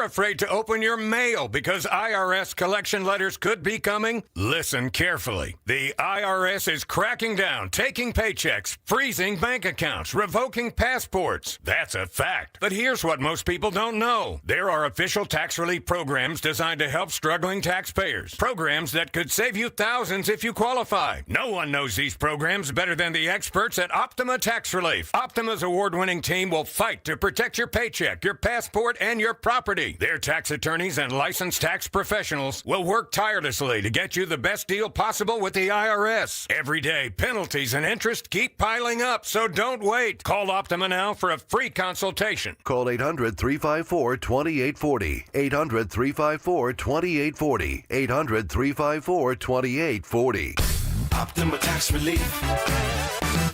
you're afraid to open your mail because IRS collection letters could be coming, listen carefully. The IRS is cracking down, taking paychecks, freezing bank accounts, revoking passports. That's a fact. But here's what most people don't know. There are official tax relief programs designed to help struggling taxpayers. Programs that could save you thousands if you qualify. No one knows these programs better than the experts at Optima Tax Relief. Optima's award-winning team will fight to protect your paycheck, your passport, and your property. Their tax attorneys and licensed tax professionals will work tirelessly to get you the best deal possible with the IRS. Every day, penalties and interest keep piling up, so don't wait. Call Optima now for a free consultation. Call 800-354-2840. 800-354-2840. 800-354-2840. Optima Tax Relief.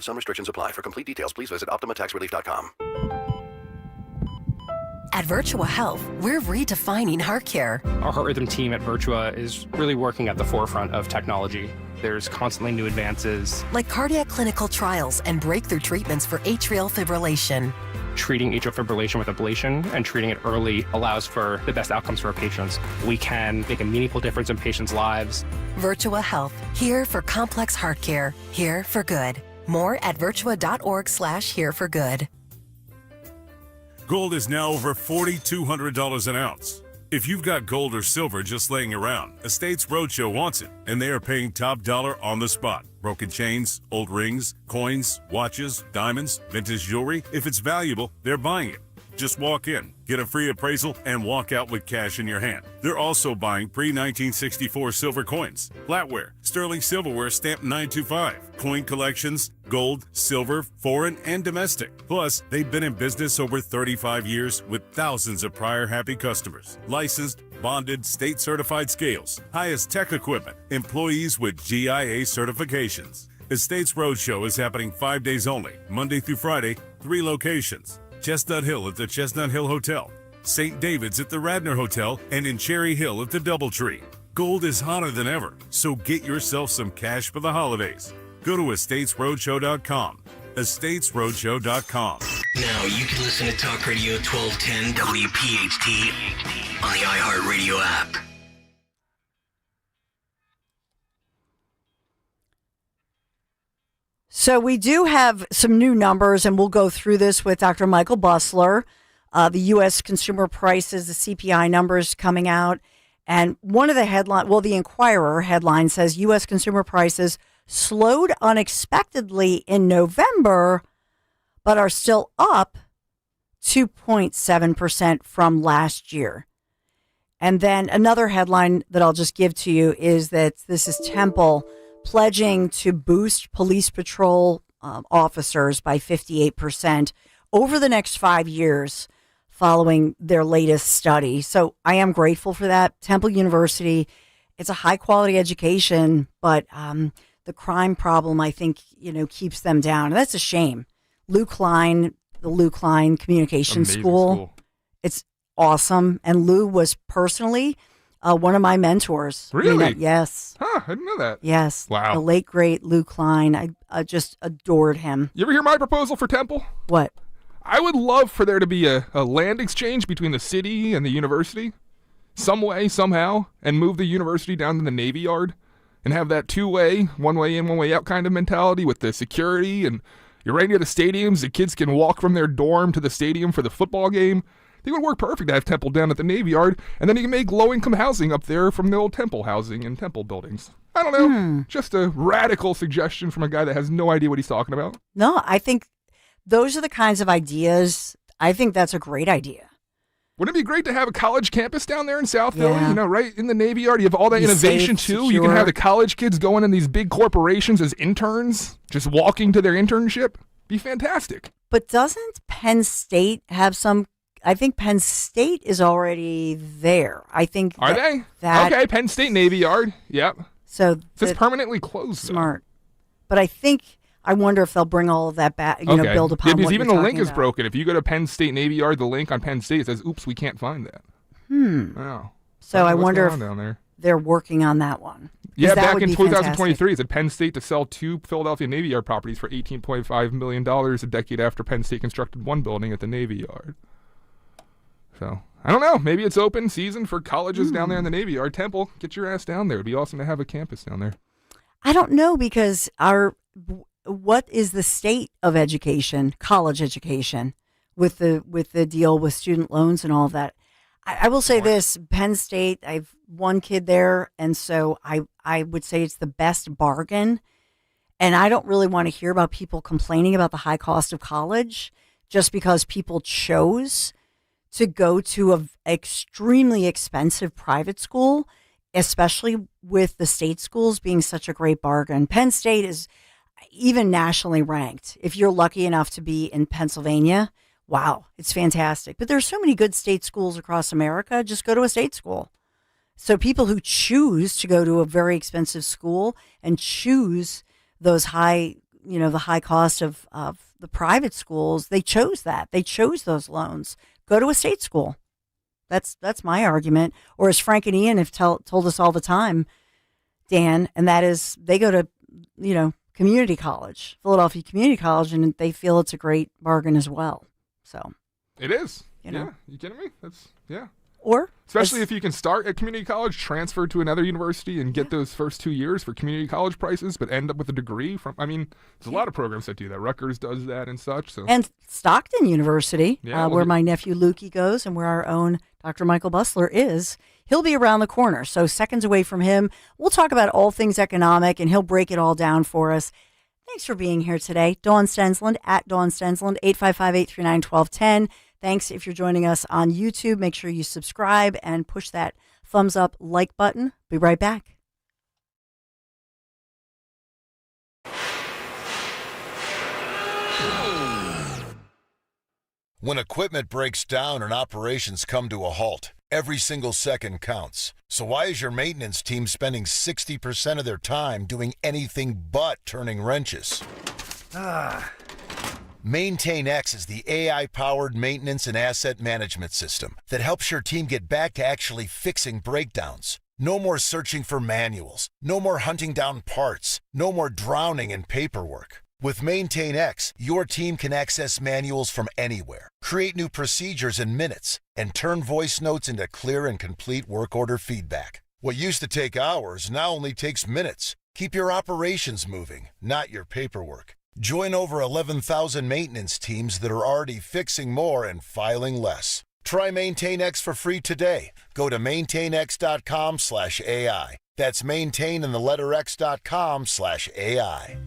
Some restrictions apply. For complete details, please visit OptimaTaxRelief.com. At Virtua Health, we're redefining heart care. Our heart rhythm team at Virtua is really working at the forefront of technology. There's constantly new advances. Like cardiac clinical trials and breakthrough treatments for atrial fibrillation. Treating atrial fibrillation with ablation and treating it early allows for the best outcomes for our patients. We can make a meaningful difference in patients' lives. Virtua Health, here for complex heart care, here for good. More at virtua.org/here for good. Gold is now over $4,200 an ounce. If you've got gold or silver just laying around, Estates Roadshow wants it, and they are paying top dollar on the spot. Broken chains, old rings, coins, watches, diamonds, vintage jewelry. If it's valuable, they're buying it. Just walk in, get a free appraisal, and walk out with cash in your hand. They're also buying pre-1964 silver coins, flatware, sterling silverware stamped 925, coin collections, gold, silver, foreign, and domestic. Plus, they've been in business over 35 years with thousands of prior happy customers. Licensed, bonded, state-certified scales, highest tech equipment, employees with GIA certifications. Estates Roadshow is happening 5 days only, Monday through Friday, 3 locations. Chestnut Hill at the Chestnut Hill Hotel, St. David's at the Radnor Hotel, and in Cherry Hill at the Doubletree. Gold is hotter than ever, so get yourself some cash for the holidays. Go to estatesroadshow.com. estatesroadshow.com. Now you can listen to Talk Radio 1210 WPHT on the iHeartRadio app. So we do have some new numbers, and we'll go through this with Dr. Michael Busler. The U.S. consumer prices, the CPI numbers coming out. And one of the the Inquirer headline says U.S. consumer prices slowed unexpectedly in November, but are still up 2.7% from last year. And then another headline that I'll just give to you is that this is Temple pledging to boost police patrol officers by 58% over the next 5 years following their latest study. So I am grateful for that. Temple University, it's a high quality education, but the crime problem, I think, keeps them down. And that's a shame. Lou Klein, the Lou Klein Communication School, it's awesome. And Lou was personally one of my mentors. Really? Yes. Huh, I didn't know that. Yes. Wow. The late, great Lou Klein. I just adored him. You ever hear my proposal for Temple? What? I would love for there to be a land exchange between the city and the university, some way, somehow, and move the university down to the Navy Yard and have that two-way, one way in, one way out kind of mentality with the security. And you're right near the stadiums. The kids can walk from their dorm to the stadium for the football game. I think it would work perfect to have Temple down at the Navy Yard, and then you can make low-income housing up there from the old Temple housing and Temple buildings. I don't know. Just a radical suggestion from a guy that has no idea what he's talking about. No, I think those are the kinds of ideas. I think that's a great idea. Wouldn't it be great to have a college campus down there in South Philly? Right in the Navy Yard. You have all that innovation, too. Secure. You can have the college kids going in these big corporations as interns, just walking to their internship. Be fantastic. But doesn't Penn State have some... I think Penn State is already there. I think. Are they? Okay, Penn State Navy Yard. Yep. So it's permanently closed. Smart. But I wonder if they'll bring all of that back, build upon because what even you're the link talking is about. broken. If you go to Penn State Navy Yard, the link on Penn State says, oops, we can't find that. Wow. So I wonder if down there. they're working on that one. Yeah, back in 2023, it said Penn State to sell 2 Philadelphia Navy Yard properties for $18.5 million a decade after Penn State constructed one building at the Navy Yard. So I don't know. Maybe it's open season for colleges down there in the Navy Yard. Temple, get your ass down there. It'd be awesome to have a campus down there. I don't know, because what is the state of education, college education, with the deal with student loans and all of that? I will say this: Penn State, I've one kid there, and so I would say it's the best bargain. And I don't really want to hear about people complaining about the high cost of college just because people chose to go to an extremely expensive private school, especially with the state schools being such a great bargain. Penn State is even nationally ranked. If you're lucky enough to be in Pennsylvania, wow, it's fantastic. But there's so many good state schools across America. Just go to a state school. So people who choose to go to a very expensive school and choose those high, the high cost of the private schools, they chose that. They chose those loans. Go to a state school. That's my argument. Or as Frank and Ian have told us all the time, Dan, and that is they go to, community college, Philadelphia Community College, and they feel it's a great bargain as well. So it is. Yeah. You kidding me? Yeah. Or especially if you can start at community college, transfer to another university, and get those first 2 years for community college prices, but end up with a degree from. I mean, there's a lot of programs that do that. Rutgers does that and such. So and Stockton University, Yeah, where my nephew Lukey goes, and where our own Dr. Michael Bustler is. He'll be around the corner, so seconds away from him. We'll talk about all things economic, and he'll break it all down for us. Thanks for being here today. Dawn Stensland, at Dawn Stensland, 855-839-1210. Thanks if you're joining us on YouTube. Make sure you subscribe and push that thumbs up like button. Be right back. When equipment breaks down and operations come to a halt, every single second counts. So why is your maintenance team spending 60% of their time doing anything but turning wrenches? MaintainX is the AI-powered maintenance and asset management system that helps your team get back to actually fixing breakdowns. No more searching for manuals, no more hunting down parts, no more drowning in paperwork. With MaintainX, your team can access manuals from anywhere, create new procedures in minutes, and turn voice notes into clear and complete work order feedback. What used to take hours now only takes minutes. Keep your operations moving, not your paperwork. Join over 11,000 maintenance teams that are already fixing more and filing less. Try MaintainX for free today. Go to maintainx.com/AI. That's maintain and the letter x.com/AI.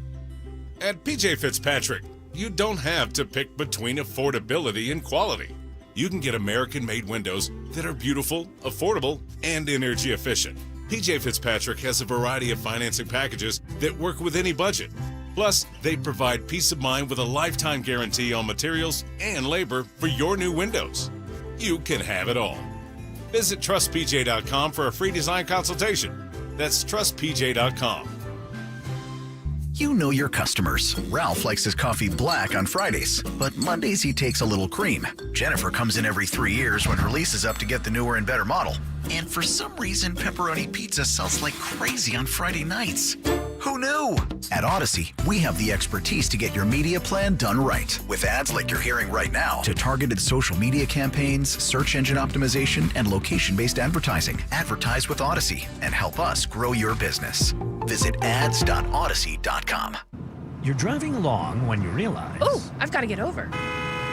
At PJ Fitzpatrick, you don't have to pick between affordability and quality. You can get American-made windows that are beautiful, affordable, and energy efficient. PJ Fitzpatrick has a variety of financing packages that work with any budget. Plus, they provide peace of mind with a lifetime guarantee on materials and labor for your new windows. You can have it all. Visit TrustPJ.com for a free design consultation. That's TrustPJ.com. You know your customers. Ralph likes his coffee black on Fridays, but Mondays he takes a little cream. Jennifer comes in every 3 years when her lease is up to get the newer and better model. And for some reason, pepperoni pizza sells like crazy on Friday nights. Who knew? At Odyssey, we have the expertise to get your media plan done right. With ads like you're hearing right now, to targeted social media campaigns, search engine optimization, and location-based advertising. Advertise with Odyssey and help us grow your business. Visit ads.odyssey.com. You're driving along when you realize... Oh, I've got to get over.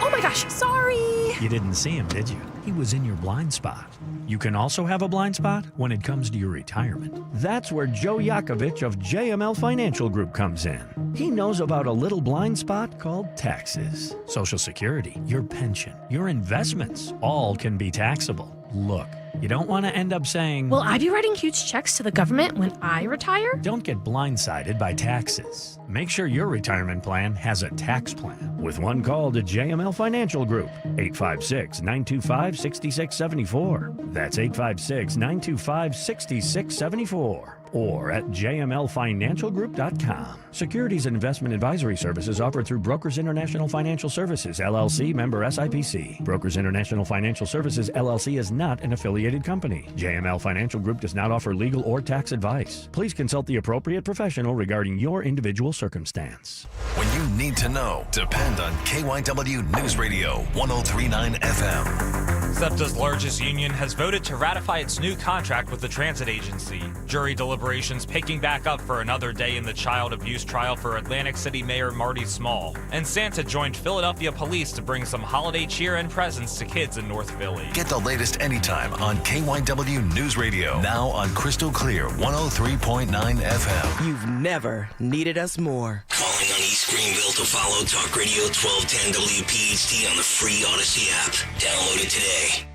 Oh my gosh, sorry. You didn't see him, did you? He was in your blind spot. You can also have a blind spot when it comes to your retirement. That's where Joe Yakovich of JML Financial Group comes in. He knows about a little blind spot called taxes. Social Security, your pension, your investments, all can be taxable. Look, you don't want to end up saying... Will I be writing huge checks to the government when I retire? Don't get blindsided by taxes. Make sure your retirement plan has a tax plan. With one call to JML Financial Group, 856-925-6674. That's 856-925-6674. Or at jmlfinancialgroup.com. Securities and investment advisory services offered through Brokers International Financial Services, LLC, member SIPC. Brokers International Financial Services, LLC is not an affiliated company. JML Financial Group does not offer legal or tax advice. Please consult the appropriate professional regarding your individual circumstance. When you need to know, depend on KYW News Radio 103.9 FM. SEPTA's largest union has voted to ratify its new contract with the transit agency. Jury deliberations picking back up for another day in the child abuse trial for Atlantic City Mayor Marty Small. And Santa joined Philadelphia police to bring some holiday cheer and presents to kids in North Philly. Get the latest anytime on KYW News Radio. Now on Crystal Clear 103.9 FM. You've never needed us more. Calling on East Greenville to follow Talk Radio 1210 WPHT on the free Odyssey app. Download it today.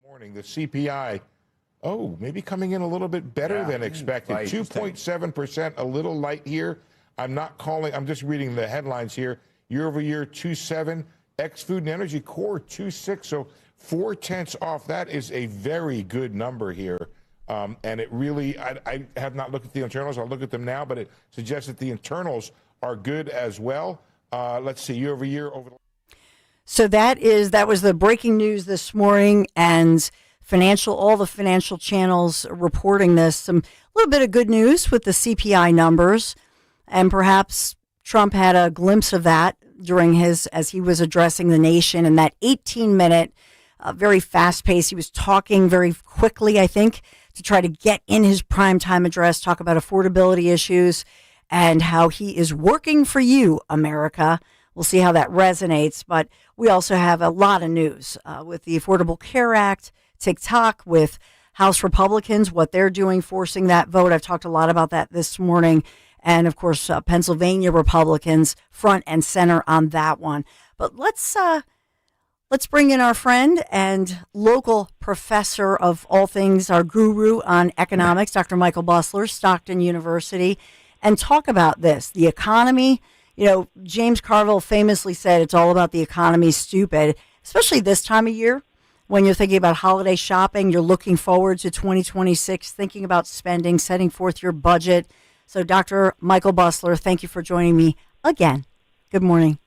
Morning, the CPI, maybe coming in a little bit better than expected. 2.7%, a little light here. I'm just reading the headlines here. Year over year, 2.7. Ex-food and energy core, 2.6. So 0.4 off. That is a very good number here. And it really, I have not looked at the internals. I'll look at them now, but it suggests that the internals are good as well. Let's see, year over year. So that was the breaking news this morning, and all the financial channels reporting this. A little bit of good news with the CPI numbers, and perhaps Trump had a glimpse of that as he was addressing the nation in that 18-minute, very fast pace. He was talking very quickly, I think, to try to get in his primetime address, talk about affordability issues and how he is working for you, America. We'll see how that resonates. But we also have a lot of news with the Affordable Care Act, TikTok, with House Republicans, what they're doing, forcing that vote. I've talked a lot about that this morning. And, of course, Pennsylvania Republicans front and center on that one. But let's bring in our friend and local professor of all things, our guru on economics, Dr. Michael Busler, Stockton University, and talk about this, the economy. You know, James Carville famously said it's all about the economy, stupid, especially this time of year when you're thinking about holiday shopping, you're looking forward to 2026, thinking about spending, setting forth your budget. So, Dr. Michael Busler, thank you for joining me again. Good morning.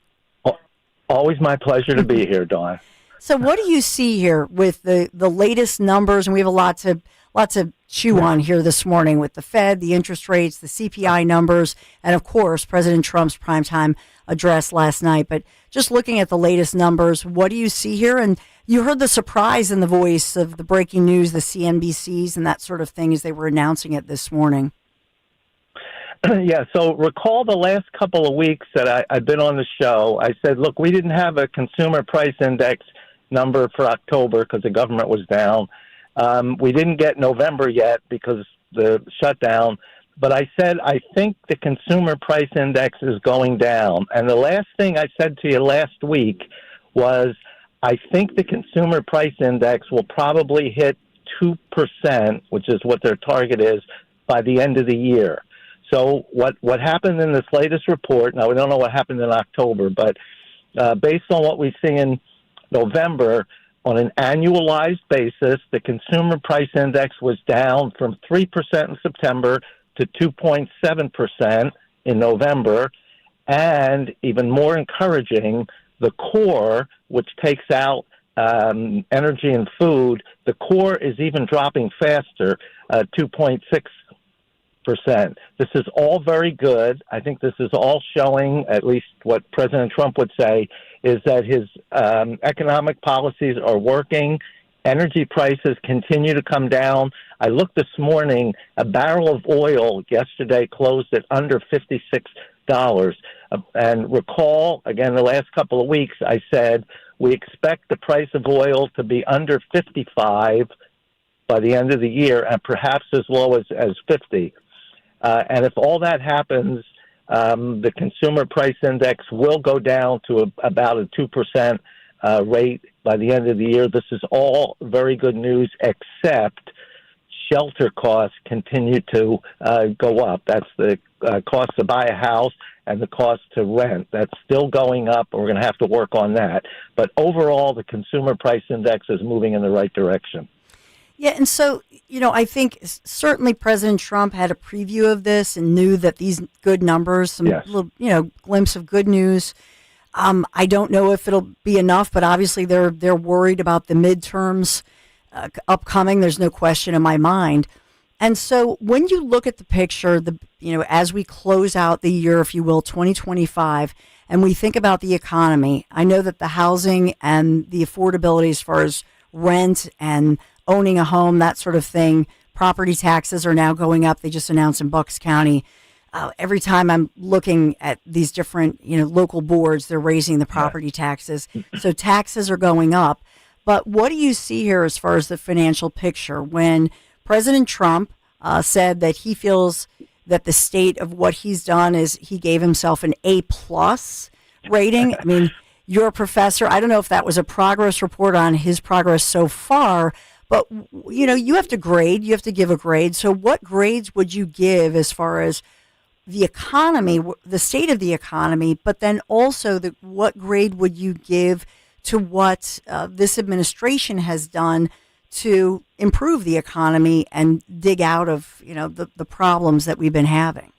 Always my pleasure to be here, Dawn. So what do you see here with the latest numbers? And we have a lot to chew on here this morning with the Fed, the interest rates, the CPI numbers, and, of course, President Trump's primetime address last night. But just looking at the latest numbers, what do you see here? And you heard the surprise in the voice of the breaking news, the CNBCs and that sort of thing as they were announcing it this morning. Yeah, so recall the last couple of weeks that I've been on the show, I said, look, we didn't have a consumer price index number for October because the government was down. We didn't get November yet because the shutdown. But I said, I think the consumer price index is going down. And the last thing I said to you last week was, I think the consumer price index will probably hit 2%, which is what their target is, by the end of the year. So what happened in this latest report, now we don't know what happened in October, but based on what we see in November, on an annualized basis, the consumer price index was down from 3% in September to 2.7% in November. And even more encouraging, the core, which takes out energy and food, the core is even dropping faster, 2.6%. This is all very good. I think this is all showing, at least what President Trump would say, is that his economic policies are working. Energy prices continue to come down. I looked this morning, a barrel of oil yesterday closed at under $56. And recall, again, the last couple of weeks, I said we expect the price of oil to be under 55 by the end of the year and perhaps as low as 50. And if all that happens, the consumer price index will go down to about a 2% rate by the end of the year. This is all very good news, except shelter costs continue to go up. That's the cost to buy a house and the cost to rent. That's still going up, and we're going to have to work on that. But overall, the consumer price index is moving in the right direction. Yeah, and so, I think certainly President Trump had a preview of this and knew that these good numbers, some little, glimpse of good news. I don't know if it'll be enough, but obviously they're worried about the midterms upcoming. There's no question in my mind. And so when you look at the picture, as we close out the year, if you will, 2025, and we think about the economy, I know that the housing and the affordability as far as rent and owning a home, that sort of thing, property taxes are now going up. They just announced in Bucks County. Every time I'm looking at these different, local boards, they're raising the property taxes. So taxes are going up. But what do you see here as far as the financial picture when President Trump said that he feels that the state of what he's done is he gave himself an A+ rating? I mean, you're a professor. I don't know if that was a progress report on his progress so far, but, you have to grade. You have to give a grade. So what grades would you give as far as the economy, the state of the economy, but then also what grade would you give to what this administration has done to improve the economy and dig out of, the problems that we've been having?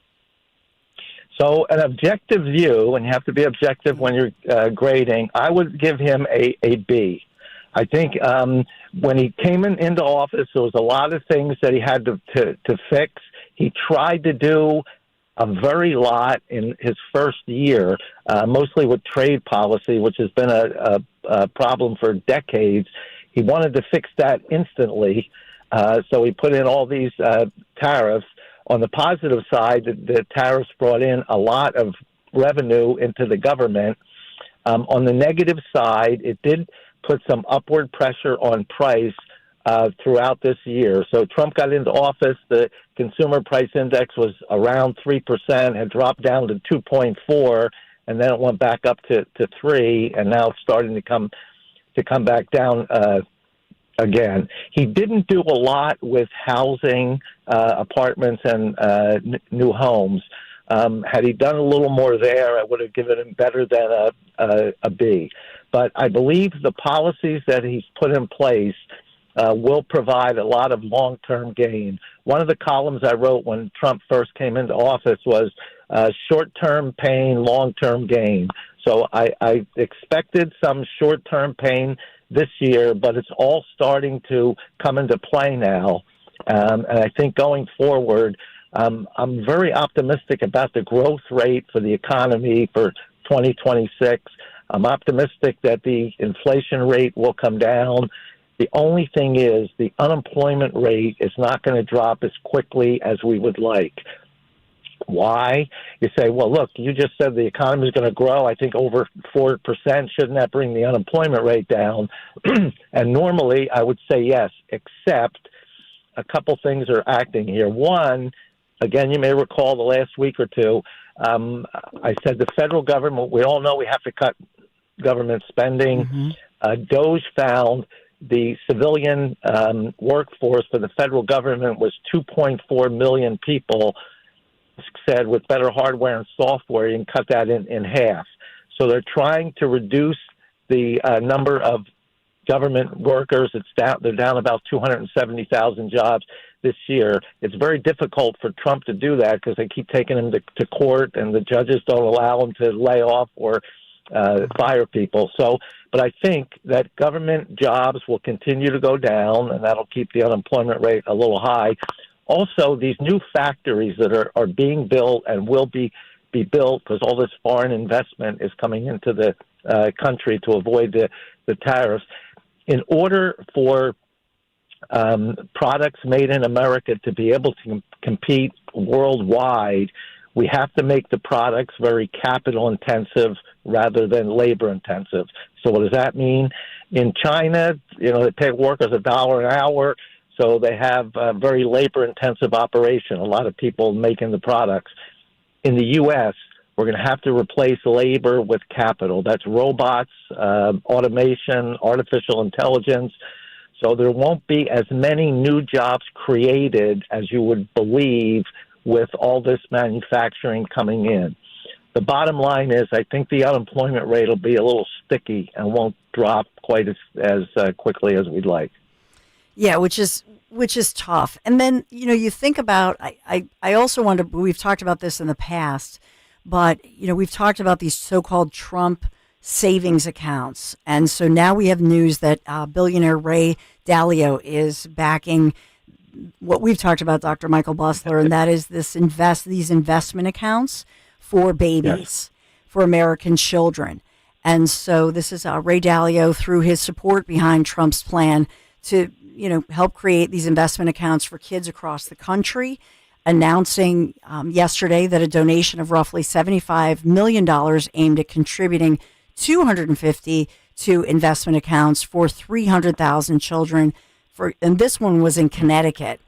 So an objective view, and you have to be objective when you're grading, I would give him a B. I think when he came into office, there was a lot of things that he had to fix. He tried to do a very lot in his first year, mostly with trade policy, which has been a problem for decades. He wanted to fix that instantly, so he put in all these tariffs. On the positive side, the tariffs brought in a lot of revenue into the government. On the negative side, it did put some upward pressure on price throughout this year. So Trump got into office, the consumer price index was around 3%, had dropped down to 2.4, and then it went back up to 3, and now it's starting to come back down again. He didn't do a lot with housing, apartments, and new homes. Had he done a little more there, I would have given him better than a B. But I believe the policies that he's put in place will provide a lot of long-term gain. One of the columns I wrote when Trump first came into office was short-term pain, long-term gain. So I expected some short-term pain this year, but it's all starting to come into play now. And I think going forward, I'm very optimistic about the growth rate for the economy for 2026. I'm optimistic that the inflation rate will come down. The only thing is the unemployment rate is not going to drop as quickly as we would like. Why? You say, well, look, you just said the economy is going to grow, I think, over 4%. Shouldn't that bring the unemployment rate down? And normally I would say yes, except a couple things are acting here. One, again, you may recall the last week or two, I said the federal government, we all know we have to cut government spending. DOGE found the civilian workforce for the federal government was 2.4 million people. Said with better hardware and software, you can cut that in half. So they're trying to reduce the number of government workers. They're down about 270,000 jobs this year. It's very difficult for Trump to do that because they keep taking him to court, and the judges don't allow him to lay off or fire people. But I think that government jobs will continue to go down, and that'll keep the unemployment rate a little high. Also, these new factories that are being built and will be built because all this foreign investment is coming into the country to avoid the tariffs. In order for products made in America to be able to compete worldwide, we have to make the products very capital intensive rather than labor intensive. So what does that mean? In China, they pay workers $1 an hour. So they have a very labor-intensive operation, a lot of people making the products. In the U.S., we're going to have to replace labor with capital. That's robots, automation, artificial intelligence. So there won't be as many new jobs created as you would believe with all this manufacturing coming in. The bottom line is I think the unemployment rate will be a little sticky and won't drop quite as quickly as we'd like. Yeah, which is tough. And then, you think about, I also wonder, we've talked about this in the past, but, we've talked about these so-called Trump savings accounts. And so now we have news that billionaire Ray Dalio is backing, what we've talked about, Dr. Michael Busler, and that is these investment accounts for babies, for American children. And so this is Ray Dalio, through his support behind Trump's plan to, help create these investment accounts for kids across the country, announcing yesterday that a donation of roughly $75 million aimed at contributing $250 to investment accounts for 300,000 children. And this one was in Connecticut.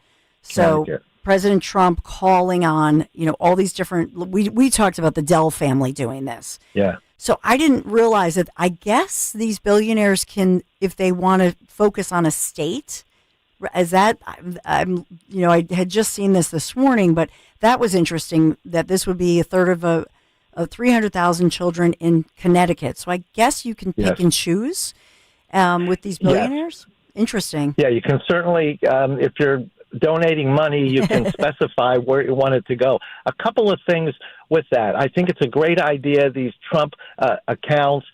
So President Trump calling on, all these different, we talked about the Dell family doing this. Yeah. So I didn't realize that. I guess these billionaires can, if they want to focus on a state, as that, I had just seen this morning, but that was interesting that this would be a third of 300,000 children in Connecticut. So I guess you can pick and choose with these billionaires. Interesting. Yeah, you can certainly, if you're donating money, you can specify where you want it to go. A couple of things with that. I think it's a great idea, these Trump accounts.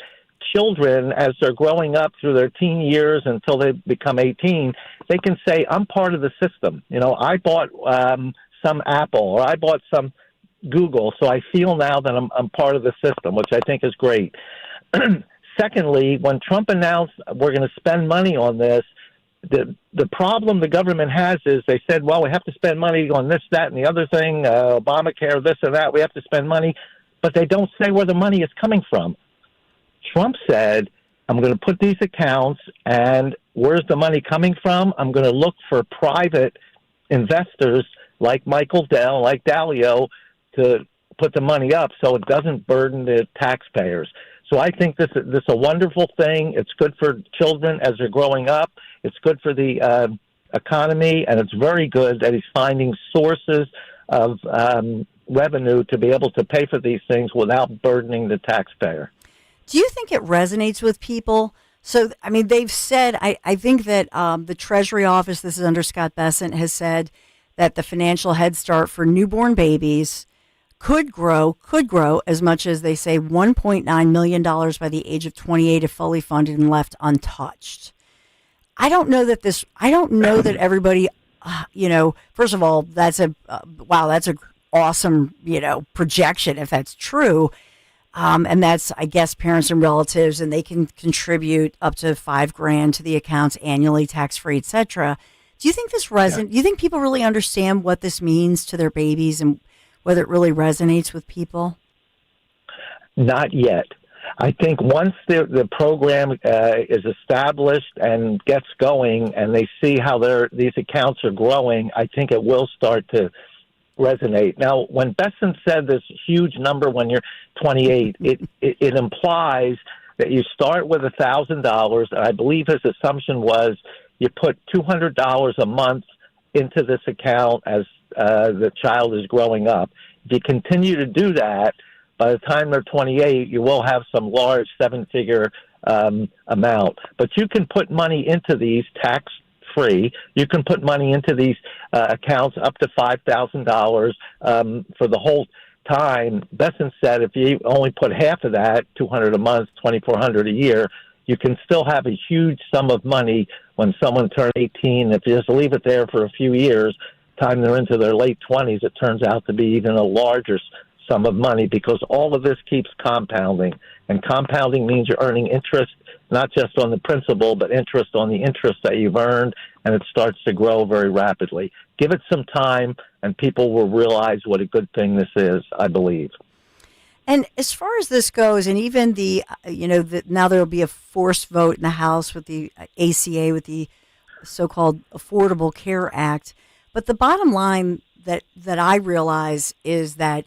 Children, as they're growing up through their teen years until they become 18, they can say, I'm part of the system. I bought some Apple, or I bought some Google, so I feel now that I'm part of the system, which I think is great. Secondly, when Trump announced we're going to spend money on this, the problem the government has is they said, well, we have to spend money on this, that, and the other thing, Obamacare, this and that. We have to spend money, but they don't say where the money is coming from. Trump said, I'm going to put these accounts, and where's the money coming from? I'm going to look for private investors like Michael Dell, like Dalio, to put the money up so it doesn't burden the taxpayers. So I think this is a wonderful thing. It's good for children as they're growing up. It's good for the economy, and it's very good that he's finding sources of revenue to be able to pay for these things without burdening the taxpayer. Do you think it resonates with people? So, they've said, I think that the Treasury Office, this is under Scott Bessent, has said that the financial head start for newborn babies could grow as much as, they say, $1.9 million by the age of 28 if fully funded and left untouched. I don't know that everybody, first of all, that's an awesome, projection if that's true. And that's, I guess, parents and relatives, and they can contribute up to $5,000 to the accounts annually, tax-free, etc. Do you think this Do you think people really understand what this means to their babies and whether it really resonates with people? Not yet. I think once the program is established and gets going, and they see how these accounts are growing, I think it will start to resonate. Now, when Besson said this huge number when you're 28, it implies that you start with $1,000. I believe his assumption was you put $200 a month into this account as the child is growing up. If you continue to do that, by the time they're 28, you will have some large seven-figure amount. But you can put money into these tax-free. You can put money into these accounts up to $5,000 for the whole time. Besson said if you only put half of that, $200 a month, $2,400 a year, you can still have a huge sum of money when someone turns 18. If you just leave it there for a few years, time they're into their late 20s, it turns out to be even a larger sum of money, because all of this keeps compounding. And compounding means you're earning interest, not just on the principal, but interest on the interest that you've earned, and it starts to grow very rapidly. Give it some time, and people will realize what a good thing this is, I believe. And as far as this goes, and even now there will be a forced vote in the House with the ACA, with the so-called Affordable Care Act. But the bottom line that I realize is that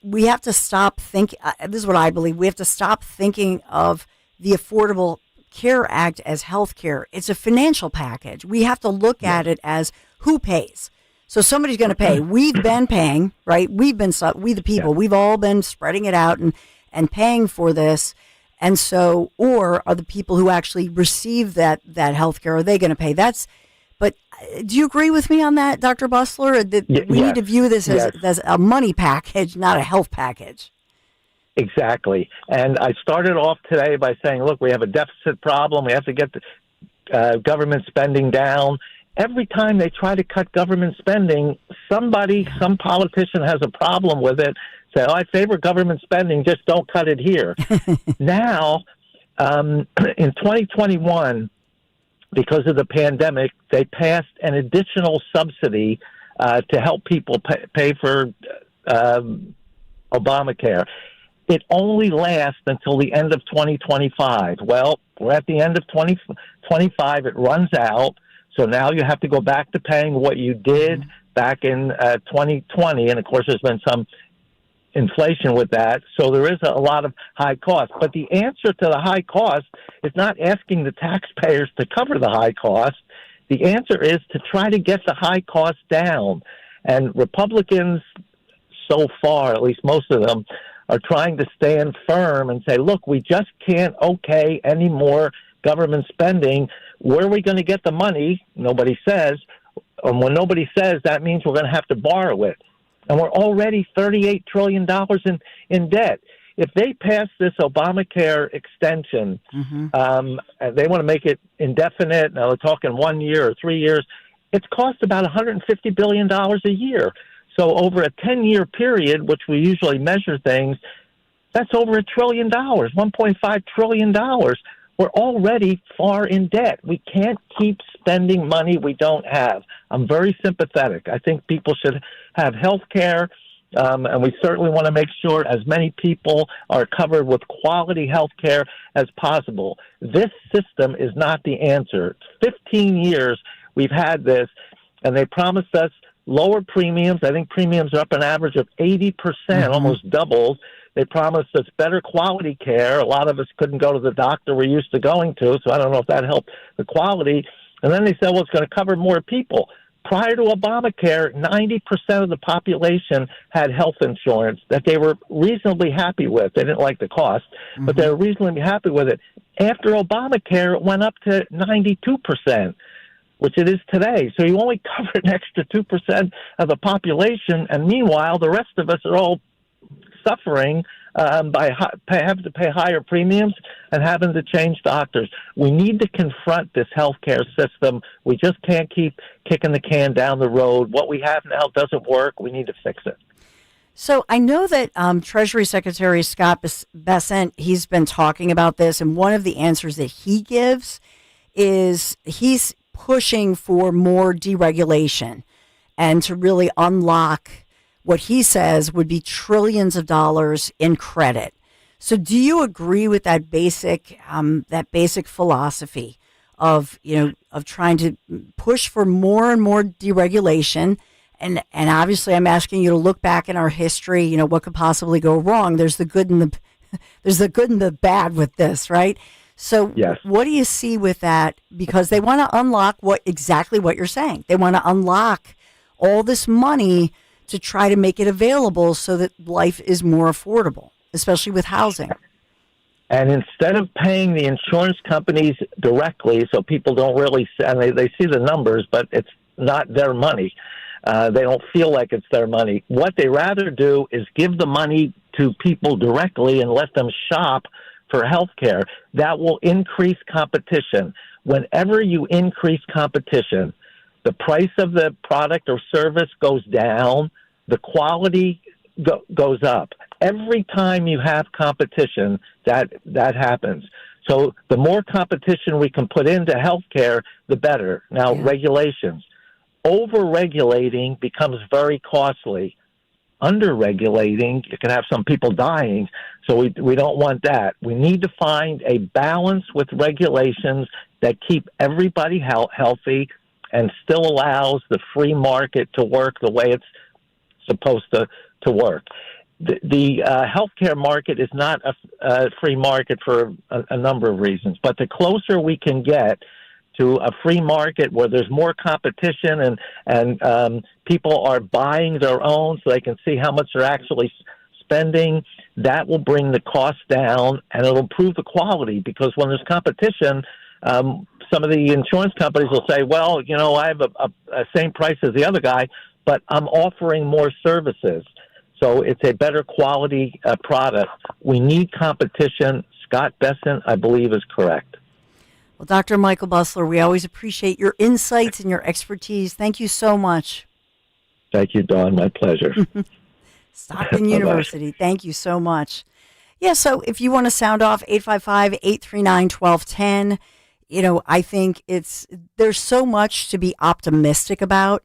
we have to stop thinking, this is what I believe, we have to stop thinking of the Affordable Care Act as health care. It's a financial package. We have to look at it as who pays. So somebody's going to pay. We've been paying, right? We the people, we've all been spreading it out and paying for this. And so, or are the people who actually receive that health care, are they going to pay? But do you agree with me on that, Dr. Busler? That we need to view this as a money package, not a health package. Exactly. And I started off today by saying, look, we have a deficit problem. We have to get the government spending down. every time they try to cut government spending, some politician has a problem with it. Say, I favor government spending, just don't cut it here. Now, in 2021, because of the pandemic, they passed an additional subsidy to help people pay for Obamacare. It only lasts until the end of 2025. Well, we're at the end of 2025. It runs out. So now you have to go back to paying what you did back in 2020. And, of course, there's been some inflation with that. So there is a lot of high costs. But the answer to the high cost is not asking the taxpayers to cover the high cost. The answer is to try to get the high cost down. And Republicans, so far, at least most of them, are trying to stand firm and say, look, we just can't okay any more government spending. Where are we going to get the money? Nobody says. And when nobody says, that means we're going to have to borrow it. And we're already $38 trillion in debt. If they pass this Obamacare extension, they want to make it indefinite. Now they're talking 1 year or 3 years. It's cost about $150 billion a year. So over a 10-year period, which we usually measure things, that's over $1 trillion, $1.5 trillion. We're already far in debt. We can't keep spending money we don't have. I'm very sympathetic. I think people should have health care, and we certainly want to make sure as many people are covered with quality health care as possible. This system is not the answer. 15 years we've had this, and they promised us lower premiums. I think premiums are up an average of 80%, almost doubled. They promised us better quality care. A lot of us couldn't go to the doctor we're used to going to, so I don't know if that helped the quality. And then they said, well, it's going to cover more people. Prior to Obamacare, 90% of the population had health insurance that they were reasonably happy with. They didn't like the cost, but they were reasonably happy with it. After Obamacare, it went up to 92%. Which it is today. So you only cover an extra 2% of the population, and meanwhile, the rest of us are all suffering by having to pay higher premiums and having to change doctors. We need to confront this healthcare system. We just can't keep kicking the can down the road. What we have now doesn't work. We need to fix it. So I know that Treasury Secretary Scott Bessent, he's been talking about this, and one of the answers that he gives is he's pushing for more deregulation and to really unlock what he says would be trillions of dollars in credit. So do you agree with that basic philosophy of trying to push for more and more deregulation? And obviously I'm asking you to look back in our history, what could possibly go wrong? There's the good and the bad with this, right? So yes. What do you see with that? Because they want to unlock exactly what you're saying. They want to unlock all this money to try to make it available so that life is more affordable, especially with housing. And instead of paying the insurance companies directly, so people don't really, and they see the numbers, but it's not their money. They don't feel like it's their money. What they rather do is give the money to people directly and let them shop for health care. That will increase competition. Whenever you increase competition, the price of the product or service goes down, the quality goes up. Every time you have competition, that happens. So the more competition we can put into healthcare, the better. Now, regulations. Over-regulating becomes very costly. Under-regulating, you can have some people dying, so we don't want that. We need to find a balance with regulations that keep everybody healthy and still allows the free market to work the way it's supposed to work. The healthcare market is not a free market for a number of reasons, but the closer we can get to a free market where there's more competition and people are buying their own so they can see how much they're actually spending, that will bring the cost down and it'll improve the quality, because when there's competition, some of the insurance companies will say, well, I have a same price as the other guy, but I'm offering more services. So it's a better quality product. We need competition. Scott Bessent, I believe, is correct. Well, Dr. Michael Busler, we always appreciate your insights and your expertise. Thank you so much. Thank you, Dawn. My pleasure. Stockton University. Thank you so much. Yeah, so if you want to sound off, 855-839-1210. I think there's so much to be optimistic about,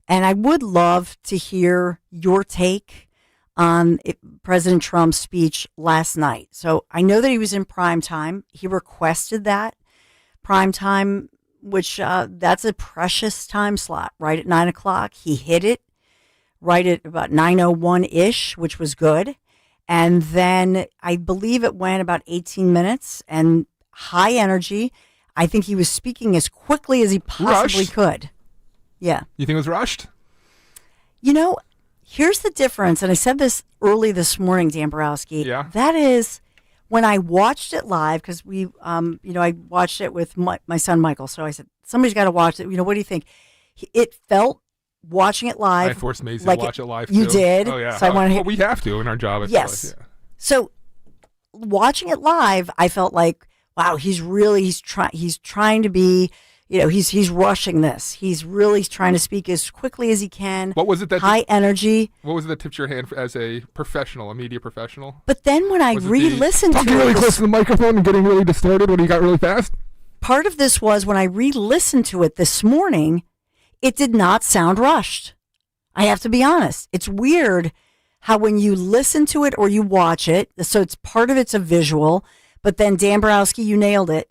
and I would love to hear your take on President Trump's speech last night. So I know that he was in prime time. He requested that prime time, which that's a precious time slot, right at 9 o'clock. He hit it right at about 9:01-ish, which was good. And then I believe it went about 18 minutes and high energy. I think he was speaking as quickly as he possibly could. Yeah. You think it was rushed? Here's the difference. And I said this early this morning, Dan Borowski. Yeah. That is when I watched it live, because I watched it with my son, Michael. So I said, somebody's got to watch it. What do you think? It felt, watching it live. I forced Maisie like to watch it live, too. You did? Oh, yeah. So I want to we have to in our job. Yes. Like, yeah. So watching it live, I felt like, wow, he's trying to be, he's rushing this. He's really trying to speak as quickly as he can. What was it that high energy? What was it that tipped your hand as a professional, a media professional? But then when I re-listened to it, talking really close to the microphone and getting really distorted when he got really fast. Part of this was when I re-listened to it this morning, it did not sound rushed. I have to be honest. It's weird how when you listen to it or you watch it, so it's part of it's a visual, but then Dan Borowski, you nailed it.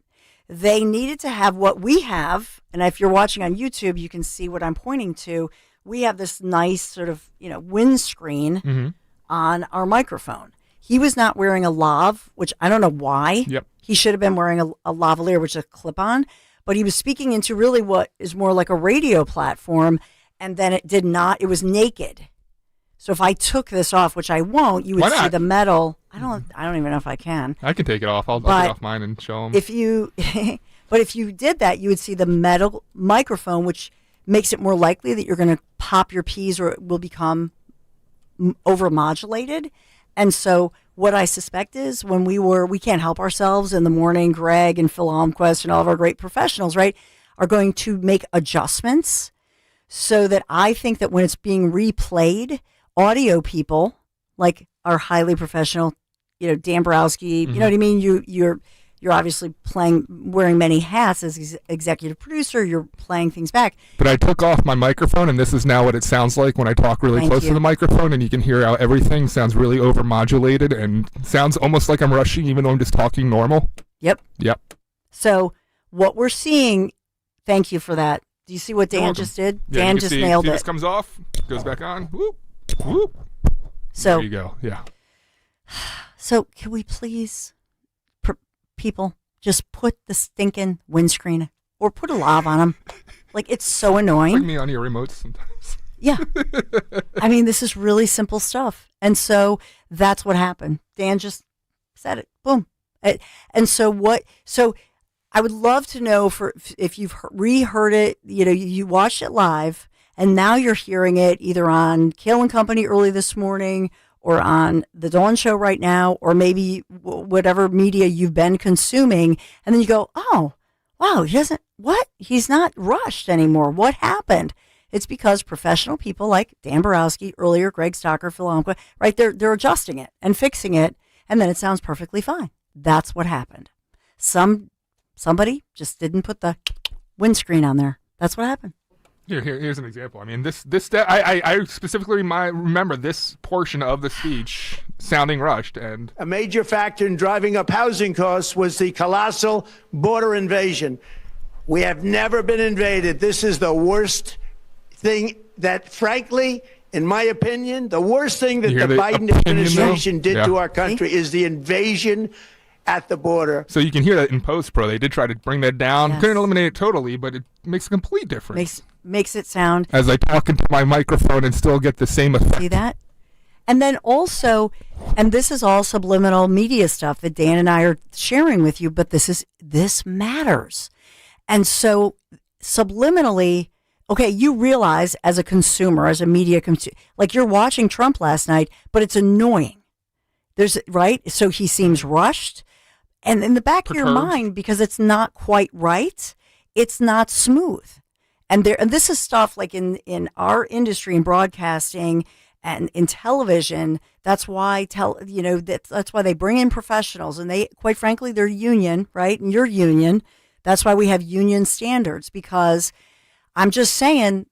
They needed to have what we have, and if you're watching on YouTube, you can see what I'm pointing to. We have this nice sort of, windscreen on our microphone. He was not wearing a lav, which I don't know why. Yep. He should have been wearing a lavalier, which is a clip-on, but he was speaking into really what is more like a radio platform, and then it was naked. So if I took this off, which I won't, you would see the metal. I don't even know if I can. I can take it off. I'll take off mine and show them. But if you did that, you would see the metal microphone, which makes it more likely that you're going to pop your P's or it will become overmodulated. And so what I suspect is when we can't help ourselves in the morning, Greg and Phil Almquist and all of our great professionals, right, are going to make adjustments so that I think that when it's being replayed, audio people like our highly professional, Dan Borowski, you know what I mean? You're obviously wearing many hats as executive producer. You're playing things back. But I took off my microphone, and this is now what it sounds like when I talk really close to the microphone, and you can hear how everything sounds really overmodulated and sounds almost like I'm rushing, even though I'm just talking normal. Yep. So what we're seeing, thank you for that. Do you see what Dan just did? Yeah, Dan just nailed it. This comes off, goes back on. Whoop, whoop. So there you go. Yeah. So can we please, people, just put the stinking windscreen or put a lav on them? Like, it's so annoying. Bring me on your remotes sometimes. Yeah. I mean, this is really simple stuff. And so that's what happened. Dan just said it. Boom. And so I would love to know if you've reheard it, you watched it live and now you're hearing it either on Kale and Company early this morning or on the Dawn Show right now, or maybe whatever media you've been consuming. And then you go, oh, wow, he's not rushed anymore. What happened? It's because professional people like Dan Borowski, earlier Greg Stocker, Phil Almquist, right, they're adjusting it and fixing it, and then it sounds perfectly fine. That's what happened. Somebody just didn't put the windscreen on there. That's what happened. Here's an example. I mean, I specifically remember this portion of the speech sounding rushed. And a major factor in driving up housing costs was the colossal border invasion. We have never been invaded. This is the worst thing that, frankly, in my opinion, the worst thing that the Biden administration did to our country is the invasion at the border. So you can hear that in post-pro. They did try to bring that down. Couldn't eliminate it totally, but it makes a complete difference. Makes it sound... As I talk into my microphone and still get the same effect. See that? And then also, and this is all subliminal media stuff that Dan and I are sharing with you, but this matters. And so subliminally, okay, you realize as a consumer, as a media consumer, like you're watching Trump last night, but it's annoying. Right? So he seems rushed. And in the back of your mind, because it's not quite right, it's not smooth. And this is stuff like in our industry, in broadcasting and in television. That's why that's why they bring in professionals, and they, quite frankly, they're union, right? And you're union. That's why we have union standards, because I'm just saying,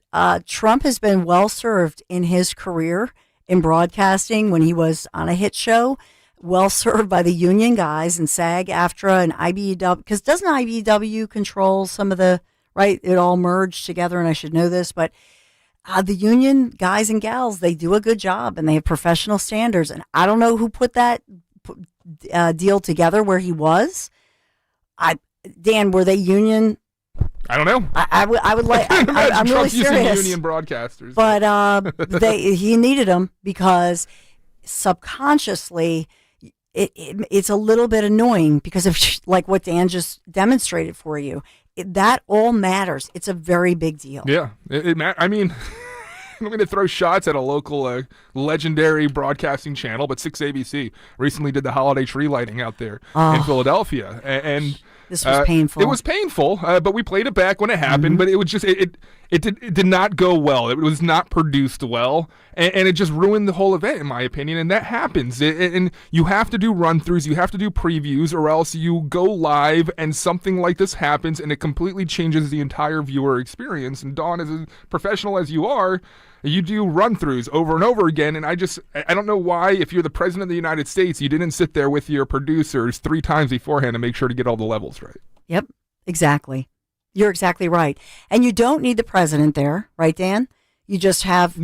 Trump has been well served in his career in broadcasting when he was on a hit show, well served by the union guys and SAG, AFTRA, and IBEW, because doesn't IBEW control some of the, right? It all merged together, and I should know this, but the union guys and gals, they do a good job, and they have professional standards. And I don't know who put that deal together where he was. Dan, were they union? I don't know. I would like. I'm really serious. Union broadcasters, but he needed them because subconsciously it's a little bit annoying because of like what Dan just demonstrated for you. That all matters. It's a very big deal. Yeah, I mean, I'm going to throw shots at a local legendary broadcasting channel, but 6ABC recently did the holiday tree lighting out there in Philadelphia, and this was painful. It was painful, but we played it back when it happened. But it was just it did not go well. It was not produced well, and it just ruined the whole event, in my opinion. And that happens. And you have to do run-throughs, you have to do previews, or else you go live and something like this happens, and it completely changes the entire viewer experience. And Dawn, as a professional as you are, you do run-throughs over and over again, and I don't know why, if you're the president of the United States, you didn't sit there with your producers 3 times beforehand to make sure to get all the levels right. Yep, exactly. You're exactly right. And you don't need the president there, right, Dan? You just have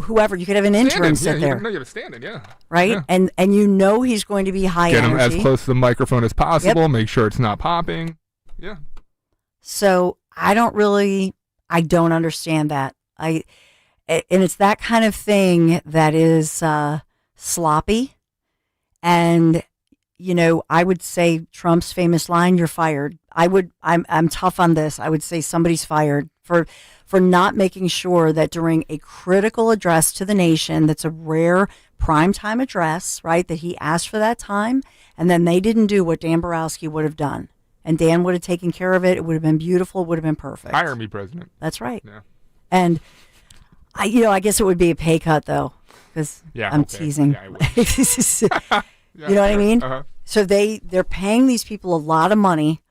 whoever. You could have an intern sit there. You have a stand-in, yeah. Right? Yeah. And you know he's going to be high energy. Get him as close to the microphone as possible, make sure it's not popping. Yeah. So I don't understand that. And it's that kind of thing that is sloppy. And, I would say Trump's famous line, "You're fired." I'm tough on this. I would say somebody's fired for not making sure that during a critical address to the nation, that's a rare primetime address, right, that he asked for that time, and then they didn't do what Dan Borowski would have done. And Dan would have taken care of it. It would have been beautiful. It would have been perfect. Hire me, President. That's right. Yeah. And I guess it would be a pay cut though, because I'm teasing. Yeah, you know what I mean? Uh-huh. So they're paying these people a lot of money,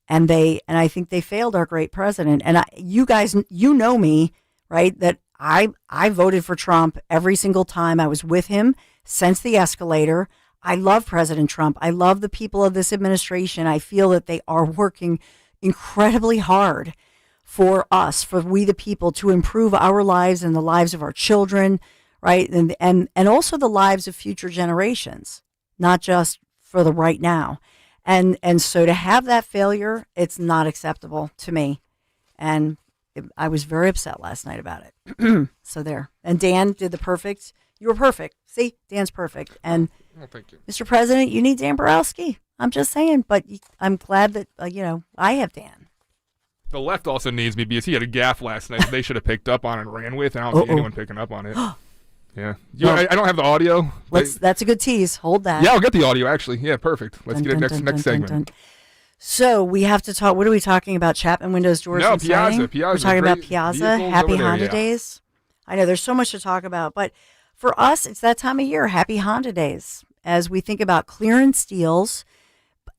and I think they failed our great president. And you guys, know me, right? That I voted for Trump every single time I was with him since the escalator. I love President Trump. I love the people of this administration. I feel that they are working incredibly hard for us, for we the people, to improve our lives and the lives of our children, right? And also the lives of future generations, not just for the right now. And so to have that failure, it's not acceptable to me. And I was very upset last night about it. So there. And Dan did the perfect. You were perfect. See, Dan's perfect. And thank you. Mr. President, you need Dan Borowski. I'm just saying, but I'm glad that, I have Dan. The left also needs me because he had a gaffe last night that they should have picked up on and ran with. And I don't see anyone picking up on it. Yeah. I don't have the audio. That's a good tease. Hold that. Yeah, I'll get the audio, actually. Yeah, perfect. Let's get it next segment. So we have to talk. What are we talking about? Chapman Windows, Doors, and Siding? Piazza. We're talking about Piazza. Happy Honda Days. I know there's so much to talk about, but for us, it's that time of year. Happy Honda Days. As we think about clearance deals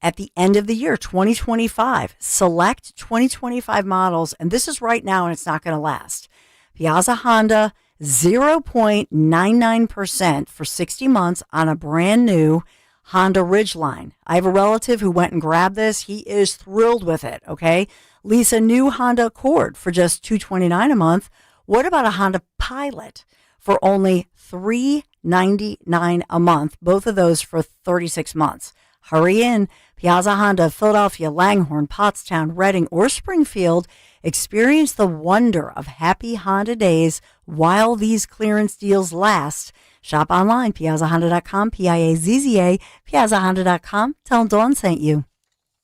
at the end of the year, 2025. Select 2025 models, and this is right now, and it's not going to last. Piazza Honda, 0.99% for 60 months on a brand new Honda Ridgeline. I have a relative who went and grabbed this. He is thrilled with it, okay? Lease a new Honda Accord for just $229 a month. What about a Honda Pilot for only $399 a month? Both of those for 36 months. Hurry in. Piazza Honda, Philadelphia, Langhorne, Pottstown, Reading, or Springfield. Experience the wonder of Happy Honda Days while these clearance deals last. Shop online, piazzahonda.com, Piazza, piazzahonda.com. Tell them Dawn sent you.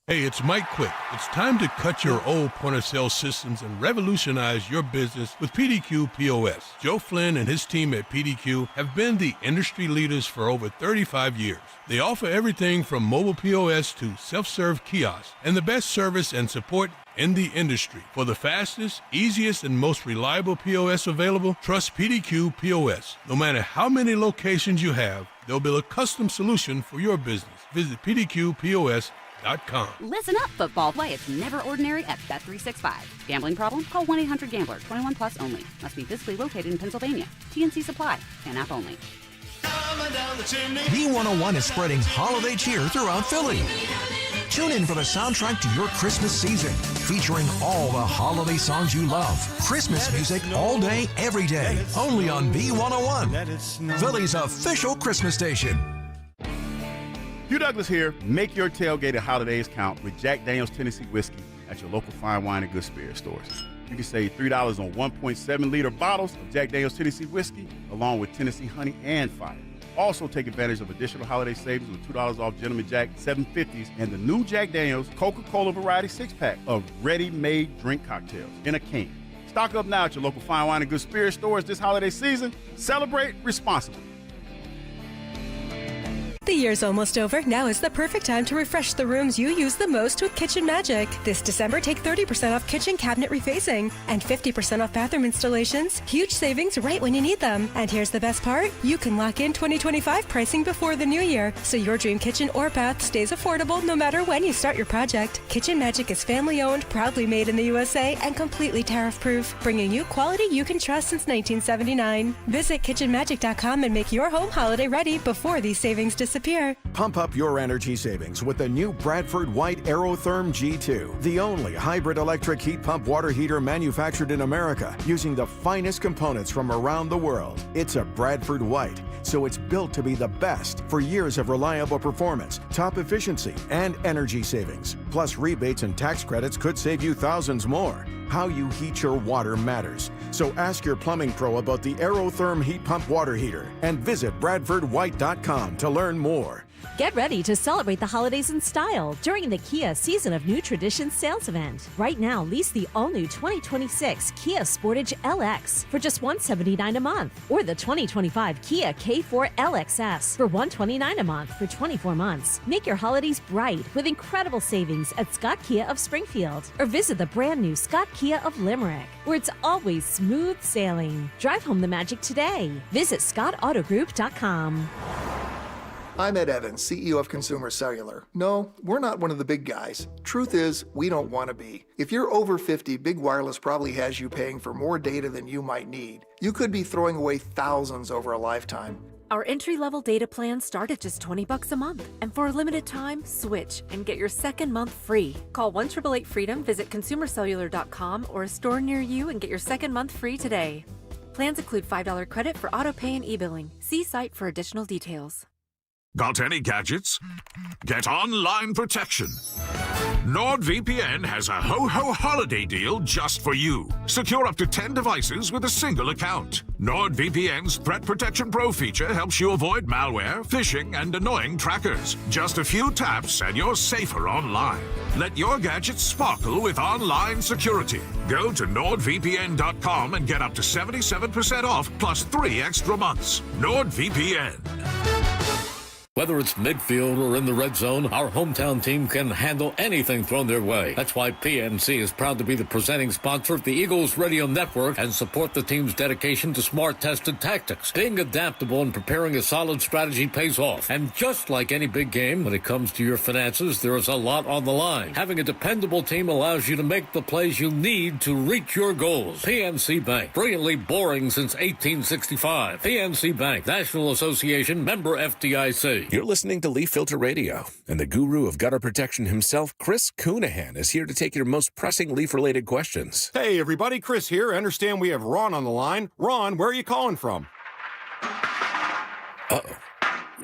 Hey, it's Mike Quick. It's time to cut your old point-of-sale systems and revolutionize your business with PDQ POS. Joe Flynn and his team at PDQ have been the industry leaders for over 35 years. They offer everything from mobile POS to self-serve kiosks and the best service and support in the industry. For the fastest, easiest, and most reliable POS available, trust PDQ POS. No matter how many locations you have, they'll build a custom solution for your business. Visit PDQPOS.com. Listen up, football play. It's never ordinary at Bet365. Gambling problem? Call 1-800-GAMBLER. 21 plus only. Must be physically located in Pennsylvania. TNC Supply. Fan app only. B101 is spreading holiday cheer throughout Philly. Tune in for the soundtrack to your Christmas season, featuring all the holiday songs you love. Christmas music all day, every day. Only on B101, Philly's official Christmas station. Hugh Douglas here. Make your tailgating holidays count with Jack Daniel's Tennessee Whiskey at your local fine wine and good spirit stores. You can save $3 on 1.7-liter bottles of Jack Daniel's Tennessee Whiskey, along with Tennessee Honey and Fire. Also take advantage of additional holiday savings with $2 off Gentleman Jack 750s and the new Jack Daniel's Coca-Cola Variety 6-pack of ready-made drink cocktails in a can. Stock up now at your local fine wine and good spirit stores this holiday season. Celebrate responsibly. The year's almost over. Now is the perfect time to refresh the rooms you use the most with Kitchen Magic. This December, take 30% off kitchen cabinet refacing and 50% off bathroom installations. Huge savings right when you need them. And here's the best part. You can lock in 2025 pricing before the new year, so your dream kitchen or bath stays affordable no matter when you start your project. Kitchen Magic is family-owned, proudly made in the USA, and completely tariff-proof, bringing you quality you can trust since 1979. Visit kitchenmagic.com and make your home holiday ready before these savings disappear. Pump up your energy savings with the new Bradford White Aerotherm G2, the only hybrid electric heat pump water heater manufactured in America using the finest components from around the world. It's a Bradford White, so it's built to be the best for years of reliable performance, top efficiency, and energy savings. Plus, rebates and tax credits could save you thousands more. How you heat your water matters. So ask your plumbing pro about the Aerotherm heat pump water heater and visit BradfordWhite.com to learn more. Get ready to celebrate the holidays in style during the Kia Season of New Traditions sales event. Right now, lease the all-new 2026 Kia Sportage LX for just $179 a month, or the 2025 Kia K4 LXS for $129 a month for 24 months. Make your holidays bright with incredible savings at Scott Kia of Springfield, or visit the brand new Scott Kia of Limerick, where it's always smooth sailing. Drive home the magic today. Visit ScottAutogroup.com. I'm Ed Evans, CEO of Consumer Cellular. No, we're not one of the big guys. Truth is, we don't want to be. If you're over 50, Big Wireless probably has you paying for more data than you might need. You could be throwing away thousands over a lifetime. Our entry-level data plans start at just $20 a month. And for a limited time, switch and get your second month free. Call 1-888-FREEDOM, visit consumercellular.com or a store near you and get your second month free today. Plans include $5 credit for auto-pay and e-billing. See site for additional details. Got any gadgets? Get online protection. NordVPN has a ho-ho holiday deal just for you. Secure up to 10 devices with a single account. NordVPN's Threat Protection Pro feature helps you avoid malware, phishing, and annoying trackers. Just a few taps and you're safer online. Let your gadgets sparkle with online security. Go to NordVPN.com and get up to 77% off plus 3 extra months. NordVPN. Whether it's midfield or in the red zone, our hometown team can handle anything thrown their way. That's why PNC is proud to be the presenting sponsor of the Eagles Radio Network and support the team's dedication to smart, tested tactics. Being adaptable and preparing a solid strategy pays off. And just like any big game, when it comes to your finances, there is a lot on the line. Having a dependable team allows you to make the plays you need to reach your goals. PNC Bank, brilliantly boring since 1865. PNC Bank, National Association, member FDIC. You're listening to Leaf Filter Radio, and the guru of gutter protection himself, Chris Coonahan, is here to take your most pressing leaf-related questions. Hey, everybody, Chris here. I understand we have Ron on the line. Ron, where are you calling from? Uh-oh.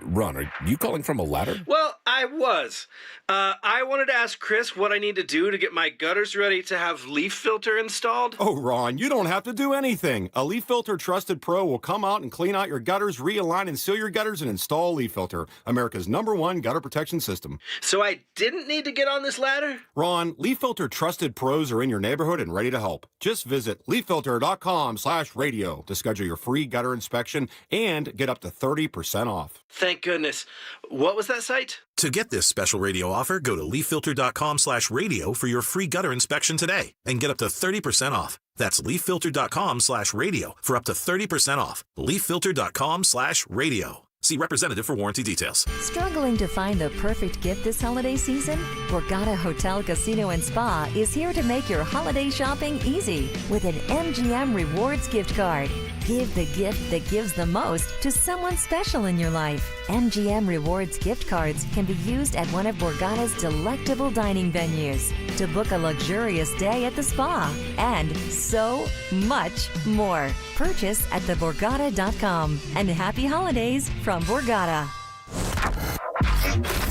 Ron, are you calling from a ladder? Well, I was. I wanted to ask Chris what I need to do to get my gutters ready to have leaf filter installed. Oh, Ron, you don't have to do anything. A Leaf Filter Trusted Pro will come out and clean out your gutters, realign and seal your gutters, and install Leaf Filter, America's #1 gutter protection system. So I didn't need to get on this ladder? Ron, Leaf Filter Trusted Pros are in your neighborhood and ready to help. Just visit leaffilter.com/radio to schedule your free gutter inspection and get up to 30% off. Thank goodness. What was that site? To get this special radio offer, go to leaffilter.com/radio for your free gutter inspection today and get up to 30% off. That's leaffilter.com/radio for up to 30% off. leaffilter.com/radio. See representative for warranty details. Struggling to find the perfect gift this holiday season? Borgata Hotel, Casino and Spa is here to make your holiday shopping easy with an MGM Rewards gift card. Give the gift that gives the most to someone special in your life. MGM Rewards gift cards can be used at one of Borgata's delectable dining venues, to book a luxurious day at the spa, and so much more. Purchase at theborgata.com. And happy holidays from Borgata.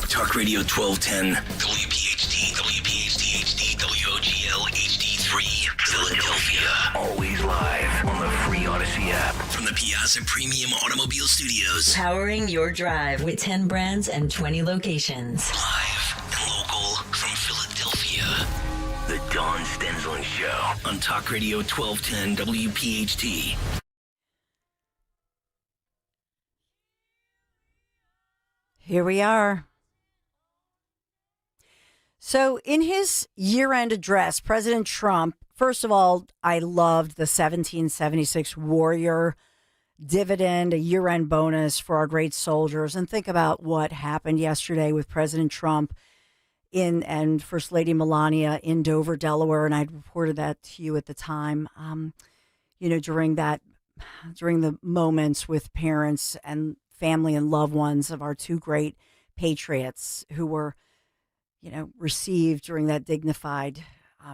Talk Radio 1210, WPHT, WPHT HD, WOGL HD3, Philadelphia. Always live on the free Odyssey app. From the Piazza Premium Automobile Studios. Powering your drive with 10 brands and 20 locations. Live and local from Philadelphia. The Dawn Stensland Show on Talk Radio 1210, WPHT. Here we are. So in his year-end address, President Trump, first of all, I loved the 1776 Warrior dividend, a year-end bonus for our great soldiers. And think about what happened yesterday with President Trump and First Lady Melania in Dover, Delaware. And I'd reported that to you at the time, during the moments with parents and family and loved ones of our two great patriots who were, received during that dignified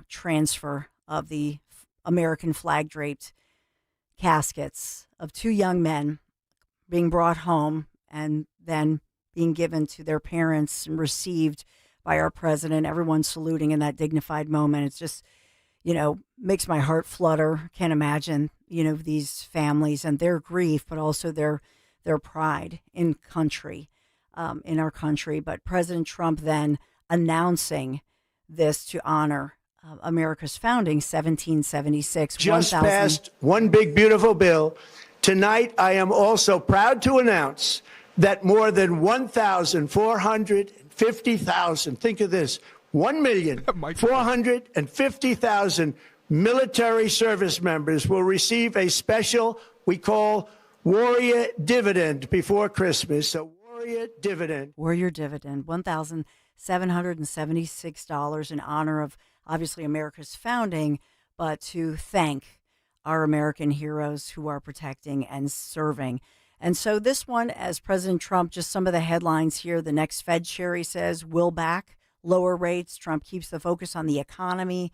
transfer of the American flag draped caskets of two young men being brought home and then being given to their parents and received by our president, everyone saluting in that dignified moment. It's just, makes my heart flutter. Can't imagine, these families and their grief, but also their pride in country, in our country. But President Trump then announcing this to honor America's founding, 1776. Just passed one big, beautiful bill. Tonight, I am also proud to announce that more than 1,450,000, think of this, 1,450,000 military service members will receive a special, we call Warrior Dividend before Christmas. So Warrior Dividend. Warrior Dividend, $1,776 in honor of, obviously, America's founding, but to thank our American heroes who are protecting and serving. And so this one, as President Trump, just some of the headlines here. The next Fed chair, he says, will back lower rates. Trump keeps the focus on the economy.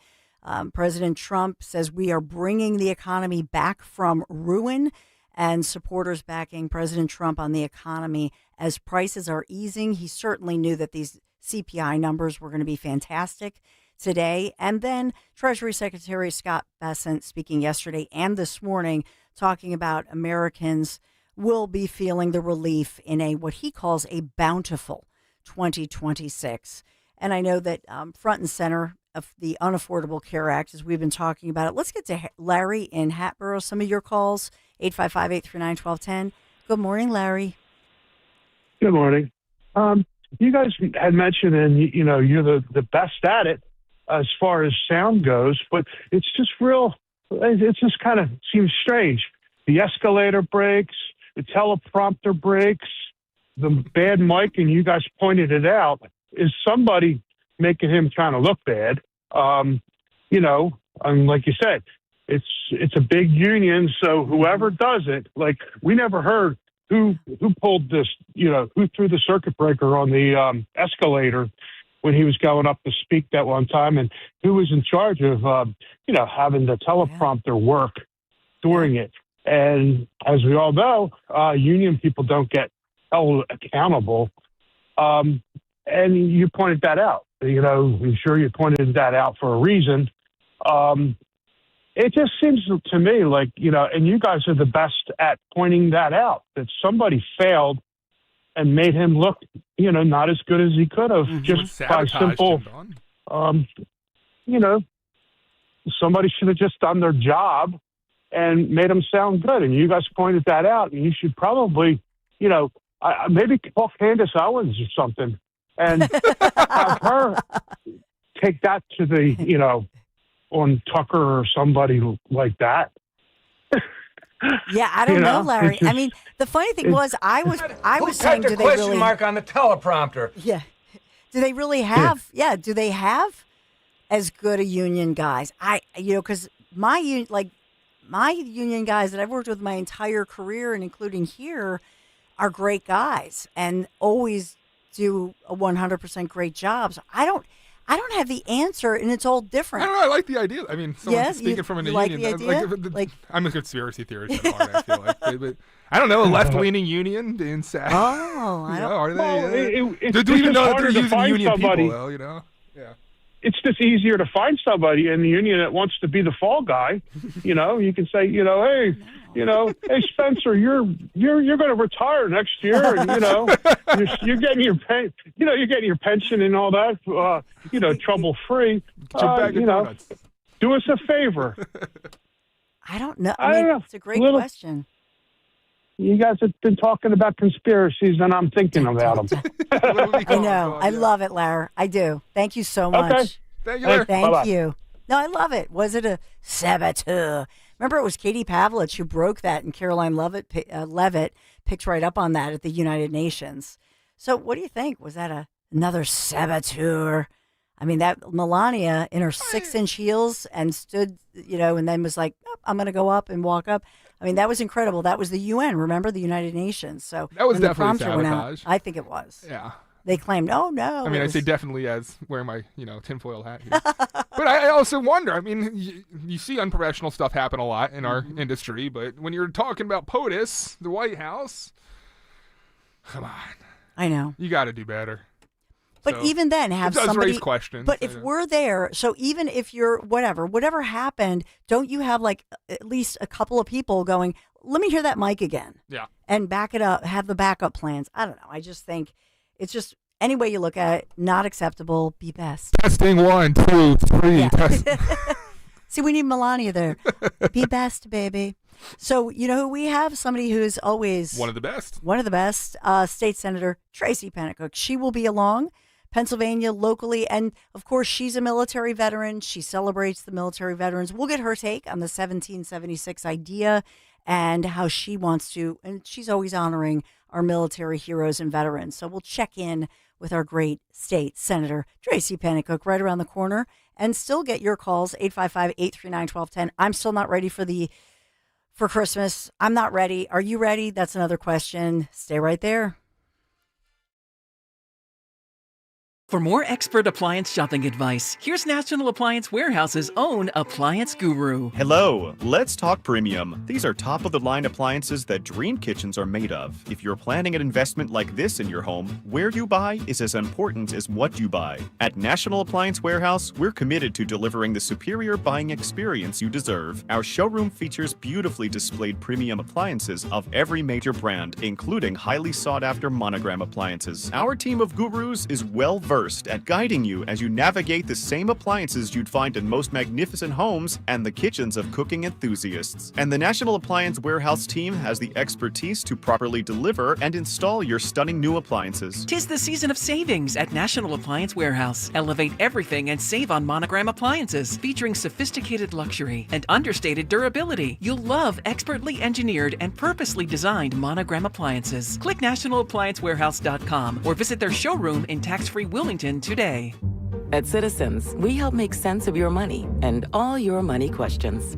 President Trump says we are bringing the economy back from ruin, and supporters backing President Trump on the economy as prices are easing. He certainly knew that these CPI numbers were going to be fantastic today. And then Treasury Secretary Scott Bessent speaking yesterday and this morning, talking about Americans will be feeling the relief in what he calls a bountiful 2026. And I know that front and center of the Unaffordable Care Act, as we've been talking about it. Let's get to Larry in Hatboro. Some of your calls, 855-839-1210. Good morning, Larry. Good morning. You guys had mentioned, and you're the best at it as far as sound goes, but it's just it just kind of seems strange. The escalator breaks, the teleprompter breaks, the bad mic, and you guys pointed it out. Is somebody making him kind of look bad? And like you said, it's a big union, so whoever does it, like we never heard who pulled this, who threw the circuit breaker on the escalator when he was going up to speak that one time, and who was in charge of, having the teleprompter work during it. And as we all know, union people don't get held accountable. and you pointed that out. I'm sure you pointed that out for a reason. It just seems to me like, and you guys are the best at pointing that out, that somebody failed and made him look, not as good as he could have, just by simple, somebody should have just done their job and made him sound good. And you guys pointed that out, and you should probably, maybe call Candace Owens or something and have her take that to the, on Tucker or somebody like that. Yeah, I don't know, Larry. I mean, the funny thing was, I was saying, do they question mark on the teleprompter? Yeah. Do they really have? Yeah. Do they have as good a union guys? Because my union guys that I've worked with my entire career and including here are great guys and always do a 100% great job. So I don't have the answer, and it's all different. I don't know. I like the idea. I mean, someone speaking from a union. Like the idea? I'm a conspiracy theorist at heart, I feel like. But I don't know, a left-leaning union in SAG. Oh, I don't know. Are they? It's do you even know that they're using union somebody. people, though, Yeah. It's just easier to find somebody in the union that wants to be the fall guy. You can say, hey, hey Spencer, you're going to retire next year, and you're getting your you're getting your pension and all that, trouble free. Do us a favor. I don't know. I mean, it's a great question. You guys have been talking about conspiracies, and I'm thinking about them. I know. I love it, Larry. I do. Thank you so much. Okay. Thank you, Larry. Thank you. No, I love it. Was it a saboteur? Remember, it was Katie Pavlich who broke that, and Caroline Levitt picked right up on that at the United Nations. So what do you think? Was that another saboteur? I mean, that Melania in her 6-inch heels and stood, and then was like, oh, I'm going to go up and walk up. I mean, that was incredible. That was the UN, remember? The United Nations. So that was when definitely the prompter sabotage. Went out, I think it was. Yeah. They claimed, oh, no. I mean, I say definitely as wearing my, tinfoil hat here. But I also wonder, I mean, you see unprofessional stuff happen a lot in our industry, but when you're talking about POTUS, the White House, come on. I know. You got to do better. But even then, have somebody raise questions. But if we're there, so even if you're whatever happened, don't you have like at least a couple of people going, let me hear that mic again. Yeah. And back it up, have the backup plans. I don't know. I just think it's just any way you look at it, not acceptable. Be best. Testing 1, 2, 3. Yeah. See, we need Melania there. Be best, baby. So, who we have? Somebody who's always one of the best. State Senator Tracy Pennicook. She will be along. Pennsylvania locally, and of course she's a military veteran. She celebrates the military veterans. We'll get her take on the 1776 idea and how she wants to, and she's always honoring our military heroes and veterans. So we'll check in with our great state senator Tracy Pennicook right around the corner, and still get your calls 855-839-1210. I'm still not ready for Christmas. I'm not ready. Are you ready? That's another question. Stay right there. For more expert appliance shopping advice, here's National Appliance Warehouse's own appliance guru. Hello, let's talk premium. These are top-of-the-line appliances that dream kitchens are made of. If you're planning an investment like this in your home, where you buy is as important as what you buy. At National Appliance Warehouse, we're committed to delivering the superior buying experience you deserve. Our showroom features beautifully displayed premium appliances of every major brand, including highly sought-after monogram appliances. Our team of gurus is well-versed at guiding you as you navigate the same appliances you'd find in most magnificent homes and the kitchens of cooking enthusiasts. And the National Appliance Warehouse team has the expertise to properly deliver and install your stunning new appliances. 'Tis the season of savings at National Appliance Warehouse. Elevate everything and save on monogram appliances, featuring sophisticated luxury and understated durability. You'll love expertly engineered and purposely designed monogram appliances. Click nationalappliancewarehouse.com or visit their showroom in tax-free Wilmington today. At Citizens, we help make sense of your money and all your money questions.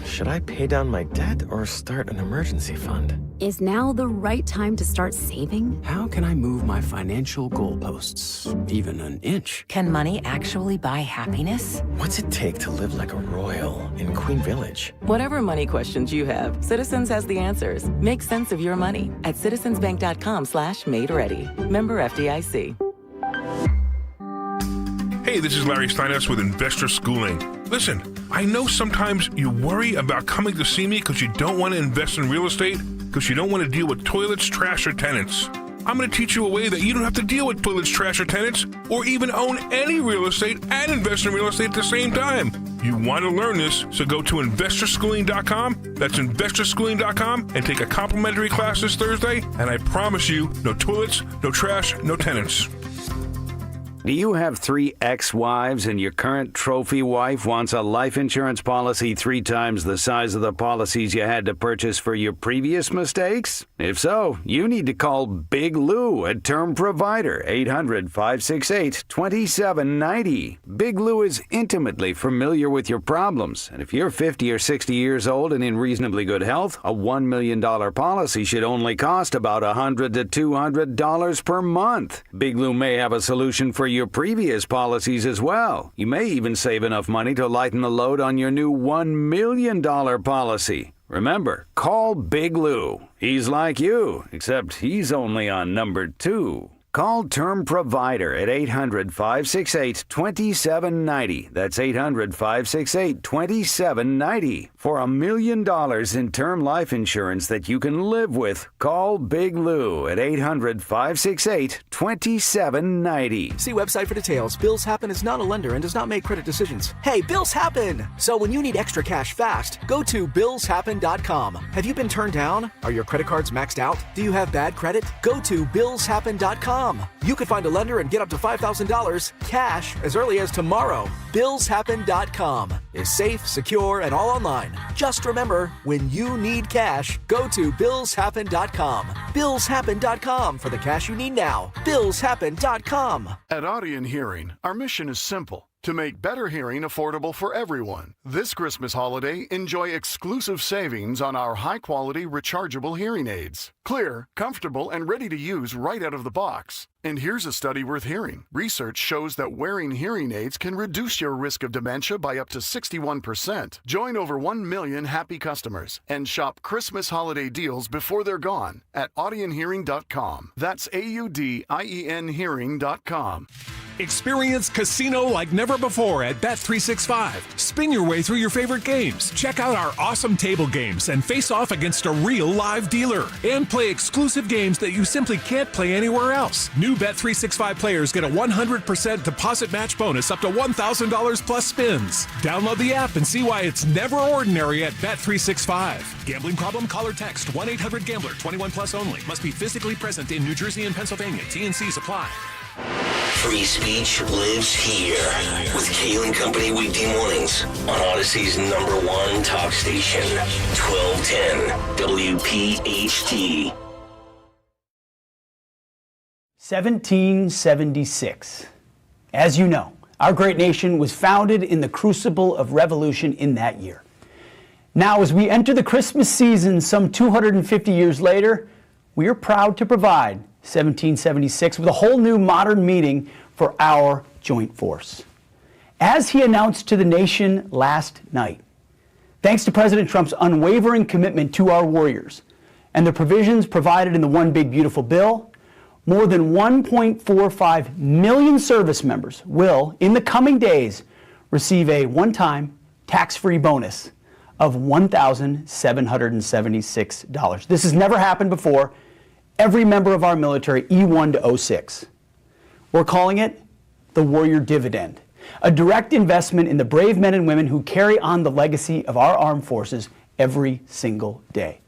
Should I pay down my debt or start an emergency fund? Is now the right time to start saving? How can I move my financial goalposts even an inch? Can money actually buy happiness? What's it take to live like a royal in Queen Village? Whatever money questions you have, Citizens has the answers. Make sense of your money at citizensbank.com/made ready. Member FDIC. Hey, this is Larry Steinhaus with Investor Schooling. Listen, I know sometimes you worry about coming to see me because you don't want to invest in real estate, because you don't want to deal with toilets, trash, or tenants. I'm going to teach you a way that you don't have to deal with toilets, trash, or tenants, or even own any real estate and invest in real estate at the same time. You want to learn this, so go to investorschooling.com. That's investorschooling.com and take a complimentary class this Thursday, and I promise you, no toilets, no trash, no tenants. Do you have 3 ex-wives and your current trophy wife wants a life insurance policy 3 times the size of the policies you had to purchase for your previous mistakes? If so, you need to call Big Lou at Term Provider, 800-568-2790. Big Lou is intimately familiar with your problems, and if you're 50 or 60 years old and in reasonably good health, a $1 million policy should only cost about $100 to $200 per month. Big Lou may have a solution for your previous policies as well. You may even save enough money to lighten the load on your new $1 million policy. Remember, call Big Lou. He's like you, except he's only on number 2. Call Term Provider at 800-568-2790. That's 800-568-2790. For $1 million in term life insurance that you can live with, call Big Lou at 800-568-2790. See website for details. Bills Happen is not a lender and does not make credit decisions. Hey, bills happen! So when you need extra cash fast, go to billshappen.com. Have you been turned down? Are your credit cards maxed out? Do you have bad credit? Go to billshappen.com. You could find a lender and get up to $5,000 cash as early as tomorrow. Billshappen.com is safe, secure, and all online. Just remember, when you need cash, go to billshappen.com. Billshappen.com for the cash you need now. Billshappen.com. At Audion Hearing, our mission is simple: to make better hearing affordable for everyone. This Christmas holiday, enjoy exclusive savings on our high-quality rechargeable hearing aids. Clear, comfortable, and ready to use right out of the box. And here's a study worth hearing. Research shows that wearing hearing aids can reduce your risk of dementia by up to 61%. Join over 1 million happy customers and shop Christmas holiday deals before they're gone at audionhearing.com. That's AUDIEN hearing.com. Experience casino like never before at Bet365. Spin your way through your favorite games. Check out our awesome table games and face off against a real live dealer. And play exclusive games that you simply can't play anywhere else. New Bet365 players get a 100% deposit match bonus up to $1,000 plus spins. Download the app and see why it's never ordinary at Bet365. Gambling problem? Call or text 1-800-GAMBLER. 21 plus only. Must be physically present in New Jersey and Pennsylvania. T&Cs apply. Free speech lives here with Kale and Company weekday mornings on Odyssey's #1 talk station, 1210 WPHT. 1776. As you know, our great nation was founded in the crucible of revolution in that year. Now, as we enter the Christmas season some 250 years later, we are proud to provide 1776 with a whole new modern meaning for our joint force. As he announced to the nation last night, thanks to President Trump's unwavering commitment to our warriors and the provisions provided in the One Big Beautiful Bill, more than 1.45 million service members will, in the coming days, receive a one-time tax-free bonus of $1,776. This has never happened before. Every member of our military, E1 to 06. We're calling it the Warrior Dividend, a direct investment in the brave men and women who carry on the legacy of our armed forces every single day.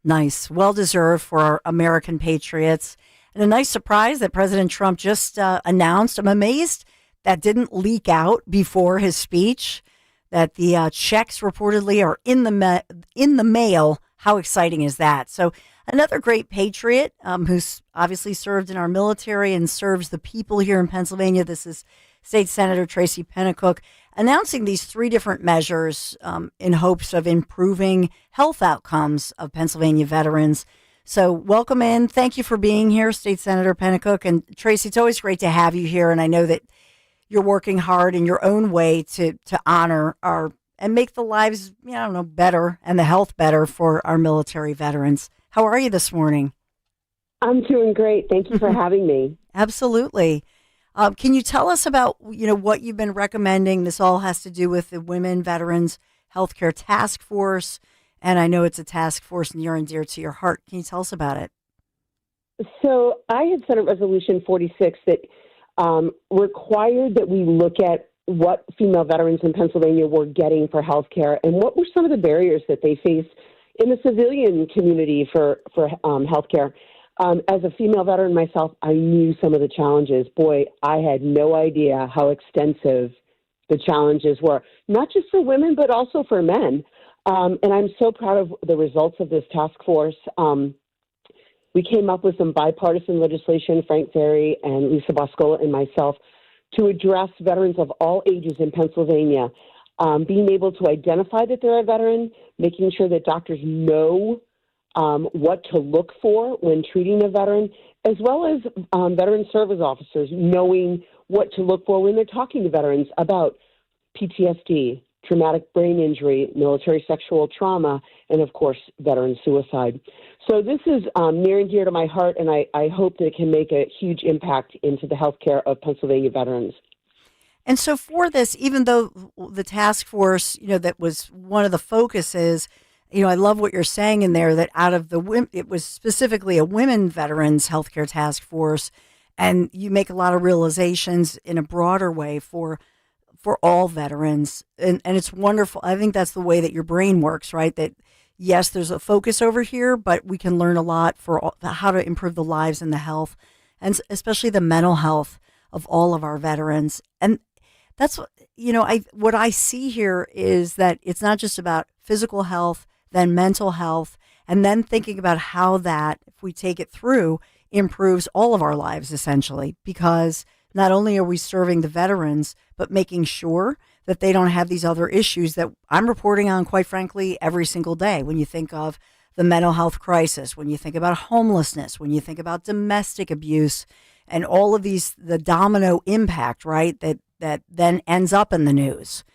Nice. Well-deserved for our American patriots. And a nice surprise that President Trump just announced. I'm amazed that didn't leak out before his speech, that the checks reportedly are in the mail. How exciting is that? So another great patriot who's obviously served in our military and serves the people here in Pennsylvania. This is State Senator Tracy Pennicook announcing these 3 different measures in hopes of improving health outcomes of Pennsylvania veterans. So welcome in. Thank you for being here, State Senator Pennicook. And Tracy, it's always great to have you here. And I know that you're working hard in your own way to honor our and make the lives, better and the health better for our military veterans. How are you this morning? I'm doing great. Thank you for having me. Absolutely. Can you tell us about, what you've been recommending? This all has to do with the Women Veterans Healthcare Task Force, and I know it's a task force near and dear to your heart. Can you tell us about it? So I had Senate Resolution 46 that required that we look at what female veterans in Pennsylvania were getting for health care and what were some of the barriers that they face in the civilian community for health care. As a female veteran myself, I knew some of the challenges. Boy, I had no idea how extensive the challenges were, not just for women, but also for men. And I'm so proud of the results of this task force. We came up with some bipartisan legislation, Frank Ferry and Lisa Boscola and myself, to address veterans of all ages in Pennsylvania, being able to identify that they're a veteran, making sure that doctors know what to look for when treating a veteran, as well as veteran service officers knowing what to look for when they're talking to veterans about PTSD, traumatic brain injury, military sexual trauma, and of course, veteran suicide. So this is near and dear to my heart, and I hope that it can make a huge impact into the healthcare of Pennsylvania veterans. And so for this, even though the task force, that was one of the focuses, I love what you're saying in there, that out of the women, it was specifically a women veterans healthcare task force, and you make a lot of realizations in a broader way for all veterans. And it's wonderful. I think that's the way that your brain works, right? That yes, there's a focus over here, but we can learn a lot for how to improve the lives and the health, and especially the mental health of all of our veterans. And that's what I see here is that it's not just about physical health, then mental health, and then thinking about how that, if we take it through, improves all of our lives essentially, because not only are we serving the veterans, but making sure that they don't have these other issues that I'm reporting on, quite frankly, every single day. When you think of the mental health crisis, when you think about homelessness, when you think about domestic abuse, and all of these, the domino impact, right, that then ends up in the news.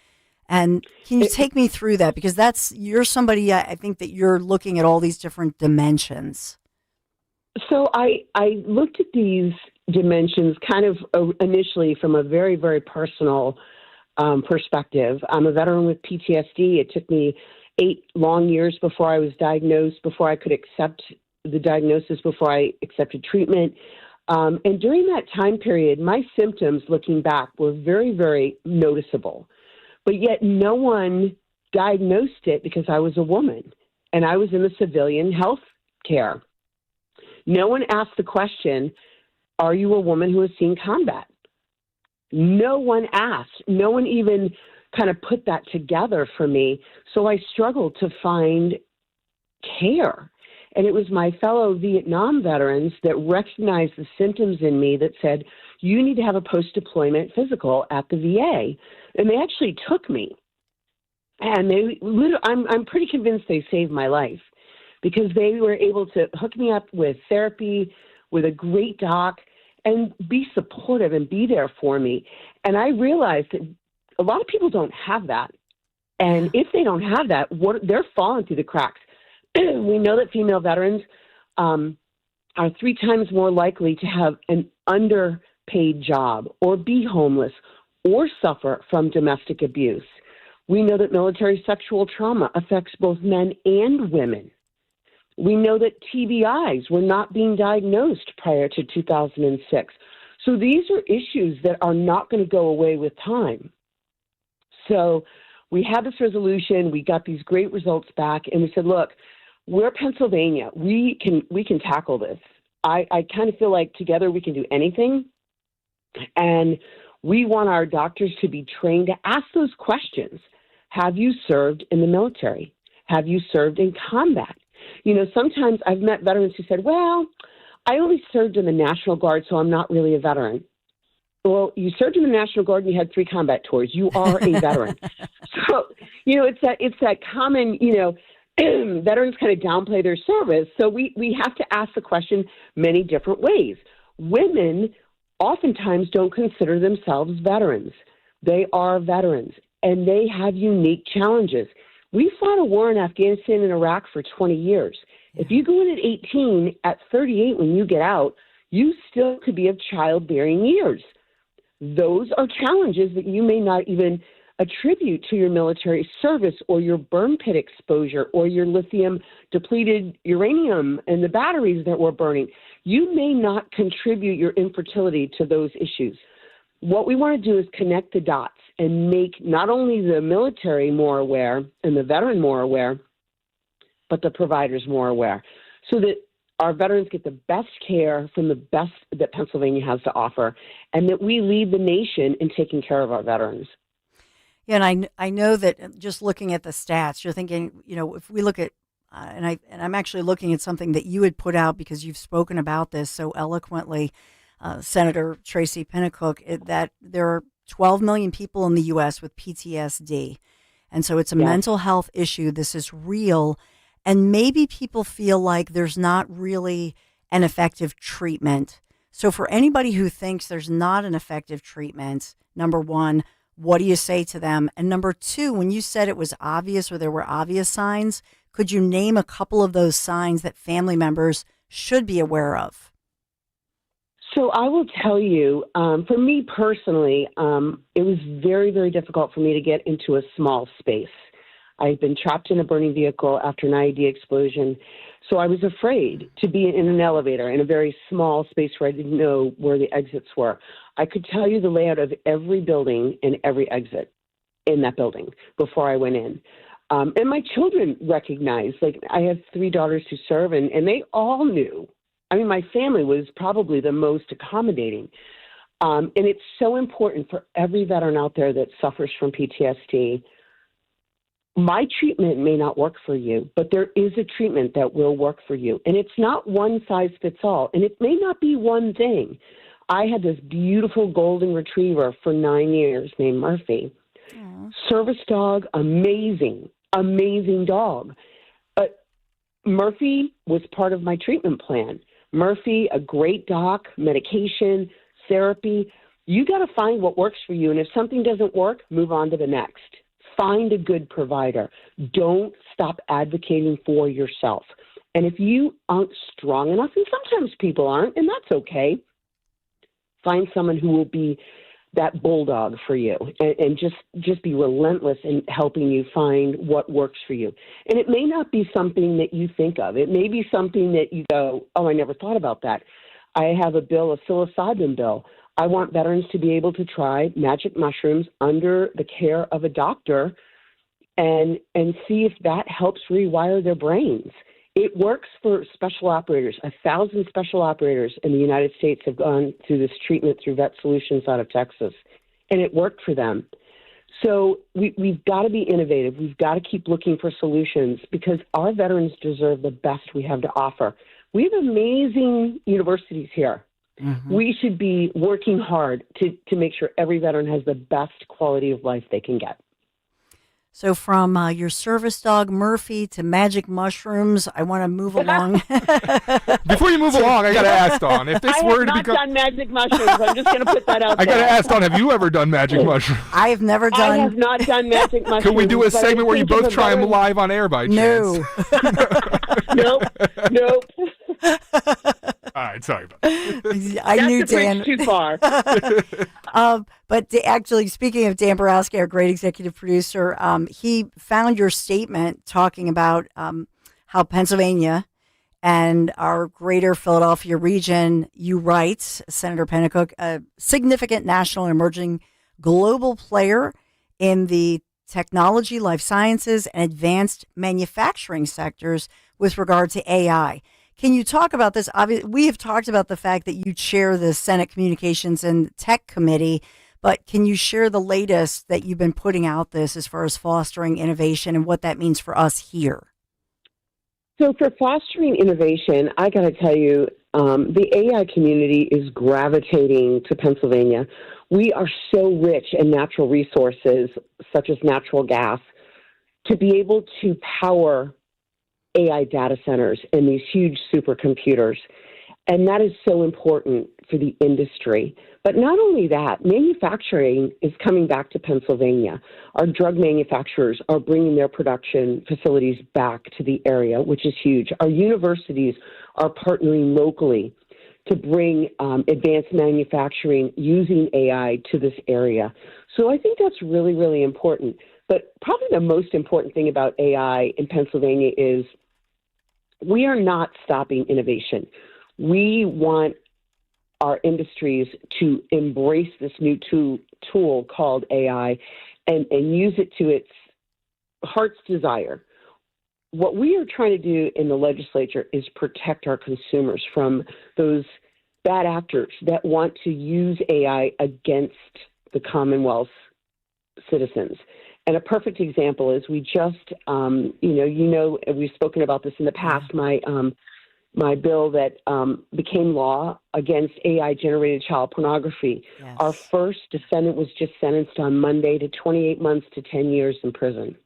And can you take me through that? Because you're somebody, I think that you're looking at all these different dimensions. So I looked at these dimensions kind of initially from a very, very personal perspective. I'm a veteran with PTSD. It took me 8 long years before I was diagnosed, before I could accept the diagnosis, before I accepted treatment. And during that time period, my symptoms, looking back, were very, very noticeable. But yet no one diagnosed it because I was a woman and I was in the civilian health care. No one asked the question, are you a woman who has seen combat? No one asked. No one even kind of put that together for me. So I struggled to find care. And it was my fellow Vietnam veterans that recognized the symptoms in me that said, you need to have a post-deployment physical at the VA. And they actually took me. And I'm pretty convinced they saved my life because they were able to hook me up with therapy, with a great doc, and be supportive and be there for me. And I realized that a lot of people don't have that. And if they don't have that, they're falling through the cracks. We know that female veterans are 3 times more likely to have an underpaid job or be homeless or suffer from domestic abuse. We know that military sexual trauma affects both men and women. We know that TBIs were not being diagnosed prior to 2006. So these are issues that are not going to go away with time. So we had this resolution, we got these great results back, and we said, look, we're Pennsylvania. We can tackle this. I kind of feel like together we can do anything. And we want our doctors to be trained to ask those questions. Have you served in the military? Have you served in combat? Sometimes I've met veterans who said, well, I only served in the National Guard, so I'm not really a veteran. Well, you served in the National Guard and you had 3 combat tours. You are a veteran. So, it's that common, veterans kind of downplay their service. So we have to ask the question many different ways. Women oftentimes don't consider themselves veterans. They are veterans, and they have unique challenges. We fought a war in Afghanistan and Iraq for 20 years. If you go in at 18, at 38 when you get out, you still could be of childbearing years. Those are challenges that you may not even attribute to your military service or your burn pit exposure or your lithium depleted uranium and the batteries that we're burning. You may not contribute your infertility to those issues. What we want to do is connect the dots and make not only the military more aware and the veteran more aware, but the providers more aware, so that our veterans get the best care from the best that Pennsylvania has to offer, and that we lead the nation in taking care of our veterans. Yeah, and I know that just looking at the stats, you're thinking, if we look at, and I'm actually looking at something that you had put out because you've spoken about this so eloquently, Senator Tracy Pinnacook, that there are 12 million people in the U.S. with PTSD. And so it's a mental health issue. This is real. And maybe people feel like there's not really an effective treatment. So for anybody who thinks there's not an effective treatment, number one, what do you say to them? And number two, when you said it was obvious or there were obvious signs, could you name a couple of those signs that family members should be aware of? So I will tell you, for me personally, it was very, very difficult for me to get into a small space. I'd been trapped in a burning vehicle after an IED explosion, so I was afraid to be in an elevator in a very small space where I didn't know where the exits were. I could tell you the layout of every building and every exit in that building before I went in. And my children recognized, like I have 3 daughters who serve, and they all knew. I mean, my family was probably the most accommodating. And it's so important for every veteran out there that suffers from PTSD. My treatment may not work for you, but there is a treatment that will work for you. And it's not one size fits all. And it may not be one thing. I had this beautiful golden retriever for 9 years named Murphy. Aww. Service dog, amazing dog. But Murphy was part of my treatment plan. Murphy, a great doc, medication, therapy. You got to find what works for you. And if something doesn't work, move on to the next. Find a good provider. Don't stop advocating for yourself. And if you aren't strong enough, and sometimes people aren't, and that's okay, find someone who will be that bulldog for you and just be relentless in helping you find what works for you. And it may not be something that you think of. It may be something that you go, oh, I never thought about that. I have a psilocybin bill. I want veterans to be able to try magic mushrooms under the care of a doctor and see if that helps rewire their brains. It works for special operators. 1,000 special operators in the United States have gone through this treatment through Vet Solutions out of Texas, and it worked for them. So we've got to be innovative. We've got to keep looking for solutions because our veterans deserve the best we have to offer. We have amazing universities here. Mm-hmm. We should be working hard to make sure every veteran has the best quality of life they can get. So from your service dog, Murphy, to magic mushrooms, I want to move along. Before you move along, I got to ask, Dawn, if this were to become... I have not done magic mushrooms. I'm just going to put that out there. I got to ask, Dawn, have you ever done magic mushrooms? I have never done... I have not done magic mushrooms. Can we do a segment where you both try them live on air by chance? No. Nope. All right, sorry about that. I knew Dan. Too far. But actually, speaking of Dan Borowski, our great executive producer, he found your statement talking about how Pennsylvania and our greater Philadelphia region, you write, Senator Pinnacook, a significant national and emerging global player in the technology, life sciences, and advanced manufacturing sectors with regard to AI. Can you talk about this? Obviously, we have talked about the fact that you chair the Senate Communications and Tech Committee, but can you share the latest that you've been putting out this as far as fostering innovation and what that means for us here? So for fostering innovation, I got to tell you, the AI community is gravitating to Pennsylvania. We are so rich in natural resources, such as natural gas, to be able to power AI data centers and these huge supercomputers. And that is so important for the industry. But not only that, manufacturing is coming back to Pennsylvania. Our drug manufacturers are bringing their production facilities back to the area, which is huge. Our universities are partnering locally to bring advanced manufacturing using AI to this area. So I think that's really, really important. But probably the most important thing about AI in Pennsylvania is we are not stopping innovation. We want our industries to embrace this new tool called AI and use it to its heart's desire. What we are trying to do in the legislature is protect our consumers from those bad actors that want to use AI against the Commonwealth's citizens. And a perfect example is we just, we've spoken about this in the past, my bill that became law against AI-generated child pornography. Yes. Our first defendant was just sentenced on Monday to 28 months to 10 years in prison.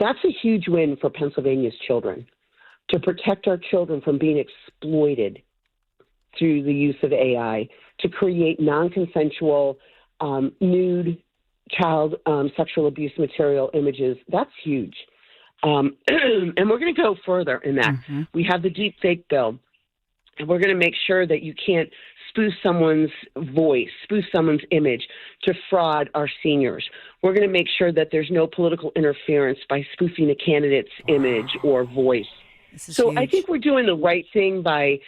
That's a huge win for Pennsylvania's children, to protect our children from being exploited through the use of AI, to create non-consensual, nude child sexual abuse material images. That's huge. And we're going to go further in that. Mm-hmm. We have the deep fake bill, and we're going to make sure that you can't spoof someone's voice, spoof someone's image to fraud our seniors. We're going to make sure that there's no political interference by spoofing a candidate's image or voice. So huge. I think we're doing the right thing by,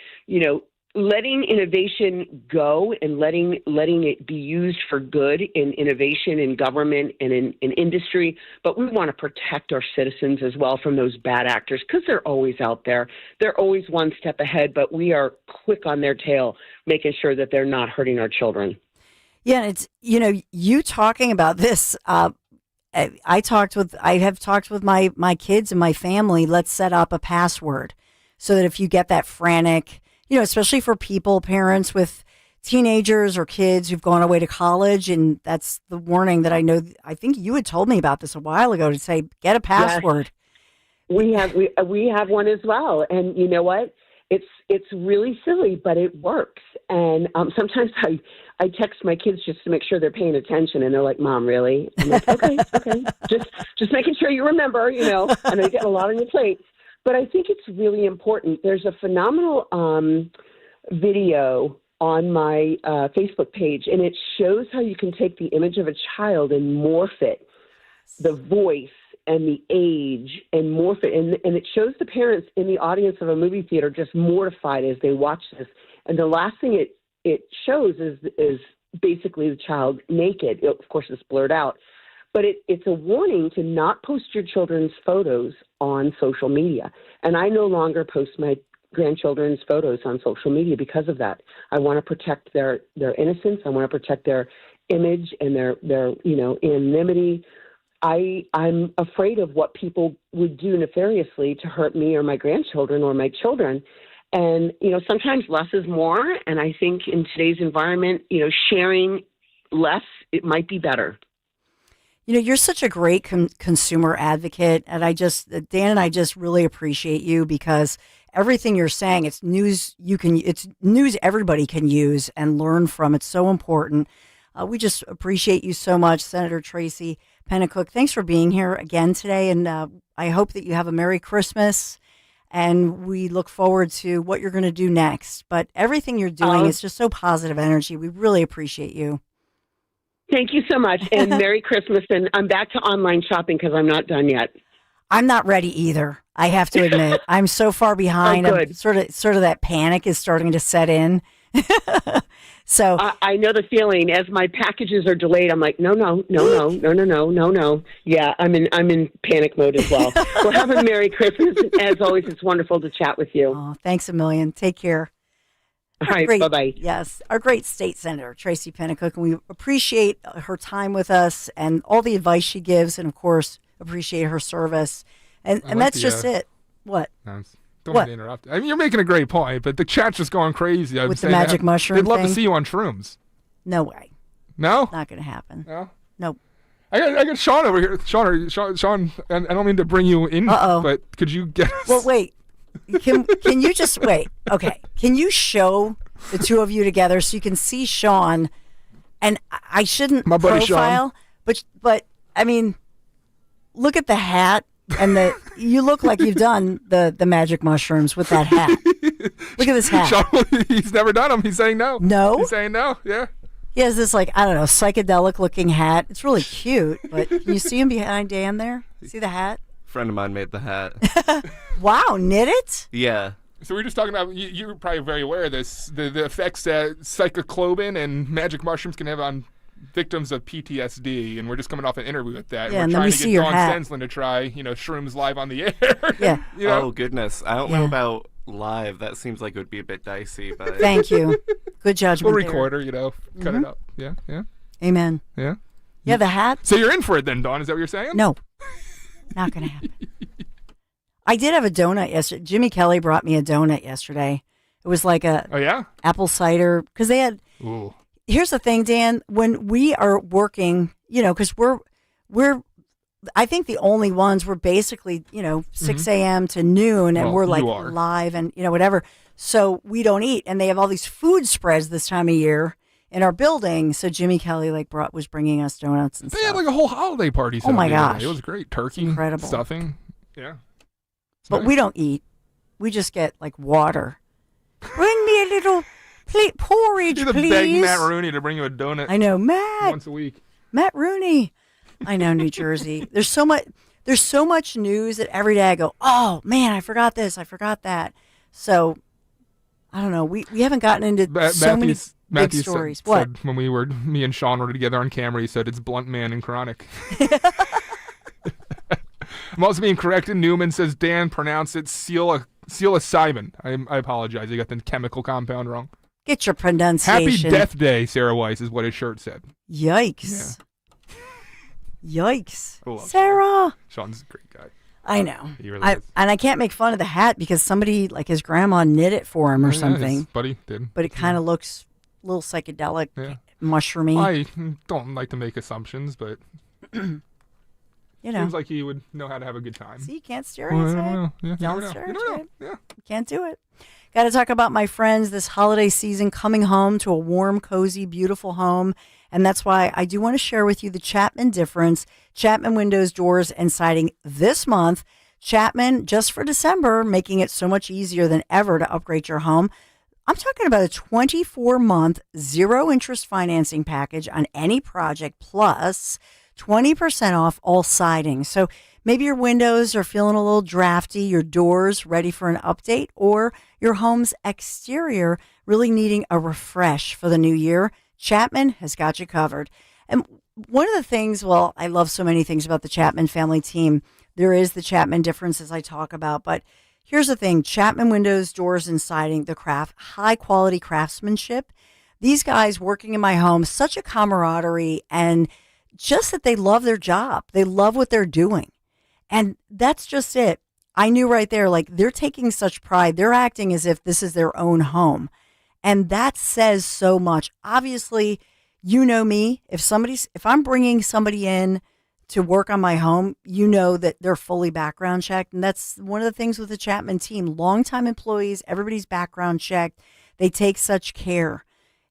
letting innovation go and letting it be used for good in innovation in government and in industry. But we want to protect our citizens as well from those bad actors, because they're always out there. They're always one step ahead, but we are quick on their tail, making sure that they're not hurting our children. Yeah, it's, you talking about this. I have talked with my kids and my family. Let's set up a password so that if you get that frantic, especially for parents with teenagers or kids who've gone away to college. And that's the warning that I think you had told me about this a while ago, to say, get a password. Yes. We have one as well. And you know what? It's really silly, but it works. And sometimes I text my kids just to make sure they're paying attention. And they're like, Mom, really? I'm like, okay. Just making sure you remember, I know you get a lot on your plate. But I think it's really important. There's a phenomenal video on my Facebook page, and it shows how you can take the image of a child and morph it, the voice and the age, and morph it. And it shows the parents in the audience of a movie theater just mortified as they watch this. And the last thing it shows is basically the child naked. Of course, it's blurred out. But it's a warning to not post your children's photos on social media. And I no longer post my grandchildren's photos on social media because of that. I want to protect their innocence. I want to protect their image and their anonymity. I'm afraid of what people would do nefariously to hurt me or my grandchildren or my children. And, sometimes less is more. And I think in today's environment, sharing less, it might be better. You're such a great consumer advocate, and Dan and I just really appreciate you, because everything you're saying, it's news it's news everybody can use and learn from. It's so important. We just appreciate you so much, Senator Tracy Pennicook. Thanks for being here again today, and I hope that you have a Merry Christmas, and we look forward to what you're going to do next. But everything you're doing is just so positive energy. We really appreciate you. Thank you so much, and Merry Christmas. And I'm back to online shopping because I'm not done yet. I'm not ready either, I have to admit. I'm so far behind. Oh, good. Sort of that panic is starting to set in. So I know the feeling. As my packages are delayed, I'm like, no. Yeah, I'm in panic mode as well. Well, have a Merry Christmas. As always, it's wonderful to chat with you. Oh, thanks a million. Take care. All right, bye-bye. Yes, our great state senator, Tracy Pennicook, and we appreciate her time with us and all the advice she gives, and, of course, appreciate her service. And that's just it. What? Don't mean to interrupt. I mean, you're making a great point, but the chat's just going crazy. With the magic mushroom They'd love thing? to see you on shrooms. No way. No? Not going to happen. No? Nope. I got Sean over here. Sean, and I don't mean to bring you in, but could you get us? Well, wait. Can you just wait? Okay. Can you show the two of you together so you can see Sean? And I shouldn't my buddy profile, Sean. but I mean, look at the hat And you look like you've done the magic mushrooms with that hat. Look at this hat. Sean, he's never done them. He's saying no. No? He's saying no, yeah. He has this, like, I don't know, psychedelic looking hat. It's really cute, but can you see him behind Dan there? See the hat? Friend of mine made the hat. Wow, knit it? Yeah. So we were just talking about, you're probably very aware of this, the effects that psychoclobin and magic mushrooms can have on victims of PTSD, and we're just coming off an interview with that. Yeah, we're and then trying we to see get your Dawn hat. Senslin to try, shrooms live on the air. Yeah. You know? Oh, goodness. I don't know about live. That seems like it would be a bit dicey, but... Thank you. Good judgment. We'll record her, cut it up. Yeah, yeah. Amen. Yeah. Yeah, the hat. So you're in for it then, Dawn, is that what you're saying? No. Not going to happen. I did have a donut yesterday. Jimmy Kelly brought me a donut yesterday. It was like a apple cider, because they had... Ooh. Here's the thing, Dan. When we are working, because we're, I think the only ones, we're basically, 6 a.m. to noon, and we're like live and, whatever. So we don't eat. And they have all these food spreads this time of year in our building. So Jimmy Kelly was bringing us donuts and They stuff. had like a whole holiday party. Oh my the other gosh. day. It was great. Turkey, incredible. stuffing. Yeah. But we don't eat. We just get like water. Bring me a little plate porridge, You're the please. beg Matt Rooney to bring you a donut. I know, Matt. Once a week. Matt Rooney. I know, New Jersey. There's so much news that every day I go, oh man, I forgot this, I forgot that. So I don't know. We haven't gotten into so many big stories. Said when me and Sean were together on camera, he said it's Blunt Man and Chronic. I'm also being corrected. Newman says Dan pronounced it psilocybin. I apologize. I got the chemical compound wrong. Get your pronunciation. Happy Death Day, Sarah Weiss, is what his shirt said. Yikes. Yeah. Yikes. I love Sarah. Sean's a great guy. I know. He really is. And I can't make fun of the hat because somebody, like his grandma, knit it for him or Yeah, something. his buddy did. But it kind of looks a little psychedelic, Yeah. mushroomy. I don't like to make assumptions, but seems like he would know how to have a good time. See, you can't stereotype. Yeah, you Don't never know. stereotype. Yeah. Can't do it. Got to talk about my friends this holiday season coming home to a warm, cozy, beautiful home. And that's why I do want to share with you the Chapman difference. Chapman Windows, Doors, and Siding this month. Chapman, just for December, making it so much easier than ever to upgrade your home. I'm talking about a 24-month, zero-interest financing package on any project, plus 20% off all siding. So maybe your windows are feeling a little drafty, your doors ready for an update, or your home's exterior really needing a refresh for the new year. Chapman has got you covered. And one of the things, I love so many things about the Chapman family team. There is the Chapman difference as I talk about, but here's the thing. Chapman Windows, Doors, and Siding, the high quality craftsmanship. These guys working in my home, such a camaraderie, and just that they love their job. They love what they're doing. And that's just it. I knew right there, like they're taking such pride. They're acting as if this is their own home. And that says so much. Obviously, you know me. If I'm bringing somebody in to work on my home, you know that they're fully background checked. And that's one of the things with the Chapman team. Longtime employees, everybody's background checked. They take such care.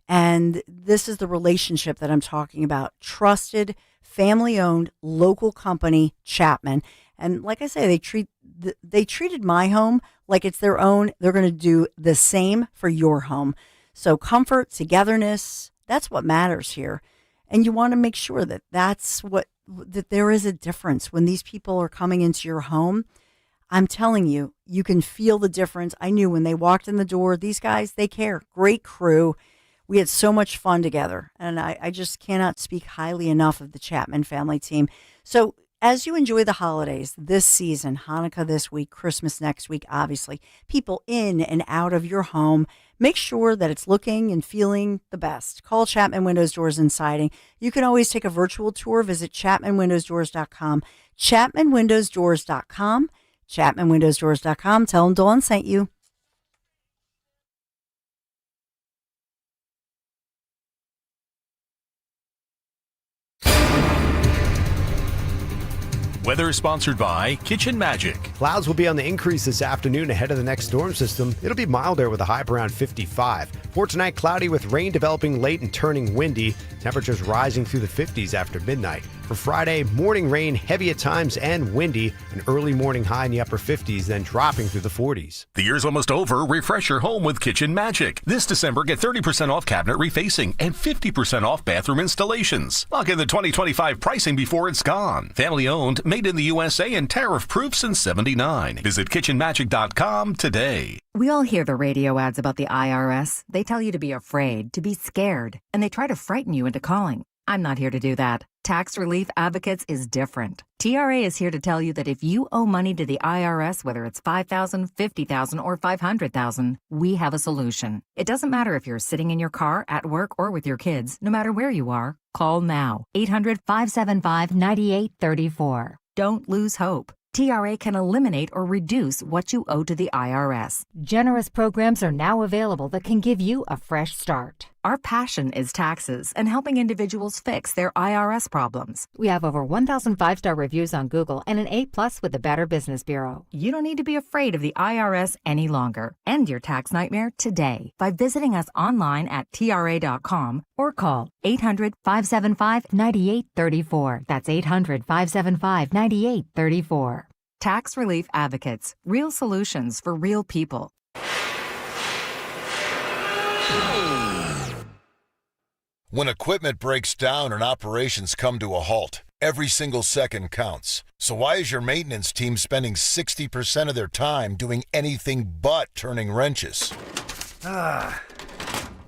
And this is the relationship that I'm talking about. Trusted, family-owned, local company, Chapman. And like I say, they treated my home like it's their own. They're going to do the same for your home. So comfort, togetherness, that's what matters here. And you want to make sure that that there is a difference when these people are coming into your home. I'm telling you, you can feel the difference. I knew when they walked in the door, these guys, they care. Great crew. We had so much fun together. And I just cannot speak highly enough of the Chapman family team. So as you enjoy the holidays this season, Hanukkah this week, Christmas next week, obviously, people in and out of your home, make sure that it's looking and feeling the best. Call Chapman Windows, Doors, and Siding. You can always take a virtual tour. Visit ChapmanWindowsDoors.com. ChapmanWindowsDoors.com. ChapmanWindowsDoors.com. Tell them Dawn sent you. Weather is sponsored by Kitchen Magic. Clouds will be on the increase this afternoon ahead of the next storm system. It'll be milder with a high of around 55. For tonight, cloudy with rain developing late and turning windy. Temperatures rising through the 50s after midnight. For Friday, morning rain, heavy at times and windy. An early morning high in the upper 50s, then dropping through the 40s. The year's almost over. Refresh your home with Kitchen Magic. This December, get 30% off cabinet refacing and 50% off bathroom installations. Lock in the 2025 pricing before it's gone. Family owned, made in the USA, and tariff proof since '79. Visit kitchenmagic.com today. We all hear the radio ads about the IRS. They tell you to be afraid, to be scared, and they try to frighten you into calling. I'm not here to do that. Tax Relief Advocates is different. TRA is here to tell you that if you owe money to the IRS, whether it's $5,000, $50,000, or $500,000, we have a solution. It doesn't matter if you're sitting in your car, at work, or with your kids. No matter where you are, call now. 800-575-9834. Don't lose hope. TRA can eliminate or reduce what you owe to the IRS. Generous programs are now available that can give you a fresh start. Our passion is taxes and helping individuals fix their IRS problems. We have over 1,000 5-star reviews on Google and an A+ with the Better Business Bureau. You don't need to be afraid of the IRS any longer. End your tax nightmare today by visiting us online at TRA.com or call 800-575-9834. That's 800-575-9834. Tax Relief Advocates. Real solutions for real people. When equipment breaks down and operations come to a halt, every single second counts. So why is your maintenance team spending 60% of their time doing anything but turning wrenches?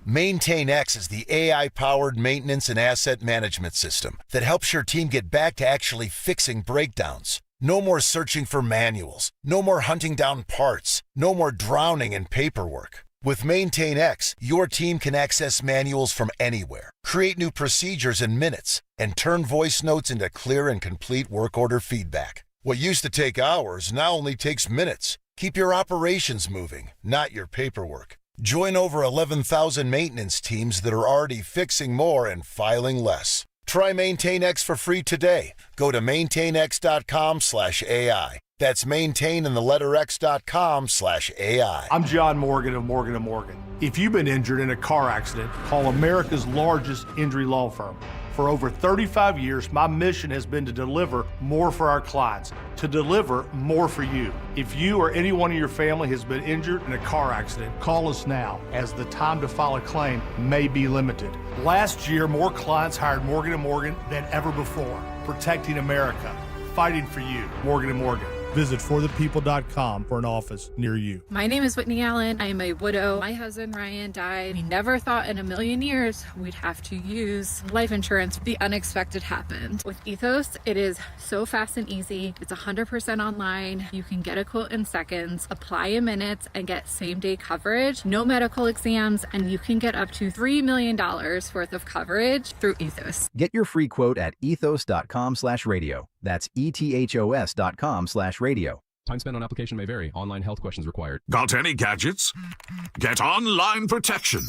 MaintainX is the AI-powered maintenance and asset management system that helps your team get back to actually fixing breakdowns. No more searching for manuals, no more hunting down parts, no more drowning in paperwork. With MaintainX, your team can access manuals from anywhere, create new procedures in minutes, and turn voice notes into clear and complete work order feedback. What used to take hours now only takes minutes. Keep your operations moving, not your paperwork. Join over 11,000 maintenance teams that are already fixing more and filing less. Try MaintainX for free today. Go to maintainx.com/AI. That's maintain and the letter x.com/AI. I'm John Morgan of Morgan & Morgan. If you've been injured in a car accident, call America's largest injury law firm. For over 35 years, my mission has been to deliver more for our clients, to deliver more for you. If you or anyone in your family has been injured in a car accident, call us now, as the time to file a claim may be limited. Last year, more clients hired Morgan & Morgan than ever before, protecting America, fighting for you. Morgan & Morgan. Visit forthepeople.com for an office near you. My name is Whitney Allen. I am a widow. My husband Ryan died. We never thought in a million years we'd have to use life insurance. The unexpected happened. With Ethos, it is so fast and easy. It's 100% online. You can get a quote in seconds, apply in minutes, and get same-day coverage. No medical exams, and you can get up to $3 million worth of coverage through Ethos. Get your free quote at ethos.com/radio. That's ethos.com/radio. Time spent on application may vary. Online health questions required. Got any gadgets? Get online protection.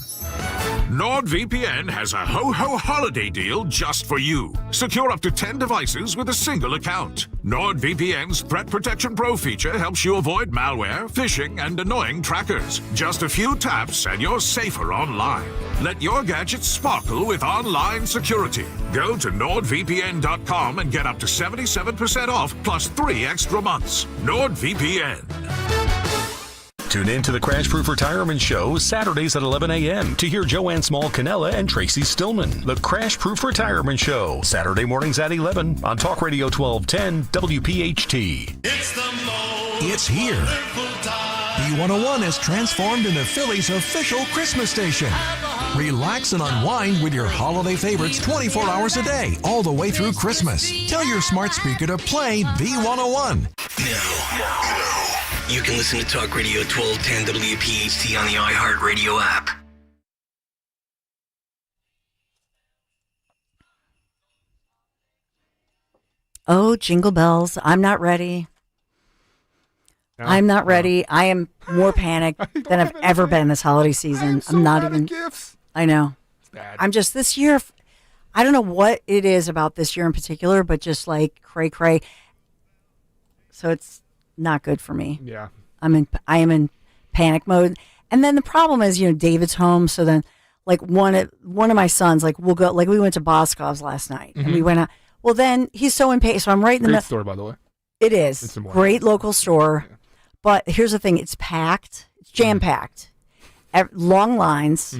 NordVPN has a ho-ho holiday deal just for you. Secure up to 10 devices with a single account. NordVPN's Threat Protection Pro feature helps you avoid malware, phishing, and annoying trackers. Just a few taps and you're safer online. Let your gadgets sparkle with online security. Go to NordVPN.com and get up to 77% off plus 3 extra months. NordVPN. Tune in to the Crash Proof Retirement Show Saturdays at 11 a.m. to hear Joanne Small-Canella and Tracy Stillman. The Crash Proof Retirement Show, Saturday mornings at 11 on Talk Radio 1210 WPHT. It's here. B101 has transformed into Philly's official Christmas station. Relax and unwind with your holiday favorites 24 hours a day, all the way through Christmas. Tell your smart speaker to play B101. Now, you can listen to Talk Radio 1210 WPHT on the iHeartRadio app. Oh, jingle bells. I'm not ready. No, I'm not ready. I am more panicked than I've ever been this holiday season. I'm not even. Gifts. I know. It's bad. I'm just this year. I don't know what it is about this year in particular, but just like cray. So it's not good for me. Yeah. I am in panic mode. And then the problem is, David's home. So then, like one of my sons, like we'll go, like we went to Boscov's last night, and we went out. Well, then he's so impatient. So I'm right in the Great middle. store, by the way. It is It's a more- great local store, but here's the thing: it's packed, it's jam packed, long lines.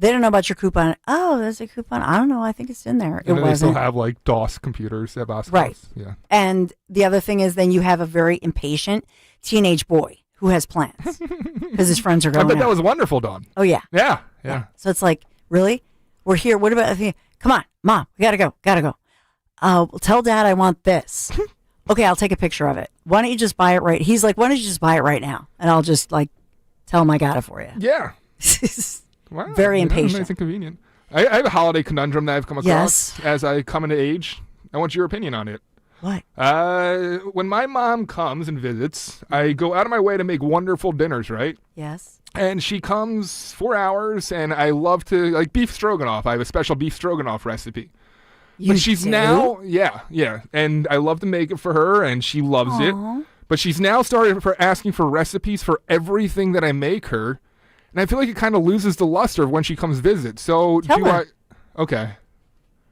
They don't know about your coupon. Oh, there's a coupon. I don't know. I think it's in there. And it then they still wasn't. have like DOS computers at Boscov's. Right. Yeah. And the other thing is, then you have a very impatient teenage boy who has plans because his friends are I going bet out. that was wonderful, Dawn. Oh yeah. Yeah. So it's like, really? We're here. What about? Come on, Mom. We gotta go. Well, tell Dad I want this. Okay, I'll take a picture of it. Why don't you just buy it right? He's like, why don't you just buy it right now? And I'll just like tell him I got it for you. Yeah. Wow. Very impatient. Nice and convenient. I have a holiday conundrum that I've come across as I come into age. I want your opinion on it. What? When my mom comes and visits, I go out of my way to make wonderful dinners, right? Yes. And she comes 4 hours, and I love to, like, beef stroganoff. I have a special beef stroganoff recipe. You But she's do? now, yeah. And I love to make it for her, and she loves it. But she's now started asking for recipes for everything that I make her. And I feel like it kind of loses the luster of when she comes visit. So Tell her. Okay.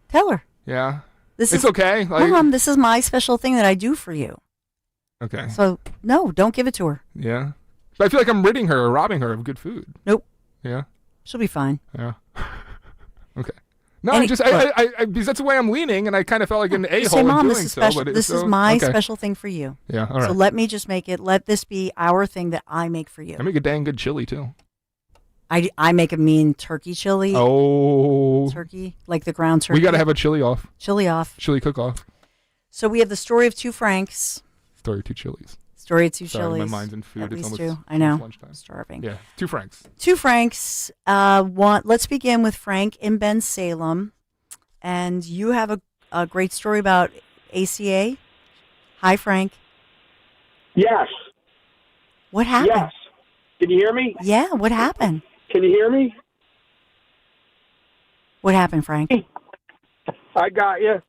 Tell her. Yeah. This It's is okay. Like, Mom, this is my special thing that I do for you. okay. So no, don't give it to her. Yeah. But I feel like I'm ridding her or robbing her of good food. Nope. Yeah. She'll be fine. Yeah. Okay. No, because that's the way I'm leaning, and I kind of felt like an a-hole Say, in Mom, doing this is so. special. But This is my special thing for you. Yeah, all right. So let me just make it. Let this be our thing that I make for you. I make a dang good chili, too. I make a mean turkey chili. Oh. Turkey, like the ground turkey. We got to have a chili off. Chili off. Chili cook-off. So we have the story of two Franks. Story of two chilies. Story of two Sorry, chilies. my mind's in food. At It's least almost, two. I know. almost lunchtime. I'm starving. Yeah, 2 Franks. 2 Franks. Let's begin with Frank in Ben Salem. And you have a great story about ACA. Hi, Frank. Yes. What happened? Yes. Can you hear me? Yeah, what happened? Can you hear me? What happened, Frank? I got you.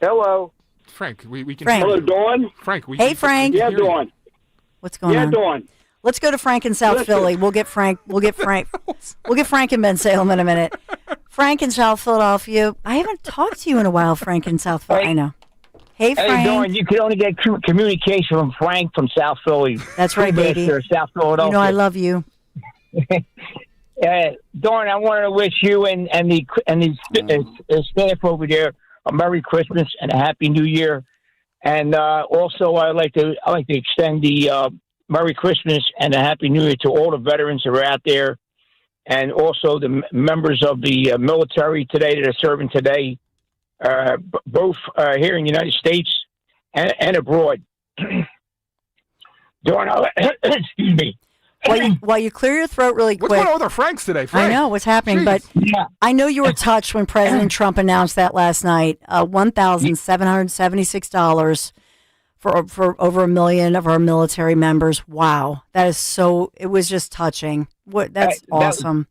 Hello. Frank, we can Frank. Hello, Dawn. Frank, we Hey, can, Frank. Yeah, we can hear you. Dawn. What's going on? Yeah, Dawn. Let's go to Frank in South Listen. Philly. We'll get Frank in Ben Salem in a minute. Frank in South Philadelphia. I haven't talked to you in a while, Frank in South Philly. I know. Hey, Frank. Hey, Dawn, you can only get communication from Frank from South Philly. That's right, baby. South Philadelphia. You know I love you. Dawn, I wanted to wish you and the staff over there a Merry Christmas and a Happy New Year. And also, I like to extend the Merry Christmas and a Happy New Year to all the veterans that are out there, and also the members of the military today that are serving today, both here in the United States and abroad. Dawn, excuse me. While you clear your throat really quick. What's going on with our Franks today, Frank? I know what's happening, but I know you were touched when President Trump announced that last night. $1,776 for over 1 million of our military members. Wow, that is so. It was just touching. That's awesome.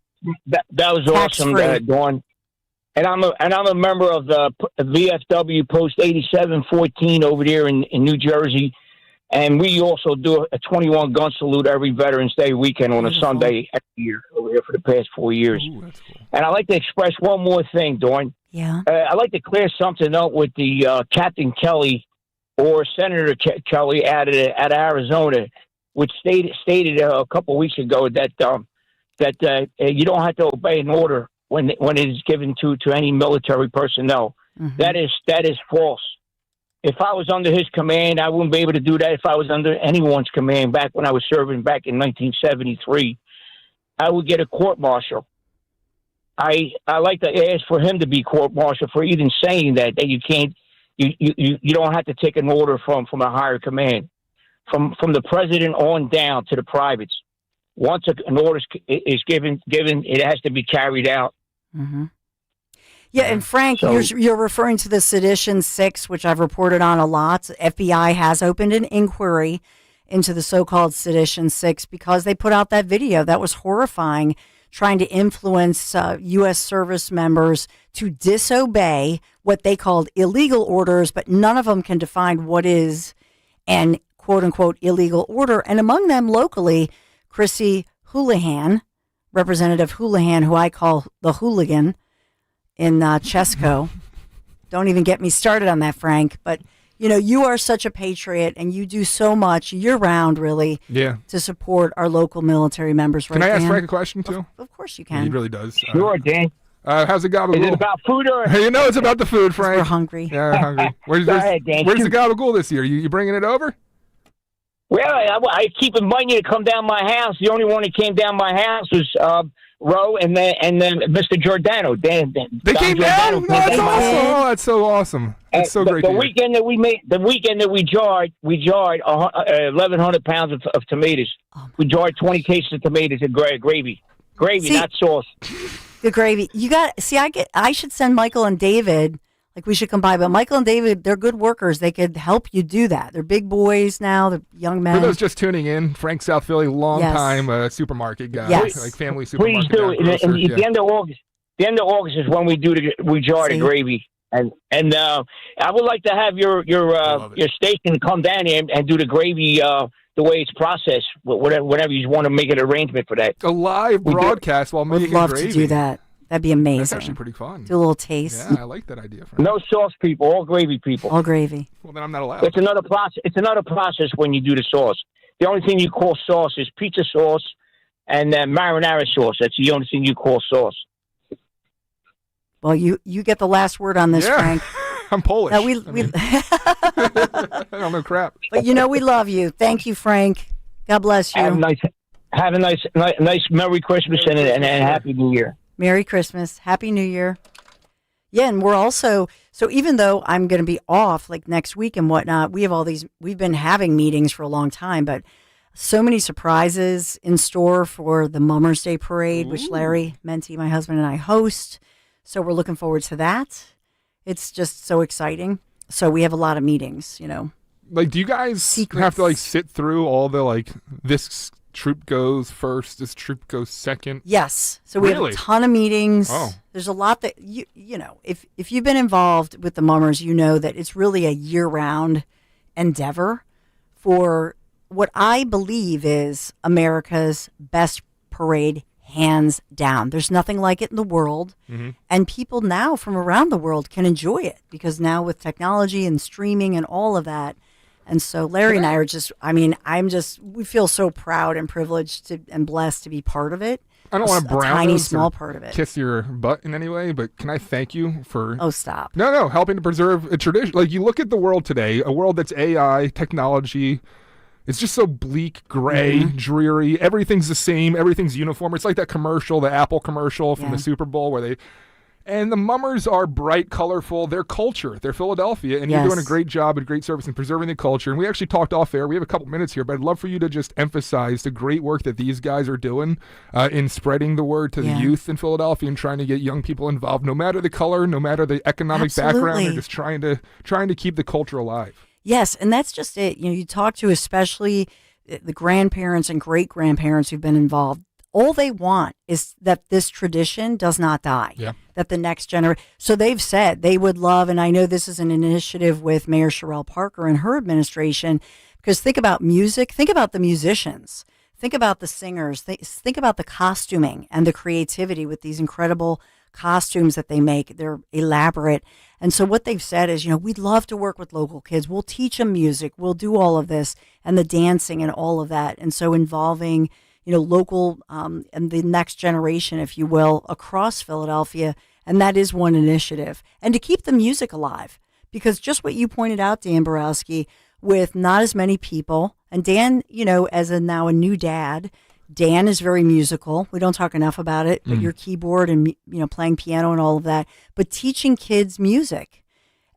That was awesome, Dawn. And I'm a member of the VFW Post 8714 over there in New Jersey. And we also do a 21 gun salute every Veterans Day weekend on a Sunday every year over here for the past 4 years. Ooh, that's cool. And I'd like to express one more thing, Dawn. Yeah. I'd like to clear something up with the Captain Kelly or Senator Kelly out of Arizona, which stated a couple of weeks ago that you don't have to obey an order when it is given to any military personnel. Mm-hmm. That is false. If I was under his command, I wouldn't be able to do that if I was under anyone's command back when I was serving back in 1973. I would get a court-martial. I like to ask for him to be court-martialed for even saying that you can't, you don't have to take an order from a higher command. From the president on down to the privates. Once an order is given, it has to be carried out. Mm-hmm. Yeah, and Frank, you're referring to the Sedition 6, which I've reported on a lot. FBI has opened an inquiry into the so-called Sedition 6 because they put out that video that was horrifying, trying to influence U.S. service members to disobey what they called illegal orders, but none of them can define what is an quote-unquote illegal order. And among them locally, Chrissy, Houlihan, Representative Houlihan, who I call the hooligan in Chesco. Don't even get me started on that, Frank. But, you are such a patriot, and you do so much year-round, really, to support our local military members. Can I ask Frank a question, too? Of course you can. He really does. Sure, Dan. How's the gabagool? Is it about food or? It's about the food, Frank. We're hungry. Yeah, we're hungry. Where's Go ahead, Dan. the gabagool this year? You bringing it over? Well, I keep inviting you to come down my house. The only one that came down my house was Roe and then Mr. Giordano. They came down. Oh, that's awesome. Oh, that's so awesome. It's so great. The weekend that we jarred 1,100 pounds of tomatoes. We jarred 20 cases of tomatoes and gravy, not sauce. The gravy. I should send Michael and David. Like, we should come by. But Michael and David, they're good workers. They could help you do that. They're big boys now. They're young men. For those just tuning in, Frank, South Philly, long-time supermarket guy. Yes. Like family supermarket. Please do. At the end of August. The end of August is when we jar the gravy. And I would like to have your station come down here and do the gravy the way it's processed. Whatever you want to make an arrangement for that. A live broadcast while making love gravy. to do that. That'd be amazing. That's actually pretty fun. Do a little taste. Yeah, I like that idea. Frank. No sauce, people. All gravy, people. All gravy. Well, then I'm not allowed. It's another process. It's another process when you do the sauce. The only thing you call sauce is pizza sauce and marinara sauce. That's the only thing you call sauce. Well, you get the last word on this, Frank. I'm Polish. No, I don't know crap. But we love you. Thank you, Frank. God bless you. Have a nice Merry Christmas and a Happy New Year. Merry Christmas. Happy New Year. Yeah, and we're also, so even though I'm going to be off like next week and whatnot, we've been having meetings for a long time, but so many surprises in store for the Mummers Day Parade, which Larry Menti, my husband, and I host. So we're looking forward to that. It's just so exciting. So we have a lot of meetings, Like, do you guys have to sit through all the this troop goes first, this troop goes second? Yes. So we have a ton of meetings. Oh. There's a lot that if you've been involved with the Mummers, you know that it's really a year-round endeavor for what I believe is America's best parade, hands down. There's nothing like it in the world. Mm-hmm. And people now from around the world can enjoy it because now with technology and streaming and all of that. And so Larry and I are we feel so proud and privileged and blessed to be part of it. I don't want to brown tiny, small part of it. Kiss your butt in any way, but can I thank you for... Oh, stop. No, helping to preserve a tradition. Like, you look at the world today, a world that's AI, technology... It's just so bleak, gray, dreary. Everything's the same. Everything's uniform. It's like that commercial, the Apple commercial from the Super Bowl where they... And the Mummers are bright, colorful. They're culture. They're Philadelphia. And you're doing a great job and great service in preserving the culture. And we actually talked off air. We have a couple minutes here, but I'd love for you to just emphasize the great work that these guys are doing in spreading the word to the youth in Philadelphia and trying to get young people involved, no matter the color, no matter the economic background. They're just trying to keep the culture alive. Yes, and that's just it. You talk to especially the grandparents and great-grandparents who've been involved. All they want is that this tradition does not die, that the next generation. So they've said they would love, and I know this is an initiative with Mayor Sherelle Parker and her administration, because think about music, think about the musicians, think about the singers, think about the costuming and the creativity with these incredible costumes that they make. They're elaborate. And so what they've said is, we'd love to work with local kids. We'll teach them music. We'll do all of this and the dancing and all of that. And so involving local and the next generation, if you will, across Philadelphia. And that is one initiative. And to keep the music alive, because just what you pointed out, Dan Borowski, with not as many people, and Dan, as now a new dad, Dan is very musical. We don't talk enough about it, but your keyboard and, playing piano and all of that, but teaching kids music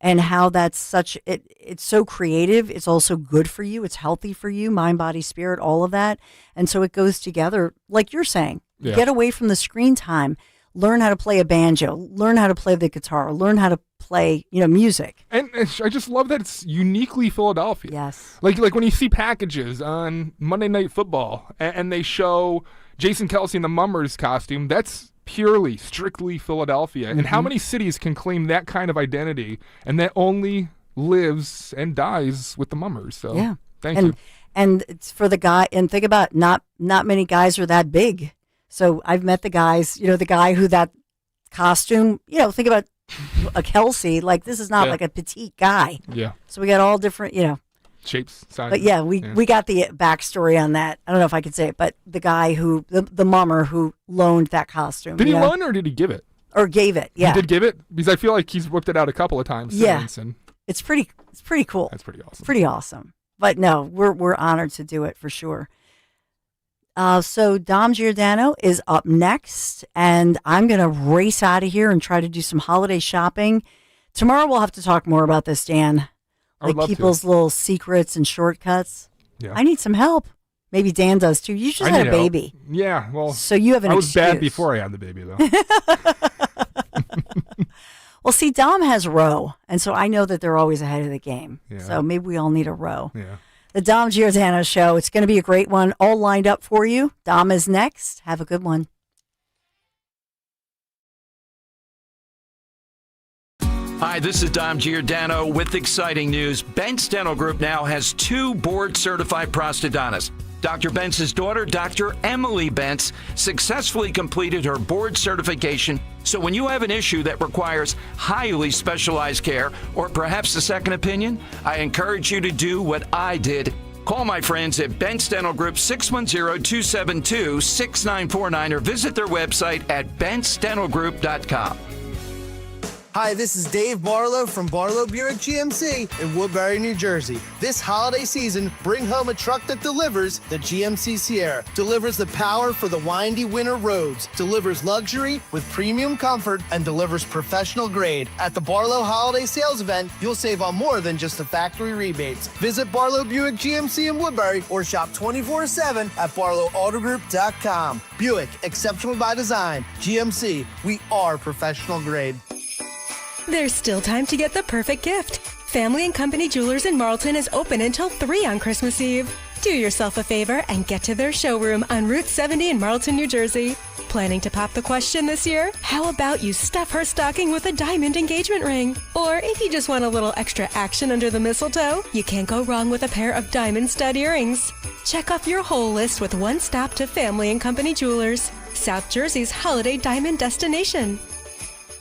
and how that's it's so creative. It's also good for you. It's healthy for you, mind, body, spirit, all of that. And so it goes together, like you're saying, get away from the screen time, learn how to play a banjo, learn how to play the guitar, learn how to play, music. And I just love that it's uniquely Philadelphia. Yes. Like when you see packages on Monday Night Football and they show Jason Kelce in the Mummers costume, that's purely, strictly Philadelphia. Mm-hmm. And how many cities can claim that kind of identity and that only lives and dies with the Mummers? So thank you. And it's for the guy, and think about it, not many guys are that big. So I've met the guys, the guy who that costume, think about a Kelsey, like this is not like a petite guy. Yeah. So we got all different, shapes, sizes. But yeah, we got the backstory on that. I don't know if I could say it, but the guy who, the mummer who loaned that costume. Did he loan or did he give it? Or gave it, yeah. He did give it? Because I feel like he's whipped it out a couple of times since. And it's pretty cool. That's pretty awesome. Pretty awesome. But no, we're honored to do it for sure. So Dom Giordano is up next, and I'm going to race out of here and try to do some holiday shopping. Tomorrow we'll have to talk more about this, Dan. Like people's little secrets and shortcuts. Yeah. I need some help. Maybe Dan does too. You just had a baby. Yeah, well. So you have an excuse. I was bad before I had the baby, though. Well, see, Dom has row, and so I know that they're always ahead of the game. Yeah. So maybe we all need a row. Yeah. The Dom Giordano Show. It's going to be a great one, all lined up for you. Dom is next. Have a good one. Hi, this is Dom Giordano with exciting news. Bentz Dental Group now has 2 board-certified prosthodontists. Dr. Bentz's daughter, Dr. Emily Bentz, successfully completed her board certification. So when you have an issue that requires highly specialized care or perhaps a second opinion, I encourage you to do what I did. Call my friends at Bentz Dental Group 610-272-6949 or visit their website at bentzdentalgroup.com. Hi, this is Dave Barlow from Barlow Buick GMC in Woodbury, New Jersey. This holiday season, bring home a truck that delivers. The GMC Sierra delivers the power for the windy winter roads, delivers luxury with premium comfort, and delivers professional grade. At the Barlow Holiday Sales Event, you'll save on more than just the factory rebates. Visit Barlow Buick GMC in Woodbury or shop 24/7 at barlowautogroup.com. Buick, exceptional by design. GMC, we are professional grade. There's still time to get the perfect gift. Family and Company Jewelers in Marlton is open until 3 on Christmas Eve. Do yourself a favor and get to their showroom on Route 70 in Marlton, New Jersey. Planning to pop the question this year? How about you stuff her stocking with a diamond engagement ring? Or if you just want a little extra action under the mistletoe, you can't go wrong with a pair of diamond stud earrings. Check off your whole list with one stop to Family and Company Jewelers, South Jersey's holiday diamond destination.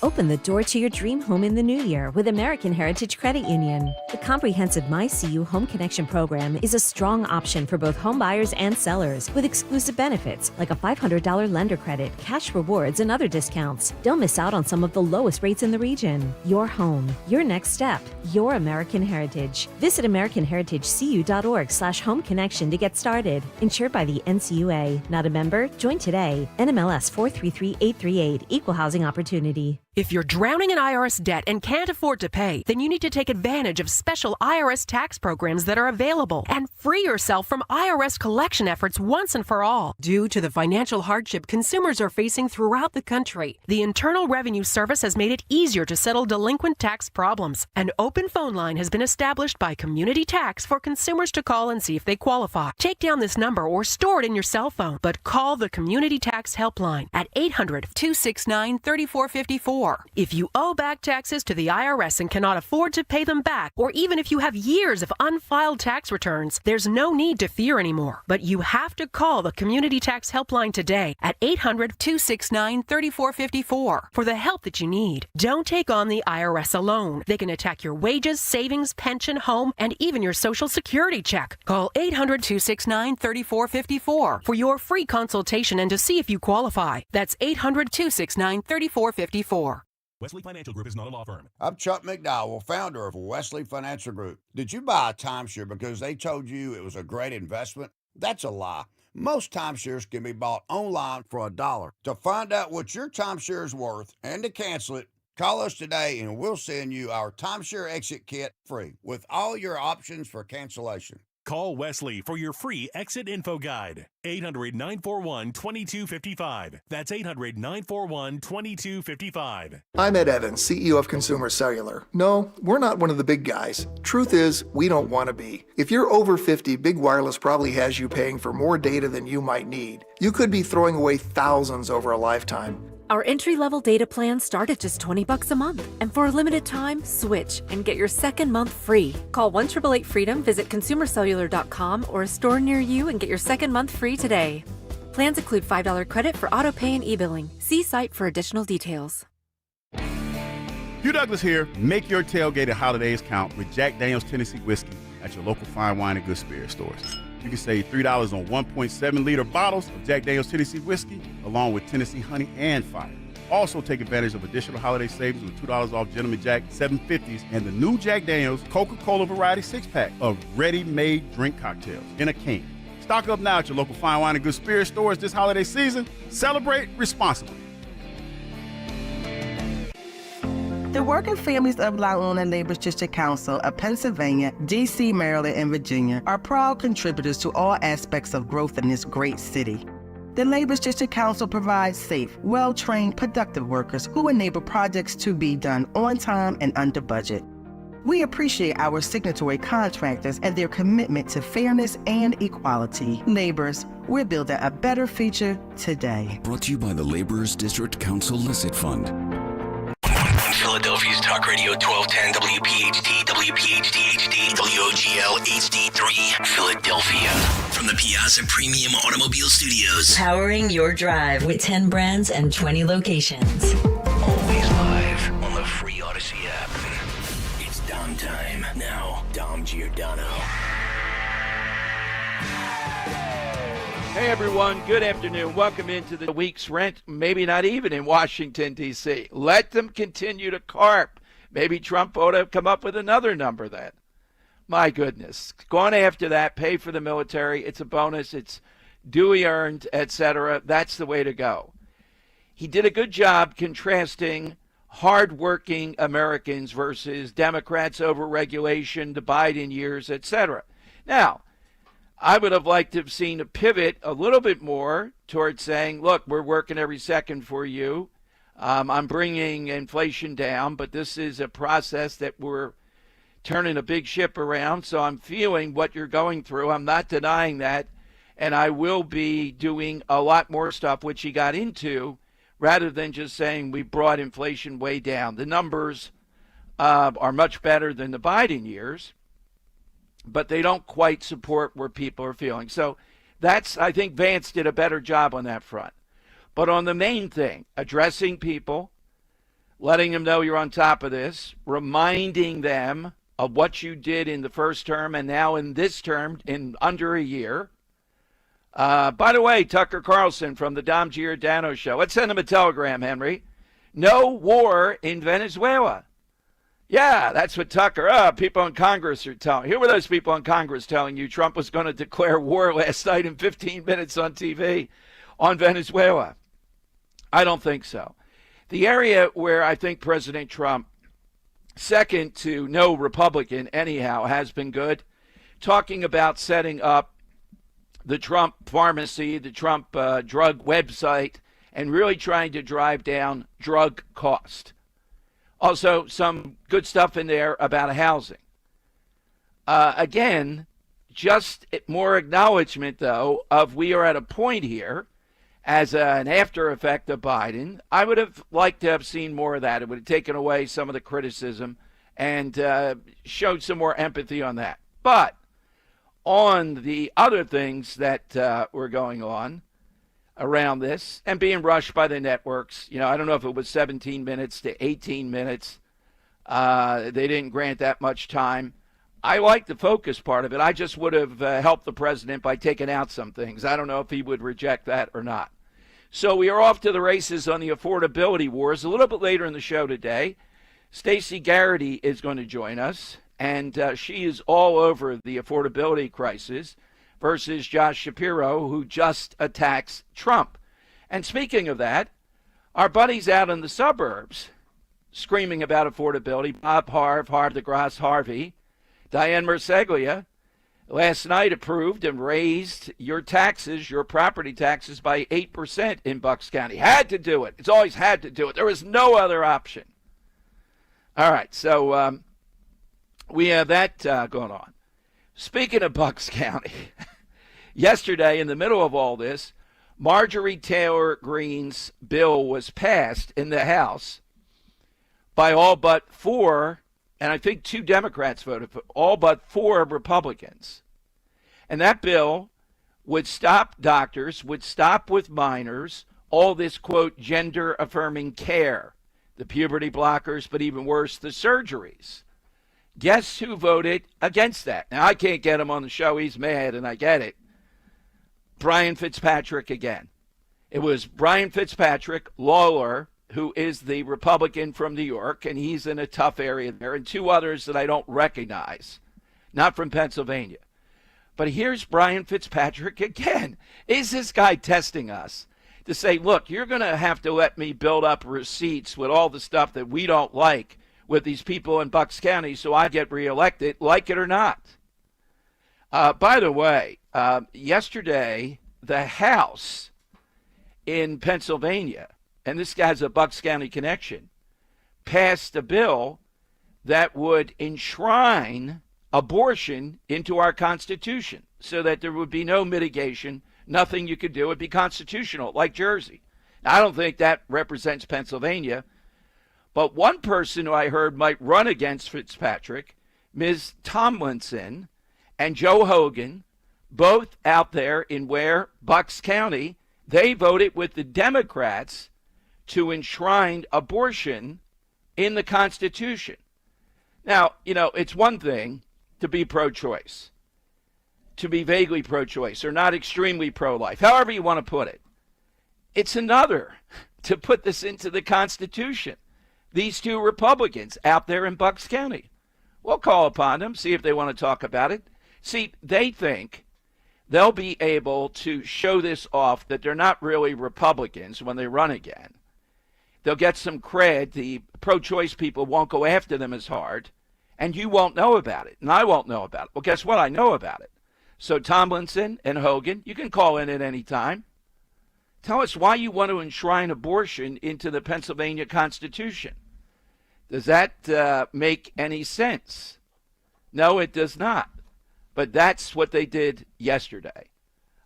Open the door to your dream home in the new year with American Heritage Credit Union. The comprehensive MyCU Home Connection program is a strong option for both home buyers and sellers with exclusive benefits like a $500 lender credit, cash rewards, and other discounts. Don't miss out on some of the lowest rates in the region. Your home, your next step, your American Heritage. Visit AmericanHeritageCU.org/home connection to get started. Insured by the NCUA. Not a member? Join today. NMLS 433838. Equal Housing Opportunity. If you're drowning in IRS debt and can't afford to pay, then you need to take advantage of special IRS tax programs that are available and free yourself from IRS collection efforts once and for all. Due to the financial hardship consumers are facing throughout the country, the Internal Revenue Service has made it easier to settle delinquent tax problems. An open phone line has been established by Community Tax for consumers to call and see if they qualify. Take down this number or store it in your cell phone, but call the Community Tax Helpline at 800-269-3454. If you owe back taxes to the IRS and cannot afford to pay them back, or even if you have years of unfiled tax returns, there's no need to fear anymore. But you have to call the Community Tax Helpline today at 800-269-3454 for the help that you need. Don't take on the IRS alone. They can attack your wages, savings, pension, home, and even your Social Security check. Call 800-269-3454 for your free consultation and to see if you qualify. That's 800-269-3454. Wesley Financial Group is not a law firm. I'm Chuck McDowell, founder of Wesley Financial Group. Did you buy a timeshare because they told you it was a great investment? That's a lie. Most timeshares can be bought online for $1. To find out what your timeshare is worth and to cancel it, call us today and we'll send you our timeshare exit kit free with all your options for cancellation. Call Wesley for your free exit info guide. 800-941-2255. That's 800-941-2255. I'm Ed Evans, CEO of Consumer Cellular. No, we're not one of the big guys. Truth is, we don't want to be. If you're over 50, Big Wireless probably has you paying for more data than you might need. You could be throwing away thousands over a lifetime. Our entry-level data plans start at just $20 a month. And for a limited time, switch and get your second month free. Call 1-888-FREEDOM, visit consumercellular.com or a store near you and get your second month free today. Plans include $5 credit for auto pay and e-billing. See site for additional details. Hugh Douglas here. Make your tailgating holidays count with Jack Daniel's Tennessee Whiskey at your local fine wine and good spirit stores. You can save $3 on 1.7-liter bottles of Jack Daniel's Tennessee Whiskey, along with Tennessee Honey and Fire. Also take advantage of additional holiday savings with $2 off Gentleman Jack 750s and the new Jack Daniel's Coca-Cola Variety 6-pack of ready-made drink cocktails in a can. Stock up now at your local fine wine and good spirit stores this holiday season. Celebrate responsibly. The working families of La Una Labor District Council of Pennsylvania, D.C., Maryland, and Virginia are proud contributors to all aspects of growth in this great city. The Labor District Council provides safe, well-trained, productive workers who enable projects to be done on time and under budget. We appreciate our signatory contractors and their commitment to fairness and equality. Laborers, we're building a better future today. Brought to you by the Laborers District Council Licit Fund. Philadelphia's Talk Radio 1210 WPHT, WPHT HD, WOGL HD3, Philadelphia. From the Piazza Premium Automobile Studios. Powering your drive with 10 brands and 20 locations. Always live on the free Odyssey app. It's Dom time. Now, Dom Giordano. Hey everyone, good afternoon. Welcome into the week's rent, maybe not even in Washington, D.C. Let them continue to carp. Maybe Trump ought to come up with another number then. My goodness. Going after that, pay for the military. It's a bonus. It's duly earned, etc. That's the way to go. He did a good job contrasting hardworking Americans versus Democrats over regulation, the Biden years, etc. Now, I would have liked to have seen a pivot a little bit more towards saying, look, we're working every second for you. I'm bringing inflation down, but this is a process that we're turning a big ship around. So I'm feeling what you're going through. I'm not denying that. And I will be doing a lot more stuff, which he got into, rather than just saying we brought inflation way down. The numbers are much better than the Biden years, but they don't quite support where people are feeling. So I think Vance did a better job on that front. But on the main thing, addressing people, letting them know you're on top of this, reminding them of what you did in the first term and now in this term in under a year. By the way, Tucker Carlson from the Dom Giordano Show. Let's send him a telegram, Henry. No war in Venezuela. Yeah, that's what Tucker, people in Congress are telling. Here were those people in Congress telling you Trump was going to declare war last night in 15 minutes on TV on Venezuela. I don't think so. The area where I think President Trump, second to no Republican anyhow, has been good, talking about setting up the Trump pharmacy, the Trump drug website, and really trying to drive down drug cost. Also, some good stuff in there about housing. Again, just more acknowledgement, though, of we are at a point here as an after effect of Biden. I would have liked to have seen more of that. It would have taken away some of the criticism and showed some more empathy on that. But on the other things that were going on around this and being rushed by the networks. I don't know if it was 17 minutes to 18 minutes. They didn't grant that much time. I like the focus part of it. I just would have helped the president by taking out some things. I don't know if he would reject that or not. So we are off to the races on the affordability wars. A little bit later in the show today, Stacey Garrity is going to join us, and she is all over the affordability crisis versus Josh Shapiro, who just attacks Trump. And speaking of that, our buddies out in the suburbs screaming about affordability, Bob Harv DeGrasse Harvey, Diane Merseglia, last night approved and raised your taxes, your property taxes, by 8% in Bucks County. Had to do it. It's always had to do it. There was no other option. All right, so we have that going on. Speaking of Bucks County, yesterday, in the middle of all this, Marjorie Taylor Greene's bill was passed in the House by all but 4, and I think 2 Democrats voted for, all but 4 Republicans. And that bill would stop doctors, would stop with minors, all this, quote, gender-affirming care, the puberty blockers, but even worse, the surgeries. Guess who voted against that? Now, I can't get him on the show. He's mad, and I get it. Brian Fitzpatrick again. It was Brian Fitzpatrick, Lawler, who is the Republican from New York, and he's in a tough area there, and 2 others that I don't recognize, not from Pennsylvania. But here's Brian Fitzpatrick again. Is this guy testing us to say, look, you're going to have to let me build up receipts with all the stuff that we don't like with these people in Bucks County so I get reelected, like it or not? By the way, yesterday, the House in Pennsylvania, and this guy's a Bucks County connection, passed a bill that would enshrine abortion into our Constitution so that there would be no mitigation, nothing you could do. It would be constitutional, like Jersey. Now, I don't think that represents Pennsylvania, but one person who I heard might run against Fitzpatrick, Ms. Tomlinson and Joe Hogan, both out there in Bucks County, they voted with the Democrats to enshrine abortion in the Constitution. Now, it's one thing to be pro-choice, to be vaguely pro-choice, or not extremely pro-life, however you want to put it. It's another to put this into the Constitution. These 2 Republicans out there in Bucks County. We'll call upon them, see if they want to talk about it. See, they think they'll be able to show this off that they're not really Republicans when they run again. They'll get some cred. The pro-choice people won't go after them as hard, and you won't know about it, and I won't know about it. Well, guess what? I know about it. So Tomlinson and Hogan, you can call in at any time. Tell us why you want to enshrine abortion into the Pennsylvania Constitution. Does that make any sense? No, it does not. But that's what they did yesterday.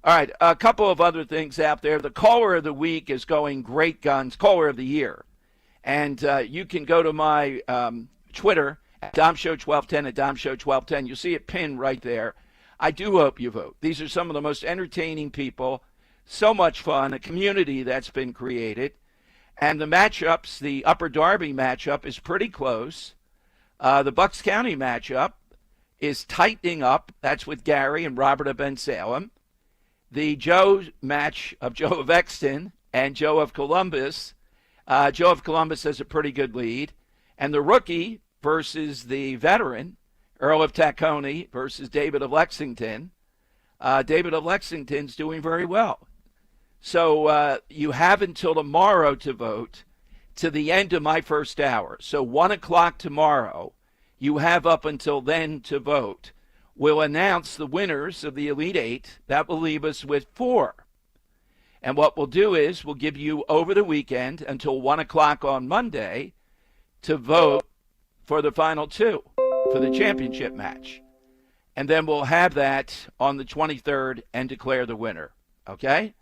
All right, a couple of other things out there. The caller of the week is going great guns, caller of the year. And you can go to my Twitter, at DomShow1210, at DomShow1210. You'll see it pinned right there. I do hope you vote. These are some of the most entertaining people. So much fun, a community that's been created. And the matchups, the Upper Darby matchup is pretty close. The Bucks County matchup is tightening up. That's with Gary and Robert of Bensalem. The Joe match of Joe of Exton and Joe of Columbus. Joe of Columbus has a pretty good lead. And the rookie versus the veteran, Earl of Tacony versus David of Lexington. David of Lexington's doing very well. So you have until tomorrow to vote, to the end of my first hour. So 1 o'clock tomorrow, you have up until then to vote. We'll announce the winners of the Elite Eight. That will leave us with 4. And what we'll do is we'll give you over the weekend until 1 o'clock on Monday to vote for the final 2 for the championship match. And then we'll have that on the 23rd and declare the winner. Okay?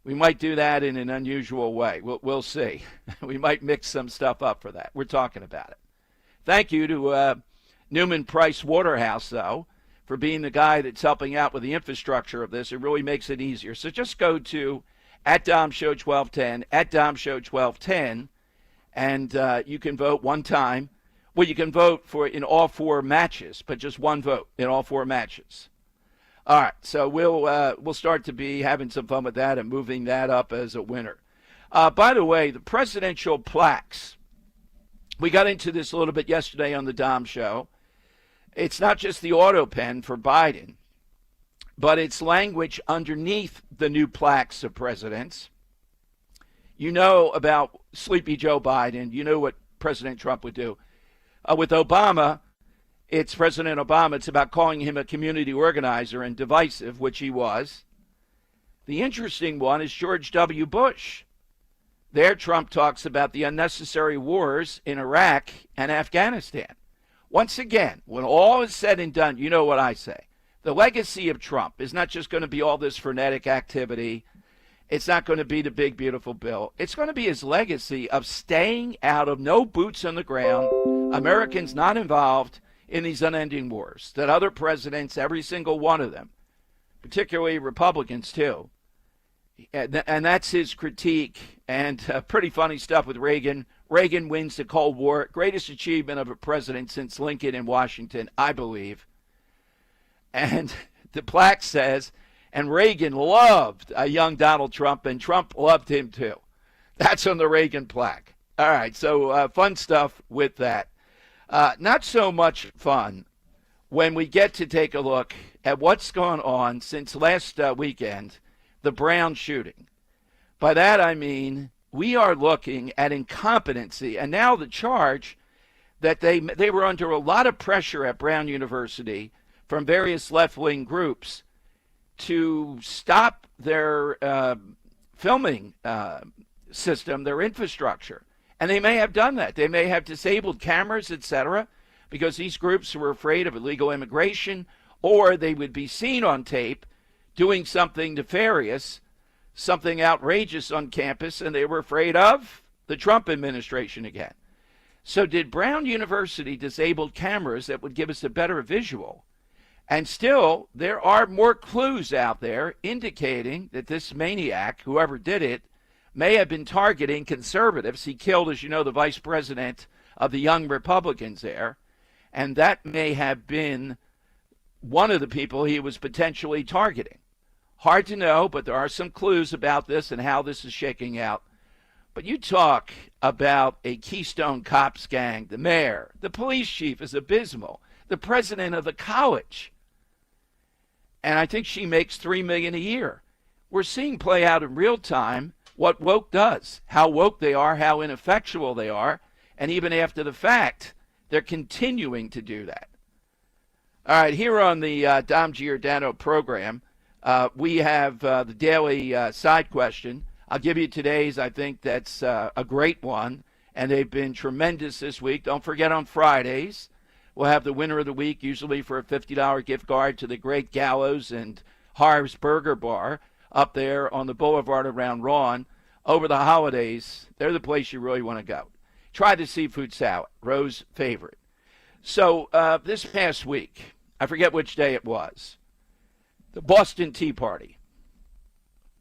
We might do that in an unusual way. We'll see. We might mix some stuff up for that. We're talking about it. Thank you to Newman Price Waterhouse, though, for being the guy that's helping out with the infrastructure of this. It really makes it easier. So just go to @DomShow1210, @DomShow1210, and you can vote one time. Well, you can vote for in all 4 matches, but just one vote in all 4 matches. All right, so we'll start to be having some fun with that and moving that up as a winner. By the way, the presidential plaques. We got into this a little bit yesterday on the Dom Show. It's not just the auto pen for Biden, but it's language underneath the new plaques of presidents. You know about Sleepy Joe Biden. You know what President Trump would do. With Obama, it's President Obama. It's about calling him a community organizer and divisive, which he was. The interesting one is George W. Bush. There, Trump talks about the unnecessary wars in Iraq and Afghanistan. Once again, when all is said and done, you know what I say. The legacy of Trump is not just going to be all this frenetic activity It's not going to be the big, beautiful bill. It's going to be his legacy of staying out of no boots on the ground, Americans not involved in these unending wars that other presidents, every single one of them, particularly Republicans too, and that's his critique. And pretty funny stuff with Reagan. Reagan wins the Cold War, greatest achievement of a president since Lincoln in Washington, I believe. And the plaque says, and Reagan loved a young Donald Trump, and Trump loved him too. That's on the Reagan plaque. All right, so fun stuff with that. Not so much fun when we get to take a look at what's gone on since last weekend, the Brown shooting. By that I mean we are looking at incompetency, and now the charge that they were under a lot of pressure at Brown University from various left-wing groups to stop their filming system, their infrastructure. And they may have done that. They may have disabled cameras, etc., because these groups were afraid of illegal immigration, or they would be seen on tape doing something nefarious, something outrageous on campus, and they were afraid of the Trump administration again. So did Brown University disable cameras that would give us a better visual? And still, there are more clues out there indicating that this maniac, whoever did it, may have been targeting conservatives. He killed, as you know, the vice president of the Young Republicans there. And that may have been one of the people he was potentially targeting. Hard to know, but there are some clues about this and how this is shaking out. But you talk about a Keystone Cops gang, the mayor, the police chief is abysmal, the president of the college. And I think she makes $3 million a year. We're seeing play out in real time what woke does, how woke they are, how ineffectual they are, and even after the fact, they're continuing to do that. All right, here on the Dom Giordano program, we have the daily side question. I'll give you today's. I think that's a great one, and they've been tremendous this week. Don't forget on Fridays, we'll have the winner of the week, usually for a $50 gift card to the Great Gallows and Harv's Burger Bar up there on the boulevard around Ron. Over the holidays, they're the place you really want to go. Try the seafood salad, Rose's favorite. So this past week, I forget which day it was, the Boston Tea Party,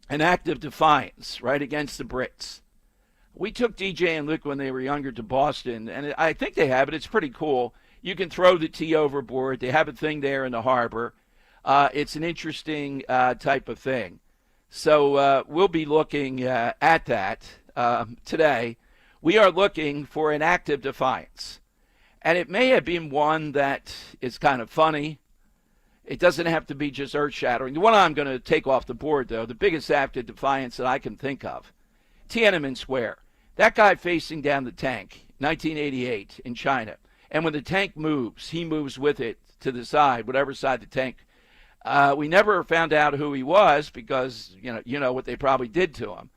an act of defiance right against the Brits. We took DJ and Luke when they were younger to Boston, and I think they have it. It's pretty cool. You can throw the tea overboard. They have a thing there in the harbor. It's an interesting type of thing. So we'll be looking at that today. We are looking for an act of defiance. And it may have been one that is kind of funny. It doesn't have to be just earth-shattering. The one I'm going to take off the board, though, the biggest act of defiance that I can think of, Tiananmen Square. That guy facing down the tank, 1988 in China. And when the tank moves, he moves with it to the side, whatever side the tank. We never found out who he was because, you know what they probably did to him.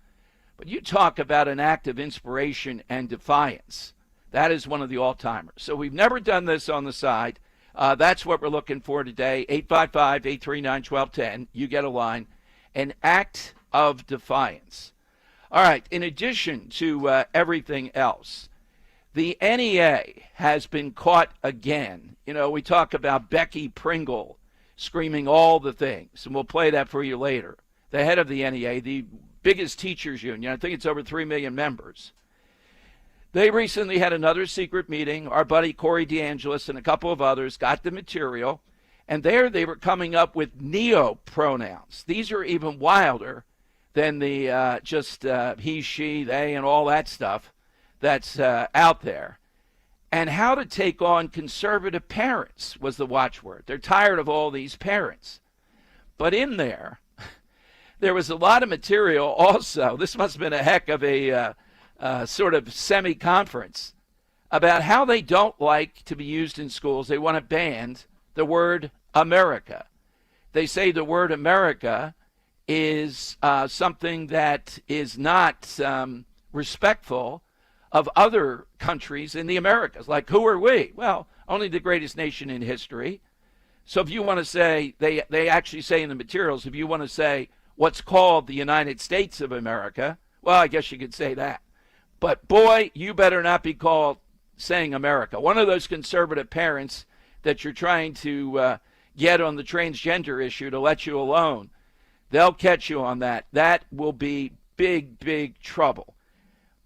But you talk about an act of inspiration and defiance. That is one of the all-timers. So we've never done this on the side. That's what we're looking for today. 855-839-1210. You get a line. An act of defiance. All right. In addition to everything else, the NEA has been caught again. You know, we talk about Becky Pringle screaming all the things, and we'll play that for you later. The head of the NEA, the biggest teachers union, I think it's over 3 million members. They recently had another secret meeting. Our buddy Corey DeAngelis and a couple of others got the material, and there they were coming up with neo-pronouns. These are even wilder than the just he, she, they, and all that stuff that's out there. And how to take on conservative parents was the watchword. They're tired of all these parents. But in there was a lot of material also. This must have been a heck of a sort of semi-conference about how they don't like to be used in schools. They want to ban the word America. They say the word America is something that is not respectful of other countries in the Americas. Like, who are we? Well, only the greatest nation in history. So if you want to say, they actually say in the materials, if you want to say, what's called the United States of America. Well, I guess you could say that. But boy, you better not be called saying America. One of those conservative parents that you're trying to get on the transgender issue to let you alone, they'll catch you on that. That will be big, big trouble.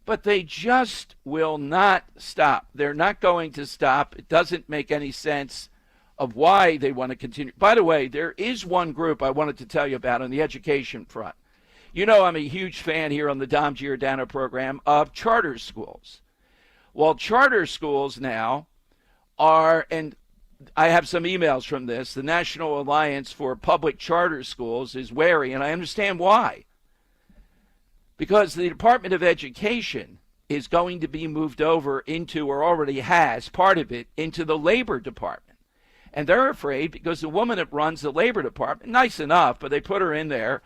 But they just will not stop. They're not going to stop. It doesn't make any sense of why they want to continue. By the way, there is one group I wanted to tell you about on the education front. You know, I'm a huge fan here on the Dom Giordano program of charter schools. Well, charter schools now are, and I have some emails from this, the National Alliance for Public Charter Schools is wary, and I understand why. Because the Department of Education is going to be moved over into, or already has, part of it, into the Labor Department. And they're afraid because the woman that runs the Labor Department, nice enough, but they put her in there,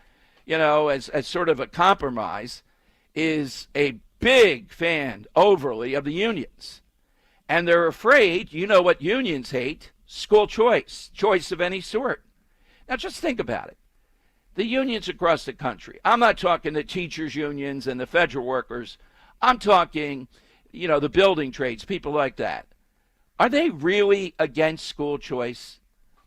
you know, as sort of a compromise, is a big fan, overly, of the unions. And they're afraid, you know what unions hate, school choice of any sort. Now just think about it. The unions across the country, I'm not talking the teachers' unions and the federal workers, I'm talking, you know, the building trades, people like that. Are they really against school choice?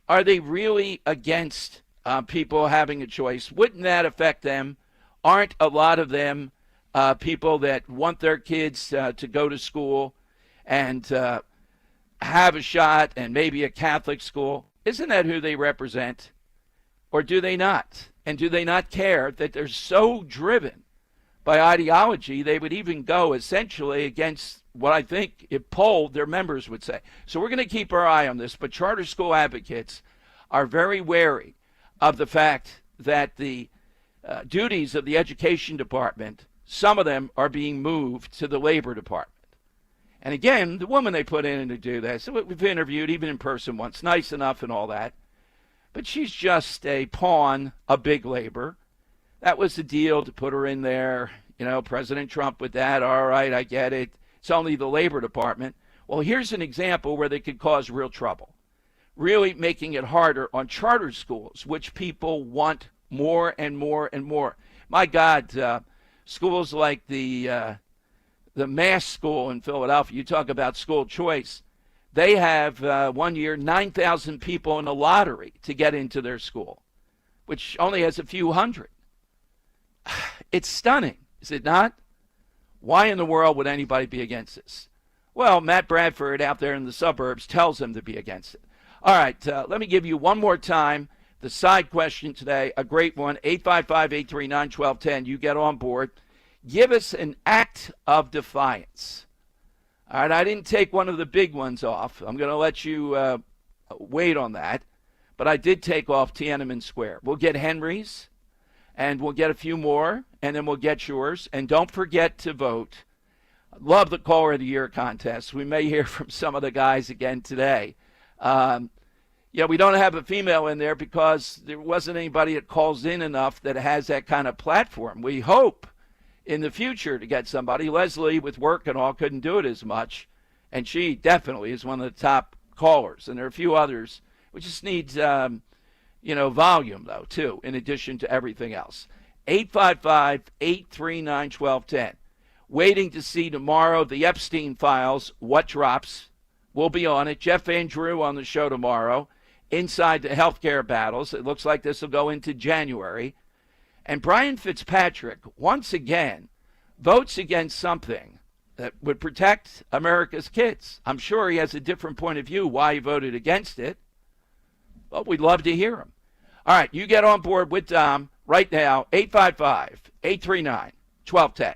Are they really against people having a choice? Wouldn't that affect them? Aren't a lot of them people that want their kids to go to school and have a shot and maybe a Catholic school? Isn't that who they represent? Or do they not? And do they not care that they're so driven by ideology they would even go essentially against what I think, if polled, their members would say? So we're going to keep our eye on this, but charter school advocates are very wary of the fact that the duties of the education department, some of them are being moved to the Labor Department. And again, the woman they put in to do this, we've interviewed even in person once, nice enough and all that, but she's just a pawn of big labor. That was the deal, to put her in there. You know, President Trump with that, all right, I get it. It's only the Labor Department. Well, here's an example where they could cause real trouble, really making it harder on charter schools, which people want more and more and more. My God, schools like the Mass School in Philadelphia, you talk about school choice, they have 1 year 9,000 people in a lottery to get into their school, which only has a few hundred. It's stunning, is it not? Why in the world would anybody be against this? Well, Matt Bradford out there in the suburbs tells them to be against it. All right, let me give you one more time the side question today, a great one, 855-839-1210. You get on board. Give us an act of defiance. All right, I didn't take one of the big ones off. I'm going to let you wait on that. But I did take off Tiananmen Square. We'll get Henry's, and we'll get a few more, and then we'll get yours. And don't forget to vote. Love the Caller of the Year contest. We may hear from some of the guys again today. Yeah, we don't have a female in there because there wasn't anybody that calls in enough that has that kind of platform. We hope in the future to get somebody. Leslie, with work and all, couldn't do it as much, and she definitely is one of the top callers. And there are a few others. We just need, volume, though, too, in addition to everything else. 855-839-1210. Waiting to see tomorrow the Epstein files, what drops. We'll be on it. Jeff Van Drew on the show tomorrow. Inside the healthcare battles. It looks like this will go into January. And Brian Fitzpatrick, once again, votes against something that would protect America's kids. I'm sure he has a different point of view why he voted against it. But we'd love to hear him. All right, you get on board with Dom right now, 855-839-1210.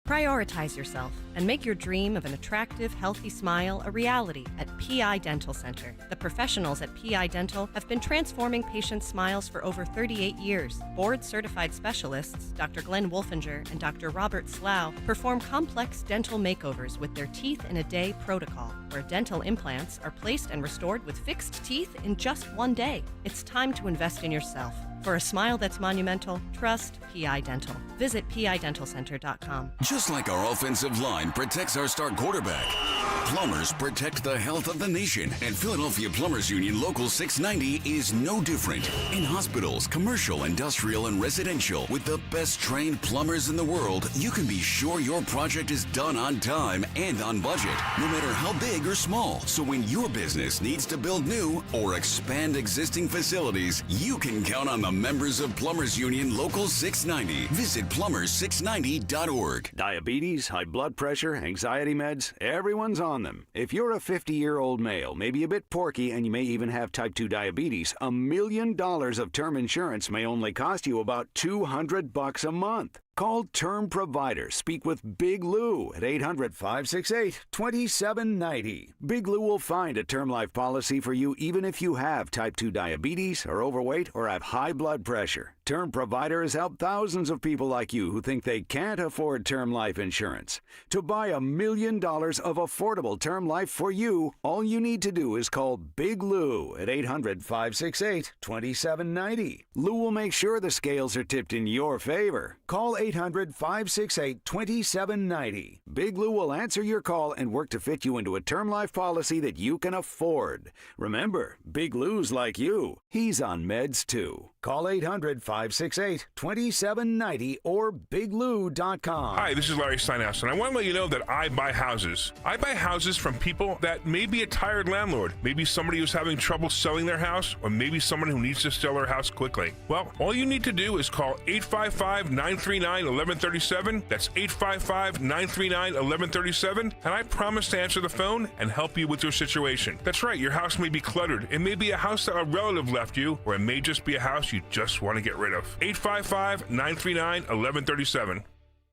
Prioritize yourself and make your dream of an attractive, healthy smile a reality at PI Dental Center. The professionals at PI Dental have been transforming patients' smiles for over 38 years. Board-certified specialists, Dr. Glenn Wolfinger and Dr. Robert Slough, perform complex dental makeovers with their Teeth in a Day protocol, where dental implants are placed and restored with fixed teeth in just 1 day. It's time to invest in yourself. For a smile that's monumental, trust PI Dental. Visit PIDentalCenter.com. Just like our offensive line protects our star quarterback, Plumbers protect the health of the nation, and Philadelphia Plumbers Union Local 690 is no different. In hospitals, commercial, industrial, and residential, with the best trained plumbers in the world, you can be sure your project is done on time and on budget, no matter how big or small. So when your business needs to build new or expand existing facilities, you can count on the members of Plumbers Union Local 690. Visit plumbers690.org. Diabetes, high blood pressure, anxiety meds, everyone's on them. If you're a 50-year-old male, maybe a bit porky, and you may even have type 2 diabetes, $1 million of term insurance may only cost you about $200 a month. Call Term Provider. Speak with Big Lou at 800-568-2790. Big Lou will find a term life policy for you even if you have type 2 diabetes, are overweight, or have high blood pressure. Term Provider has helped thousands of people like you who think they can't afford term life insurance. To buy $1 million of affordable term life for you, all you need to do is call Big Lou at 800-568-2790. Lou will make sure the scales are tipped in your favor. Call 800-568-2790. Big Lou will answer your call and work to fit you into a term life policy that you can afford. Remember, Big Lou's like you. He's on meds too. Call 800-568-2790 or biglou.com. Hi, this is Larry Steinhaus, and I want to let you know that I buy houses. I buy houses from people that may be a tired landlord, maybe somebody who's having trouble selling their house, or maybe someone who needs to sell their house quickly. Well, all you need to do is call 855-939-1137. That's 855-939-1137, and I promise to answer the phone and help you with your situation. That's right, your house may be cluttered. It may be a house that a relative left you, or it may just be a house you just want to get rid of. 855-939-1137.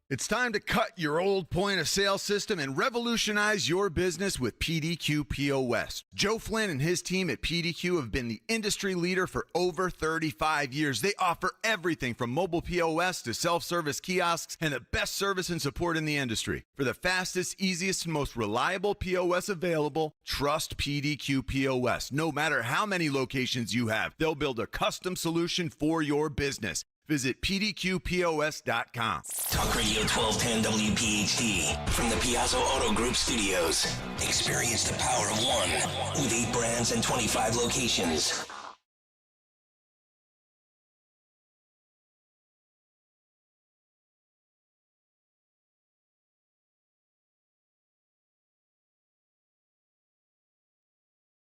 It's time to cut your old point of sale system and revolutionize your business with PDQ POS. Joe Flynn and his team at PDQ have been the industry leader for over 35 years. They offer everything from mobile POS to self-service kiosks and the best service and support in the industry. For the fastest, easiest, and most reliable POS available, trust PDQ POS. No matter how many locations you have, they'll build a custom solution for your business. Visit pdqpos.com. Talk Radio 1210 WPHT from the Piazza Auto Group studios. Experience the power of one with 8 brands and 25 locations.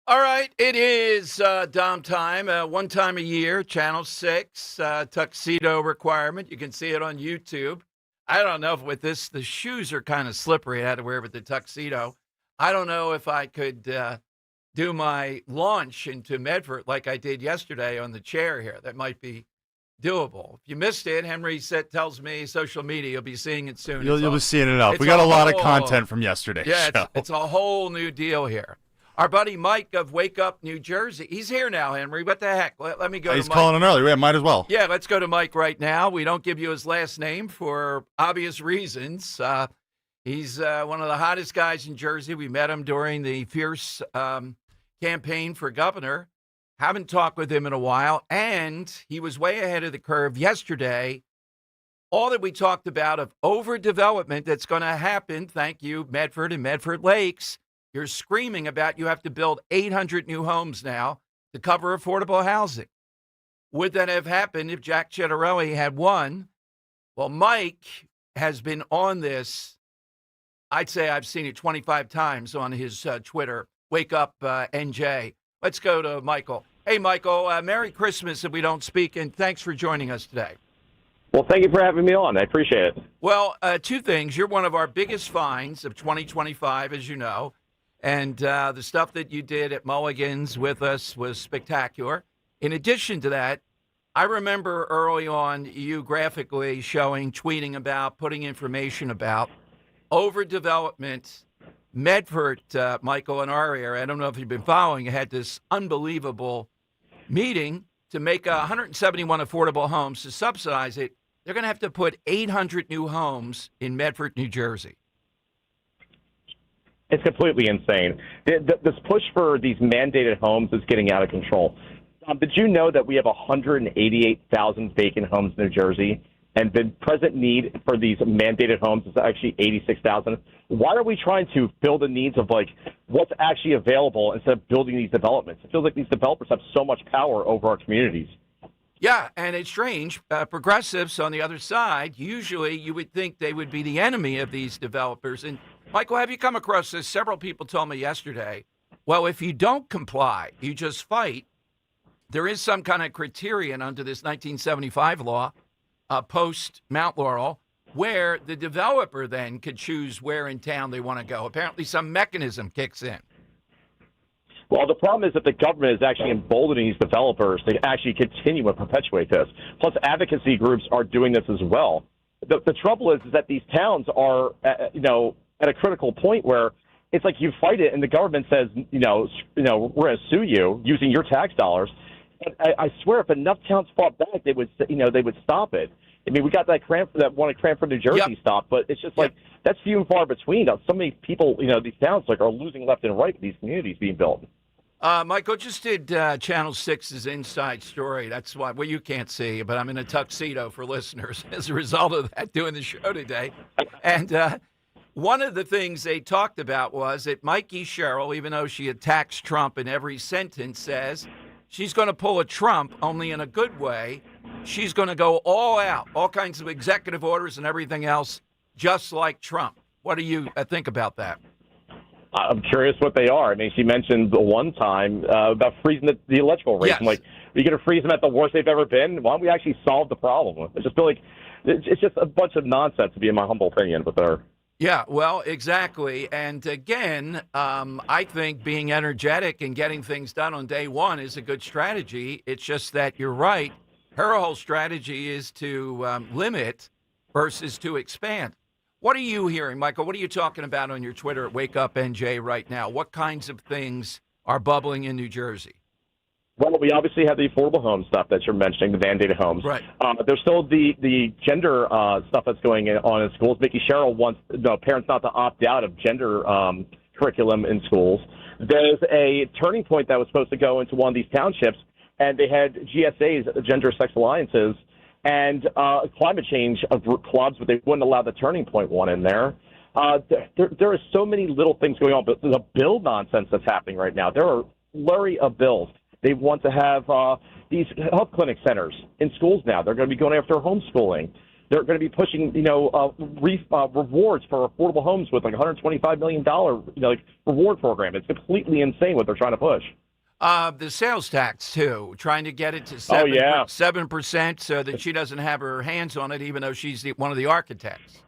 All right, it is Dom time. One time a year, Channel 6, tuxedo requirement. You can see it on YouTube. I don't know if with this, the shoes are kind of slippery. I had to wear it with the tuxedo. I don't know if I could do my launch into Medford like I did yesterday on the chair here. That might be doable. If you missed it, Henry tells me social media, you'll be seeing it soon. You'll be seeing it up. We got a lot of content from yesterday. Yeah, it's a whole new deal here. Our buddy Mike of Wake Up, New Jersey. He's here now, Henry. What the heck? Let me go to Mike. He's calling in early. Yeah, might as well. Yeah, let's go to Mike right now. We don't give you his last name for obvious reasons. He's one of the hottest guys in Jersey. We met him during the fierce campaign for governor. Haven't talked with him in a while. And he was way ahead of the curve yesterday. All that we talked about of overdevelopment that's going to happen, thank you, Medford and Medford Lakes. You're screaming about you have to build 800 new homes now to cover affordable housing. Would that have happened if Jack Ciattarelli had won? Well, Mike has been on this. I'd say I've seen it 25 times on his Twitter, Wake Up NJ. Let's go to Michael. Hey, Michael, Merry Christmas if we don't speak, and thanks for joining us today. Well, thank you for having me on. I appreciate it. Well, 2 things. You're one of our biggest finds of 2025, as you know. And the stuff that you did at Mulligan's with us was spectacular. In addition to that, I remember early on you graphically showing, tweeting about, putting information about overdevelopment. Medford, Michael, in our area, I don't know if you've been following, had this unbelievable meeting to make 171 affordable homes to subsidize it. They're going to have to put 800 new homes in Medford, New Jersey. It's completely insane. This push for these mandated homes is getting out of control. Did you know that we have 188,000 vacant homes in New Jersey? and the present need for these mandated homes is actually 86,000. Why are we trying to fill the needs of like what's actually available instead of building these developments? It feels like these developers have so much power over our communities. Yeah, and it's strange. Progressives on the other side, usually you would think they would be the enemy of these developers. And, Michael, have you come across this? Several people told me yesterday, well, if you don't comply, you just fight. There is some kind of criterion under this 1975 law, post Mount Laurel, where the developer then could choose where in town they want to go. Apparently some mechanism kicks in. Well, the problem is that the government is actually emboldening these developers to actually continue and perpetuate this. Plus, advocacy groups are doing this as well. The trouble is that these towns are, at a critical point where it's like you fight it, and the government says, we're going to sue you using your tax dollars. And I swear, if enough towns fought back, they would stop it. I mean, we got that one at Cranford, New Jersey stopped, but it's just like that's few and far between. So many people, these towns are losing left and right with these communities being built. Michael, just did Channel 6's Inside Story. That's why, well, you can't see, but I'm in a tuxedo for listeners as a result of that, doing the show today. And one of the things they talked about was that Mikey Sherrill, even though she attacks Trump in every sentence, says she's going to pull a Trump, only in a good way. She's going to go all out, all kinds of executive orders and everything else, just like Trump. What do you think about that? I'm curious what they are. I mean, she mentioned the one time about freezing the electoral rates. Yes. I'm like, are you going to freeze them at the worst they've ever been? Why don't we actually solve the problem? I just feel like it's just a bunch of nonsense, to be in my humble opinion, with her. Yeah, well, exactly. And again, I think being energetic and getting things done on day one is a good strategy. It's just that you're right. Her whole strategy is to limit versus to expand. What are you hearing, Michael? What are you talking about on your Twitter at Wake Up NJ right now? What kinds of things are bubbling in New Jersey? Well, we obviously have the affordable home stuff that you're mentioning, the mandated homes. Right. There's still the gender stuff that's going on in schools. Mickey Sherrill wants parents not to opt out of gender curriculum in schools. There's a turning point that was supposed to go into one of these townships, and they had GSAs, gender sex alliances, and climate change of clubs, but they wouldn't allow the turning point one in there. There are so many little things going on, but the bill nonsense that's happening right now, there are a flurry of bills. They want to have these health clinic centers in schools now. They're going to be going after homeschooling. They're going to be pushing, rewards for affordable homes with like $125 million, reward program. It's completely insane what they're trying to push. The sales tax, too, trying to get it to 7% so that she doesn't have her hands on it, even though she's one of the architects.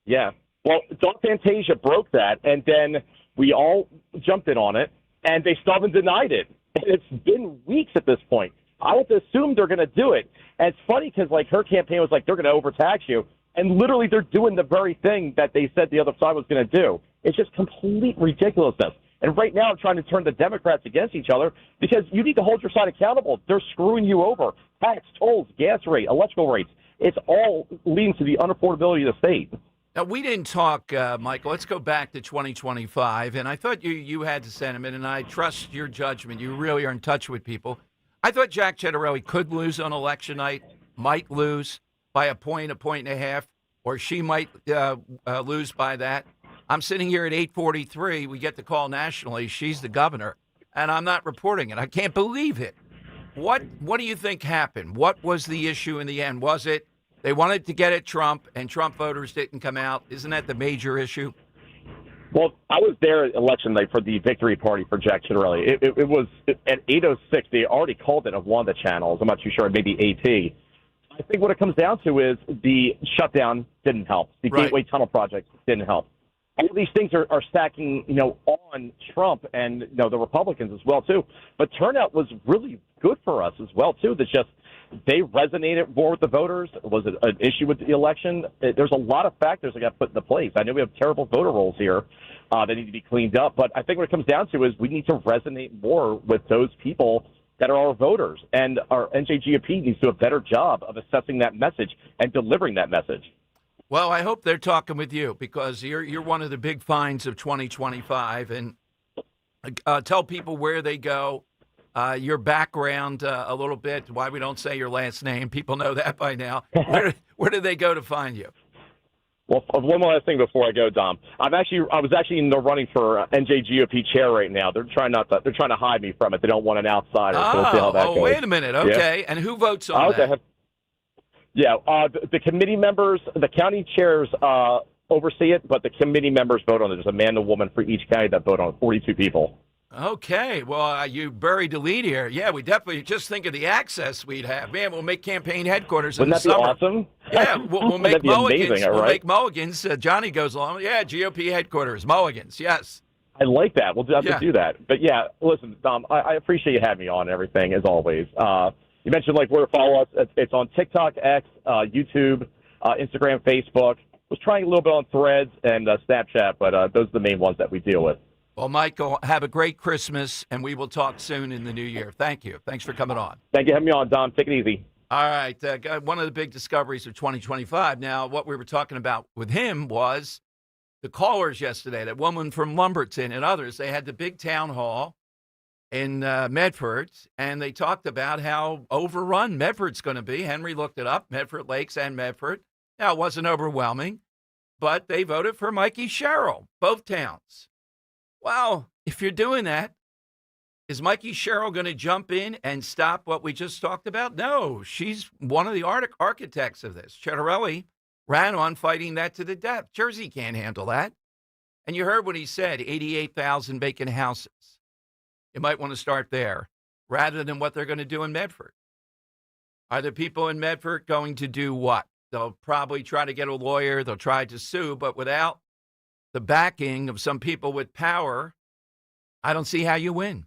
Yeah. Well, Dawn Fantasia broke that, and then we all jumped in on it, and they still haven't denied it. And it's been weeks at this point. I have to assume they're going to do it. And it's funny because, her campaign was like, they're going to overtax you. And literally they're doing the very thing that they said the other side was going to do. It's just complete ridiculousness. And right now I'm trying to turn the Democrats against each other because you need to hold your side accountable. They're screwing you over. Tax, tolls, gas rate, electrical rates. It's all leading to the unaffordability of the state. Now, we didn't talk, Michael. Let's go back to 2025. And I thought you had the sentiment, and I trust your judgment. You really are in touch with people. I thought Jack Ciattarelli could lose on election night, might lose by a point and a half, or she might lose by that. I'm sitting here at 8:43. We get the call nationally. She's the governor, and I'm not reporting it. I can't believe it. What do you think happened? What was the issue in the end? Was it they wanted to get at Trump, and Trump voters didn't come out? Isn't that the major issue? Well, I was there at election night for the victory party for Jack Ciattarelli. It was at 8:06. They already called it of one of the channels. I'm not too sure, maybe AT. I think what it comes down to is the shutdown didn't help. The Gateway Tunnel project didn't help. All these things are stacking, on Trump and, the Republicans as well, too. But turnout was really good for us as well, too. That's just they resonated more with the voters. Was it an issue with the election? There's a lot of factors that got put into place. I know we have terrible voter rolls here that need to be cleaned up. But I think what it comes down to is we need to resonate more with those people that are our voters. And our NJGOP needs to do a better job of assessing that message and delivering that message. Well, I hope they're talking with you because you're one of the big finds of 2025. And tell people where they go your background a little bit, why we don't say your last name. People know that by now. Where do they go to find you? Well, one more last thing before I go, Dom. I was actually in the running for NJGOP chair right now. They're trying to hide me from it. They don't want an outsider. So we'll see how that goes. Wait a minute. Okay, yeah. And who votes on that? Yeah, the committee members, the county chairs oversee it, but the committee members vote on it. There's a man and a woman for each county that vote on it. 42 people. Okay, well, you buried the lead here. Yeah, we definitely just think of the access we'd have. Man, we'll make campaign headquarters in the summer. Wouldn't that be awesome? Yeah, we'll make mulligans. Amazing, we'll right? make mulligans. Johnny goes along. Yeah, GOP headquarters, mulligans. Yes. I like that. We'll have to do that. But yeah, listen, Dom, I appreciate you having me on and everything as always. You mentioned where to follow us. It's on TikTok, X, YouTube, Instagram, Facebook. Was trying a little bit on Threads and Snapchat, but those are the main ones that we deal with. Well, Michael, have a great Christmas, and we will talk soon in the new year. Thank you. Thanks for coming on. Thank you for having me on, Dom. Take it easy. All right. One of the big discoveries of 2025. Now, what we were talking about with him was the callers yesterday, that woman from Lumberton and others. They had the big town hall in Medford, and they talked about how overrun Medford's going to be. Henry looked it up, Medford Lakes and Medford. Now, it wasn't overwhelming, but they voted for Mikey Sherrill, both towns. Well, if you're doing that, is Mikey Sherrill going to jump in and stop what we just talked about? No, she's one of the architects of this. Cettarelli ran on fighting that to the death. Jersey can't handle that. And you heard what he said, 88,000 vacant houses. You might want to start there rather than what they're going to do in Medford. Are the people in Medford going to do what? They'll probably try to get a lawyer. They'll try to sue, but without the backing of some people with power, I don't see how you win.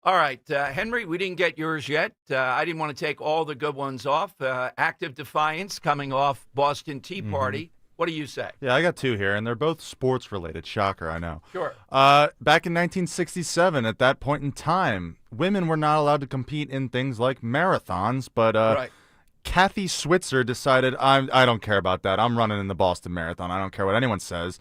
All right, Henry, we didn't get yours yet. I didn't want to take all the good ones off. Active Defiance coming off Boston Tea Party. What do you say? Yeah, I got two here, and they're both sports-related. Shocker, I know. Sure. Back in 1967, at that point in time, women were not allowed to compete in things like marathons, but right. Kathy Switzer decided, I don't care about that. I'm running in the Boston Marathon. I don't care what anyone says.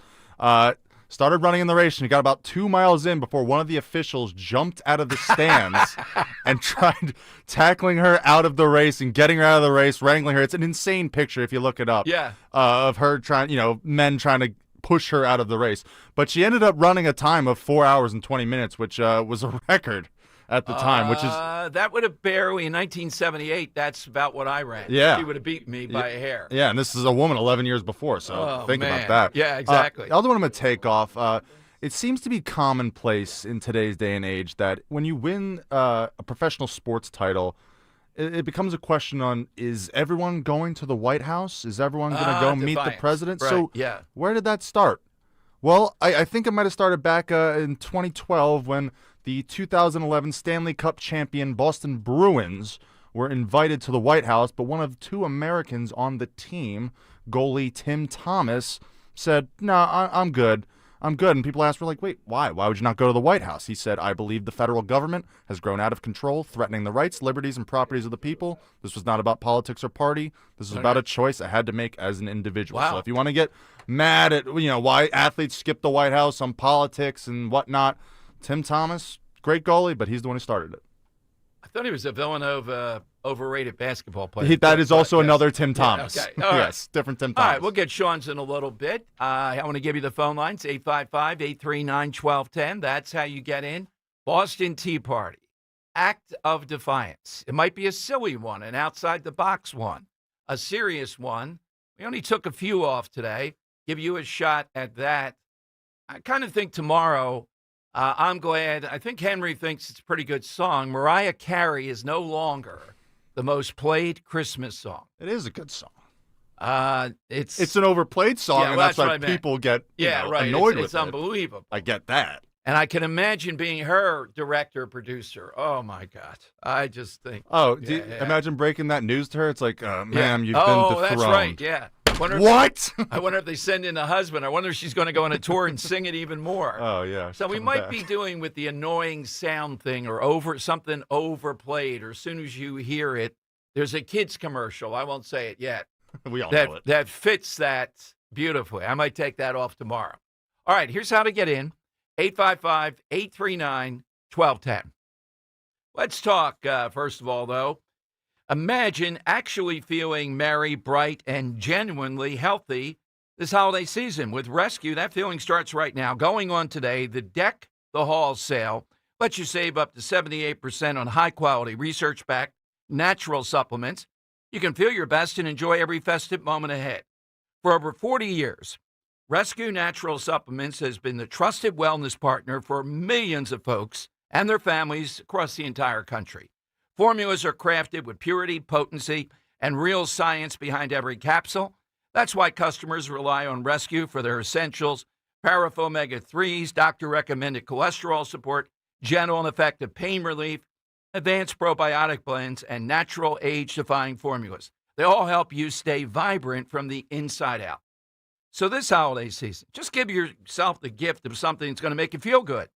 Started running in the race, and she got about 2 miles in before one of the officials jumped out of the stands and tried tackling her out of the race and getting her out of the race, wrangling her. It's an insane picture if you look it up. Yeah. Of her trying, men trying to push her out of the race. But she ended up running a time of 4 hours and 20 minutes, which was a record at the time, which is... That would have barely, in 1978, that's about what I ran. Yeah. She would have beat me by a hair. Yeah, and this is a woman 11 years before, so think about that. Yeah, exactly. The other one I'm going to take off, it seems to be commonplace in today's day and age that when you win a professional sports title, it becomes a question on, is everyone going to the White House? Is everyone going to go meet the president? Right. So yeah. Where did that start? Well, I think it might have started back in 2012 when the 2011 Stanley Cup champion Boston Bruins were invited to the White House, but one of two Americans on the team, goalie Tim Thomas, said, "No, I'm good. I'm good." And people asked, wait, why? Why would you not go to the White House? He said, "I believe the federal government has grown out of control, threatening the rights, liberties, and properties of the people. This was not about politics or party. This was about a choice I had to make as an individual." Wow. So if you want to get mad at why athletes skip the White House on politics and whatnot, Tim Thomas, great goalie, but he's the one who started it. I thought he was a Villanova overrated basketball player. That is also another Tim Thomas. Yeah, okay. All right. Yes, different Tim Thomas. All right, we'll get Sean's in a little bit. I want to give you the phone lines, 855-839-1210. That's how you get in. Boston Tea Party, Act of Defiance. It might be a silly one, an outside-the-box one, a serious one. We only took a few off today. Give you a shot at that. I kind of think tomorrow, I'm glad. I think Henry thinks it's a pretty good song. Mariah Carey is no longer the most played Christmas song. It is a good song. It's an overplayed song, yeah, and well, that's why people get annoyed with it. It's unbelievable. I get that. And I can imagine being her director, producer. Oh, my God. I just think. Oh, imagine breaking that news to her. It's like, ma'am, you've been dethroned. That's right, yeah. What? I wonder if they send in a husband. I wonder if she's going to go on a tour and sing it even more. Oh, yeah. So we might be doing with the annoying sound thing or something overplayed, or as soon as you hear it, there's a kid's commercial. I won't say it yet. We all know it. That fits that beautifully. I might take that off tomorrow. All right, here's how to get in. 855-839-1210. Let's talk, first of all, though. Imagine actually feeling merry, bright, and genuinely healthy this holiday season. With Rescue, that feeling starts right now. Going on today, the Deck the Halls sale lets you save up to 78% on high-quality, research-backed, natural supplements. You can feel your best and enjoy every festive moment ahead. For over 40 years, Rescue Natural Supplements has been the trusted wellness partner for millions of folks and their families across the entire country. Formulas are crafted with purity, potency, and real science behind every capsule. That's why customers rely on Rescue for their essentials, powerful omega-3s, doctor-recommended cholesterol support, gentle and effective pain relief, advanced probiotic blends, and natural age-defying formulas. They all help you stay vibrant from the inside out. So this holiday season, just give yourself the gift of something that's going to make you feel good.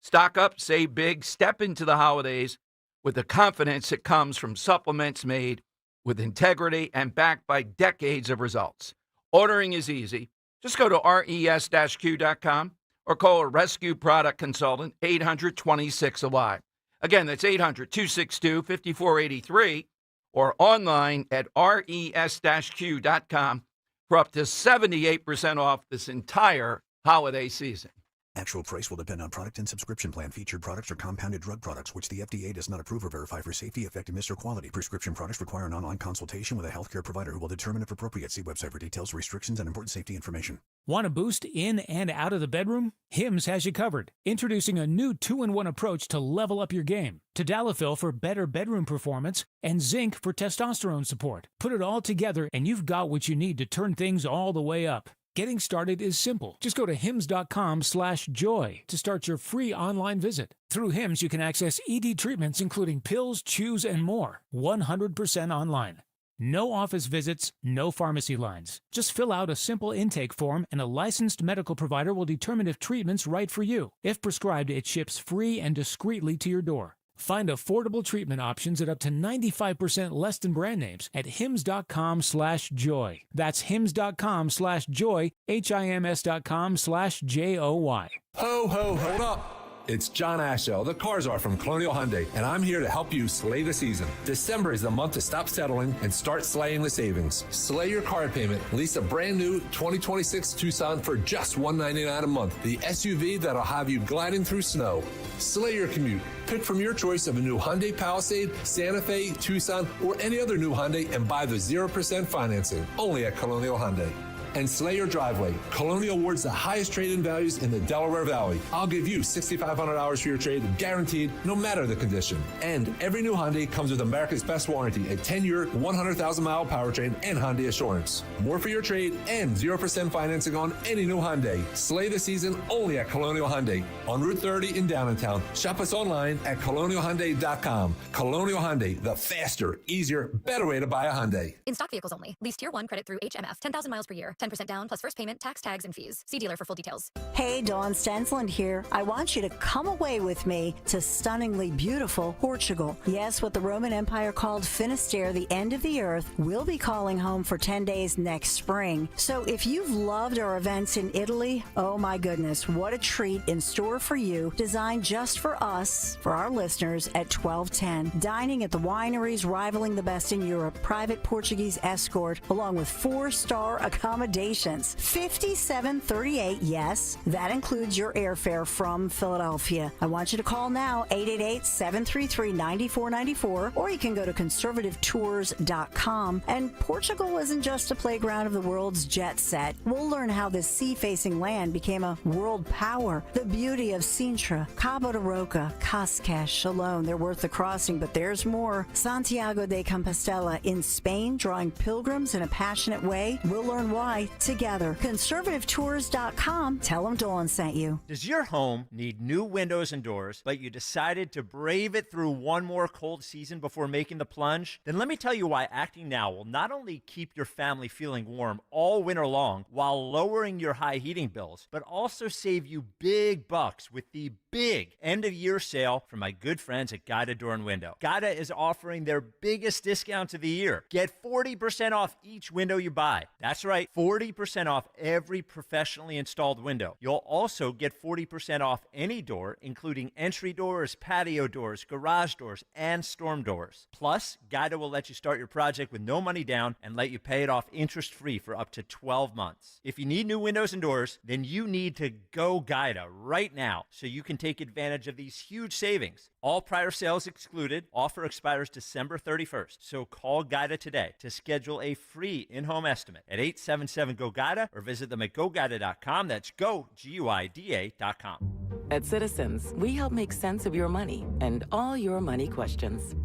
Stock up, save big, step into the holidays with the confidence that comes from supplements made with integrity and backed by decades of results. Ordering is easy. Just go to res-q.com or call a Rescue product consultant, 800-26-ALIVE. Again, that's 800-262-5483 or online at res-q.com for up to 78% off this entire holiday season. Actual price will depend on product and subscription plan. Featured products are compounded drug products, which the FDA does not approve or verify for safety, effectiveness, or quality. Prescription products require an online consultation with a healthcare provider who will determine if appropriate. See website for details, restrictions, and important safety information. Want a boost in and out of the bedroom? Hims has you covered. Introducing a new 2-in-1 approach to level up your game. Tadalafil for better bedroom performance and zinc for testosterone support. Put it all together and you've got what you need to turn things all the way up. Getting started is simple. Just go to hims.com/joy to start your free online visit. Through Hims, you can access ED treatments including pills, chews, and more. 100% online. No office visits, no pharmacy lines. Just fill out a simple intake form and a licensed medical provider will determine if treatment's right for you. If prescribed, it ships free and discreetly to your door. Find affordable treatment options at up to 95% less than brand names at hims.com/joy. That's hims.com/joy, hims.com/joy. Ho, ho, hold up. It's John Ashell, the Cars Are from Colonial Hyundai, and I'm here to help you slay the season. December is the month to stop settling and start slaying the savings. Slay your car payment. Lease a brand new 2026 Tucson for just $199 a month. The SUV that'll have you gliding through snow. Slay your commute. Pick from your choice of a new Hyundai Palisade, Santa Fe, Tucson, or any other new Hyundai and buy the 0% financing. Only at Colonial Hyundai. And slay your driveway. Colonial awards the highest trade-in values in the Delaware Valley. I'll give you $6,500 for your trade, guaranteed, no matter the condition. And every new Hyundai comes with America's best warranty, a 10-year, 100,000-mile powertrain, and Hyundai Assurance. More for your trade and 0% financing on any new Hyundai. Slay the season only at Colonial Hyundai on Route 30 in Downtown. Shop us online at colonialhyundai.com. Colonial Hyundai, the faster, easier, better way to buy a Hyundai. In stock vehicles only. Lease Tier 1 credit through HMF. 10,000 miles per year. 10% down plus first payment, tax, tags, and fees. See dealer for full details. Hey, Dawn Stensland here. I want you to come away with me to stunningly beautiful Portugal. Yes, what the Roman Empire called Finisterre, the end of the earth, we'll be calling home for 10 days next spring. So if you've loved our events in Italy, oh my goodness, what a treat in store for you, designed just for us, for our listeners at 1210. Dining at the wineries rivaling the best in Europe, private Portuguese escort, along with 4-star accommodations. 5738, yes, that includes your airfare from Philadelphia. I want you to call now, 888-733-9494, or you can go to conservativetours.com. And Portugal isn't just a playground of the world's jet set. We'll learn how this sea-facing land became a world power. The beauty of Sintra, Cabo de Roca, Cascais alone, they're worth the crossing, but there's more. Santiago de Compostela in Spain, drawing pilgrims in a passionate way. We'll learn why together. Conservativetours.com. Tell them Dawn sent you. Does your home need new windows and doors, but you decided to brave it through one more cold season before making the plunge? Then let me tell you why acting now will not only keep your family feeling warm all winter long while lowering your high heating bills, but also save you big bucks with the big end-of-year sale from my good friends at Guida Door and Window. Guida is offering their biggest discount of the year. Get 40% off each window you buy. That's right, 40% off every professionally installed window. You'll also get 40% off any door, including entry doors, patio doors, garage doors, and storm doors. Plus, Guida will let you start your project with no money down and let you pay it off interest-free for up to 12 months. If you need new windows and doors, then you need to go Guida right now so you can take advantage of these huge savings. All prior sales excluded. Offer expires December 31st. So call Guida today to schedule a free in-home estimate at 877-GO-GUIDA or visit them at GoGuida.com. That's go, Guida.com. At Citizens, we help make sense of your money and all your money questions.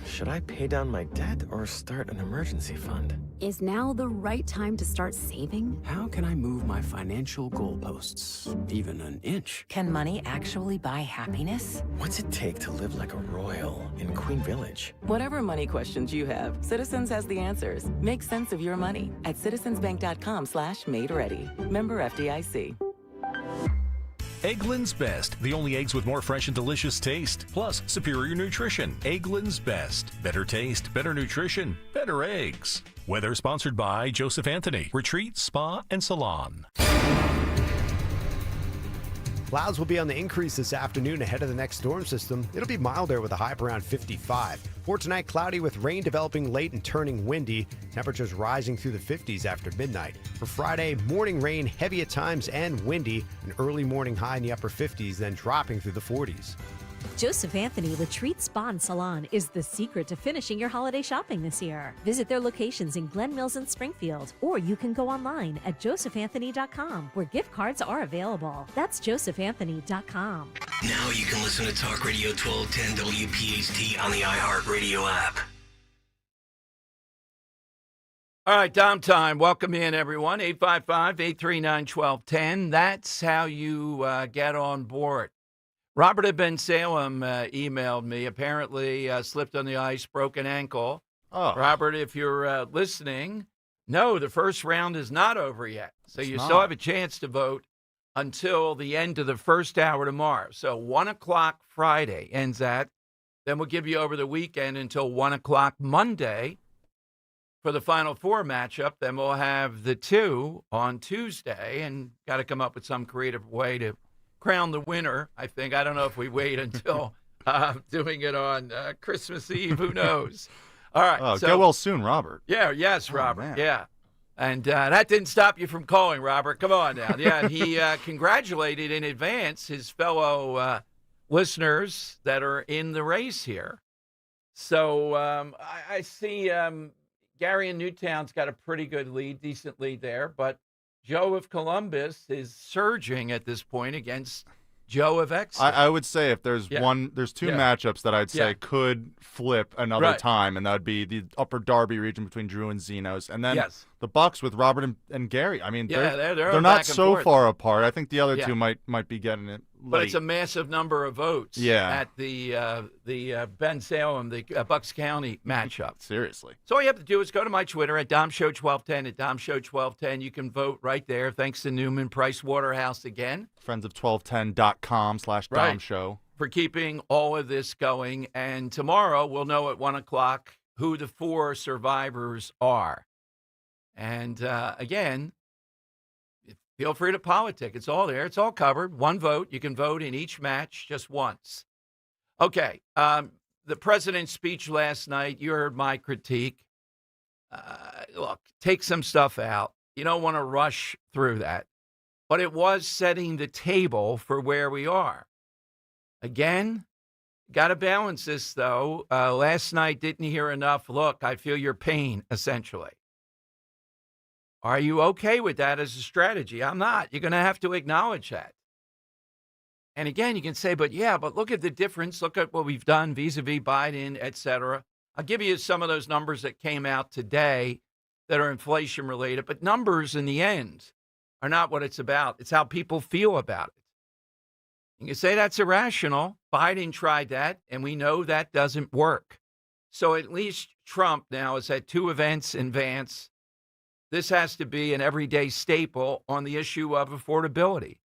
Should I pay down my debt or start an emergency fund? Is now the right time to start saving? How can I move my financial goalposts even an inch? Can money actually buy happiness? What's it take to live like a royal in Queen Village? Whatever money questions you have, Citizens has the answers. Make sense of your money at citizensbank.com/made-ready. Member FDIC. Eggland's Best, the only eggs with more fresh and delicious taste, plus superior nutrition. Eggland's Best. Better taste, better nutrition, better eggs. Weather sponsored by Joseph Anthony, Retreat, Spa, and Salon. Clouds will be on the increase this afternoon ahead of the next storm system. It'll be milder with a high of around 55. For tonight, cloudy with rain developing late and turning windy. Temperatures rising through the 50s after midnight. For Friday, morning rain heavy at times and windy. An early morning high in the upper 50s, then dropping through the 40s. Joseph Anthony Retreat Spa and Salon is the secret to finishing your holiday shopping this year. Visit their locations in Glen Mills and Springfield, or you can go online at josephanthony.com, where gift cards are available. That's josephanthony.com. Now you can listen to Talk Radio 1210 WPHT on the iHeartRadio app. All right, Dom time. Welcome in, everyone. 855-839-1210. That's how you get on board. Robert at Ben Salem emailed me. Apparently slipped on the ice, broken ankle. Oh. Robert, if you're listening, no, the first round is not over yet. So you It's still not. have a chance to vote until the end of the first hour tomorrow. So 1 o'clock Friday ends that. Then we'll give you over the weekend until 1 o'clock Monday for the Final Four matchup. Then we'll have the two on Tuesday, and got to come up with some creative way to crown the winner, I think. I don't know if we wait until doing it on Christmas Eve. Who knows? All right. Oh, so, get well soon, Robert. Yeah, yes, Robert. man. Yeah. And that didn't stop you from calling, Robert. Come on now. Yeah, he congratulated in advance his fellow listeners that are in the race here. So I see Gary in Newtown's got a pretty good lead, decent lead there, but Joe of Columbus is surging at this point against Joe of Exeter. I would say if there's two matchups that I'd say could flip another time, and that would be the Upper Darby region between Drew and Zenos, and then the Bucks with Robert and Gary. I mean, they're back not and so forth. far apart. I think the other two might be getting it late. But it's a massive number of votes at the Ben Salem, the Bucks County matchup. Seriously. So all you have to do is go to my Twitter at DomShow1210, at DomShow1210. You can vote right there. Thanks to Newman Price Waterhouse again. Friends of 1210.com/DomShow. For keeping all of this going. And tomorrow we'll know at 1 o'clock who the 4 survivors are. And again, feel free to politic. It's all there. It's all covered. One vote. You can vote in each match just once. Okay. The president's speech last night, you heard my critique. Look, take some stuff out. You don't want to rush through that. But it was setting the table for where we are. Again, got to balance this, though. Last night, didn't hear enough. Look, I feel your pain, essentially. Are you okay with that as a strategy? I'm not. You're going to have to acknowledge that. And again, you can say, but look at the difference. Look at what we've done vis-a-vis Biden, et cetera. I'll give you some of those numbers that came out today that are inflation related. But numbers in the end are not what it's about. It's how people feel about it. You can say that's irrational. Biden tried that, and we know that doesn't work. So at least Trump now has had 2 events in Vance. This has to be an everyday staple on the issue of affordability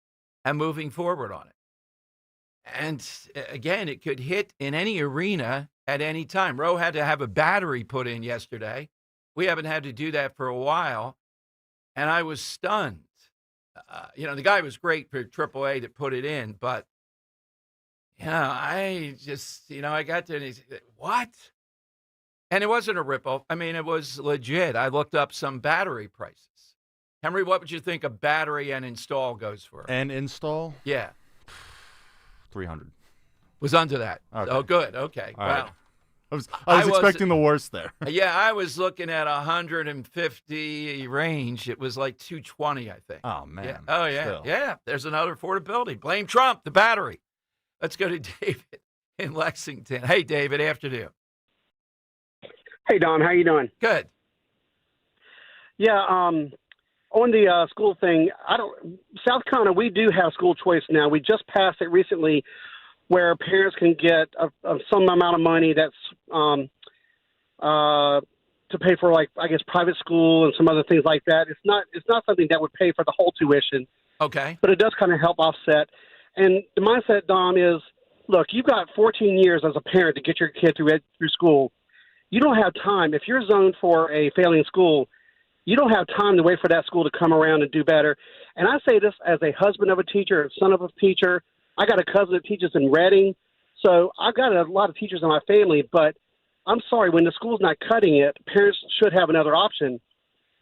and moving forward on it. And again, it could hit in any arena at any time. Roe had to have a battery put in yesterday. We haven't had to do that for a while. and I was stunned. The guy was great for AAA that put it in, but I just, I got there and he said, what? And it wasn't a ripoff. I mean, it was legit. I looked up some battery prices. Henry, what would you think a battery and install goes for? And install? Yeah. 300. Was under that. Okay. Oh, good. Okay. All Wow. right. I was expecting the worst there. Yeah, I was looking at 150 range. It was like 220, I think. Oh, man. Yeah. Oh, yeah. Still. Yeah. There's another affordability. Blame Trump, the battery. Let's go to David in Lexington. Hey, David, afternoon. Hey, Don. How you doing? Good. Yeah, on the school thing, South Carolina, we do have school choice now. We just passed it recently where parents can get some amount of money that's to pay for, like, I guess, private school and some other things like that. It's not something that would pay for the whole tuition. Okay. But it does kind of help offset. And the mindset, Don, is, look, you've got 14 years as a parent to get your kid through school. You don't have time. If you're zoned for a failing school, you don't have time to wait for that school to come around and do better. And I say this as a husband of a teacher, son of a teacher. I got a cousin that teaches in Reading. So I've got a lot of teachers in my family, but I'm sorry, when the school's not cutting it, parents should have another option.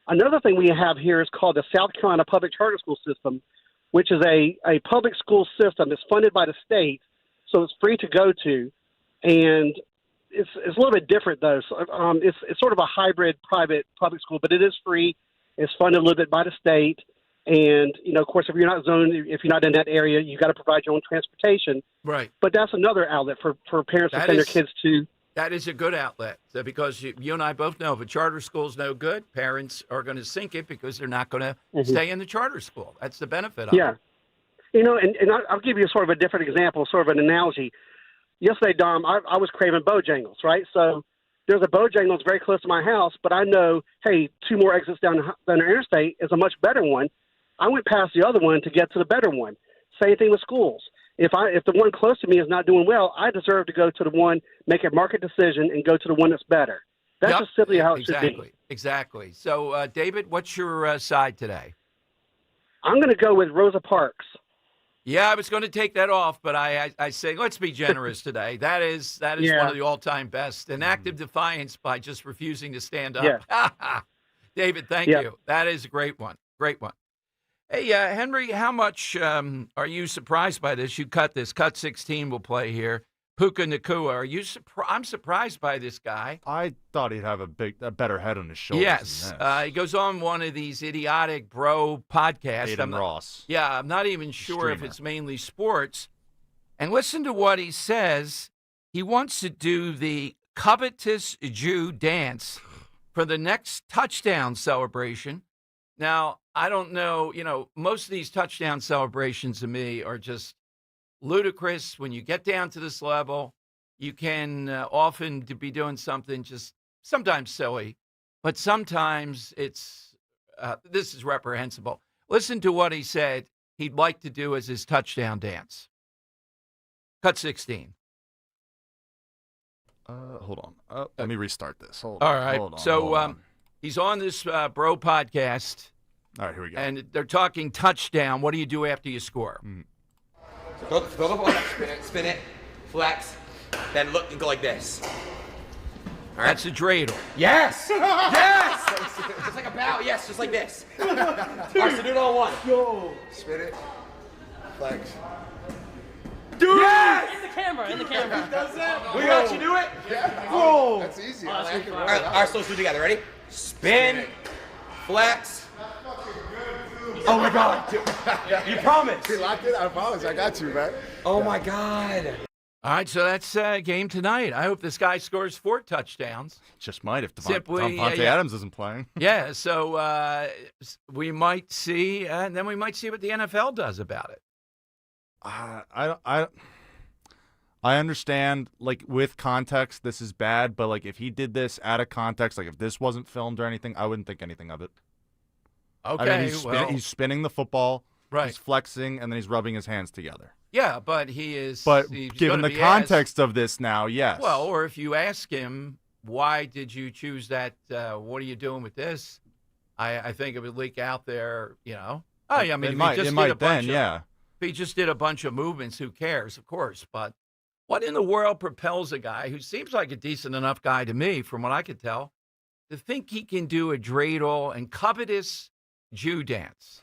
Another thing we have here is called the South Carolina Public Charter School System, which is a public school system that's funded by the state, so it's free to go to. And it's a little bit different, though. So, it's sort of a hybrid private public school, but it is free. It's funded a little bit by the state. And, of course, if you're not zoned, if you're not in that area, you got to provide your own transportation. Right. But that's another outlet for parents to send their kids to. That is a good outlet because you and I both know if a charter school is no good, parents are going to sink it because they're not going to stay in the charter school. That's the benefit of it. Yeah. And I'll give you sort of a different example, sort of an analogy. Yesterday, Dom, I was craving Bojangles, right? So there's a Bojangles very close to my house, but I know, hey, 2 more exits down the interstate is a much better one. I went past the other one to get to the better one. Same thing with schools. If the one close to me is not doing well, I deserve to go to the one, make a market decision, and go to the one that's better. That's just simply how it should be. Exactly. So, David, what's your side today? I'm going to go with Rosa Parks. Yeah, I was going to take that off, but I say let's be generous today. That is one of the all-time best. An act of defiance by just refusing to stand up. Yeah. David, thank you. That is a great one. Great one. Hey, Henry, how much are you surprised by this? You cut this. Cut 16 will play here. Puka Nacua. Are you I'm surprised by this guy. I thought he'd have a better head on his shoulders. Yes. He goes on one of these idiotic bro podcasts. Aiden Ross. Yeah, I'm not even sure if it's mainly sports. And listen to what he says. He wants to do the covetous Jew dance for the next touchdown celebration. Now, I don't know, most of these touchdown celebrations to me are just ludicrous. When you get down to this level, you can often be doing something just sometimes silly, but sometimes this is reprehensible. Listen to what he said he'd like to do as his touchdown dance. Cut 16. Hold on. Let me restart this. All right. Hold on. He's on this bro podcast. All right, here we go. And they're talking touchdown. What do you do after you score? So throw the ball up, spin it, flex, then look and go like this. All right. That's a dreidel. Yes! Yes! Just like a bow. Yes, just like this. All right, so do it all one. Go. Spin it, flex. Dude! Yes! In the camera. He does that? We got you do it? Yeah. Whoa. That's easy. All right, so let's do it together. Ready? Spin, flex. Oh my God! You promised. You locked it. I promise. I got you, man. Oh my God! All right, so that's game tonight. I hope this guy scores 4 touchdowns. Just might if Devontae Adams isn't playing. Yeah, so we might see, and then we might see what the NFL does about it. I understand, like, with context, this is bad, but, like, if he did this out of context, like, if this wasn't filmed or anything, I wouldn't think anything of it. Okay, I mean, he's spinning the football, right? He's flexing, and then he's rubbing his hands together. Yeah, but he is. But given the context of this now, yes. Well, or if you ask him, why did you choose that? What are you doing with this? I think it would leak out there, Oh, yeah, I mean, it might then, yeah. If he just did a bunch of movements, who cares, of course. But what in the world propels a guy who seems like a decent enough guy to me, from what I could tell, to think he can do a dreidel and covetous Jew dance?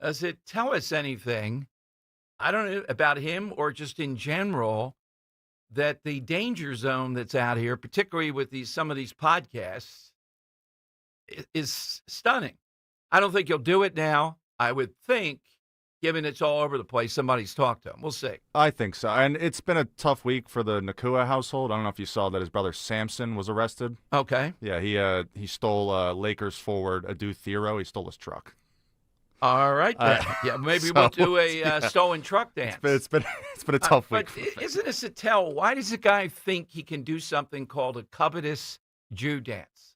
Does it tell us anything, I don't know, about him or just in general, that the danger zone that's out here, particularly with some of these podcasts, is stunning? I don't think he'll do it now. I would think, given it's all over the place, somebody's talked to him. We'll see. I think so. And it's been a tough week for the Nakua household. I don't know if you saw that his brother Samson was arrested. Okay. Yeah, he stole Lakers forward Adu Thero. He stole his truck. All right. Yeah, maybe we'll do a stolen truck dance. It's been a tough week. But isn't this a tell? Why does a guy think he can do something called a covetous Jew dance?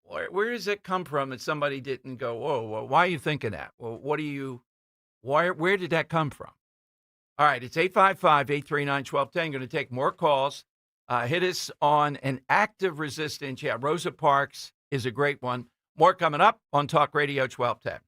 Where does it come from that somebody didn't go, whoa, why are you thinking that? Well, where did that come from? All right, it's 855-839-1210. Going to take more calls. Hit us on an active resistance. Yeah, Rosa Parks is a great one. More coming up on Talk Radio 1210.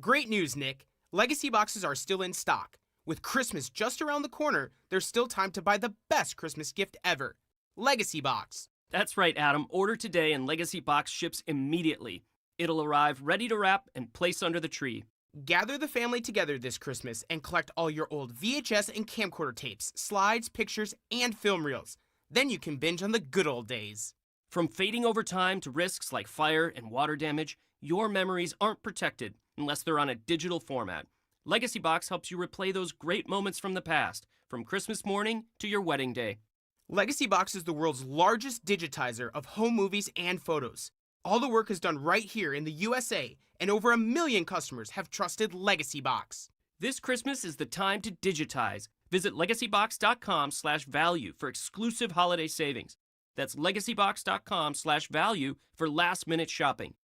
Great news, Nick. Legacy boxes are still in stock. With Christmas just around the corner, there's still time to buy the best Christmas gift ever. Legacy Box. That's right, Adam. Order today and Legacy Box ships immediately. It'll arrive ready to wrap and place under the tree. Gather the family together this Christmas and collect all your old VHS and camcorder tapes, slides, pictures, and film reels. Then you can binge on the good old days. From fading over time to risks like fire and water damage, your memories aren't protected unless they're on a digital format. Legacy Box helps you replay those great moments from the past, from Christmas morning to your wedding day. Legacy Box is the world's largest digitizer of home movies and photos. All the work is done right here in the USA, and over 1 million customers have trusted Legacy Box. This Christmas is the time to digitize. Visit legacybox.com/value for exclusive holiday savings. That's legacybox.com/value for last-minute shopping.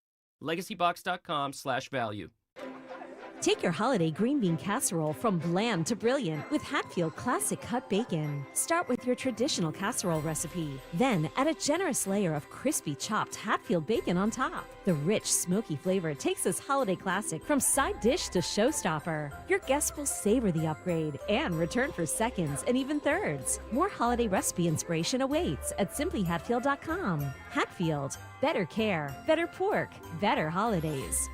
legacybox.com/value. Take your holiday green bean casserole from bland to brilliant with Hatfield Classic Cut Bacon. Start with your traditional casserole recipe. Then add a generous layer of crispy chopped Hatfield bacon on top. The rich, smoky flavor takes this holiday classic from side dish to showstopper. Your guests will savor the upgrade and return for seconds and even thirds. More holiday recipe inspiration awaits at simplyhatfield.com. Hatfield. Better care, better pork, better holidays.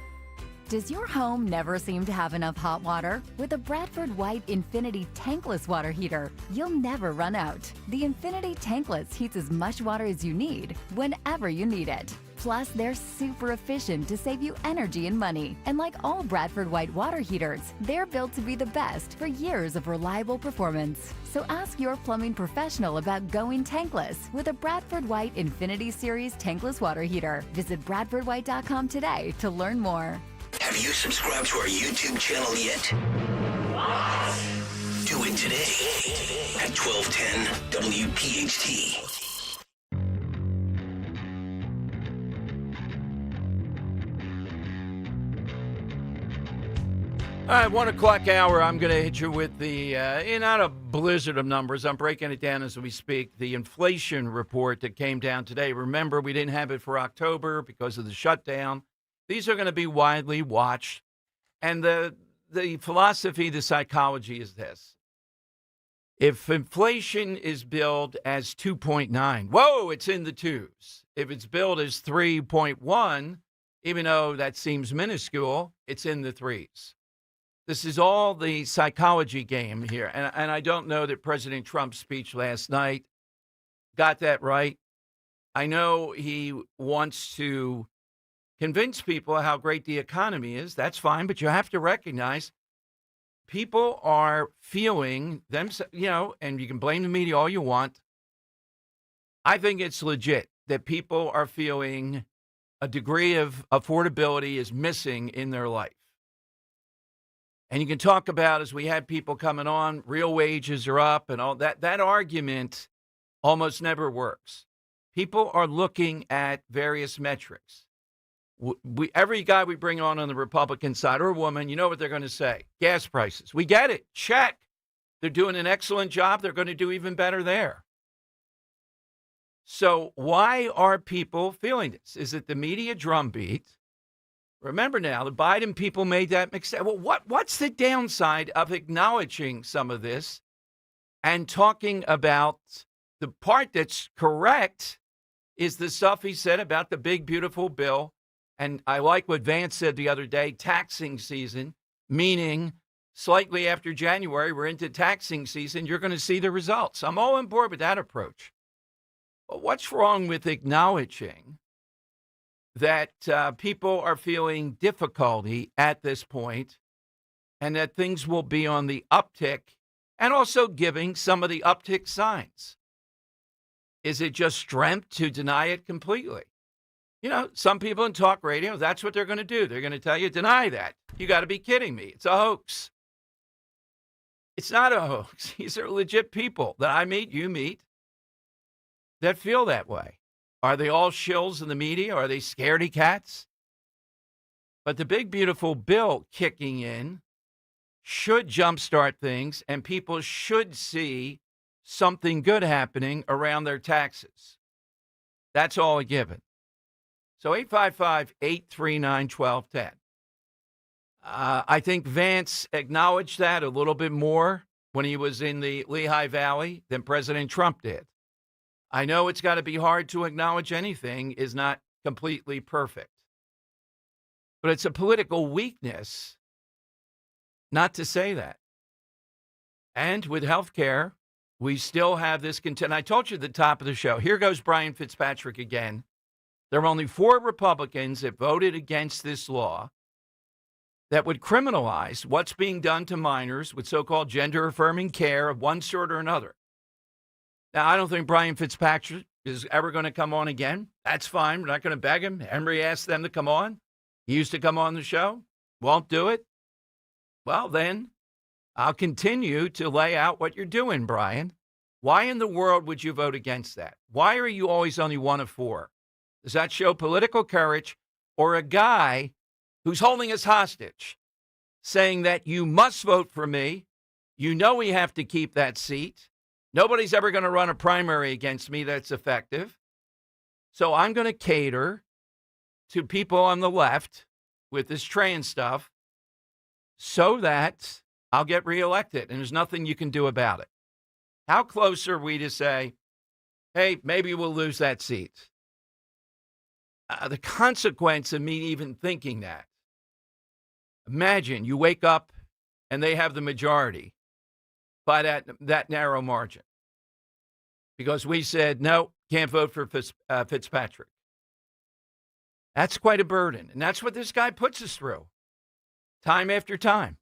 Does your home never seem to have enough hot water? With a Bradford White Infinity Tankless Water Heater, you'll never run out. The Infinity Tankless heats as much water as you need, whenever you need it. Plus, they're super efficient to save you energy and money. And like all Bradford White water heaters, they're built to be the best for years of reliable performance. So ask your plumbing professional about going tankless with a Bradford White Infinity Series Tankless Water Heater. Visit bradfordwhite.com today to learn more. Have you subscribed to our YouTube channel yet? What? Do it today at 1210 WPHT. All right, 1 o'clock hour, I'm going to hit you with the, not a blizzard of numbers. I'm breaking it down as we speak. The inflation report that came down today. Remember, we didn't have it for October because of the shutdown. These are going to be widely watched. And the philosophy, the psychology is this. If inflation is billed as 2.9, whoa, it's in the twos. If it's billed as 3.1, even though that seems minuscule, it's in the threes. This is all the psychology game here. And I don't know that President Trump's speech last night got that right. I know he wants to convince people how great the economy is. That's fine, but you have to recognize people are feeling them, and you can blame the media all you want. I think it's legit that people are feeling a degree of affordability is missing in their life. And you can talk about, as we had people coming on, real wages are up and all that. That argument almost never works. People are looking at various metrics. Every guy we bring on the Republican side, or a woman, you know what they're going to say. Gas prices. We get it. Check. They're doing an excellent job. They're going to do even better there. So why are people feeling this? Is it the media drumbeat? Remember now, the Biden people made that mistake. Well, what's the downside of acknowledging some of this and talking about the part that's correct is the stuff he said about the big, beautiful bill. And I like what Vance said the other day, taxing season, meaning slightly after January, we're into taxing season. You're going to see the results. I'm all on board with that approach. But what's wrong with acknowledging that people are feeling difficulty at this point and that things will be on the uptick, and also giving some of the uptick signs? Is it just strength to deny it completely? You know, some people in talk radio, that's what they're going to do. They're going to tell you, deny that. You got to be kidding me. It's a hoax. It's not a hoax. These are legit people that I meet, you meet, that feel that way. Are they all shills in the media? Are they scaredy cats? But the big, beautiful bill kicking in should jumpstart things, and people should see something good happening around their taxes. That's all a given. So 855-839-1210. I think Vance acknowledged that a little bit more when he was in the Lehigh Valley than President Trump did. I know it's got to be hard to acknowledge anything is not completely perfect. But it's a political weakness not to say that. And with health care, we still have this content. I told you at the top of the show, here goes Brian Fitzpatrick again. There are only 4 Republicans that voted against this law that would criminalize what's being done to minors with so-called gender-affirming care of one sort or another. Now, I don't think Brian Fitzpatrick is ever going to come on again. That's fine. We're not going to beg him. Henry asked them to come on. He used to come on the show. Won't do it. Well, then I'll continue to lay out what you're doing, Brian. Why in the world would you vote against that? Why are you always only one of 4? Does that show political courage or a guy who's holding us hostage, saying that you must vote for me? You know we have to keep that seat. Nobody's ever going to run a primary against me that's effective. So I'm going to cater to people on the left with this trans stuff so that I'll get reelected, and there's nothing you can do about it. How close are we to say, hey, maybe we'll lose that seat? The consequence of me even thinking that. Imagine you wake up and they have the majority by that narrow margin. Because we said, no, can't vote for Fitzpatrick. That's quite a burden. And that's what this guy puts us through. Time after time.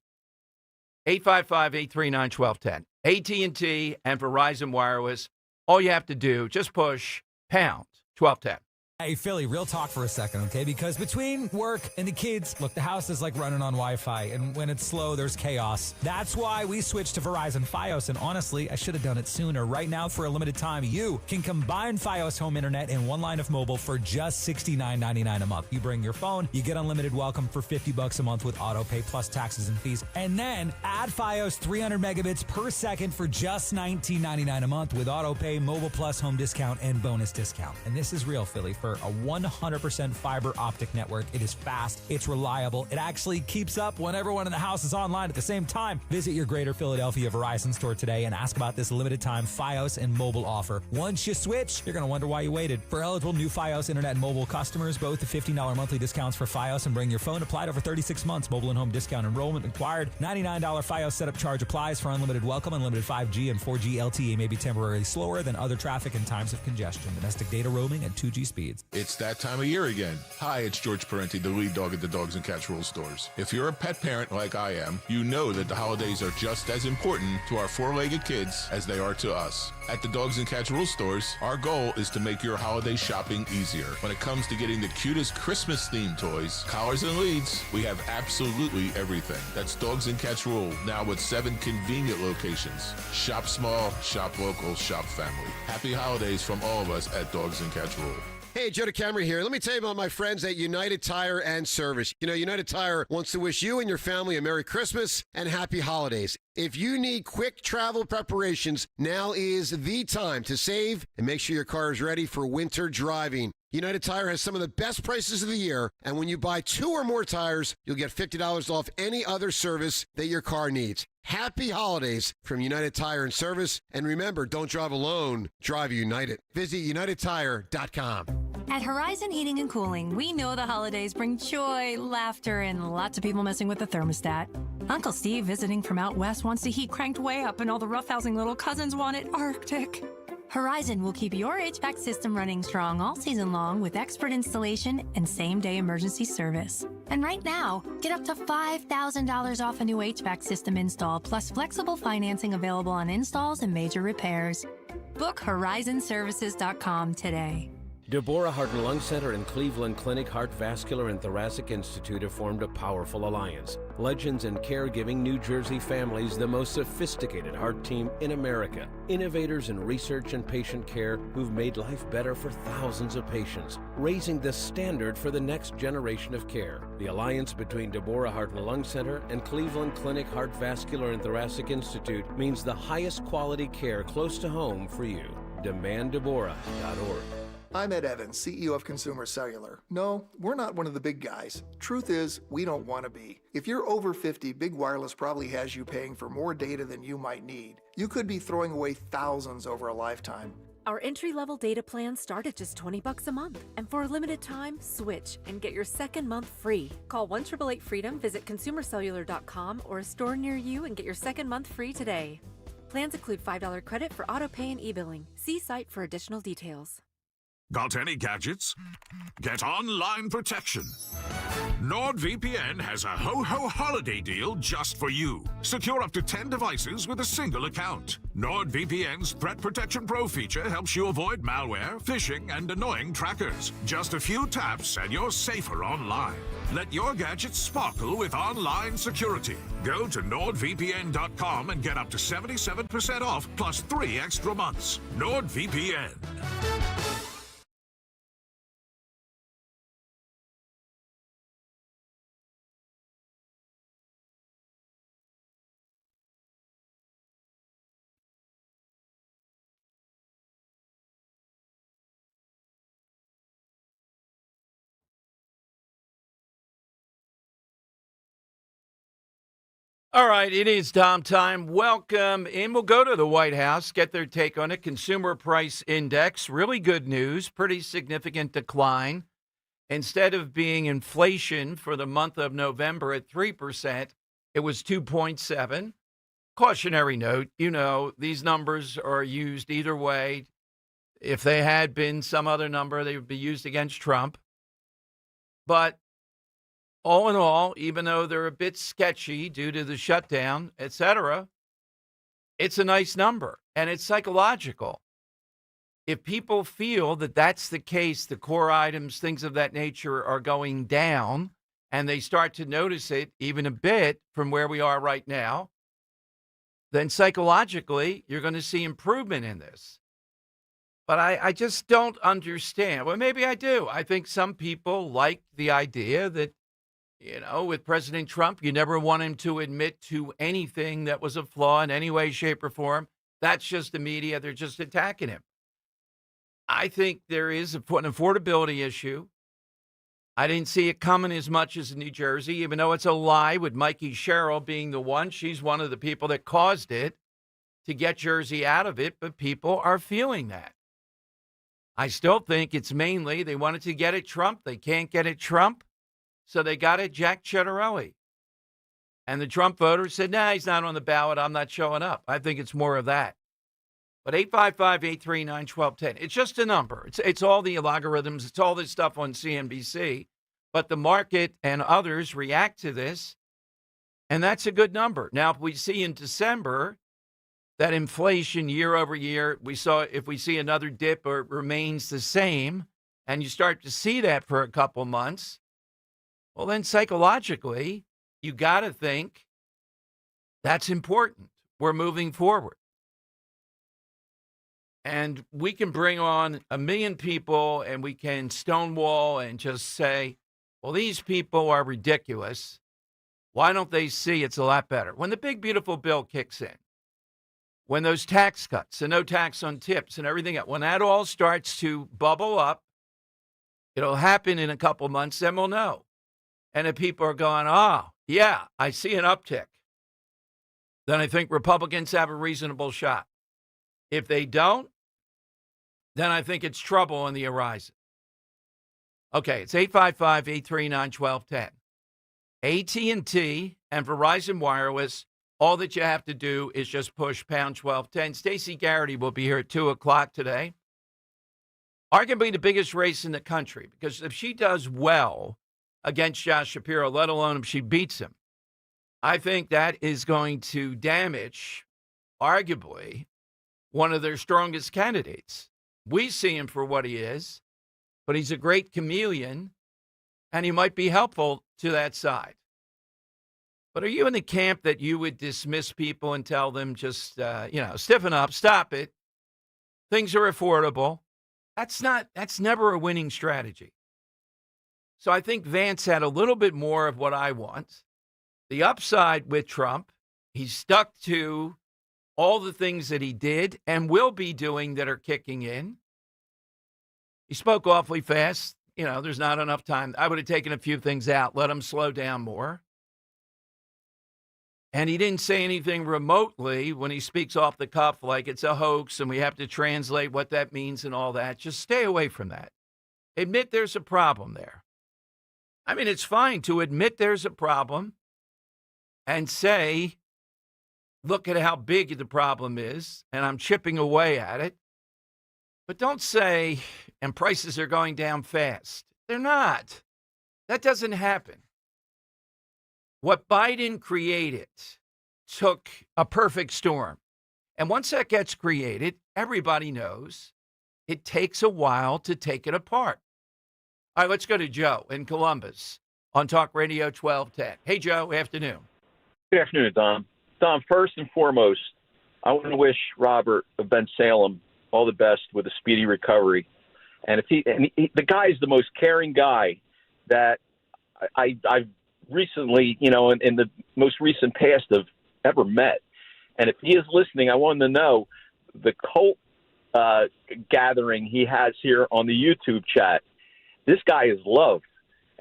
855-839-1210. AT&T and Verizon Wireless. All you have to do, just push pound 1210. Hey, Philly, real talk for a second, okay? Because between work and the kids, look, the house is like running on Wi-Fi, and when it's slow, there's chaos. That's why we switched to Verizon Fios, and honestly, I should have done it sooner. Right now, for a limited time, you can combine Fios home internet and one line of mobile for just $69.99 a month. You bring your phone, you get unlimited welcome for $50 a month with auto pay plus taxes and fees, and then add Fios 300 megabits per second for just $19.99 a month with auto pay, mobile plus home discount, and bonus discount. And this is real, Philly, for a 100% fiber optic network. It is fast, it's reliable, it actually keeps up when everyone in the house is online at the same time. Visit your Greater Philadelphia Verizon store today and ask about this limited time Fios and mobile offer. Once you switch, you're going to wonder why you waited. For eligible new Fios internet and mobile customers, both the $15 monthly discounts for Fios and Bring Your Phone applied over 36 months. Mobile and home discount enrollment required. $99 Fios setup charge applies for unlimited welcome. Unlimited 5G and 4G LTE may be temporarily slower than other traffic and times of congestion. Domestic data roaming at 2G speeds. It's that time of year again. Hi, it's George Parenti, the lead dog at the Dogs and Cats Rules stores. If you're a pet parent like I am, you know that the holidays are just as important to our four-legged kids as they are to us. At the Dogs and Cats Rules stores, our goal is to make your holiday shopping easier. When it comes to getting the cutest Christmas-themed toys, collars, and leads, we have absolutely everything. That's Dogs and Cats Rule, now with 7 convenient locations. Shop small, shop local, shop family. Happy holidays from all of us at Dogs and Cats Rule. Hey, Joe DeCamera here. Let me tell you about my friends at United Tire and Service. You know, United Tire wants to wish you and your family a Merry Christmas and Happy Holidays. If you need quick travel preparations, now is the time to save and make sure your car is ready for winter driving. United Tire has some of the best prices of the year, and when you buy 2 or more tires, you'll get $50 off any other service that your car needs. Happy holidays from United Tire and Service. And remember, don't drive alone, drive United. Visit UnitedTire.com. At Horizon Heating and Cooling, we know the holidays bring joy, laughter, and lots of people messing with the thermostat. Uncle Steve visiting from out west wants the heat cranked way up, and all the roughhousing little cousins want it Arctic. Horizon will keep your HVAC system running strong all season long with expert installation and same-day emergency service. And right now, get up to $5,000 off a new HVAC system install, plus flexible financing available on installs and major repairs. Book HorizonServices.com today. Deborah Heart and Lung Center and Cleveland Clinic Heart Vascular and Thoracic Institute have formed a powerful alliance. Legends in caregiving New Jersey families, the most sophisticated heart team in America. Innovators in research and patient care who've made life better for thousands of patients, raising the standard for the next generation of care. The alliance between Deborah Heart and Lung Center and Cleveland Clinic Heart Vascular and Thoracic Institute means the highest quality care close to home for you. DemandDeborah.org. I'm Ed Evans, CEO of Consumer Cellular. No, we're not one of the big guys. Truth is, we don't want to be. If you're over 50, Big Wireless probably has you paying for more data than you might need. You could be throwing away thousands over a lifetime. Our entry-level data plans start at just $20 a month. And for a limited time, switch and get your second month free. Call 1-888-FREEDOM, visit consumercellular.com or a store near you and get your second month free today. Plans include $5 credit for auto pay and e-billing. See site for additional details. Got any gadgets? Get online protection. NordVPN has a ho-ho holiday deal just for you. Secure up to 10 devices with a single account. NordVPN's Threat Protection Pro feature helps you avoid malware, phishing, and annoying trackers. Just a few taps and you're safer online. Let your gadgets sparkle with online security. Go to NordVPN.com and get up to 77% off plus 3 extra months. NordVPN. All right, it is Dom time. Welcome in. We'll go to the White House, get their take on it. Consumer Price Index, really good news, pretty significant decline. Instead of being inflation for the month of November at 3%, it was 2.7. Cautionary note, you know, these numbers are used either way. If they had been some other number, they would be used against Trump. But all in all, even though they're a bit sketchy due to the shutdown, et cetera, it's a nice number, and it's psychological. If people feel that that's the case, the core items, things of that nature are going down, and they start to notice it even a bit from where we are right now, then psychologically, you're going to see improvement in this. But I just don't understand. Well, maybe I do. I think some people like the idea that, you know, with President Trump, you never want him to admit to anything that was a flaw in any way, shape, or form. That's just the media. They're just attacking him. I think there is an affordability issue. I didn't see it coming as much as in New Jersey, even though it's a lie with Mikey Sherrill being the one. She's one of the people that caused it to get Jersey out of it, but people are feeling that. I still think it's mainly they wanted to get at Trump. They can't get at Trump. So they got at Jack Ciattarelli. And the Trump voters said, nah, he's not on the ballot. I'm not showing up. I think it's more of that. But 855-839-1210, it's just a number. It's all the logarithms. It's all this stuff on CNBC. But the market and others react to this, and that's a good number. Now, if we see in December that inflation year over year, if we see another dip or it remains the same, and you start to see that for a couple months, well, then psychologically, you got to think that's important. We're moving forward. And we can bring on 1 million people and we can stonewall and just say, well, these people are ridiculous. Why don't they see it's a lot better? When the big, beautiful bill kicks in, when those tax cuts and no tax on tips and everything else, when that all starts to bubble up It'll happen in a couple months, then we'll know. And if people are going, oh, yeah, I see an uptick, then I think Republicans have a reasonable shot. If they don't, then I think it's trouble on the horizon. Okay, it's 855-839-1210. AT&T and Verizon Wireless, all that you have to do is just push pound 1210. Stacey Garrity will be here at 2 o'clock today. Arguably the biggest race in the country, because if she does well against Josh Shapiro, let alone if she beats him, I think that is going to damage, arguably, one of their strongest candidates. We see him for what he is, but he's a great chameleon, and he might be helpful to that side. But are you in the camp that you would dismiss people and tell them just, stiffen up, stop it, things are affordable? That's never a winning strategy. So I think Vance had a little bit more of what I want. The upside with Trump, he's stuck to all the things that he did and will be doing that are kicking in. He spoke awfully fast. There's not enough time. I would have taken a few things out, let him slow down more. And he didn't say anything remotely when he speaks off the cuff like it's a hoax and we have to translate what that means and all that. Just stay away from that. Admit there's a problem there. I mean, it's fine to admit there's a problem and say, look at how big the problem is, and I'm chipping away at it. But don't say, and prices are going down fast. They're not. That doesn't happen. What Biden created took a perfect storm. And once that gets created, everybody knows it takes a while to take it apart. All right, let's go to Joe in Columbus on Talk Radio 1210. Hey, Joe, afternoon. Good afternoon, Dom. Dom, first and foremost, I want to wish Robert of Bensalem all the best with a speedy recovery. And the guy is the most caring guy that I've recently, in the most recent past have ever met. And if he is listening, I want him to know the cult gathering he has here on the YouTube chat. This guy is loved,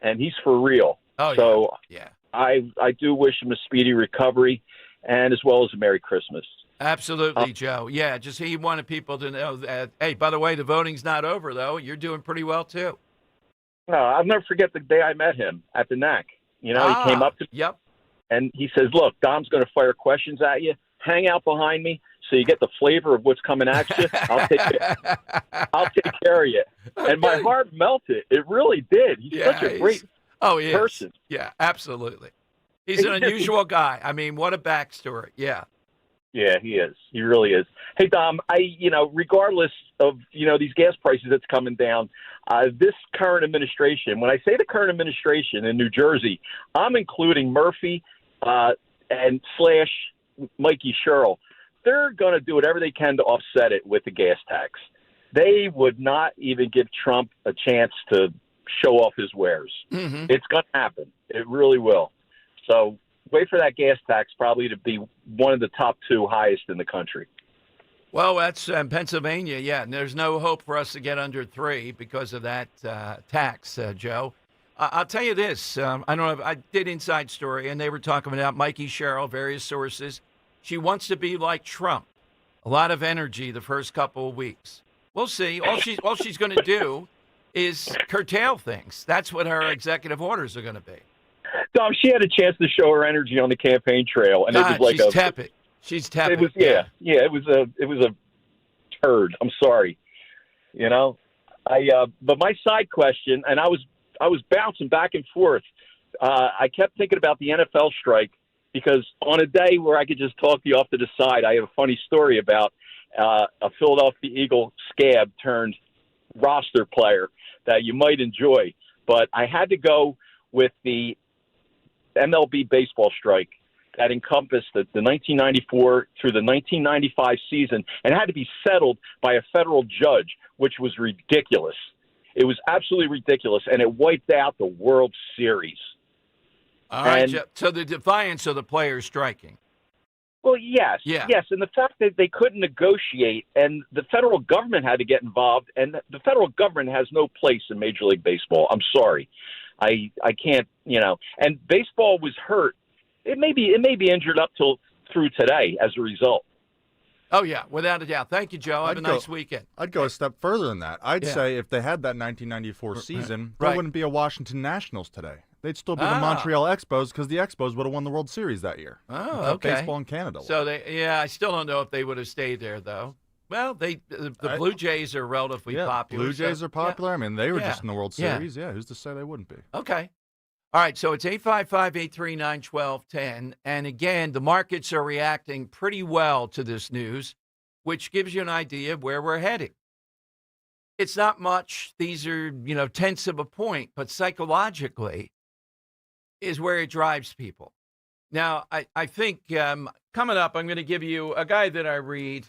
and he's for real. Oh, so yeah. I do wish him a speedy recovery, and as well as a Merry Christmas. Absolutely, Joe. Yeah, just he wanted people to know that, hey, by the way, the voting's not over, though. You're doing pretty well, too. No, I'll never forget the day I met him at the NAC. He came up to me, and he says, look, Dom's going to fire questions at you. Hang out behind me so you get the flavor of what's coming at you. I'll take care of you. Okay. And my heart melted. It really did. He's such a great person. Yeah, absolutely. He's an unusual guy. I mean, what a backstory. Yeah. Yeah, he is. He really is. Hey, Dom, regardless of, these gas prices that's coming down, this current administration, when I say the current administration in New Jersey, I'm including Murphy and / Mikey Sherrill. They're going to do whatever they can to offset it with the gas tax. They would not even give Trump a chance to show off his wares. Mm-hmm. It's going to happen. It really will. So wait for that gas tax probably to be one of the top 2 highest in the country. Well, that's Pennsylvania, yeah. And there's no hope for us to get under 3 because of that tax, Joe. I'll tell you this. I did Inside Story, and they were talking about Mikey Sherrill, various sources. She wants to be like Trump. A lot of energy the first couple of weeks. We'll see. All she's going to do is curtail things. That's what her executive orders are going to be. Dom, she had a chance to show her energy on the campaign trail, and it was like she's tepid. She's tepid. It was it was a turd. I'm sorry, But my side question, and I was bouncing back and forth. I kept thinking about the NFL strike because on a day where I could just talk to you off to the side, I have a funny story about a Philadelphia Eagle scab turned roster player that you might enjoy. But I had to go with the MLB baseball strike that encompassed the 1994 through the 1995 season and had to be settled by a federal judge, which was ridiculous. It was absolutely ridiculous, and it wiped out the World Series. All right, so the defiance of the players striking. Well, yes, Yeah. yes, and the fact that they couldn't negotiate, and the federal government had to get involved, and the federal government has no place in Major League Baseball. I'm sorry, I can't, And baseball was hurt. It may be injured up through today as a result. Oh, yeah, without a doubt. Thank you, Joe. Have a nice weekend. I'd go a step further than that. I'd Yeah. say if they had that 1994 season, Right. there wouldn't be a Washington Nationals today. They'd still be the Montreal Expos because the Expos would have won the World Series that year. Oh, Without okay. Baseball in Canada. So I still don't know if they would have stayed there, though. Well, the Blue Jays are relatively popular. Blue Jays so- are popular. I mean, they were Yeah. just in the World Yeah. Series. Yeah, who's to say they wouldn't be? Okay. All right, so it's 855-839-1210. And again, the markets are reacting pretty well to this news, which gives you an idea of where we're heading. It's not much. These are, tenths of a point, but psychologically is where it drives people. Now, I think coming up, I'm going to give you a guy that I read,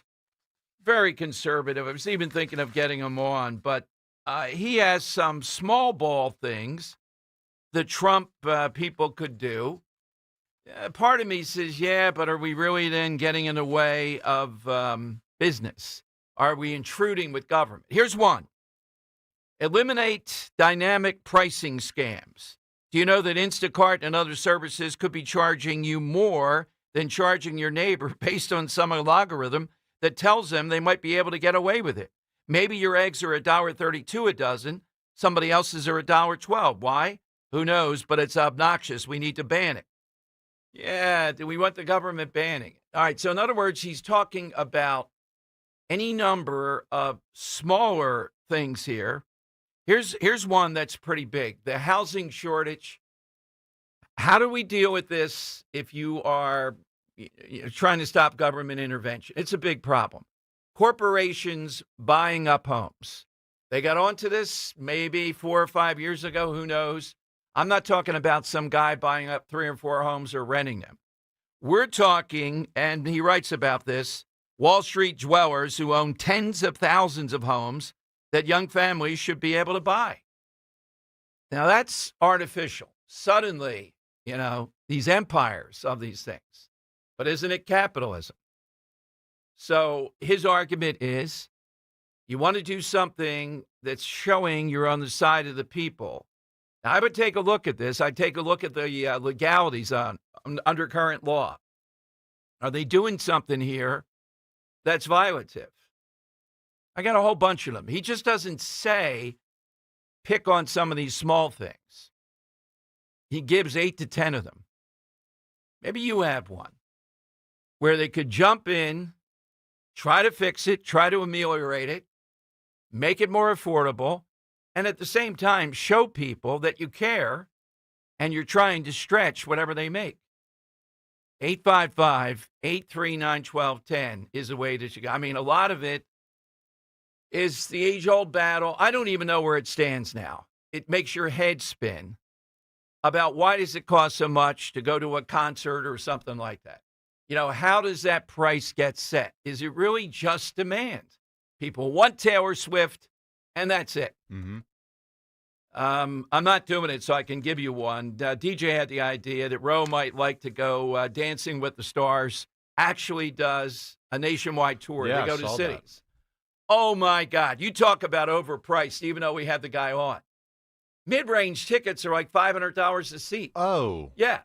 very conservative. I was even thinking of getting him on, but he has some small ball things the Trump people could do. Part of me says, yeah, but are we really then getting in the way of business? Are we intruding with government? Here's one. Eliminate dynamic pricing scams. Do you know that Instacart and other services could be charging you more than charging your neighbor based on some algorithm that tells them they might be able to get away with it? Maybe your eggs are $1.32 a dozen. Somebody else's are $1.12. Why? Who knows? But it's obnoxious. We need to ban it. Yeah, do we want the government banning it? All right, so in other words, he's talking about any number of smaller things here. Here's one that's pretty big, the housing shortage. How do we deal with this if you are trying to stop government intervention? It's a big problem. Corporations buying up homes. They got onto this maybe 4 or 5 years ago, who knows? I'm not talking about some guy buying up 3 or 4 homes or renting them. We're talking, and he writes about this, Wall Street dwellers who own tens of thousands of homes that young families should be able to buy. Now, that's artificial. Suddenly, these empires of these things. But isn't it capitalism? So his argument is you want to do something that's showing you're on the side of the people. Now, I would take a look at this. I'd take a look at the legalities under current law. Are they doing something here that's violative? I got a whole bunch of them. He just doesn't say pick on some of these small things. He gives 8 to 10 of them. Maybe you have one where they could jump in, try to fix it, try to ameliorate it, make it more affordable, and at the same time show people that you care and you're trying to stretch whatever they make. 855-839-1210 is the way that you go. I mean, a lot of it is the age-old battle. I don't even know where it stands now. It makes your head spin about why does it cost so much to go to a concert or something like that. How does that price get set? Is it really just demand? People want Taylor Swift, and that's it. Mm-hmm. I'm not doing it, so I can give you one. DJ had the idea that Roe might like to go Dancing with the Stars. Actually does a nationwide tour. Yeah, they go I to saw cities. that. Oh, my God. You talk about overpriced, even though we had the guy on. Mid-range tickets are like $500 a seat. Oh. Yeah.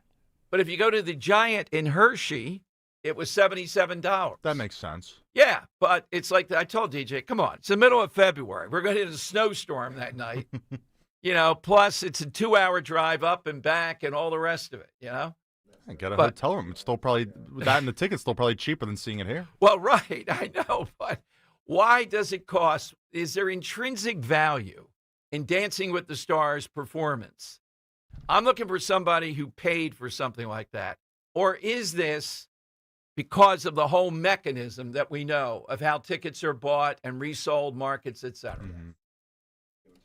But if you go to the Giant in Hershey, it was $77. That makes sense. Yeah, but it's like I told DJ, come on, it's the middle of February. We're going to hit a snowstorm that night. Plus it's a 2-hour drive up and back and all the rest of it, I got a hotel room. It's still probably, that and the ticket's still probably cheaper than seeing it here. Well, right, I know, but why does it cost? Is there intrinsic value in Dancing with the Stars performance? I'm looking for somebody who paid for something like that. Or is this because of the whole mechanism that we know of how tickets are bought and resold, markets, et cetera? Mm-hmm.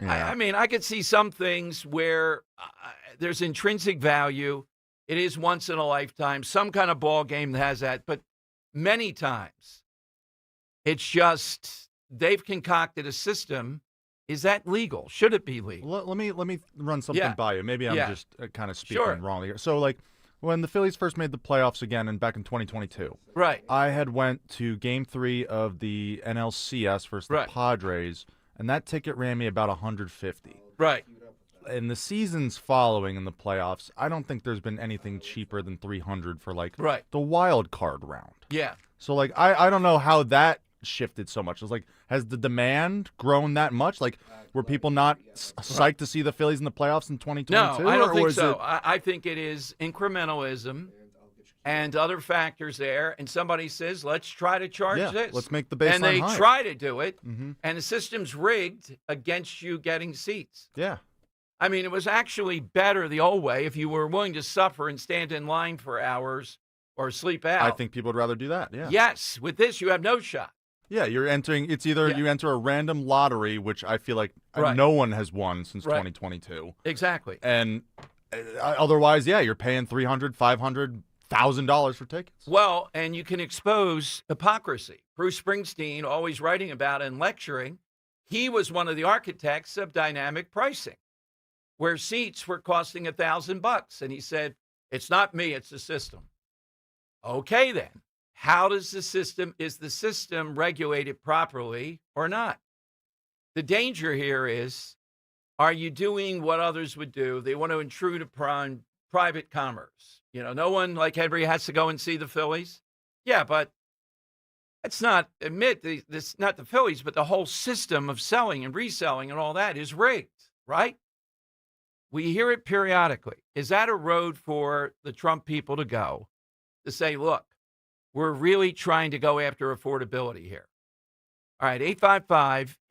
Yeah. I mean, I could see some things where there's intrinsic value. It is once in a lifetime, some kind of ball game that has that. But many times, it's just they've concocted a system. Is that legal? Should it be legal? Let me run something by you. Maybe I'm just kind of speaking wrong here. So, When the Phillies first made the playoffs again back in 2022. Right. I had went to Game 3 of the NLCS versus the Padres, and that ticket ran me about $150. Right. In the seasons following in the playoffs, I don't think there's been anything cheaper than $300 for the wild card round. Yeah. So I don't know how that shifted so much. It's like, has the demand grown that much? Like, were people not psyched to see the Phillies in the playoffs in 2022? No, I don't think so. I think it is incrementalism and other factors there. And somebody says, let's try to charge this. Let's make the baseline And they high. try to do it, Mm-hmm. and the system's rigged against you getting seats. Yeah. I mean, it was actually better the old way if you were willing to suffer and stand in line for hours or sleep out. I think people would rather do that, yeah. Yes, with this, you have no shot. Yeah, you're entering, it's either you enter a random lottery, which I feel like no one has won since 2022. Exactly. And otherwise, you're paying $300, $500, $1,000 for tickets. Well, and you can expose hypocrisy. Bruce Springsteen, always writing about and lecturing, he was one of the architects of dynamic pricing, where seats were costing $1,000. And he said, it's not me, it's the system. Okay, then. How does is the system regulated properly or not? The danger here is, are you doing what others would do? They want to intrude upon private commerce. No one like Henry has to go and see the Phillies. Yeah, but let's not admit this, not the Phillies, but the whole system of selling and reselling and all that is rigged, right? We hear it periodically. Is that a road for the Trump people to go to say, look, we're really trying to go after affordability here? All right,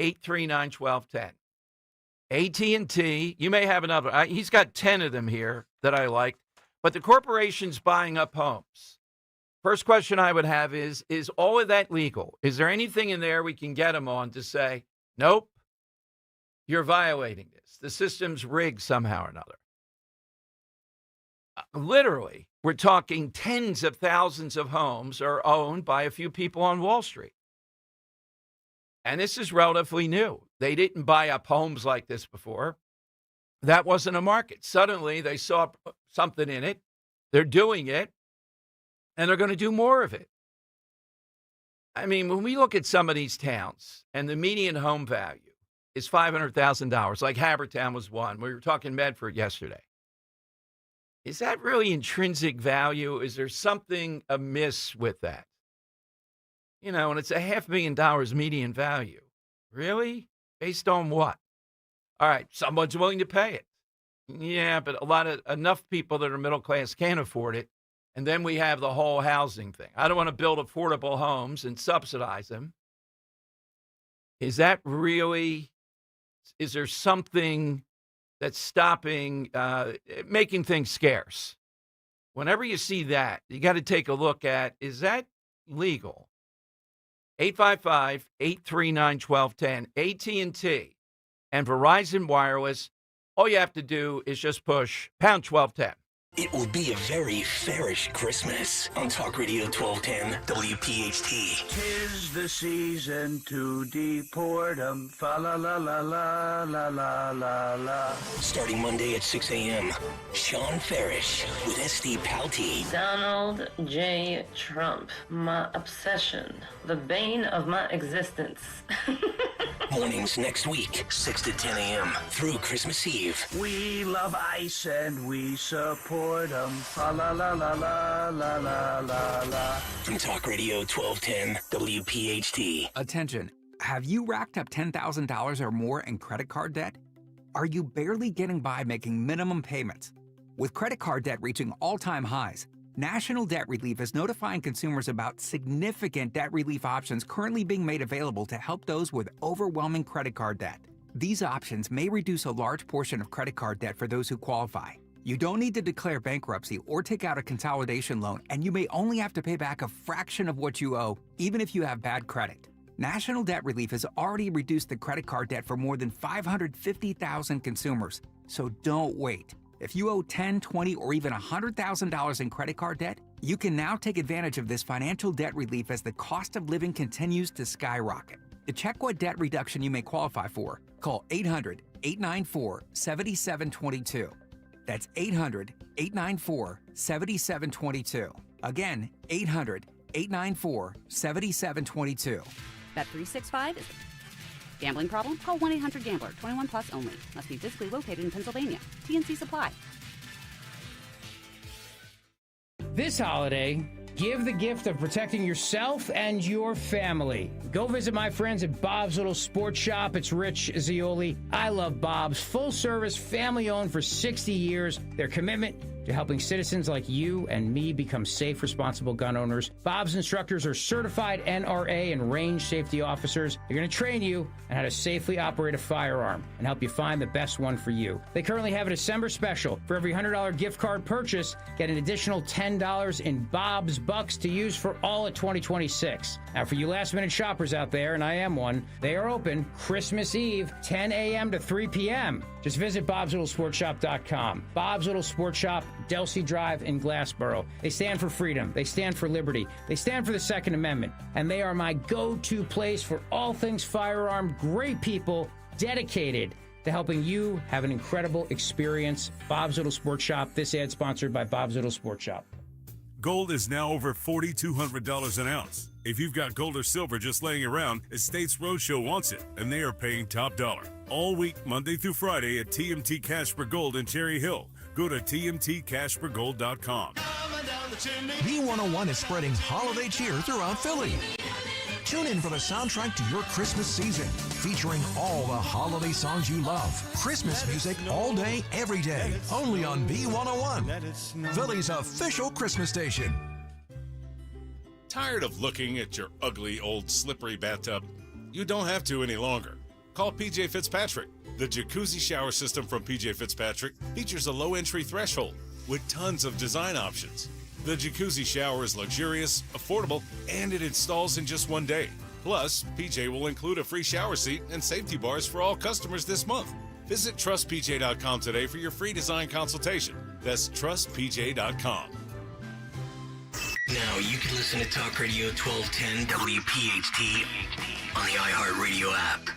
855-839-1210. AT&T, you may have another. He's got 10 of them here that I like. But the corporation's buying up homes. First question I would have is all of that legal? Is there anything in there we can get them on to say, nope, you're violating this? The system's rigged somehow or another. Literally, we're talking tens of thousands of homes are owned by a few people on Wall Street. And this is relatively new. They didn't buy up homes like this before. That wasn't a market. Suddenly, they saw something in it. They're doing it, and they're going to do more of it. I mean, when we look at some of these towns and the median home value is $500,000, like Habertown was one. We were talking Medford yesterday. Is that really intrinsic value? Is there something amiss with that? And it's $500,000 median value. Really? Based on what? All right, someone's willing to pay it. Yeah, but enough people that are middle class can't afford it. And then we have the whole housing thing. I don't want to build affordable homes and subsidize them. Is that really, is there something that's stopping, making things scarce? Whenever you see that, you got to take a look at, is that legal? 855-839-1210, AT&T and Verizon Wireless. All you have to do is just push pound 1210. It will be a very fairish Christmas on Talk Radio 1210 WPHT. 'Tis the season to deport 'em. Fa la la la la la la la la. Starting Monday at 6 a.m., Sean Farish with SD Palti. Donald J. Trump, my obsession, the bane of my existence. Mornings next week, 6 to 10 a.m. through Christmas Eve. We love ice and we support 'em. Fa la la la la la la la la. From Talk Radio 1210 WPHT. Attention. Have you racked up $10,000 or more in credit card debt? Are you barely getting by making minimum payments? With credit card debt reaching all-time highs, National Debt Relief is notifying consumers about significant debt relief options currently being made available to help those with overwhelming credit card debt. These options may reduce a large portion of credit card debt for those who qualify. You don't need to declare bankruptcy or take out a consolidation loan, and you may only have to pay back a fraction of what you owe, even if you have bad credit. National Debt Relief has already reduced the credit card debt for more than 550,000 consumers, so don't wait. If you owe $10,000, $20,000, or even $100,000 in credit card debt, you can now take advantage of this financial debt relief as the cost of living continues to skyrocket. To check what debt reduction you may qualify for, call 800-894-7722. That's 800-894-7722. Again, 800-894-7722. Bet365 is... Gambling problem? Call 1-800-GAMBLER. 21 plus only. Must be physically located in Pennsylvania. TNC Supply. This holiday, give the gift of protecting yourself and your family. Go visit my friends at Bob's Little Sports Shop. It's Rich Zioli. I love Bob's. Full service, family owned for 60 years. Their commitment to helping citizens like you and me become safe, responsible gun owners. Bob's instructors are certified NRA and range safety officers. They're going to train you on how to safely operate a firearm and help you find the best one for you. They currently have a December special. For every $100 gift card purchase, get an additional $10 in Bob's Bucks to use for all of 2026. Now, for you last-minute shoppers out there, and I am one, they are open Christmas Eve, 10 a.m. to 3 p.m. Just visit bobslittle.sportshop.com. Bob's Little Sports Shop, Delsey Drive in Glassboro. They stand for freedom. They stand for liberty. They stand for the Second Amendment. And they are my go-to place for all things firearm. Great people dedicated to helping you have an incredible experience. Bob's Little Sports Shop. This ad sponsored by Bob's Little Sports Shop. Gold is now over $4,200 an ounce. If you've got gold or silver just laying around, Estates Roadshow wants it, and they are paying top dollar. All week, Monday through Friday at TMT Cash for Gold in Cherry Hill. Go to tmtcashforgold.com. B101 is spreading holiday cheer throughout Philly. Tune in for the soundtrack to your Christmas season, featuring all the holiday songs you love. Christmas music all day, every day, only on B101, Philly's official Christmas station. Tired of looking at your ugly, old, slippery bathtub? You don't have to any longer. Call PJ Fitzpatrick. The jacuzzi shower system from PJ Fitzpatrick features a low entry threshold with tons of design options. The jacuzzi shower is luxurious, affordable, and it installs in just one day. Plus, PJ will include a free shower seat and safety bars for all customers this month. Visit trustpj.com today for your free design consultation. That's trustpj.com. Now you can listen to Talk Radio 1210 WPHT on the iHeartRadio app.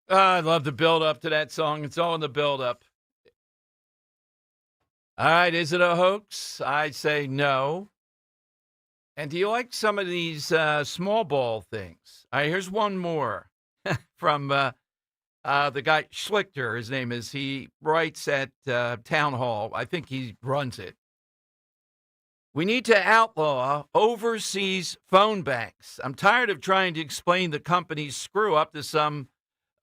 I love the build-up to that song. It's all in the build-up. All right, is it a hoax? I say no. And do you like some of these small ball things? All right, here's one more from the guy Schlichter. His name is. He writes at Town Hall. I think he runs it. We need to outlaw overseas phone banks. I'm tired of trying to explain the company's screw up to some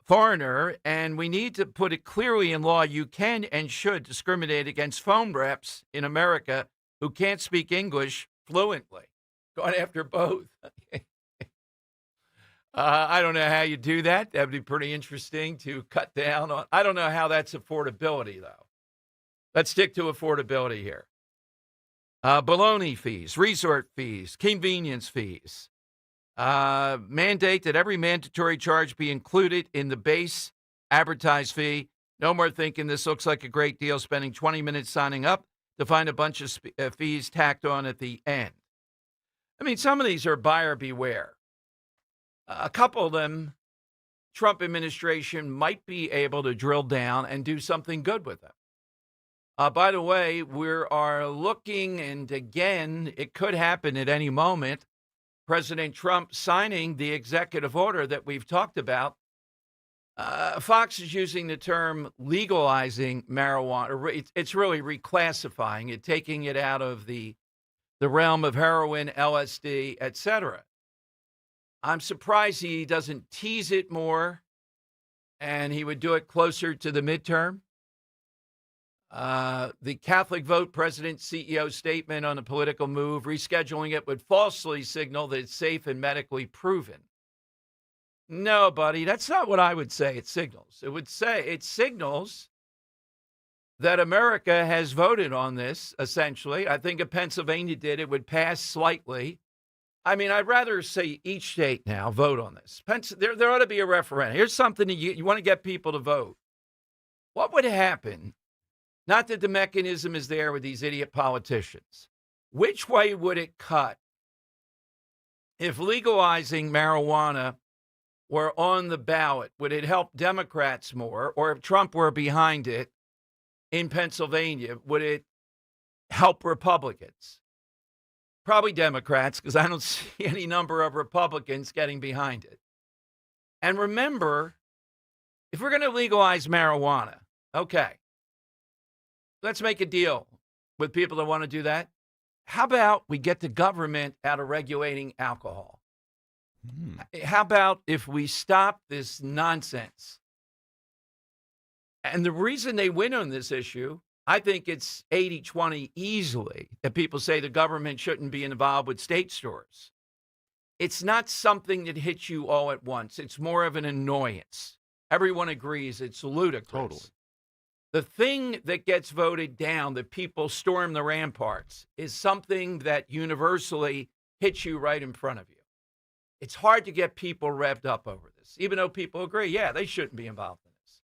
foreigner, and we need to put it clearly in law. You can and should discriminate against phone reps in America who can't speak English fluently. Going after both. I don't know how you do that. That would be pretty interesting to cut down on. I don't know how that's affordability, though. Let's stick to affordability here. Baloney fees, resort fees, convenience fees. Mandate that every mandatory charge be included in the base advertised fee. No more thinking this looks like a great deal, spending 20 minutes signing up to find a bunch of fees tacked on at the end. I mean, some of these are buyer beware. A couple of them, Trump administration might be able to drill down and do something good with them. By the way, we are looking, and again, it could happen at any moment, President Trump signing the executive order that we've talked about. Fox is using the term legalizing marijuana. It's really reclassifying it, taking it out of the realm of heroin, LSD, etc. I'm surprised he doesn't tease it more and he would do it closer to the midterm. The Catholic vote president CEO statement on a political move, rescheduling it would falsely signal that it's safe and medically proven. No, buddy, that's not what I would say it signals. It would say it signals that America has voted on this, essentially. I think if Pennsylvania did, it would pass slightly. I mean, I'd rather say each state now vote on this. There ought to be a referendum. Here's something that you want to get people to vote. What would happen? Not that the mechanism is there with these idiot politicians. Which way would it cut if legalizing marijuana were on the ballot, would it help Democrats more? Or if Trump were behind it in Pennsylvania, would it help Republicans? Probably Democrats, because I don't see any number of Republicans getting behind it. And remember, if we're going to legalize marijuana, okay, let's make a deal with people that want to do that. How about we get the government out of regulating alcohol? How about if we stop this nonsense? And the reason they win on this issue, I think it's 80-20 easily, that people say the government shouldn't be involved with state stores. It's not something that hits you all at once. It's more of an annoyance. Everyone agrees it's ludicrous. Totally. The thing that gets voted down, that people storm the ramparts, is something that universally hits you right in front of you. It's hard to get people revved up over this, even though people agree, yeah, they shouldn't be involved in this.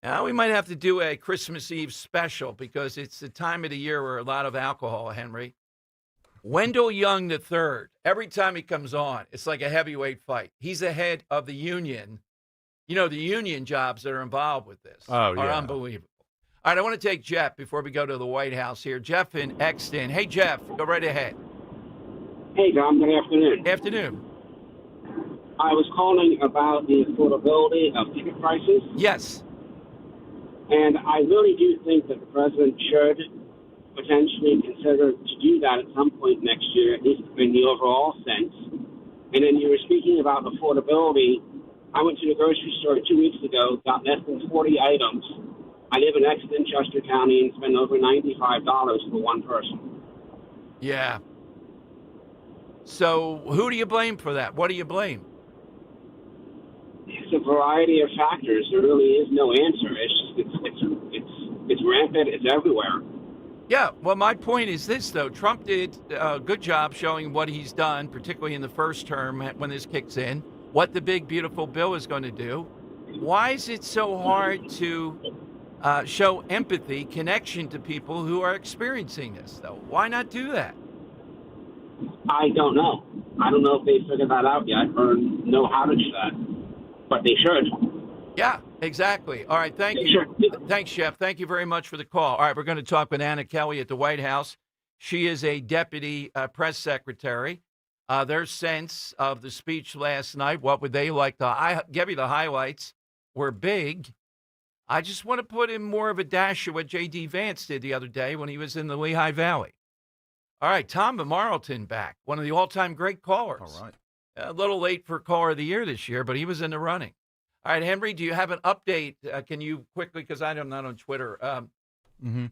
Now, we might have to do a Christmas Eve special because it's the time of the year where a lot of alcohol, Henry. Wendell Young III, every time he comes on, it's like a heavyweight fight. He's the head of the union. You know, the union jobs that are involved with this are unbelievable. All right, I want to take Jeff before we go to the White House here. Jeff in Exton. Hey, Jeff, go right ahead. Hey, Dom. Good afternoon. Afternoon. I was calling about the affordability of ticket prices. Yes. And I really do think that the president should potentially consider to do that at some point next year, at least in the overall sense. And then you were speaking about affordability. I went to the grocery store 2 weeks ago, got less than 40 items. I live in Exton, Chester County, and spend over $95 for one person. Yeah. So who do you blame for that? What do you blame? It's a variety of factors. There really is no answer. It's rampant. It's everywhere. Yeah. Well, my point is this, though. Trump did a good job showing what he's done, particularly in the first term when this kicks in, what the big, beautiful bill is going to do. Why is it so hard to show empathy, connection to people who are experiencing this, though? Why not do that? I don't know. I don't know if they figured that out yet or know how to do that, but they should. Yeah, exactly. All right, thank you. Sure. Thanks, Jeff. Thank you very much for the call. All right, we're going to talk with Anna Kelly at the White House. She is a deputy press secretary. Their sense of the speech last night, what would they like to I give you the highlights, were big. I just want to put in more of a dash of what J.D. Vance did the other day when he was in the Lehigh Valley. All right, Tom Marlton back, one of the all-time great callers. All right. A little late for Caller of the Year this year, but he was in the running. All right, Henry, do you have an update? Can you quickly, because I'm not on Twitter,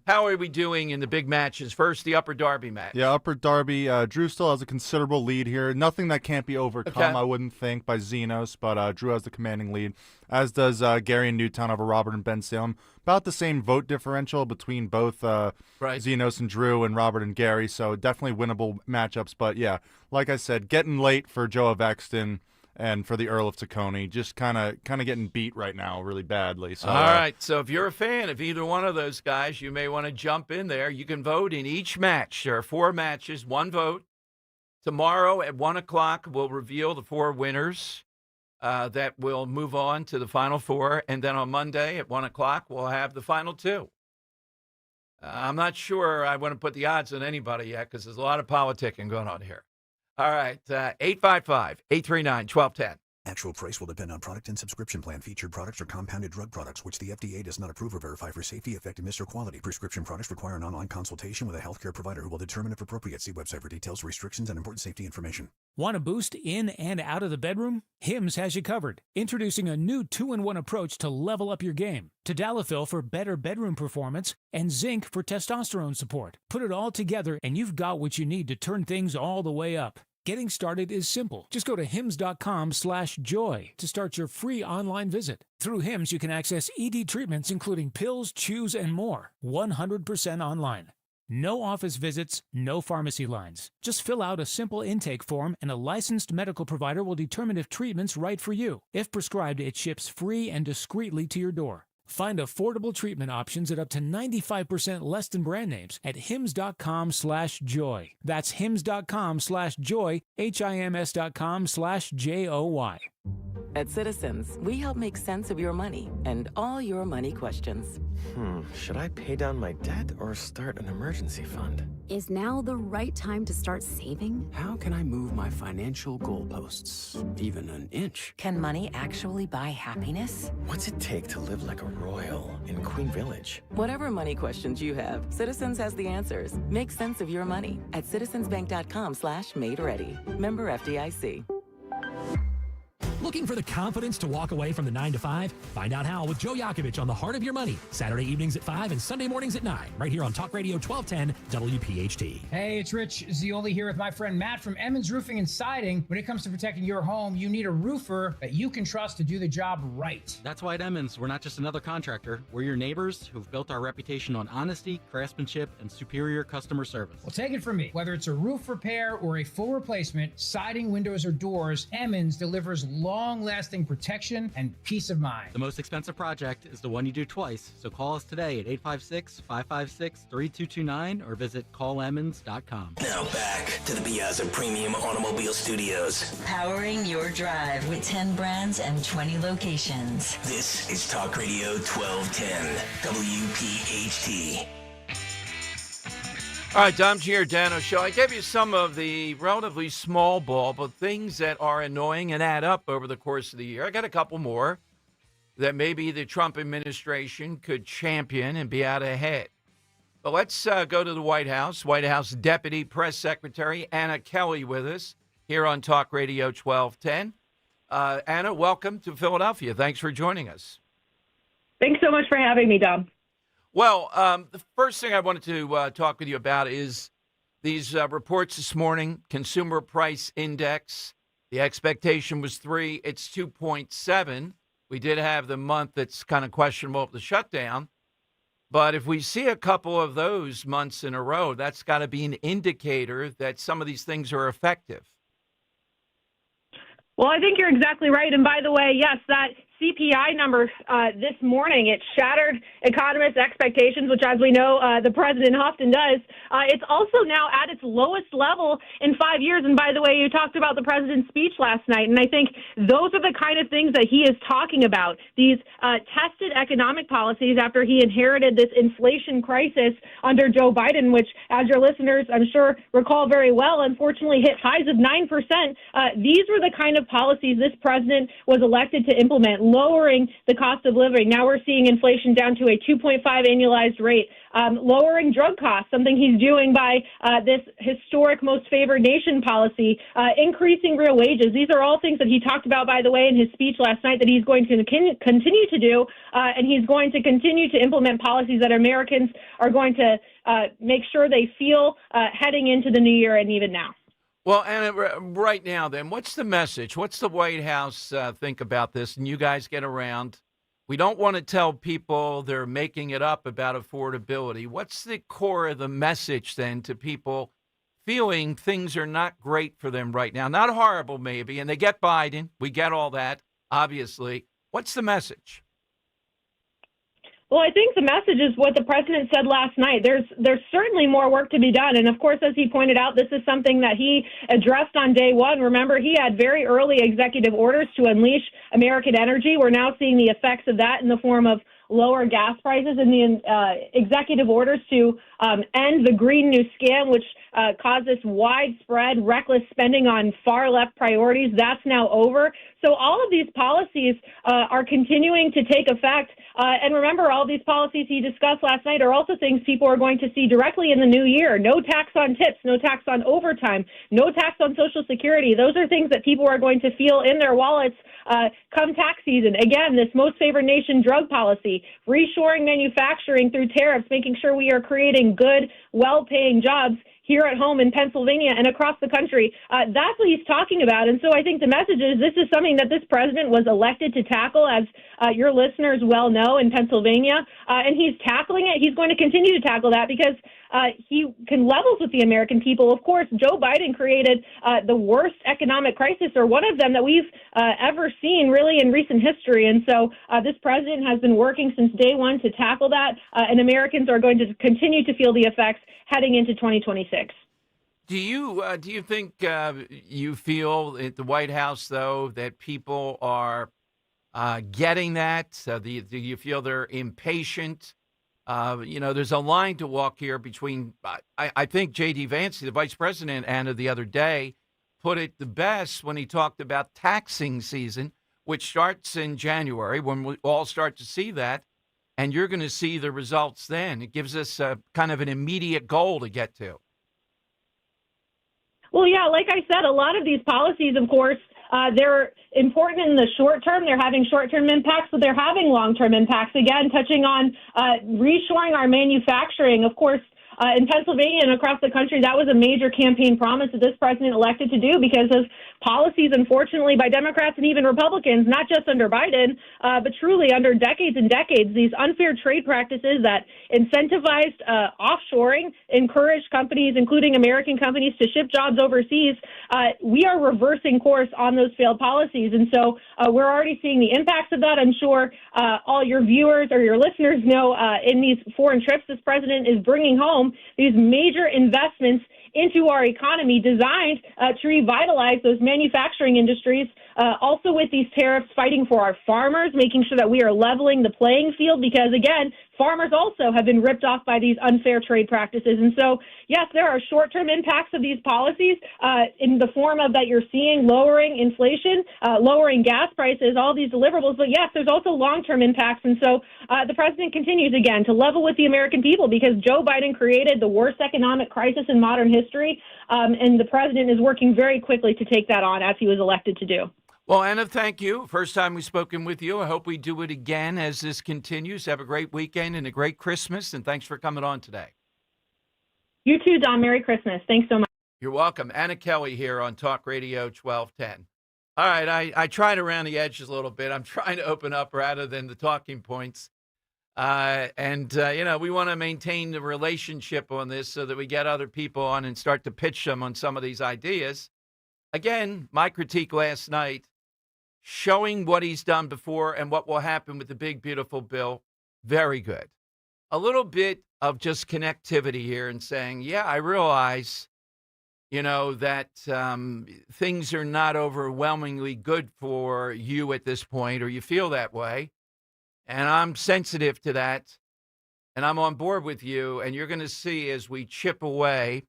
how are we doing in the big matches? First, the Upper Darby match. Yeah, Upper Darby. Drew still has a considerable lead here. Nothing that can't be overcome, Okay. I wouldn't think, by Xenos, but Drew has the commanding lead, as does Gary and Newtown over Robert and Ben Salem. About the same vote differential between both Xenos and Drew and Robert and Gary, so definitely winnable matchups. But, yeah, like I said, getting late for Joe of Exton and for the Earl of Tacony, just kind of getting beat right now really badly. So, all right, so if you're a fan of either one of those guys, you may want to jump in there. You can vote in each match. There are 4 matches, 1 vote. Tomorrow at 1 o'clock, we'll reveal the 4 winners that will move on to the Final 4. And then on Monday at 1 o'clock, we'll have the Final 2. I'm not sure I want to put the odds on anybody yet because there's a lot of politicking going on here. All right, 855-839-1210. Actual price will depend on product and subscription plan. Featured products are compounded drug products, which the FDA does not approve or verify for safety, effectiveness, or quality. Prescription products require an online consultation with a healthcare provider who will determine if appropriate. See website for details, restrictions, and important safety information. Want a boost in and out of the bedroom? Hims has you covered. Introducing a new 2-in-1 approach to level up your game. Tadalafil for better bedroom performance and zinc for testosterone support. Put it all together and you've got what you need to turn things all the way up. Getting started is simple. Just go to hims.com/joy to start your free online visit. Through Hims, you can access ED treatments including pills, chews, and more. 100% online. No office visits, no pharmacy lines. Just fill out a simple intake form and a licensed medical provider will determine if treatment's right for you. If prescribed, it ships free and discreetly to your door. Find affordable treatment options at up to 95% less than brand names at hims.com/joy. That's hims.com/joy, HIMS.com/JOY. At Citizens, we help make sense of your money and all your money questions. Should I pay down my debt or start an emergency fund? Is now the right time to start saving? How can I move my financial goalposts even an inch? Can money actually buy happiness? What's it take to live like a royal in Queen Village? Whatever money questions you have, Citizens has the answers. Make sense of your money at citizensbank.com/made-ready. Member FDIC. Looking for the confidence to walk away from the 9 to 5? Find out how with Joe Yakovich on The Heart of Your Money, Saturday evenings at 5 and Sunday mornings at 9, right here on Talk Radio 1210 WPHT. Hey, it's Rich Zioli here with my friend Matt from Emmons Roofing and Siding. When it comes to protecting your home, you need a roofer that you can trust to do the job right. That's why at Emmons, we're not just another contractor. We're your neighbors who've built our reputation on honesty, craftsmanship, and superior customer service. Well, take it from me. Whether it's a roof repair or a full replacement, siding, windows, or doors, Emmons delivers long-lasting protection and peace of mind. The most expensive project is the one you do twice, so call us today at 856-556-3229 or visit callemmons.com. Now back to the Piazza Premium Automobile Studios. Powering your drive with 10 brands and 20 locations. This is Talk Radio 1210, WPHT. All right, Dom Giordano Show. I gave you some of the relatively small ball, but things that are annoying and add up over the course of the year. I got a couple more that maybe the Trump administration could champion and be out ahead. But let's go to the White House. White House Deputy Press Secretary Anna Kelly with us here on Talk Radio 1210. Anna, welcome to Philadelphia. Thanks for joining us. Thanks so much for having me, Dom. Well, the first thing I wanted to talk with you about is these reports this morning, Consumer Price Index. The expectation was 3. It's 2.7. We did have the month that's kind of questionable with the shutdown. But if we see a couple of those months in a row, that's got to be an indicator that some of these things are effective. Well, I think you're exactly right. And by the way, yes, that CPI number this morning, it shattered economists' expectations, which, as we know, the president often does. It's also now at its lowest level in 5 years. And by the way, you talked about the president's speech last night, and I think those are the kind of things that he is talking about, these tested economic policies after he inherited this inflation crisis under Joe Biden, which, as your listeners, I'm sure, recall very well, unfortunately hit highs of 9%. These were the kind of policies this president was elected to implement, lowering the cost of living. Now we're seeing inflation down to a 2.5 annualized rate, lowering drug costs, something he's doing by this historic most favored nation policy, increasing real wages. These are all things that he talked about, by the way, in his speech last night that he's going to continue to do, and he's going to continue to implement policies that Americans are going to make sure they feel heading into the new year and even now. Well, Anna, right now, then, what's the message? What's the White House think about this? And you guys get around. We don't want to tell people they're making it up about affordability. What's the core of the message, then, to people feeling things are not great for them right now? Not horrible, maybe, and they get Biden. We get all that, obviously. What's the message? Well, I think the message is what the president said last night. There's certainly more work to be done. And of course, as he pointed out, this is something that he addressed on day one. Remember, he had very early executive orders to unleash American energy. We're now seeing the effects of that in the form of lower gas prices and the executive orders to end the Green New Scam, which caused this widespread, reckless spending on far-left priorities. That's now over. So all of these policies are continuing to take effect. And remember, all these policies he discussed last night are also things people are going to see directly in the new year. No tax on tips, no tax on overtime, no tax on Social Security. Those are things that people are going to feel in their wallets come tax season. Again, this most favored nation drug policy, reshoring manufacturing through tariffs, making sure we are creating good, well-paying jobs here at home in Pennsylvania and across the country. That's what he's talking about. And so I think the message is this is something that this president was elected to tackle, as your listeners well know, in Pennsylvania. And he's tackling it. He's going to continue to tackle that because he can levels with the American people. Of course, Joe Biden created the worst economic crisis, or one of them that we've ever seen really in recent history. And so this president has been working since day one to tackle that, and Americans are going to continue to feel the effects heading into 2026. Do you think you feel at the White House, though, that people are getting that? Do you feel they're impatient? There's a line to walk here between, I think J.D. Vance, the vice president, Anna, the other day, put it the best when he talked about taxing season, which starts in January, when we all start to see that, and you're going to see the results then. It gives us kind of an immediate goal to get to. Well, yeah, like I said, a lot of these policies, of course, they're important in the short term. They're having short-term impacts, but they're having long-term impacts. Again, touching on reshoring our manufacturing. Of course, in Pennsylvania and across the country, that was a major campaign promise that this president elected to do because of policies, unfortunately, by Democrats and even Republicans, not just under Biden, but truly under decades and decades, these unfair trade practices that incentivized offshoring, encouraged companies, including American companies, to ship jobs overseas. We are reversing course on those failed policies. And so we're already seeing the impacts of that. I'm sure all your viewers or your listeners know in these foreign trips this president is bringing home these major investments into our economy designed to revitalize those manufacturing industries. Also with these tariffs, fighting for our farmers, making sure that we are leveling the playing field because, again, farmers also have been ripped off by these unfair trade practices. And so, yes, there are short-term impacts of these policies in the form of that you're seeing lowering inflation, lowering gas prices, all these deliverables. But, yes, there's also long-term impacts. And so the president continues, again, to level with the American people because Joe Biden created the worst economic crisis in modern history, and the president is working very quickly to take that on as he was elected to do. Well, Anna, thank you. First time we've spoken with you. I hope we do it again as this continues. Have a great weekend and a great Christmas, and thanks for coming on today. You too, Don. Merry Christmas. Thanks so much. You're welcome. Anna Kelly here on Talk Radio 1210. All right, I tried around the edges a little bit. I'm trying to open up rather than the talking points. We want to maintain the relationship on this so that we get other people on and start to pitch them on some of these ideas. Again, my critique last night, showing what he's done before and what will happen with the big, beautiful bill, very good. A little bit of just connectivity here and saying, yeah, I realize, that things are not overwhelmingly good for you at this point, or you feel that way. And I'm sensitive to that, and I'm on board with you. And you're going to see as we chip away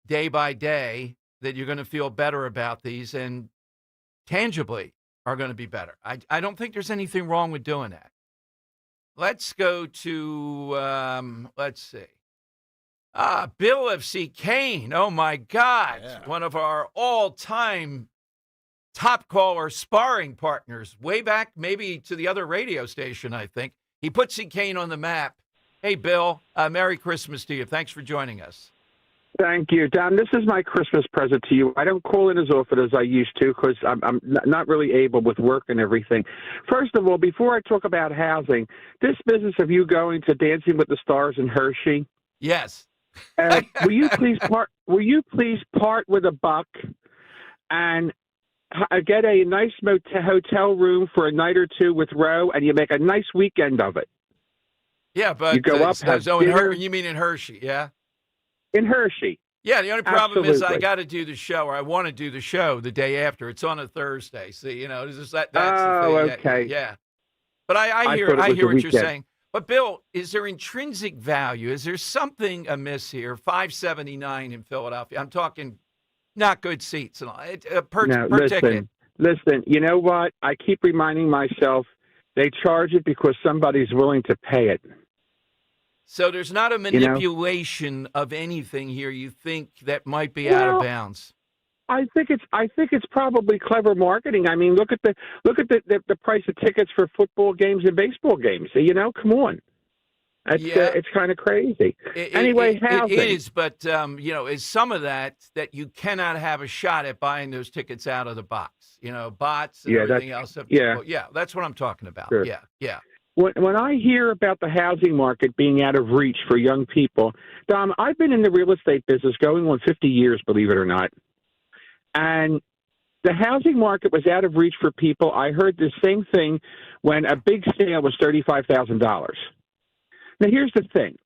day by day that you're going to feel better about these and tangibly are going to be better. I don't think there's anything wrong with doing that. Let's go to, let's see. Bill F.C. Kane. Oh, my God. Yeah. One of our all-time top caller sparring partners, way back maybe to the other radio station, I think. He put C. Kane on the map. Hey, Bill, Merry Christmas to you. Thanks for joining us. Thank you, Don. This is my Christmas present to you. I don't call in as often as I used to because I'm not really able with work and everything. First of all, before I talk about housing, this business of you going to Dancing with the Stars in Hershey. Yes. Will you please part with $1 and get a nice hotel room for a night or two with Roe, and you make a nice weekend of it. Yeah, but you go up. You mean in Hershey? Yeah. In Hershey. Yeah, the only problem is I Absolutely. got to do the show, or I want to do the show the day after. It's on a Thursday. See, that's Oh, the thing. okay. Yeah. But I hear what you're saying. But Bill, is there intrinsic value? Is there something amiss here? $5.79 in Philadelphia. I'm talking not good seats and all. Per ticket. Listen. You know what? I keep reminding myself they charge it because somebody's willing to pay it. So there's not a manipulation of anything here you think that might be out of bounds. I think it's probably clever marketing. I mean, look at the price of tickets for football games and baseball games. Come on. It's kind of crazy. Anyway, housing. It is, but is some of that you cannot have a shot at buying those tickets out of the box. Bots and everything else. That's what I'm talking about. Sure. Yeah. When I hear about the housing market being out of reach for young people, Dom, I've been in the real estate business going on 50 years, believe it or not. And the housing market was out of reach for people. I heard the same thing when a big sale was $35,000. Now, here's the thing.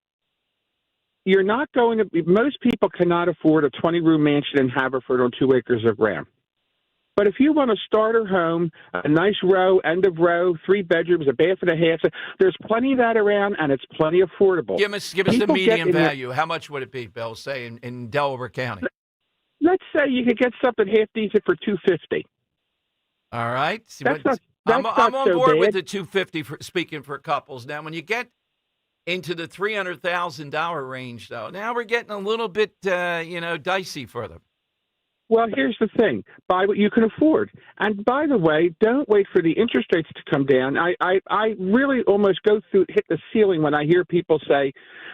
You're not going to – most people cannot afford a 20-room mansion in Haverford on 2 acres of ground. But if you want a starter home, a nice row, end of row, 3 bedrooms, a bath and a half, there's plenty of that around, and it's plenty affordable. Give us the median value. How much would it be, Bill, say, in Delaware County? Let's say you could get something half decent for $250. All right. I'm on board with the $250 for speaking for couples. Now, when you get into the $300,000 range, though, now we're getting a little bit, dicey for them. Well, here's the thing. Buy what you can afford. And by the way, don't wait for the interest rates to come down. I really almost hit the ceiling when I hear people say,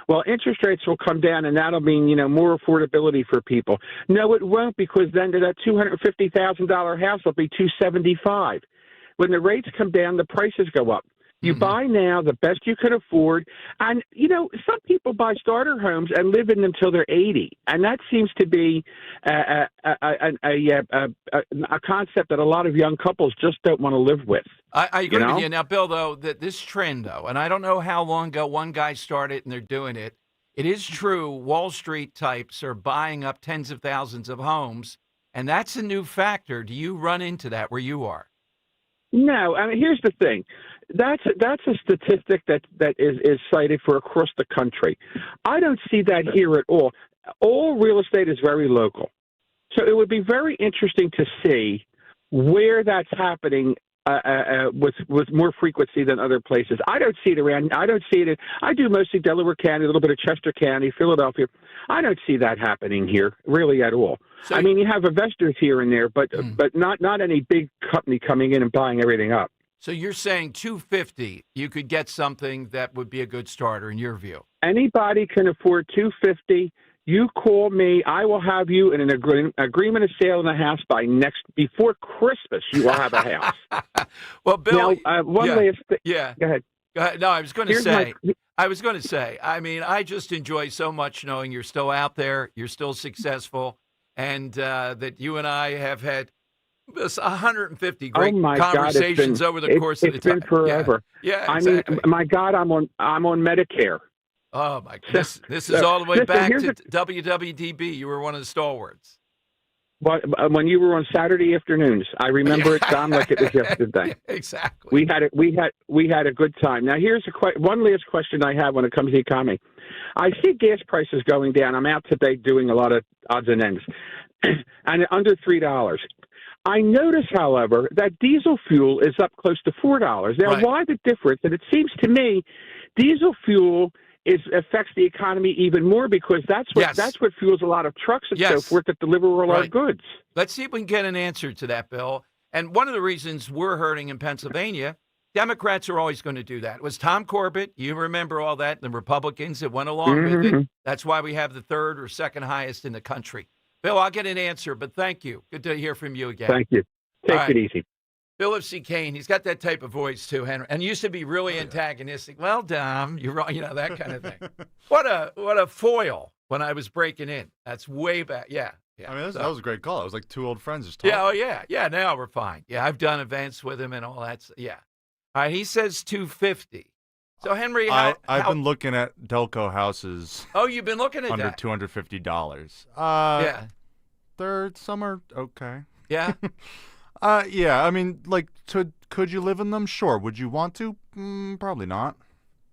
well, interest rates will come down and that'll mean, more affordability for people. No, it won't, because then that $250,000 house will be $275,000. When the rates come down, the prices go up. You buy now the best you can afford. And, some people buy starter homes and live in them till they're 80. And that seems to be a concept that a lot of young couples just don't want to live with. I agree with you. Now, Bill, though, this trend, though, and I don't know how long ago one guy started and they're doing it. It is true. Wall Street types are buying up tens of thousands of homes. And that's a new factor. Do you run into that where you are? No, I mean, here's the thing. That's a statistic that is cited for across the country. I don't see that here at all. All real estate is very local. So it would be very interesting to see where that's happening with more frequency than other places. I don't see it around. I don't see it. I do mostly Delaware County, a little bit of Chester County, Philadelphia. I don't see that happening here really at all. So, I mean, you have investors here and there, but not any big company coming in and buying everything up. So you're saying $250, you could get something that would be a good starter in your view? Anybody can afford $250. You call me. I will have you in an agreement of sale in the house before Christmas. You will have a house. Well, Bill, now, last thing. Yeah. Go ahead. No, I was going to say. I mean, I just enjoy so much knowing you're still out there, you're still successful, and that you and I have had 150 great conversations over the course of the time. It's been forever. Yeah, exactly. I mean, my God, I'm on Medicare. Oh my goodness! This is all the way back to WWDB. You were one of the stalwarts. But when you were on Saturday afternoons, I remember it, Dom, like it was yesterday. Exactly. We had a good time. Now here's one last question I have when it comes to the economy. I see gas prices going down. I'm out today doing a lot of odds and ends, and under $3. I notice, however, that diesel fuel is up close to $4. Now, why the difference? And it seems to me, diesel fuel affects the economy even more because that's what fuels a lot of trucks and so forth that deliver all our goods. Let's see if we can get an answer to that, Bill. And one of the reasons we're hurting in Pennsylvania, Democrats are always going to do that. It was Tom Corbett. You remember all that, the Republicans that went along with it. That's why we have the third or second highest in the country. Bill, I'll get an answer, but thank you. Good to hear from you again. Thank you. Take it easy. Philip C. Kane, he's got that type of voice too, Henry, and used to be really antagonistic. Well, Dom, you're wrong, that kind of thing. What a foil when I was breaking in. That's way back. Yeah. I mean, that was a great call. It was like two old friends just talking. Yeah. Now we're fine. Yeah, I've done events with him and all that. Yeah. All right, he says $250. So Henry, I've been looking at Delco houses. Oh, you've been looking at under that? $250. Yeah. Some are okay. Yeah. Yeah, I mean, like, could you live in them? Sure. Would you want to? Probably not.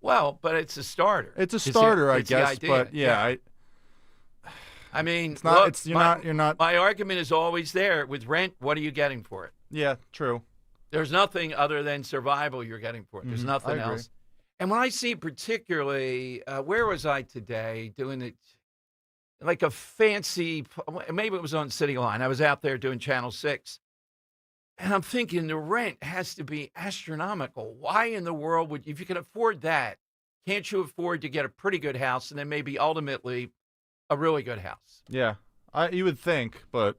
Well, but it's a starter. It's a starter, I guess. But yeah, I mean, it's not. Look, you're not. My argument is always there with rent. What are you getting for it? Yeah, true. There's nothing other than survival you're getting for it. There's nothing else. And when I see particularly, where was I today doing it? Like a fancy, maybe it was on City Line. I was out there doing Channel 6. And I'm thinking the rent has to be astronomical. Why in the world if you can afford that, can't you afford to get a pretty good house and then maybe ultimately a really good house? Yeah, you would think, but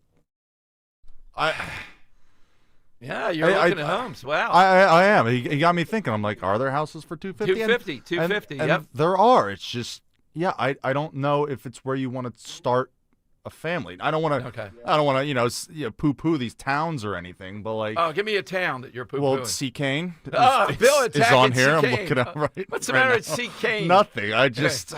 Yeah, you're looking at homes. Wow. I am. He got me thinking. I'm like, are there houses for $250? 250, and yep. There are. It's just, yeah, I don't know if it's where you want to start a family. I don't want to, poo-poo these towns or anything, but like. Oh, give me a town that you're poo-pooing. Well, C. Kane Bill is on here. C. I'm looking at right. What's the matter with C. Kane? Nothing. I just.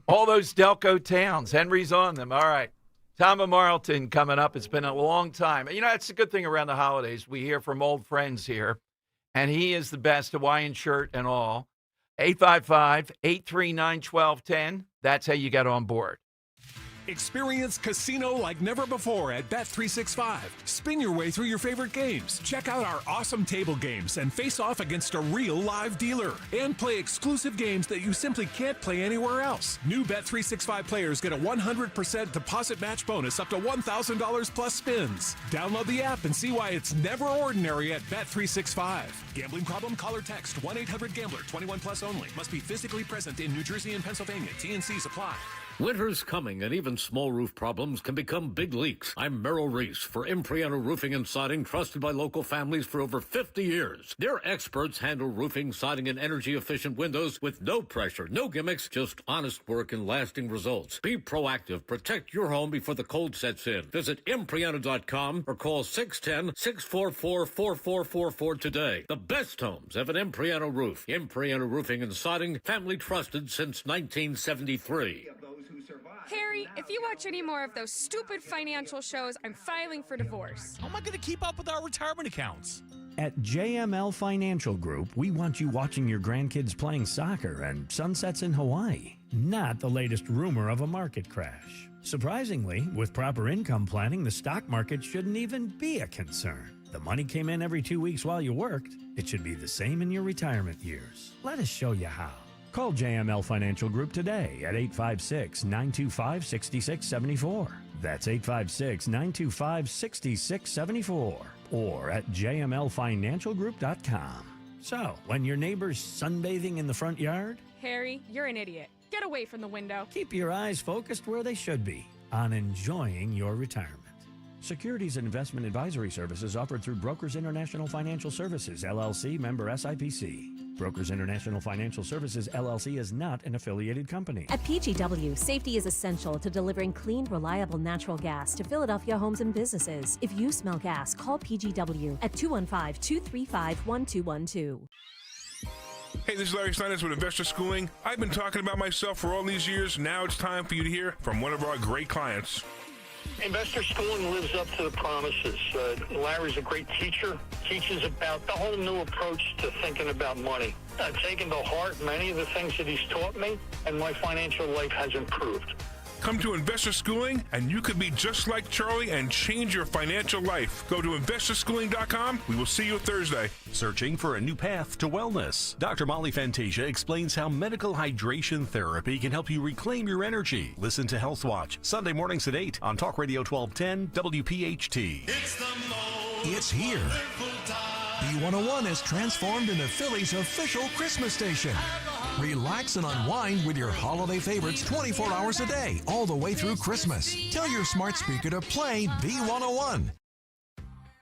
All those Delco towns. Henry's on them. All right. Tom of Marlton coming up. It's been a long time. You know, it's a good thing around the holidays. We hear from old friends here, and he is the best, Hawaiian shirt and all. 855-839-1210. That's how you get on board. Experience casino like never before at Bet365. Spin your way through your favorite games. Check out our awesome table games and face off against a real live dealer. And play exclusive games that you simply can't play anywhere else. New Bet365 players get a 100% deposit match bonus up to $1,000 plus spins. Download the app and see why it's never ordinary at Bet365. Gambling problem? Call or text 1-800-GAMBLER. 21 plus only. Must be physically present in New Jersey and Pennsylvania. T&Cs apply. Winter's coming, and even small roof problems can become big leaks. I'm Merrill Reese for Impriano Roofing and Siding, trusted by local families for over 50 years. Their experts handle roofing, siding, and energy-efficient windows with no pressure, no gimmicks, just honest work and lasting results. Be proactive. Protect your home before the cold sets in. Visit Impriano.com or call 610-644-4444 today. The best homes have an Impriano roof. Impriano Roofing and Siding, family trusted since 1973. Harry, if you watch any more of those stupid financial shows, I'm filing for divorce. How am I going to keep up with our retirement accounts? At JML Financial Group, we want you watching your grandkids playing soccer and sunsets in Hawaii, not the latest rumor of a market crash. Surprisingly, with proper income planning, the stock market shouldn't even be a concern. The money came in every 2 weeks while you worked. It should be the same in your retirement years. Let us show you how. Call JML Financial Group today at 856-925-6674. That's 856-925-6674. Or at jmlfinancialgroup.com. So, when your neighbor's sunbathing in the front yard, Harry, you're an idiot. Get away from the window. keep your eyes focused where they should be, on enjoying your retirement. Securities and investment advisory services offered through Brokers International Financial Services, LLC, member SIPC. Brokers International Financial Services, LLC is not an affiliated company. At PGW, safety is essential to delivering clean, reliable natural gas to Philadelphia homes and businesses. If you smell gas, call PGW at 215-235-1212. Hey, this is Larry Steinitz with Investor Schooling. I've been talking about myself for all these years. Now it's time for you to hear from one of our great clients. Investor Schooling lives up to the promises. Larry's a great teacher, teaches about the whole new approach to thinking about money. I've taken to heart many of the things that he's taught me, and my financial life has improved. Come to Investor Schooling, and you could be just like Charlie and change your financial life. Go to investorschooling.com. We will see you Thursday. Searching for a new path to wellness? Dr. Molly Fantasia explains how medical hydration therapy can help you reclaim your energy. Listen to Health Watch, Sunday mornings at 8 on Talk Radio 1210 WPHT. It's here. B101 is transformed into Philly's official Christmas station. Relax and unwind with your holiday favorites 24 hours a day, all the way through Christmas. Tell your smart speaker to play B101.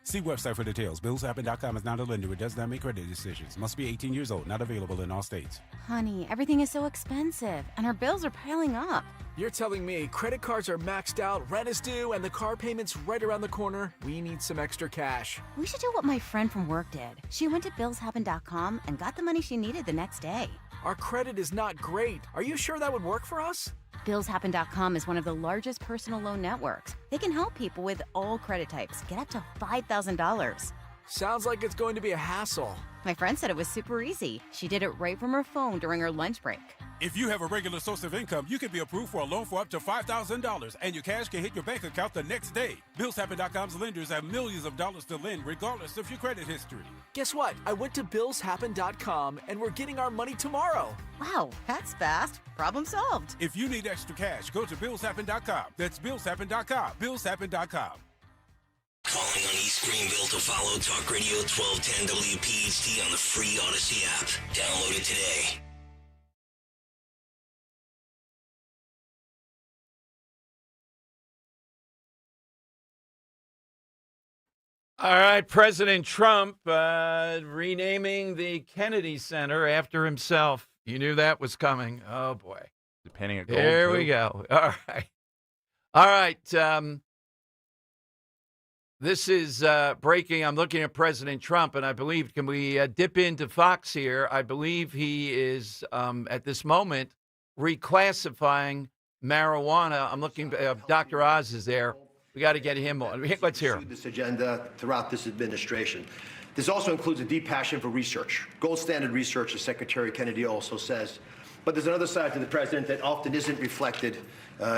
See website for details. BillsHappen.com is not a lender. It does not make credit decisions. Must be 18 years old. Not available in all states. Honey, everything is so expensive, and our bills are piling up. You're telling me credit cards are maxed out, rent is due, and the car payment's right around the corner? We need some extra cash. We should do what my friend from work did. She went to BillsHappen.com and got the money she needed the next day. Our credit is not great. Are you sure that would work for us? BillsHappen.com is one of the largest personal loan networks. They can help people with all credit types get up to $5,000. Sounds like it's going to be a hassle. My friend said it was super easy. She did it right from her phone during her lunch break. If you have a regular source of income, you can be approved for a loan for up to $5,000, and your cash can hit your bank account the next day. BillsHappen.com's lenders have millions of dollars to lend, regardless of your credit history. Guess what? I went to BillsHappen.com, and we're getting our money tomorrow. Wow, that's fast. Problem solved. If you need extra cash, go to BillsHappen.com. That's BillsHappen.com. BillsHappen.com. Calling on East Greenville to follow Talk Radio 1210 WPHT on the free Odyssey app. Download it today. All right, President Trump renaming the Kennedy Center after himself. You knew that was coming. Oh, boy. Painting it gold, There we too. go. All right. All right. This is breaking. I'm looking at President Trump, and I believe, can we dip into Fox here? I believe he is, at this moment, reclassifying marijuana. I'm looking, Dr. Oz is there. We got to get him on. Let's hear him. This agenda throughout this administration. This also includes a deep passion for research, gold standard research, as Secretary Kennedy also says. But there's another side to the president that often isn't reflected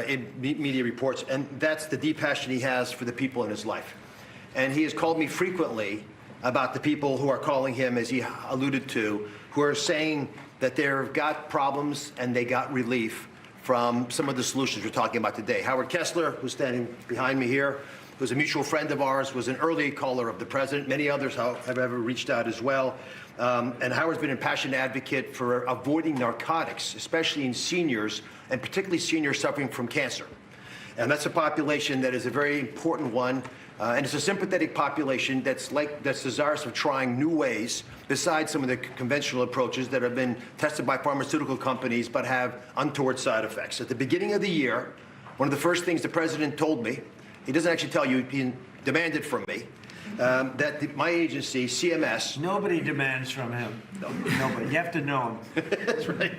in media reports, and that's the deep passion he has for the people in his life. And he has called me frequently about the people who are calling him, as he alluded to, who are saying that they've got problems and they got relief from some of the solutions we're talking about today. Howard Kessler, who's standing behind me here, who's a mutual friend of ours, was an early caller of the president. Many others have ever reached out as well. And Howard's been a passionate advocate for avoiding narcotics, especially in seniors, and particularly seniors suffering from cancer. And that's a population that is a very important one. And it's a sympathetic population that's desirous of trying new ways besides some of the conventional approaches that have been tested by pharmaceutical companies but have untoward side effects. At the beginning of the year, one of the first things the president told me, he doesn't actually tell you, he demanded from me, that my agency, CMS... Nobody demands from him. Nobody. You have to know him. That's right.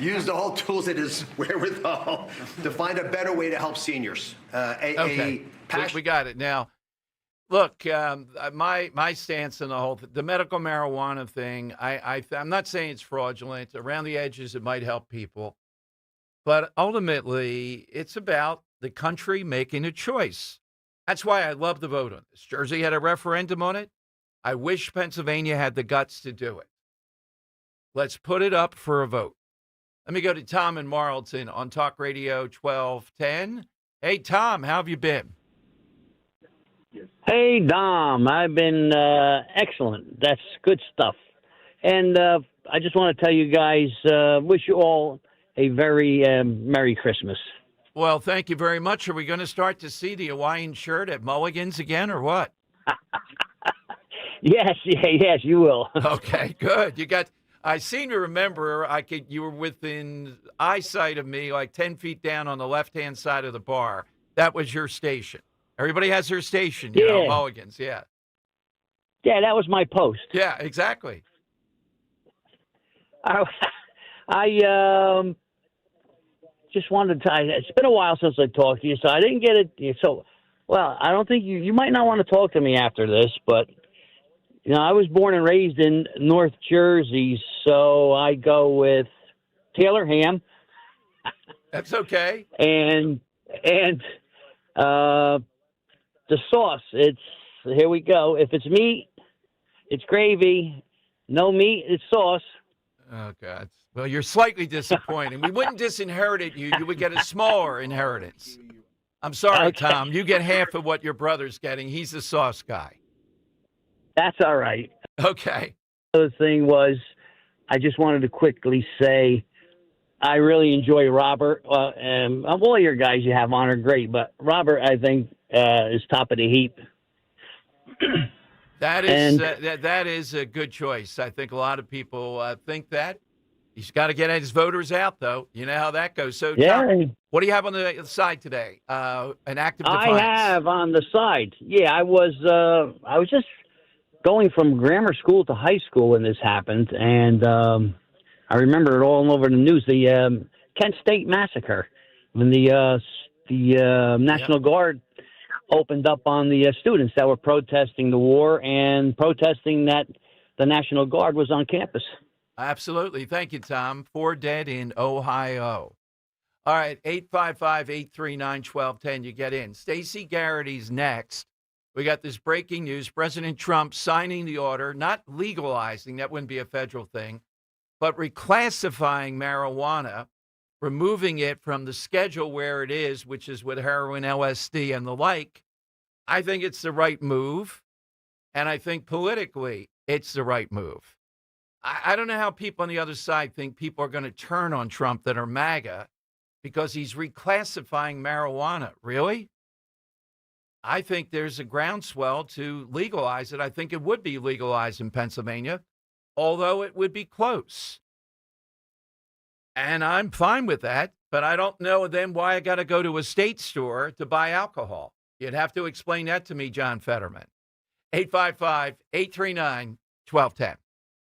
Use the whole tools at his wherewithal to find a better way to help seniors. Okay. We got it. Now, look, my stance on the medical marijuana thing, I'm not saying it's fraudulent. Around the edges, it might help people. But ultimately, it's about the country making a choice. That's why I love the vote on this. Jersey had a referendum on it. I wish Pennsylvania had the guts to do it. Let's put it up for a vote. Let me go to Tom in Marlton on Talk Radio 1210. Hey, Tom, how have you been? Hey, Dom, I've been excellent. That's good stuff. And I just want to tell you guys, wish you all a very Merry Christmas. Well, thank you very much. Are we going to start to see the Hawaiian shirt at Mulligan's again or what? Yes, you will. Okay, good. I seem to remember you were within eyesight of me, like 10 feet down on the left-hand side of the bar. That was your station. Everybody has their station, you know, Mulligan's, yeah. Yeah, that was my post. Yeah, exactly. I just wanted to, it's been a while since I talked to you, so I didn't get it. So, well, I don't think you might not want to talk to me after this, but, you know, I was born and raised in North Jersey, so I go with Taylor ham. That's okay. And the sauce, here we go. If it's meat, it's gravy. No meat, it's sauce. Oh, God. Well, you're slightly disappointing. We wouldn't disinherit it. You would get a smaller inheritance. I'm sorry, okay. Tom. You get half of what your brother's getting. He's the sauce guy. That's all right. Okay. The other thing was, I just wanted to quickly say, I really enjoy Robert. And of all your guys you have on are great, but Robert, I think, is top of the heap. That is a good choice. I think a lot of people think that. He's got to get his voters out, though. You know how that goes. So, yeah. Tom, what do you have on the side today? An act of defiance. I have on the side. Yeah, I was just going from grammar school to high school when this happened, and I remember it all over the news. The Kent State massacre, when the National Guard opened up on the students that were protesting the war and protesting that the National Guard was on campus. Absolutely. Thank you, Tom. 4 dead in Ohio. All right, 855-839-1210. You get in. Stacey Garrity's next. We got this breaking news. President Trump signing the order, not legalizing, that wouldn't be a federal thing, but reclassifying marijuana, removing it from the schedule where it is, which is with heroin, LSD, and the like. I think it's the right move, and I think politically it's the right move. I don't know how people on the other side think people are going to turn on Trump that are MAGA because he's reclassifying marijuana. Really? I think there's a groundswell to legalize it. I think it would be legalized in Pennsylvania, although it would be close. And I'm fine with that, but I don't know then why I got to go to a state store to buy alcohol. You'd have to explain that to me, John Fetterman. 855-839-1210.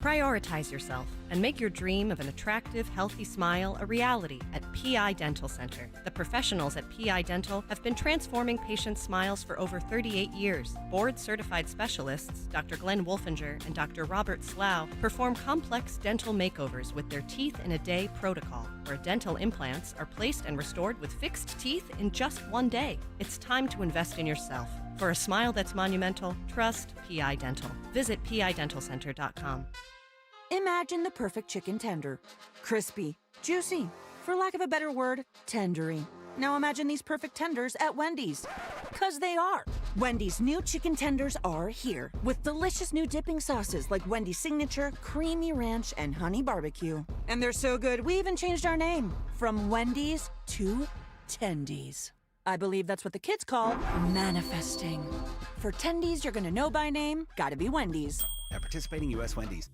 Prioritize yourself and make your dream of an attractive, healthy smile a reality at PI Dental Center. The professionals at PI Dental have been transforming patients' smiles for over 38 years. Board-certified specialists, Dr. Glenn Wolfinger and Dr. Robert Slough, perform complex dental makeovers with their teeth-in-a-day protocol, where dental implants are placed and restored with fixed teeth in just one day. It's time to invest in yourself. For a smile that's monumental, trust PI Dental. Visit pidentalcenter.com. Imagine the perfect chicken tender. Crispy, juicy, for lack of a better word, tendery. Now imagine these perfect tenders at Wendy's. 'Cause they are. Wendy's new chicken tenders are here, with delicious new dipping sauces like Wendy's Signature, Creamy Ranch, and Honey Barbecue. And they're so good, we even changed our name from Wendy's to Tendies. I believe that's what the kids call manifesting. For Tendies you're gonna know by name, gotta be Wendy's. At participating U.S. Wendy's.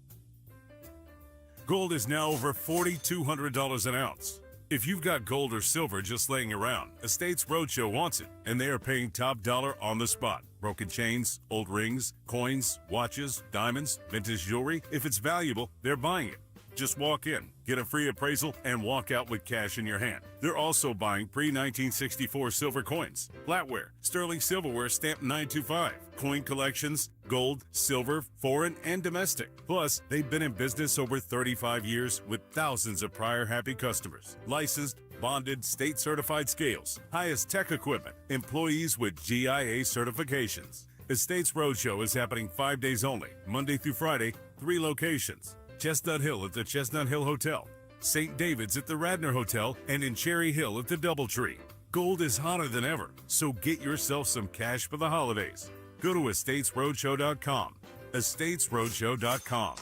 Gold is now over $4,200 an ounce. If you've got gold or silver just laying around, Estates Roadshow wants it, and they are paying top dollar on the spot. Broken chains, old rings, coins, watches, diamonds, vintage jewelry. If it's valuable, they're buying it. Just walk in, get a free appraisal, and walk out with cash in your hand. They're also buying pre-1964 silver coins, flatware, sterling silverware stamped 925, coin collections, gold, silver, foreign, and domestic. Plus, they've been in business over 35 years with thousands of prior happy customers. Licensed, bonded, state-certified scales, highest tech equipment, employees with GIA certifications. Estates Roadshow is happening 5 days only, Monday through Friday, 3 locations. Chestnut Hill at the Chestnut Hill Hotel, St. David's at the Radnor Hotel, and in Cherry Hill at the Doubletree. Gold is hotter than ever, so get yourself some cash for the holidays. Go to estatesroadshow.com. estatesroadshow.com.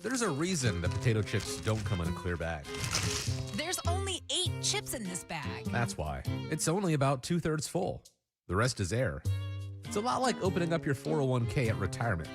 There's a reason that potato chips don't come in a clear bag. There's only 8 chips in this bag. That's why. It's only about 2/3 full. The rest is air. It's a lot like opening up your 401k at retirement.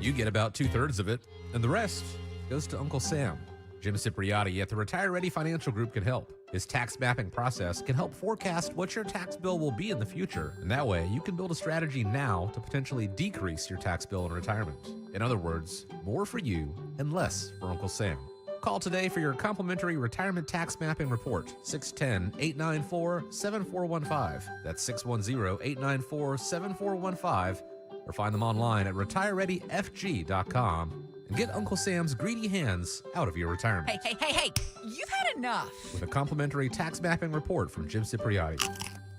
You get about 2/3 of it, and the rest goes to Uncle Sam. Jim Cipriotti at the Retire Ready Financial Group can help. His tax mapping process can help forecast what your tax bill will be in the future, and that way you can build a strategy now to potentially decrease your tax bill in retirement. In other words, more for you and less for Uncle Sam. Call today for your complimentary retirement tax mapping report, 610-894-7415. That's 610-894-7415. Or find them online at retirereadyfg.com and get Uncle Sam's greedy hands out of your retirement. Hey, you've had enough. With a complimentary tax mapping report from Jim Cipriotti.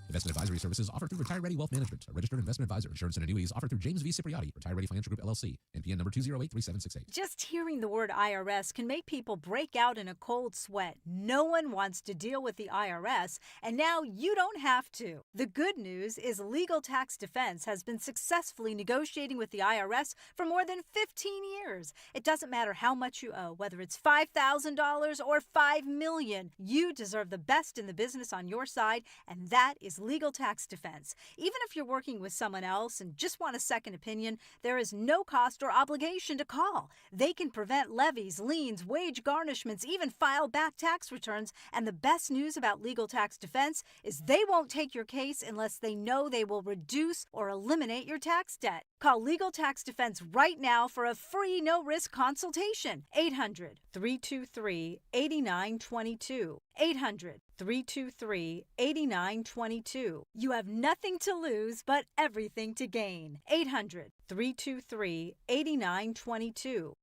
Investment advisory services offered through Retire Ready Wealth Management, a registered investment advisor. Insurance and annuities offered through James V. Cipriotti, Retire Ready Financial Group, LLC, NPN number 2083768. Just hearing the word IRS can make people break out in a cold sweat. No one wants to deal with the IRS, and now you don't have to. The good news is Legal Tax Defense has been successfully negotiating with the IRS for more than 15 years. It doesn't matter how much you owe, whether it's $5,000 or $5 million. You deserve the best in the business on your side, and that is Legal Tax Defense. Even if you're working with someone else and just want a second opinion, there is no cost or obligation to call. They can prevent levies, liens, wage garnishments, even file back tax returns. And the best news about Legal Tax Defense is they won't take your case unless they know they will reduce or eliminate your tax debt. Call Legal Tax Defense right now for a free no-risk consultation. 800-323-8922. 800-323-8922. You have nothing to lose but everything to gain. 800-323-8922.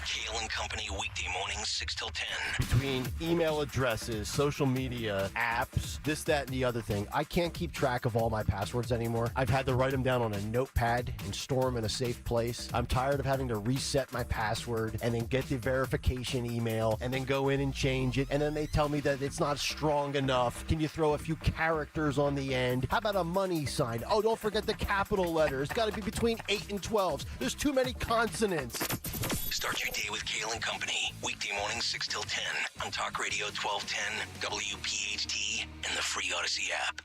Kale and Company weekday mornings 6 till 10. Between email addresses, social media, apps, this, that, and the other thing, I can't keep track of all my passwords anymore. I've had to write them down on a notepad and store them in a safe place. I'm tired of having to reset my password and then get the verification email and then go in and change it. And then they tell me that it's not strong enough. Can you throw a few characters on the end? How about a money sign? Oh, don't forget the capital letters. It's got to be between 8 and 12s. There's too many consonants. Start your day with Kale and Company. Weekday mornings 6 till 10 on Talk Radio 1210, WPHT, and the free Odyssey app.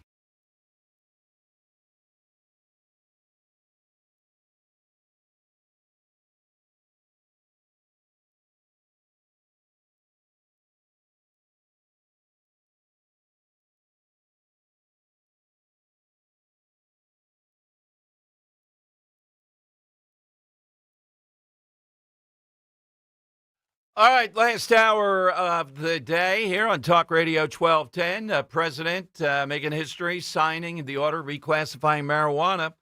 All right, last hour of the day here on Talk Radio 1210. President making history, signing the order reclassifying marijuana.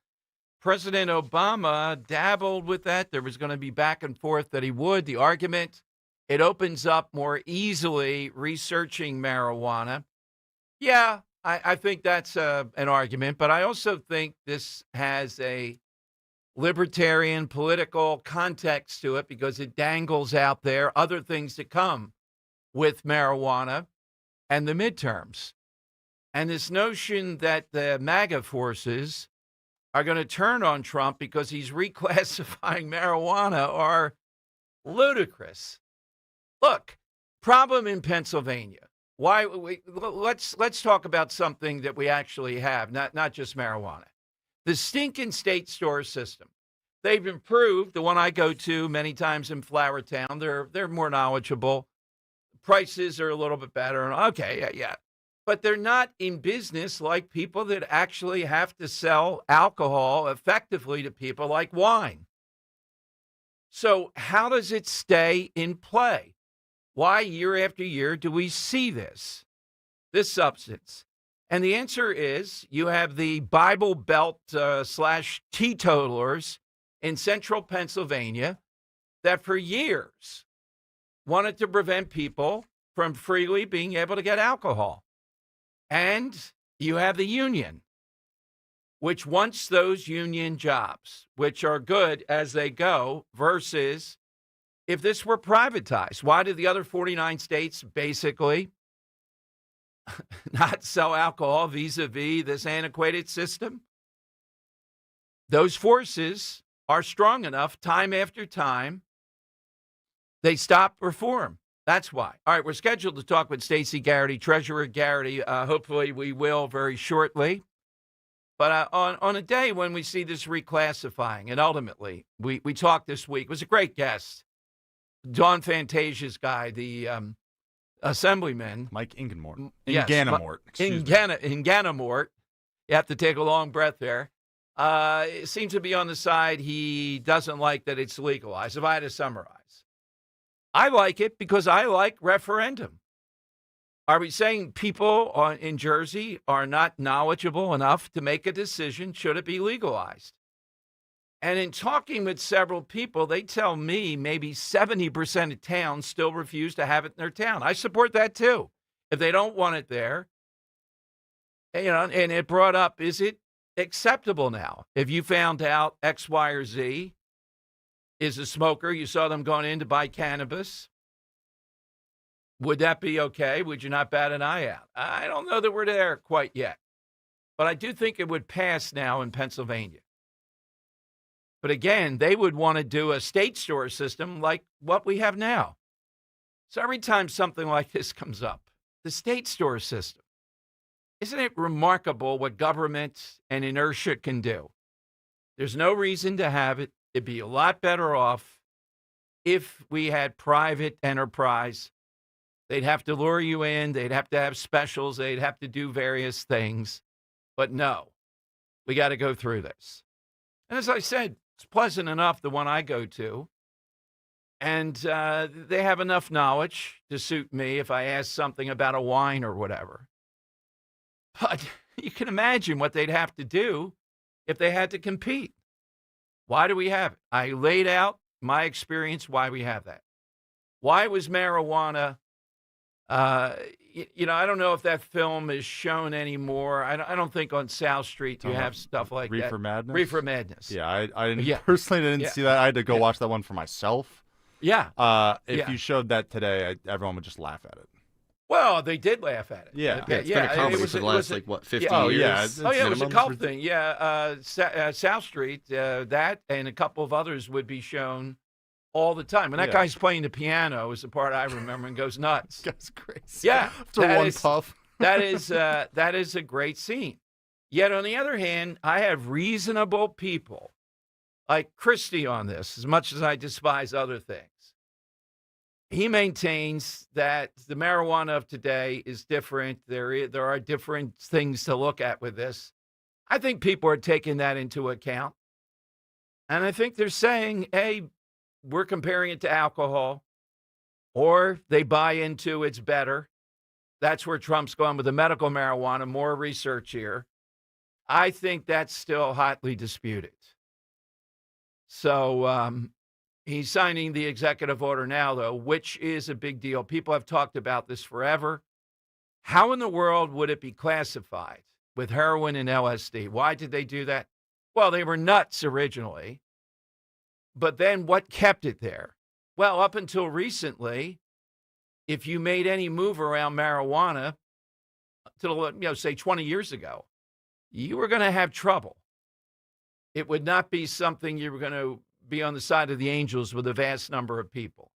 President Obama dabbled with that. There was going to be back and forth that he would. The argument, it opens up more easily researching marijuana. Yeah, I think that's an argument, but I also think this has a libertarian political context to it because it dangles out there other things to come with marijuana and the midterms. And this notion that the MAGA forces are going to turn on Trump because he's reclassifying marijuana are ludicrous. Look, problem in Pennsylvania. Let's talk about something that we actually have, not just marijuana. The stinking state store system. They've improved. The one I go to many times in Flowertown, they're more knowledgeable. Prices are a little bit better. Okay, yeah. But they're not in business like people that actually have to sell alcohol effectively to people like wine. So how does it stay in play? Why year after year do we see this substance? And the answer is you have the Bible Belt / teetotalers in central Pennsylvania that for years wanted to prevent people from freely being able to get alcohol. And you have the union, which wants those union jobs, which are good as they go, versus if this were privatized. Why did the other 49 states basically not sell alcohol vis-a-vis this antiquated system? Those forces are strong enough time after time. They stop reform. That's why. All right, we're scheduled to talk with Stacey Garrity, Treasurer Garrity. Hopefully we will very shortly. But on a day when we see this reclassifying, and ultimately we talked this week, it was a great guest. Dawn Fantasia's guy, the assemblyman. Mike Inganmort. Yes, Inganamort. Inganamort. You have to take a long breath there. It seems to be on the side he doesn't like that it's legalized, if I had to summarize. I like it because I like referendum. Are we saying people in Jersey are not knowledgeable enough to make a decision, should it be legalized? And in talking with several people, they tell me maybe 70% of towns still refuse to have it in their town. I support that too. If they don't want it there, and it brought up, is it acceptable now? If you found out X, Y, or Z is a smoker, you saw them going in to buy cannabis, would that be okay? Would you not bat an eye out? I don't know that we're there quite yet, but I do think it would pass now in Pennsylvania. But again, they would want to do a state store system like what we have now. So every time something like this comes up, the state store system, isn't it remarkable what government and inertia can do? There's no reason to have it. It'd be a lot better off if we had private enterprise. They'd have to lure you in. They'd have to have specials. They'd have to do various things. But no, we got to go through this. And as I said, it's pleasant enough, the one I go to. And they have enough knowledge to suit me if I ask something about a wine or whatever. But you can imagine what they'd have to do if they had to compete. Why do we have it? I laid out my experience why we have that. Why was marijuana, I don't know if that film is shown anymore. I don't think on South Street you have stuff like Reefer that. Madness? Reefer Madness. Yeah, I personally didn't see that. I had to go watch that one for myself. Yeah. If you showed that today, everyone would just laugh at it. Well, they did laugh at it. Yeah. It's been a comedy for the last, 50 years? Yeah. It was a cult thing. Yeah, South Street, that and a couple of others would be shown all the time. When that guy's playing the piano is the part I remember and goes nuts. That's crazy. Yeah. After one puff. that is a great scene. Yet, on the other hand, I have reasonable people like Christie on this, as much as I despise other things. He maintains that the marijuana of today is different. There are different things to look at with this. I think people are taking that into account. And I think they're saying, hey, we're comparing it to alcohol. or they buy into it's better. That's where Trump's going with the medical marijuana, more research here. I think that's still hotly disputed. So he's signing the executive order now, though, which is a big deal. People have talked about this forever. How in the world would it be classified with heroin and LSD? Why did they do that? Well, they were nuts originally. But then what kept it there? Well, up until recently, if you made any move around marijuana, till, say 20 years ago, you were going to have trouble. It would not be something you were going to be on the side of the angels with a vast number of people.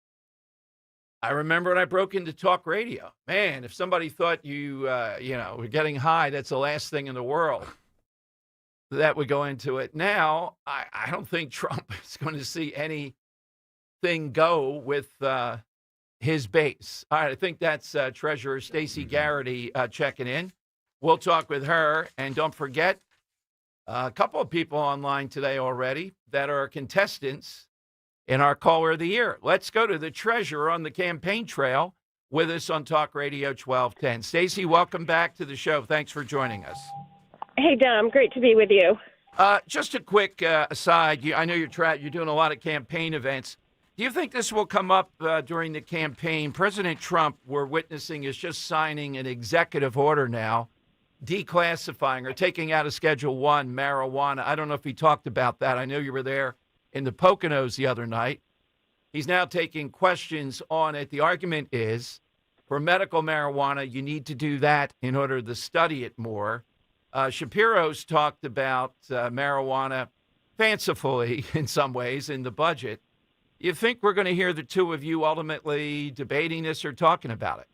I remember when I broke into talk radio. Man, if somebody thought you were getting high, that's the last thing in the world that would go into it. Now, I don't think Trump is going to see anything go with his base. All right, I think that's Treasurer Stacey Garrity checking in. We'll talk with her. And don't forget, a couple of people online today already that are contestants in our Caller of the Year. Let's go to the treasurer on the campaign trail with us on Talk Radio 1210. Stacey, welcome back to the show. Thanks for joining us. Hey, Dom. Great to be with you. Just a quick aside. I know you're doing a lot of campaign events. Do you think this will come up during the campaign? President Trump, we're witnessing, is just signing an executive order now, declassifying or taking out of Schedule 1 marijuana. I don't know if he talked about that. I know you were there in the Poconos the other night. He's now taking questions on it. The argument is for medical marijuana, you need to do that in order to study it more. Shapiro's talked about marijuana fancifully in some ways in the budget. You think we're going to hear the two of you ultimately debating this or talking about it?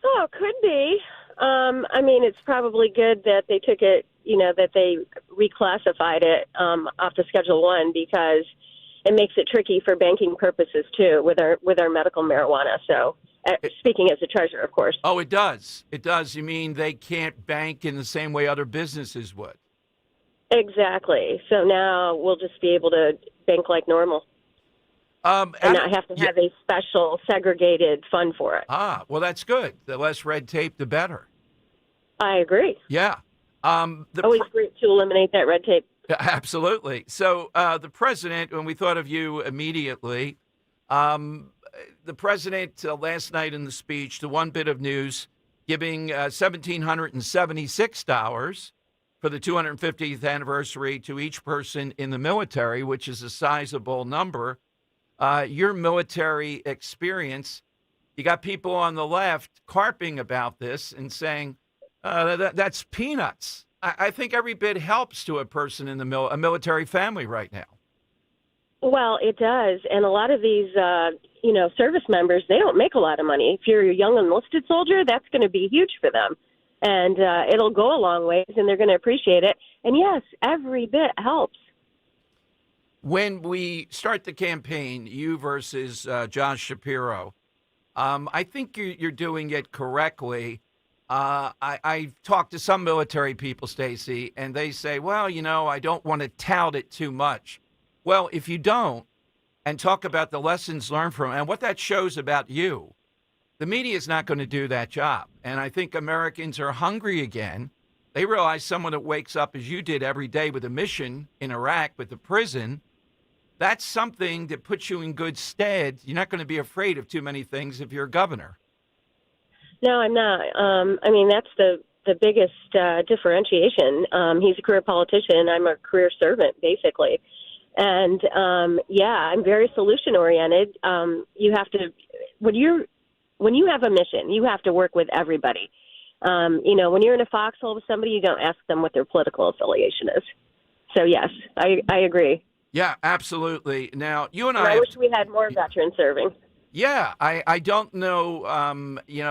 Oh, could be. It's probably good that they took it, that they reclassified it off the Schedule 1 because it makes it tricky for banking purposes, too, with our medical marijuana. So speaking as a treasurer, of course. Oh, it does. It does. You mean they can't bank in the same way other businesses would? Exactly. So now we'll just be able to bank like normal. And not have to have a special segregated fund for it. Well, that's good. The less red tape, the better. I agree. Yeah. Always great to eliminate that red tape. Absolutely. So the president, when we thought of you immediately, the president last night in the speech, the one bit of news, giving $1,776 for the 250th anniversary to each person in the military, which is a sizable number. Your military experience, you got people on the left carping about this and saying that's peanuts. I think every bit helps to a person in a military family right now. Well, it does. And a lot of these, service members, they don't make a lot of money. If you're a young enlisted soldier, that's going to be huge for them. And it'll go a long ways, and they're going to appreciate it. And, yes, every bit helps. When we start the campaign, you versus Josh Shapiro, I think you're doing it correctly. I've talked to some military people, Stacey, and they say, well, I don't want to tout it too much. Well, if you don't, and talk about the lessons learned from it and what that shows about you, the media is not going to do that job. And I think Americans are hungry again. They realize someone that wakes up as you did every day with a mission in Iraq with the prison, that's something that puts you in good stead. You're not going to be afraid of too many things if you're a governor. No, I'm not. That's the biggest differentiation. He's a career politician. I'm a career servant, basically. And, I'm very solution-oriented. You have to, when you have a mission, you have to work with everybody. When you're in a foxhole with somebody, you don't ask them what their political affiliation is. So, yes, I agree. Yeah, absolutely. Now, you and I wish we had more veterans serving. Yeah, I don't know,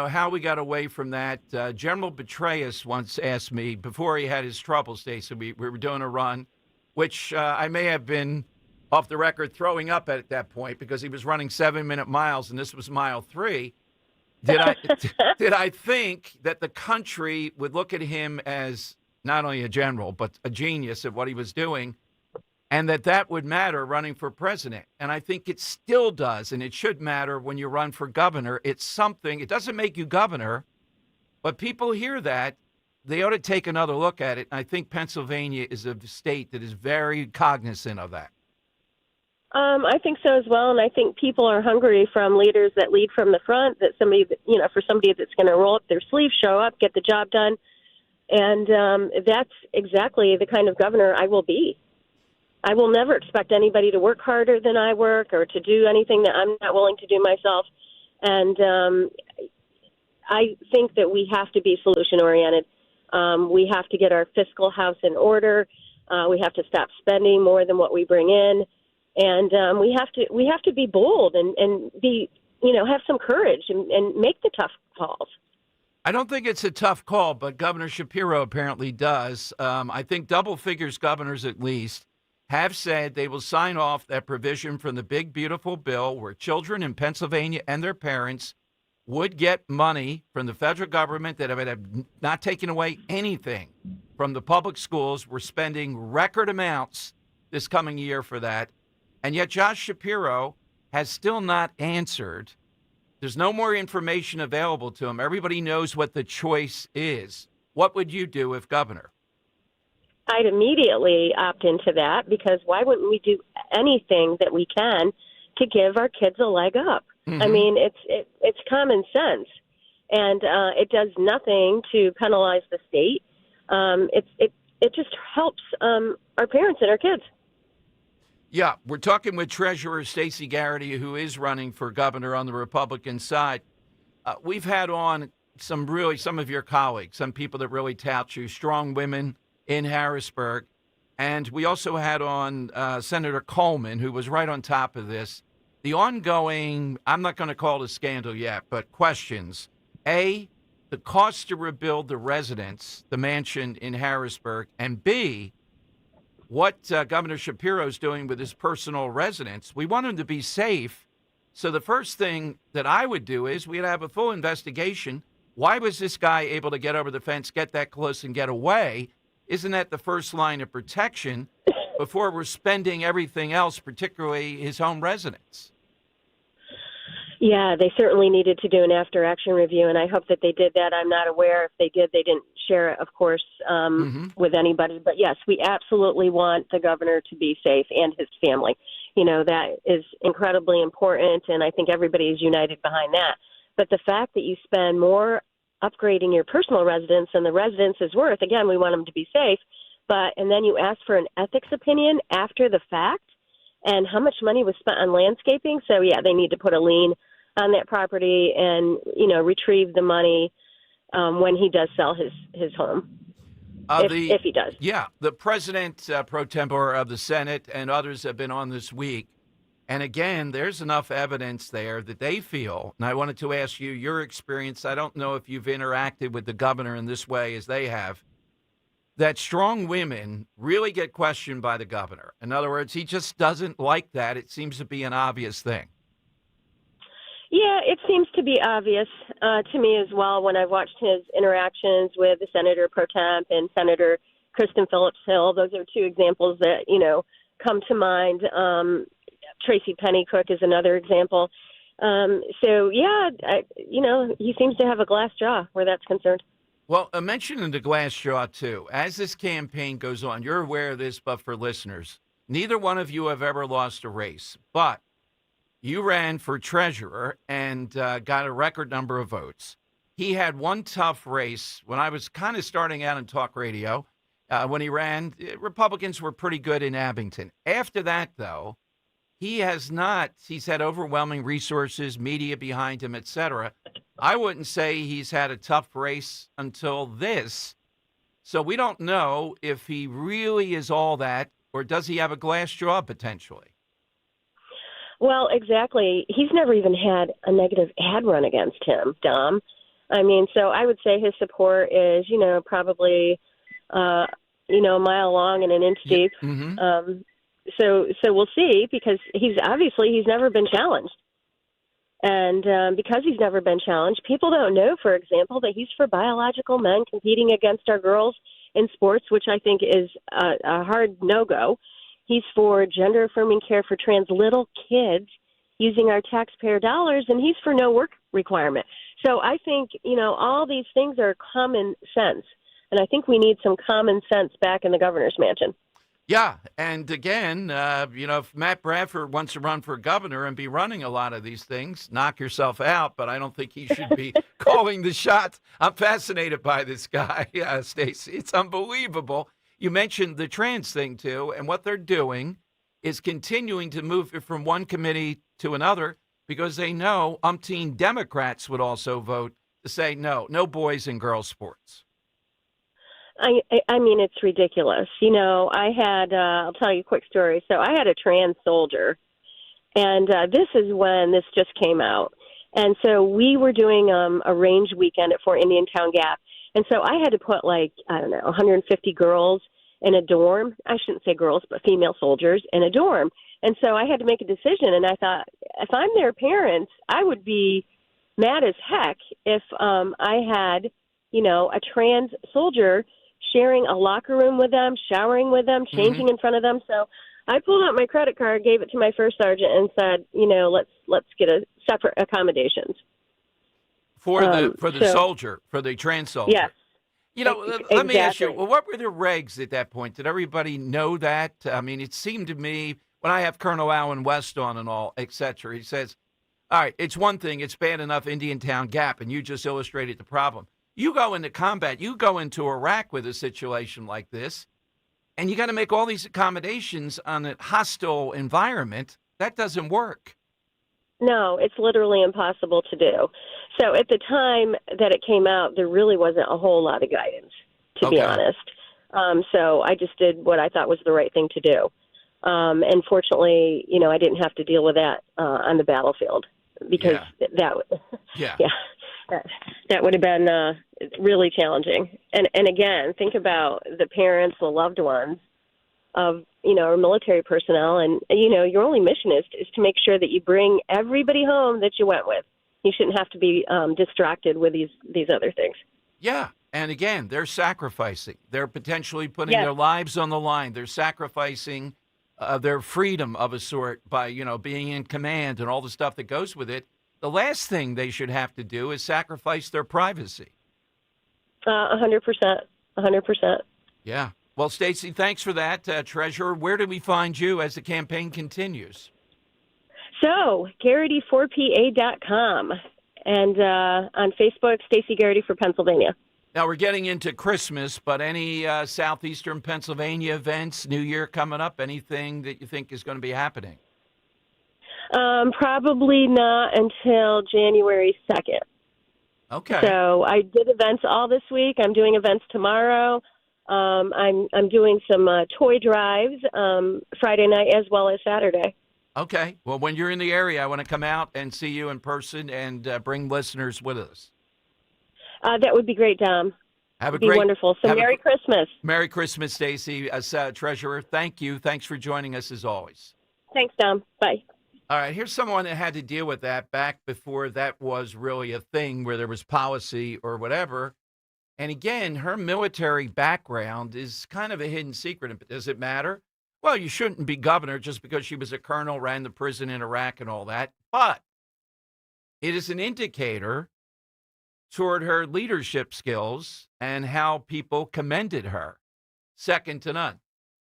how we got away from that. General Petraeus once asked me, before he had his trouble, Stacey, we were doing a run, which I may have been off the record throwing up at that point because he was running 7-minute miles, and this was mile 3. Did I think that the country would look at him as not only a general, but a genius at what he was doing? and that would matter running for president. And I think it still does, and it should matter when you run for governor. It's something, it doesn't make you governor, but people hear that. They ought to take another look at it. And I think Pennsylvania is a state that is very cognizant of that. I think so as well, and I think people are hungry from leaders that lead from the front, that somebody, for somebody that's going to roll up their sleeves, show up, get the job done, and that's exactly the kind of governor I will be. I will never expect anybody to work harder than I work or to do anything that I'm not willing to do myself, and I think that we have to be solution-oriented. We have to get our fiscal house in order. We have to stop spending more than what we bring in. And we have to be bold and be, have some courage and make the tough calls. I don't think it's a tough call, but Governor Shapiro apparently does. I think double figures governors at least have said they will sign off that provision from the big, beautiful bill where children in Pennsylvania and their parents would get money from the federal government that have not taken away anything from the public schools. We're spending record amounts this coming year for that. And yet Josh Shapiro has still not answered. There's no more information available to him. Everybody knows what the choice is. What would you do if governor? I'd immediately opt into that, because why wouldn't we do anything that we can to give our kids a leg up? Mm-hmm. I mean, it's common sense, and it does nothing to penalize the state. It just helps our parents and our kids. Yeah, we're talking with Treasurer Stacey Garrity, who is running for governor on the Republican side. We've had on some of your colleagues, some people that really tout you, strong women in Harrisburg. And we also had on Senator Coleman, who was right on top of this. The ongoing, I'm not going to call it a scandal yet, but questions. A, the cost to rebuild the residence, the mansion in Harrisburg, and B, what Governor Shapiro is doing with his personal residence. We want him to be safe. So the first thing that I would do is we'd have a full investigation. Why was this guy able to get over the fence, get that close, and get away? Isn't that the first line of protection before we're spending everything else, particularly his home residence? Yeah, they certainly needed to do an after-action review, and I hope that they did that. I'm not aware if they did. They didn't share it, of course, with anybody. But, yes, we absolutely want the governor to be safe and his family. That is incredibly important, and I think everybody is united behind that. But the fact that you spend more upgrading your personal residence than the residence is worth, again, we want them to be safe, and then you ask for an ethics opinion after the fact, and how much money was spent on landscaping. So, yeah, they need to put a lien on that property and, retrieve the money when he does sell his home, if he does. Yeah, the president pro tempore of the Senate and others have been on this week. And again, there's enough evidence there that they feel, and I wanted to ask you your experience. I don't know if you've interacted with the governor in this way as they have, that strong women really get questioned by the governor. In other words, he just doesn't like that. It seems to be an obvious thing. Yeah, it seems to be obvious to me as well when I've watched his interactions with the Senator Pro Temp and Senator Kristen Phillips Hill. Those are two examples that, come to mind. Tracy Pennycook is another example. He seems to have a glass jaw where that's concerned. Well, mentioning the glass jaw, too, as this campaign goes on, you're aware of this, but for listeners, neither one of you have ever lost a race, but you ran for treasurer and got a record number of votes. He had one tough race when I was kind of starting out in talk radio. When he ran, Republicans were pretty good in Abington. After that, though, he's had overwhelming resources, media behind him, etc. I wouldn't say he's had a tough race until this. So we don't know if he really is all that, or does he have a glass jaw potentially? Well, exactly. He's never even had a negative ad run against him, Dom. I mean, so I would say his support is, probably, a mile long and an inch deep. Mm-hmm. So we'll see, because he's never been challenged. And because he's never been challenged, people don't know, for example, that he's for biological men competing against our girls in sports, which I think is a hard no-go. He's for gender affirming care for trans little kids using our taxpayer dollars, and he's for no work requirement. So I think, all these things are common sense. And I think we need some common sense back in the governor's mansion. Yeah, and again, if Matt Bradford wants to run for governor and be running a lot of these things, knock yourself out, but I don't think he should be calling the shots. I'm fascinated by this guy, Stacey. It's unbelievable. You mentioned the trans thing, too, and what they're doing is continuing to move it from one committee to another because they know umpteen Democrats would also vote to say no boys and girls sports. I mean, it's ridiculous. I had, I'll tell you a quick story. So I had a trans soldier, and this is when this just came out. And so we were doing a range weekend at Fort Indian Town Gap. And so I had to put 150 girls in a dorm. I shouldn't say girls, but female soldiers in a dorm. And so I had to make a decision. And I thought, if I'm their parents, I would be mad as heck if I had, a trans soldier sharing a locker room with them, showering with them, changing in front of them. So I pulled out my credit card, gave it to my first sergeant, and said, let's get a separate accommodations for the soldier, for the trans soldier. Yes. Let me ask you, what were the regs at that point? Did everybody know that? I mean, it seemed to me when I have Colonel Allen West on and all, et cetera, he says, all right, it's one thing, it's bad enough Indian Town Gap, and you just illustrated the problem. You go into combat, you go into Iraq with a situation like this, and you got to make all these accommodations on a hostile environment. That doesn't work. No, it's literally impossible to do. So at the time that it came out, there really wasn't a whole lot of guidance, to be honest. So I just did what I thought was the right thing to do. And fortunately, I didn't have to deal with that on the battlefield because that would have been really challenging. And again, think about the parents, the loved ones of, our military personnel. And, your only mission is to make sure that you bring everybody home that you went with. You shouldn't have to be distracted with these other things. Yeah. And again, they're sacrificing. They're potentially putting their lives on the line. They're sacrificing their freedom of a sort by, being in command and all the stuff that goes with it. The last thing they should have to do is sacrifice their privacy. 100%. 100%. Yeah. Well, Stacey, thanks for that. Treasurer, where do we find you as the campaign continues? So, Garrity4PA.com and on Facebook, Stacey Garrity for Pennsylvania. Now, we're getting into Christmas, but any southeastern Pennsylvania events, New Year coming up, anything that you think is going to be happening? Probably not until January 2nd. Okay. So I did events all this week. I'm doing events tomorrow. I'm doing some toy drives Friday night as well as Saturday. Okay. Well, when you're in the area, I want to come out and see you in person and bring listeners with us. That would be great, Dom. Have a great, be wonderful. So Merry Christmas. Merry Christmas, Stacey. As Treasurer, thank you. Thanks for joining us as always. Thanks, Dom. Bye. All right, here's someone that had to deal with that back before that was really a thing where there was policy or whatever. And again, her military background is kind of a hidden secret. Does it matter? Well, you shouldn't be governor just because she was a colonel, ran the prison in Iraq and all that. But it is an indicator toward her leadership skills and how people commended her. Second to none.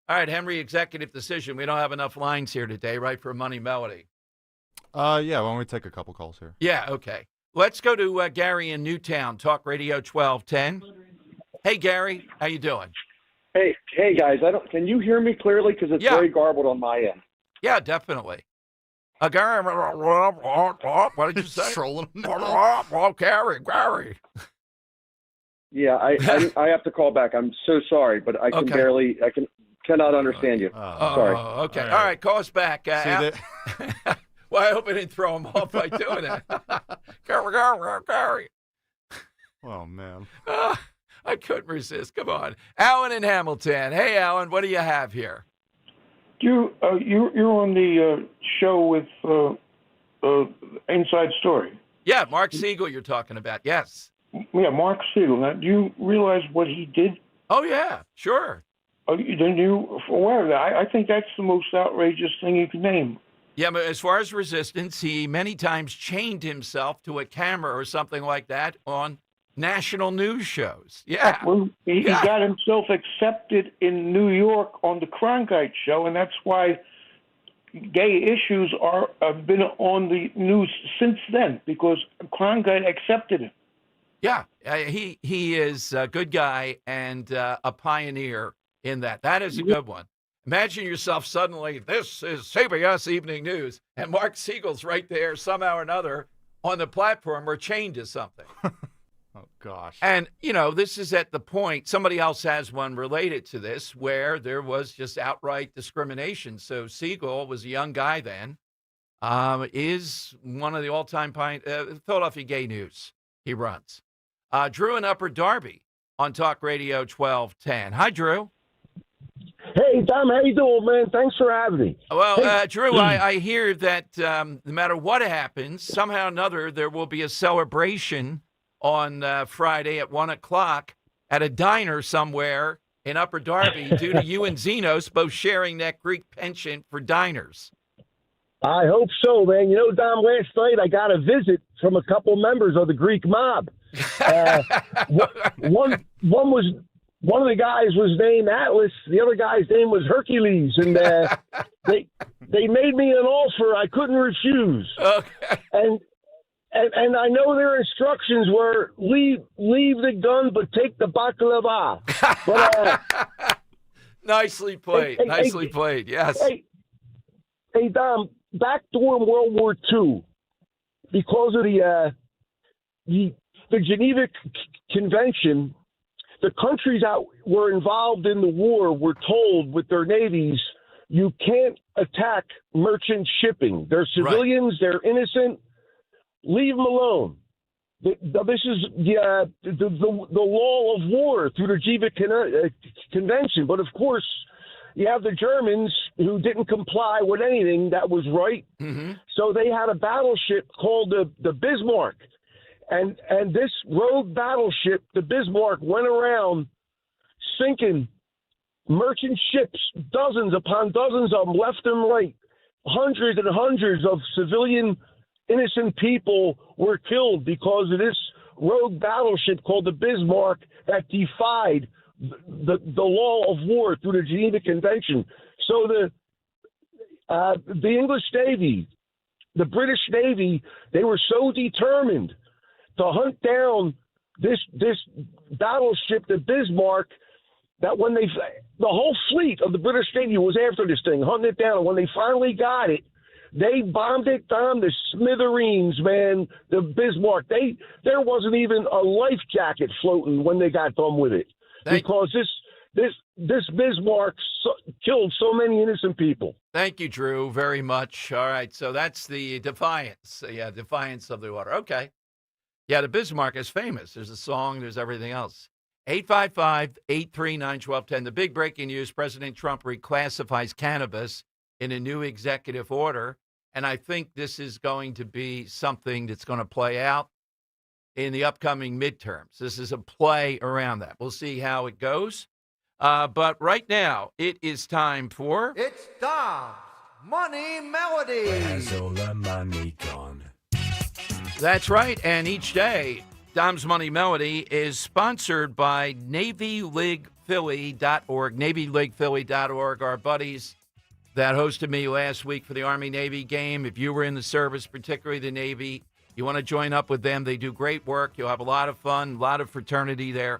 All right, Henry, executive decision. We don't have enough lines here today, right, for a Money Melody. Yeah, why don't we take a couple calls here? Yeah, okay. Let's go to Gary in Newtown, Talk Radio 1210. Hey, Gary, how you doing? Hey, guys. Can you hear me clearly? Because it's very garbled on my end. Yeah, definitely. Gary, what did you say? Trolling him. Gary. Yeah, I have to call back. I'm so sorry, but I can cannot understand you. Sorry. Okay. All right. Call us back. Well, I hope I didn't throw him off by doing that. Gary. Oh, man. I couldn't resist. Come on. Alan in Hamilton. Hey, Alan, what do you have here? You're on the show with Inside Story. Yeah, Mark Siegel you're talking about. Yes. Yeah, Mark Siegel. Now, do you realize what he did? Oh, yeah, sure. aware of that? I think that's the most outrageous thing you can name. Yeah, but as far as resistance, he many times chained himself to a camera or something like that on national news shows. Yeah. Well, he got himself accepted in New York on the Cronkite show, and that's why gay issues have been on the news since then, because Cronkite accepted him. Yeah, he is a good guy and a pioneer in that. That is a good one. Imagine yourself suddenly, this is CBS Evening News, and Mark Siegel's right there somehow or another on the platform or chained to something. Oh, gosh. And, this is at the point, somebody else has one related to this, where there was just outright discrimination. So Siegel was a young guy then, is one of the all-time Philadelphia Gay News he runs. Drew in Upper Darby on Talk Radio 1210. Hi, Drew. Hey, Dom, how you doing, man? Thanks for having me. Well, hey. Drew, I hear that no matter what happens, somehow or another, there will be a celebration on Friday at 1 o'clock at a diner somewhere in Upper Darby due to you and Zenos both sharing that Greek penchant for diners. I hope so, man. Dom, last night I got a visit from a couple members of the Greek mob. One of the guys was named Atlas. The other guy's name was Hercules, and they made me an offer I couldn't refuse. Okay. And I know their instructions were leave the gun, but take the baklava. But nicely played. Nicely played. Yes. Hey, Dom. Back during World War II, because of the Geneva Convention, the countries that were involved in the war were told with their navies, you can't attack merchant shipping. They're civilians. Right. They're innocent. Leave them alone. This is the law of war through the Geneva Convention. But, of course, you have the Germans who didn't comply with anything that was right. Mm-hmm. So they had a battleship called the Bismarck. And this rogue battleship, the Bismarck, went around sinking merchant ships, dozens upon dozens of them, left and right. Hundreds and hundreds of civilian innocent people were killed because of this rogue battleship called the Bismarck that defied the law of war through the Geneva Convention. So the English Navy, the British Navy, they were so determined to hunt down this battleship, the Bismarck, that when the whole fleet of the British Navy was after this thing, hunting it down. And when they finally got it, they bombed it down to smithereens, man. The Bismarck, there wasn't even a life jacket floating when they got done with it. Because this Bismarck killed so many innocent people. Thank you, Drew, very much. All right, so that's the Defiance. Yeah, Defiance of the Water. Okay. Yeah, the Bismarck is famous. There's a song. There's everything else. 855-839-1210. The big breaking news, President Trump reclassifies cannabis in a new executive order. And I think this is going to be something that's going to play out in the upcoming midterms. This is a play around that. We'll see how it goes. But right now, it is time for... It's Dom's Money Melody. Where's all the money gone? That's right. And each day, Dom's Money Melody is sponsored by NavyLeaguePhilly.org. NavyLeaguePhilly.org, our buddies that hosted me last week for the Army-Navy game. If you were in the service, particularly the Navy, you want to join up with them. They do great work. You'll have a lot of fun, a lot of fraternity there.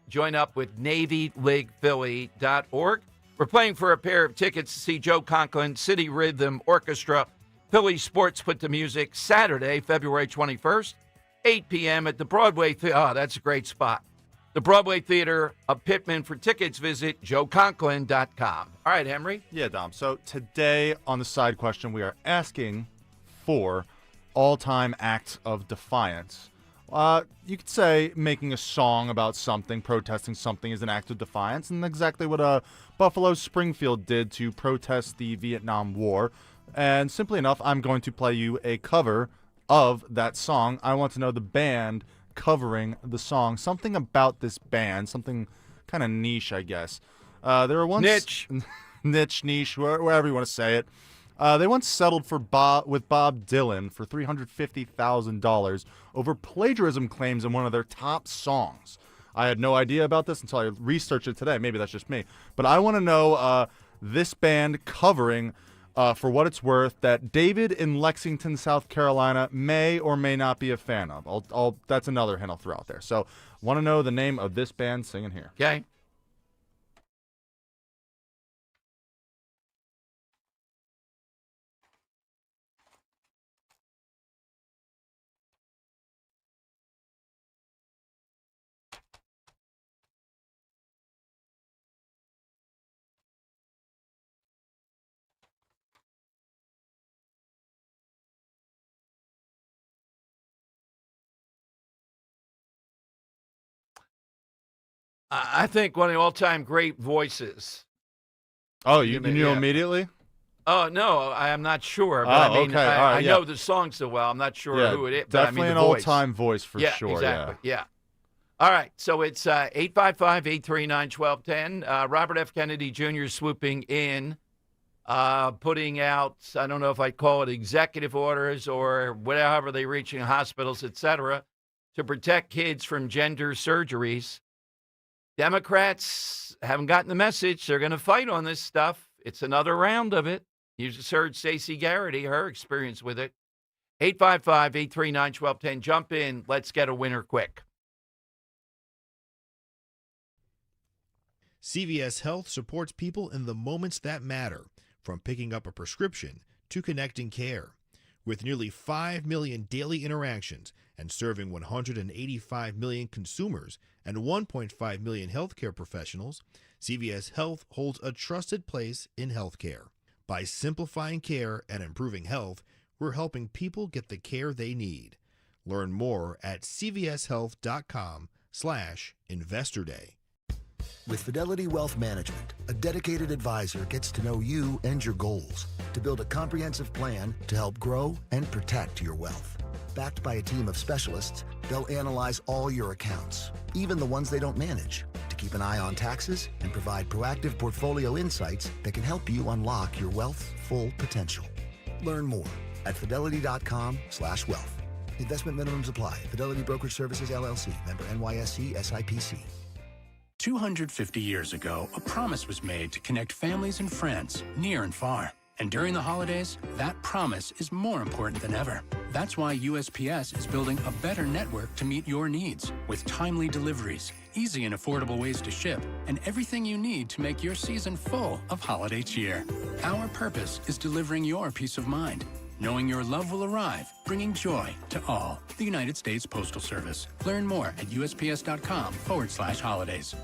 Join up with NavyLeaguePhilly.org. We're playing for a pair of tickets to see Joe Conklin, City Rhythm Orchestra, Philly Sports Put to Music, Saturday, February 21st, 8 p.m. at the Broadway Theater. Oh, that's a great spot. The Broadway Theater of Pittman. For tickets, visit joeconklin.com. All right, Henry. Yeah, Dom. So today on the side question, we are asking for all-time acts of defiance. You could say making a song about something, protesting something is an act of defiance, and exactly what Buffalo Springfield did to protest the Vietnam War. And simply enough, I'm going to play you a cover of that song. I want to know the band covering the song. Something about this band, something kind of niche, I guess. They were once niche, wherever you want to say it. They once settled with Bob Dylan for $350,000 over plagiarism claims in one of their top songs. I had no idea about this until I researched it today. Maybe that's just me. But I want to know this band covering, for what it's worth, that David in Lexington, South Carolina may or may not be a fan of. That's another hint I'll throw out there. So want to know the name of this band singing here. Okay. I think one of the all-time great voices. Oh, you knew immediately? Oh, no, I am not sure. But I mean, okay. I know the song so well. I'm not sure who it is. Definitely but I mean, an the voice. all-time voice for sure. Exactly. Yeah. All right, so it's 855-839-1210. Robert F. Kennedy Jr. swooping in, putting out, I don't know if I'd call it executive orders or whatever they're reaching hospitals, et cetera, to protect kids from gender surgeries. Democrats haven't gotten the message. They're going to fight on this stuff. It's another round of it. You just heard Stacey Garrity, her experience with it. 855-839-1210. Jump in. Let's get a winner quick. CVS Health supports people in the moments that matter, from picking up a prescription to connecting care. With nearly 5 million daily interactions and serving 185 million consumers and 1.5 million healthcare professionals, CVS Health holds a trusted place in healthcare. By simplifying care and improving health, we're helping people get the care they need. Learn more at cvshealth.com/Investor Day. With Fidelity Wealth Management, a dedicated advisor gets to know you and your goals to build a comprehensive plan to help grow and protect your wealth. Backed by a team of specialists, they'll analyze all your accounts, even the ones they don't manage, to keep an eye on taxes and provide proactive portfolio insights that can help you unlock your wealth's full potential. Learn more at fidelity.com/wealth. Investment minimums apply. Fidelity Brokerage Services, LLC. Member NYSE SIPC. 250 years ago, a promise was made to connect families and friends near and far. And during the holidays, that promise is more important than ever. That's why USPS is building a better network to meet your needs, with timely deliveries, easy and affordable ways to ship, and everything you need to make your season full of holiday cheer. Our purpose is delivering your peace of mind, knowing your love will arrive, bringing joy to all. The United States Postal Service. Learn more at USPS.com/holidays.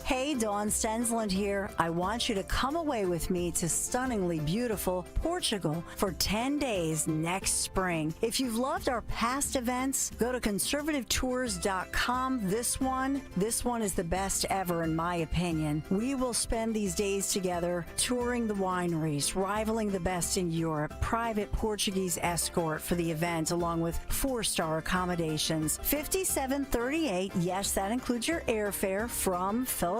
Hey, Dawn Stensland here. I want you to come away with me to stunningly beautiful Portugal for 10 days next spring. If you've loved our past events, go to conservativetours.com. This one is the best ever in my opinion. We will spend these days together touring the wineries, rivaling the best in Europe, private Portuguese escort for the event along with 4-star accommodations. 5738, yes, that includes your airfare from Philadelphia,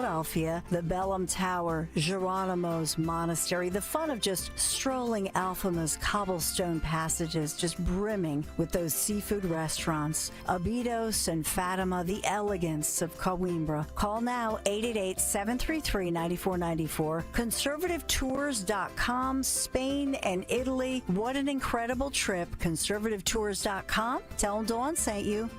the Bellum Tower, Geronimo's Monastery, the fun of just strolling Alfama's cobblestone passages, just brimming with those seafood restaurants, Abidos and Fatima, the elegance of Coimbra. Call now, 888-733-9494. ConservativeTours.com, Spain and Italy. What an incredible trip. ConservativeTours.com. Tell them Dawn sent you.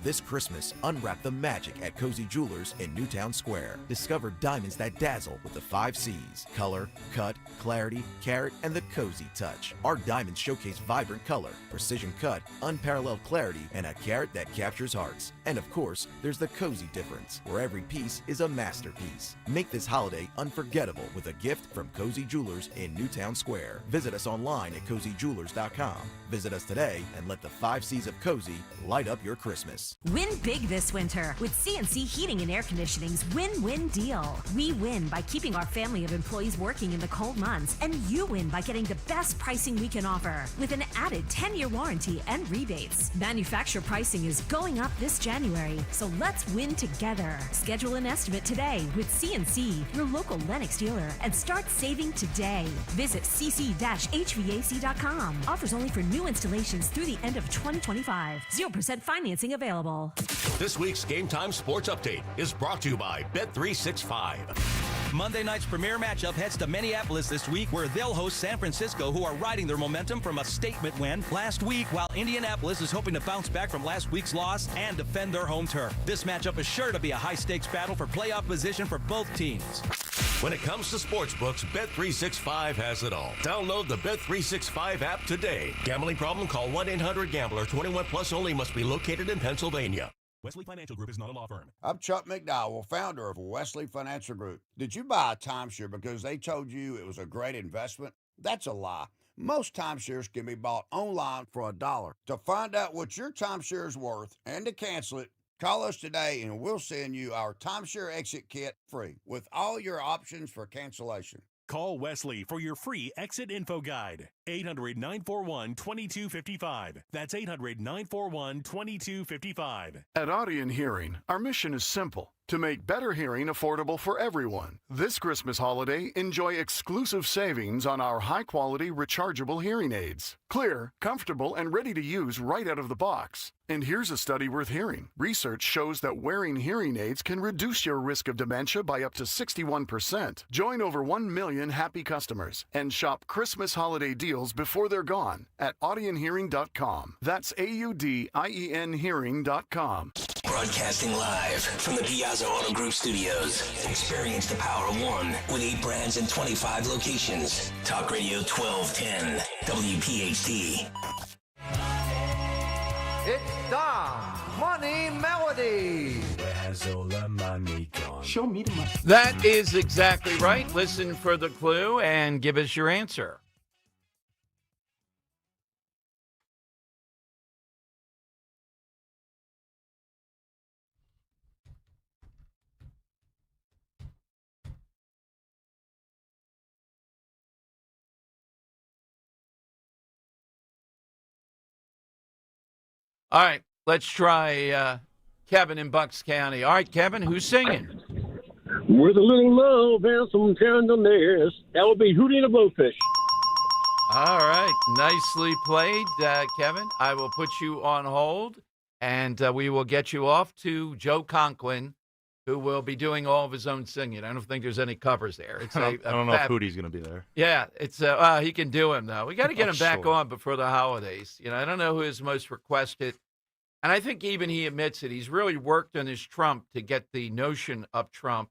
This Christmas, unwrap the magic at Cozy Jewelers in Newtown Square. Discover diamonds that dazzle with the 5 C's: color, cut, clarity, carat, and the cozy touch. Our diamonds showcase vibrant color, precision cut, unparalleled clarity, and a carat that captures hearts. And of course, there's the cozy difference, where every piece is a masterpiece. Make this holiday unforgettable with a gift from Cozy Jewelers in Newtown Square. Visit us online at CozyJewelers.com. Visit us today and let the 5 C's of cozy light up your Christmas. Win big this winter with CNC Heating and Air Conditioning's win-win deal. We win by keeping our family of employees working in the cold months, and you win by getting the best pricing we can offer with an added 10-year warranty and rebates. Manufacturer pricing is going up this January, so let's win together. Schedule an estimate today with CNC, your local Lennox dealer, and start saving today. Visit cc-hvac.com. Offers only for new installations through the end of 2025. 0% financing available. This week's Game Time Sports Update is brought to you by Bet365. Monday night's premier matchup heads to Minneapolis this week, where they'll host San Francisco, who are riding their momentum from a statement win last week, while Indianapolis is hoping to bounce back from last week's loss and defend their home turf. This matchup is sure to be a high-stakes battle for playoff position for both teams. When it comes to sportsbooks, Bet365 has it all. Download the Bet365 app today. Gambling problem? Call 1-800-GAMBLER. 21 plus only. Must be located in Pennsylvania. Wesley Financial Group is not a law firm. I'm Chuck McDowell, founder of Wesley Financial Group. Did you buy a timeshare because they told you it was a great investment? That's a lie. Most timeshares can be bought online for $1. To find out what your timeshare is worth and to cancel it, call us today and we'll send you our timeshare exit kit free with all your options for cancellation. Call Wesley for your free exit info guide. 800-941-2255. That's 800-941-2255. At Audion Hearing, our mission is simple: to make better hearing affordable for everyone. This Christmas holiday, enjoy exclusive savings on our high-quality rechargeable hearing aids. Clear, comfortable, and ready to use right out of the box. And here's a study worth hearing. Research shows that wearing hearing aids can reduce your risk of dementia by up to 61%. Join over 1 million happy customers and shop Christmas holiday deals before they're gone at audionhearing.com. That's AUDIEN hearing.com. Broadcasting live from the Piazza Auto Group studios. Experience the power of one with 8 brands and 25 locations. Talk Radio 1210, WPHT. It's Dom's Money Melody. Where's all the money gone? Show me the money. That is exactly right. Listen for the clue and give us your answer. All right, let's try Kevin in Bucks County. All right, Kevin, who's singing? With a little love and some tenderness, that would be Hootie and the Blowfish. All right, nicely played, Kevin. I will put you on hold, and we will get you off to Joe Conklin, who will be doing all of his own singing. I don't think there's any covers there. It's I don't know if Hootie's going to be there. Yeah, it's he can do him, though. We got to get him back on before the holidays. You know, I don't know who is most requested. And I think even he admits it. He's really worked on his Trump to get the notion of Trump.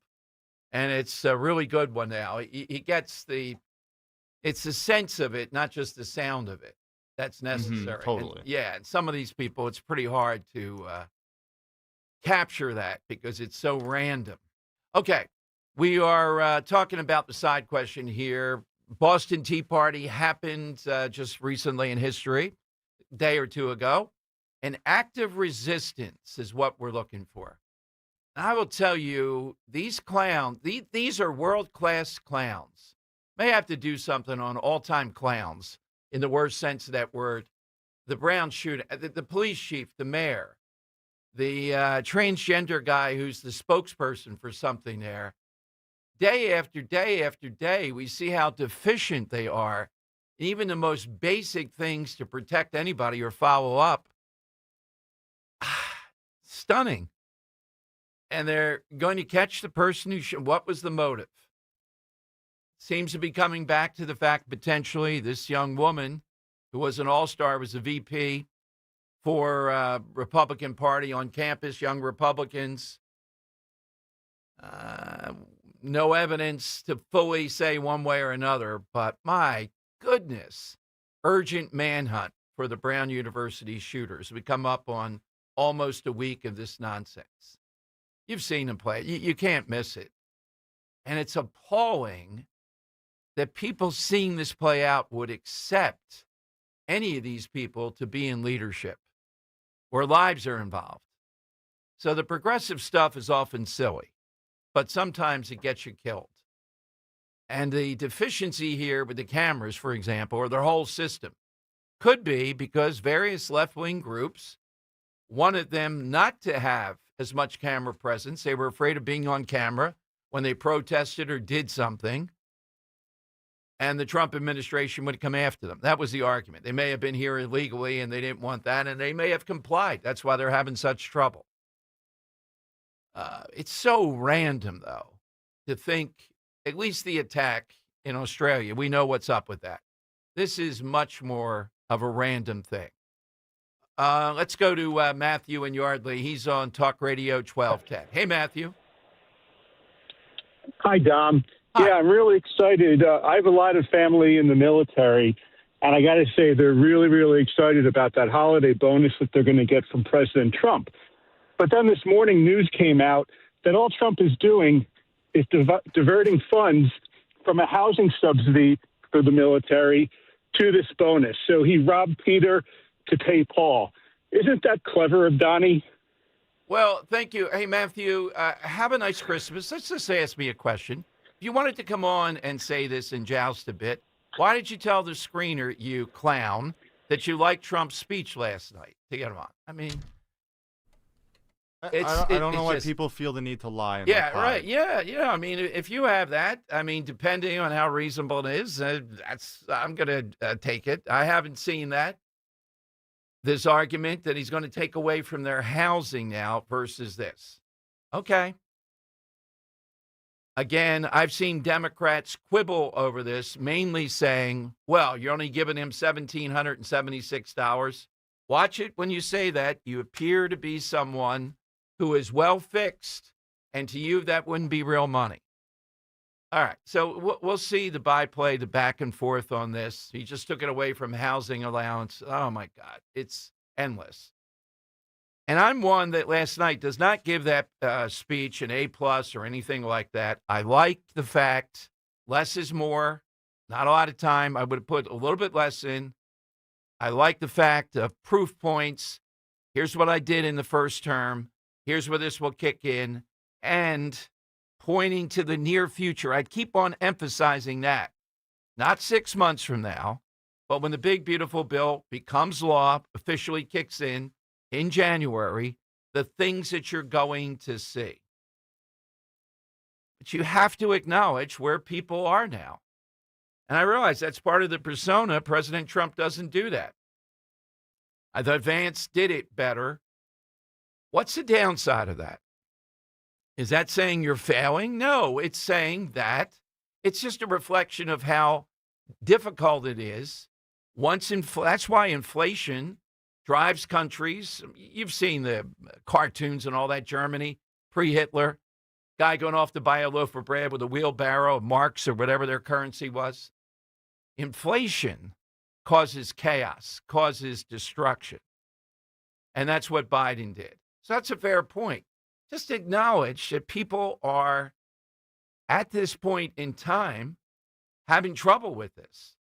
And it's a really good one now. He gets it's the sense of it, not just the sound of it. That's necessary. Totally. And some of these people, it's pretty hard to capture that because it's so random. Okay, we are talking about the side question here. Boston Tea Party happened just recently in history, a day or two ago. An active resistance is what we're looking for. And I will tell you, these clowns, these are world-class clowns. May have to do something on all-time clowns in the worst sense of that word. The Brown shooter, the police chief, the mayor, the transgender guy who's the spokesperson for something there. Day after day after day, we see how deficient they are. Even the most basic things to protect anybody or follow up. Stunning. And they're going to catch the person who what was the motive? Seems to be coming back to the fact potentially this young woman who was an all-star, was a VP for Republican Party on campus, young Republicans. No evidence to fully say one way or another, but my goodness, urgent manhunt for the Brown University shooters. We come up on almost a week of this nonsense. You've seen them play. You can't miss it. And it's appalling that people seeing this play out would accept any of these people to be in leadership where lives are involved. So the progressive stuff is often silly, but sometimes it gets you killed. And the deficiency here with the cameras, for example, or their whole system, could be because various left-wing groups wanted them not to have as much camera presence. They were afraid of being on camera when they protested or did something, and the Trump administration would come after them. That was the argument. They may have been here illegally, and they didn't want that, and they may have complied. That's why they're having such trouble. It's so random, though, to think, at least the attack in Australia, we know what's up with that. This is much more of a random thing. Let's go to Matthew in Yardley. He's on Talk Radio 1210. Hey, Matthew. Hi, Dom. Hi. Yeah, I'm really excited. I have a lot of family in the military, and I got to say they're really, really excited about that holiday bonus that they're going to get from President Trump. But then this morning, news came out that all Trump is doing is diverting funds from a housing subsidy for the military to this bonus. So he robbed Peter to pay Paul. Isn't that clever of Donnie? Well, thank you. Hey, Matthew, have a nice Christmas. Let's just ask me a question. If you wanted to come on and say this and joust a bit, why did you tell the screener, you clown, that you liked Trump's speech last night to get him on? I mean, I don't know why people feel the need to lie. Yeah, right. Yeah. I mean, if you have that, I mean, depending on how reasonable it is, I'm going to take it. I haven't seen that. This argument that he's going to take away from their housing now versus this. Okay. Again, I've seen Democrats quibble over this, mainly saying, well, you're only giving him $1,776. Watch it when you say that. You appear to be someone who is well fixed, and to you, that wouldn't be real money. All right, so we'll see the byplay, the back and forth on this. He just took it away from housing allowance. Oh, my God, it's endless. And I'm one that last night does not give that speech an A+ or anything like that. I like the fact less is more. Not a lot of time. I would have put a little bit less in. I like the fact of proof points. Here's what I did in the first term. Here's where this will kick in. And pointing to the near future. I'd keep on emphasizing that. Not 6 months from now, but when the big, beautiful bill becomes law, officially kicks in January, the things that you're going to see. But you have to acknowledge where people are now. And I realize that's part of the persona. President Trump doesn't do that. I thought Vance did it better. What's the downside of that? Is that saying you're failing? No, it's saying that it's just a reflection of how difficult it is. That's why inflation drives countries. You've seen the cartoons and all that. Germany, pre-Hitler, guy going off to buy a loaf of bread with a wheelbarrow of marks or whatever their currency was. Inflation causes chaos, causes destruction. And that's what Biden did. So that's a fair point. Just acknowledge that people are, at this point in time, having trouble with this.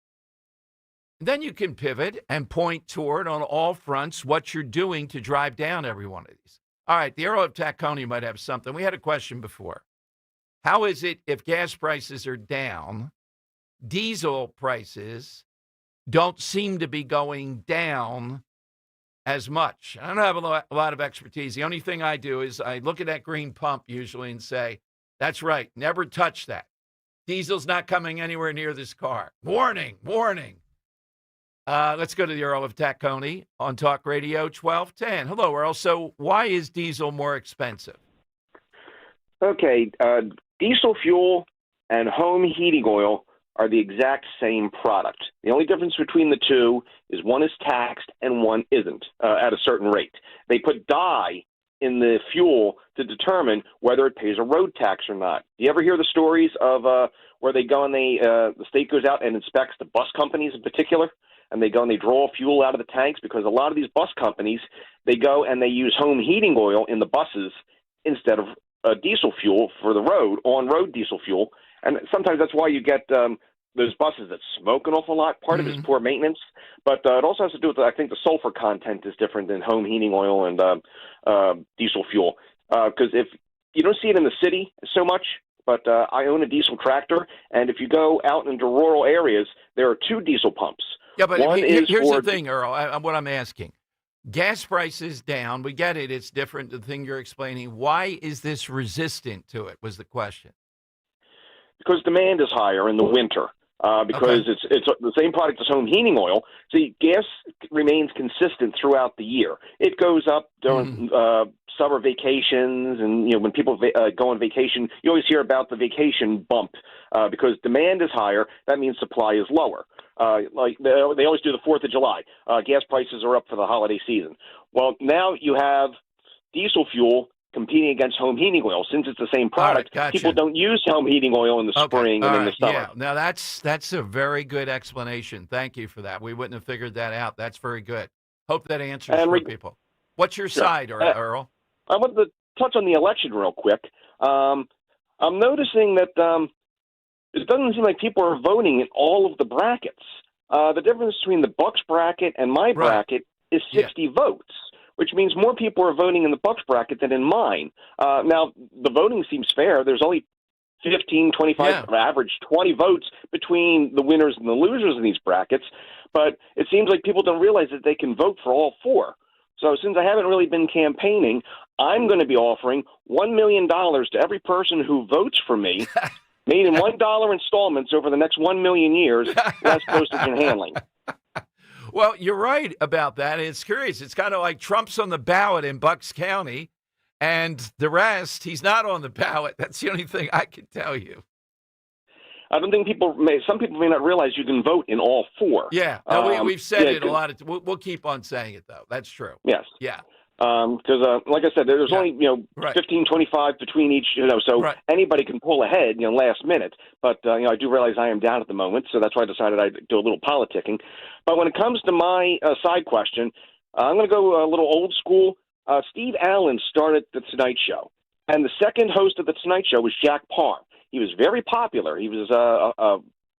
And then you can pivot and point toward, on all fronts, what you're doing to drive down every one of these. All right, the Earl of Tacony might have something. We had a question before. How is it if gas prices are down, diesel prices don't seem to be going down as much? I don't have a lot of expertise. The only thing I do is I look at that green pump usually and say, that's right, never touch that. Diesel's not coming anywhere near this car. Warning, warning. Let's go to the Earl of Tacony on Talk Radio 1210. Hello, Earl. So why is diesel more expensive? Okay, diesel fuel and home heating oil are the exact same product. The only difference between the two is one is taxed and one isn't at a certain rate. They put dye in the fuel to determine whether it pays a road tax or not. Do you ever hear the stories of where they go and the state goes out and inspects the bus companies in particular? And they go and they draw fuel out of the tanks because a lot of these bus companies, they go and they use home heating oil in the buses instead of diesel fuel for the road, on-road diesel fuel. And sometimes that's why you get those buses that smoke an awful lot. Part of it is poor maintenance. But it also has to do with, I think, the sulfur content is different than home heating oil and diesel fuel. Because if you don't see it in the city so much, but I own a diesel tractor, and if you go out into rural areas, there are 2 diesel pumps. Yeah, but One here's for the thing, Earl, what I'm asking. Gas prices down. We get it. It's different, the thing you're explaining. Why is this resistant to it was the question. Because demand is higher in the winter. Because it's the same product as home heating oil. See, gas remains consistent throughout the year. It goes up during summer vacations, and when people go on vacation, you always hear about the vacation bump because demand is higher. That means supply is lower. Like they always do the 4th of July. Gas prices are up for the holiday season. Well, now you have diesel fuel competing against home heating oil. Since it's the same product, gotcha. People don't use home heating oil in the spring and in the summer. Yeah, now that's a very good explanation. Thank you for that. We wouldn't have figured that out. That's very good. Hope that answers for people. What's your side, Earl? I want to touch on the election real quick. I'm noticing that it doesn't seem like people are voting in all of the brackets. The difference between the Bucks bracket and my bracket is 60 votes, which means more people are voting in the Bucks bracket than in mine. Now, the voting seems fair. There's only 15, 25, average 20 votes between the winners and the losers in these brackets, but it seems like people don't realize that they can vote for all 4. So since I haven't really been campaigning, I'm going to be offering $1 million to every person who votes for me, made in $1 installments over the next 1 million years, less postage and handling. Well, you're right about that. It's curious. It's kind of like Trump's on the ballot in Bucks County, and the rest, he's not on the ballot. That's the only thing I can tell you. I don't think some people may not realize you can vote in all 4. Yeah, no, we've said it a lot. We'll keep on saying it, though. That's true. Yes. Yeah. Because, like I said, there's only 15, 25 between each, so anybody can pull ahead, last minute. But I do realize I am down at the moment, so that's why I decided I'd do a little politicking. But when it comes to my side question, I'm going to go a little old school. Steve Allen started the Tonight Show, and the second host of the Tonight Show was Jack Parr. He was very popular. He was a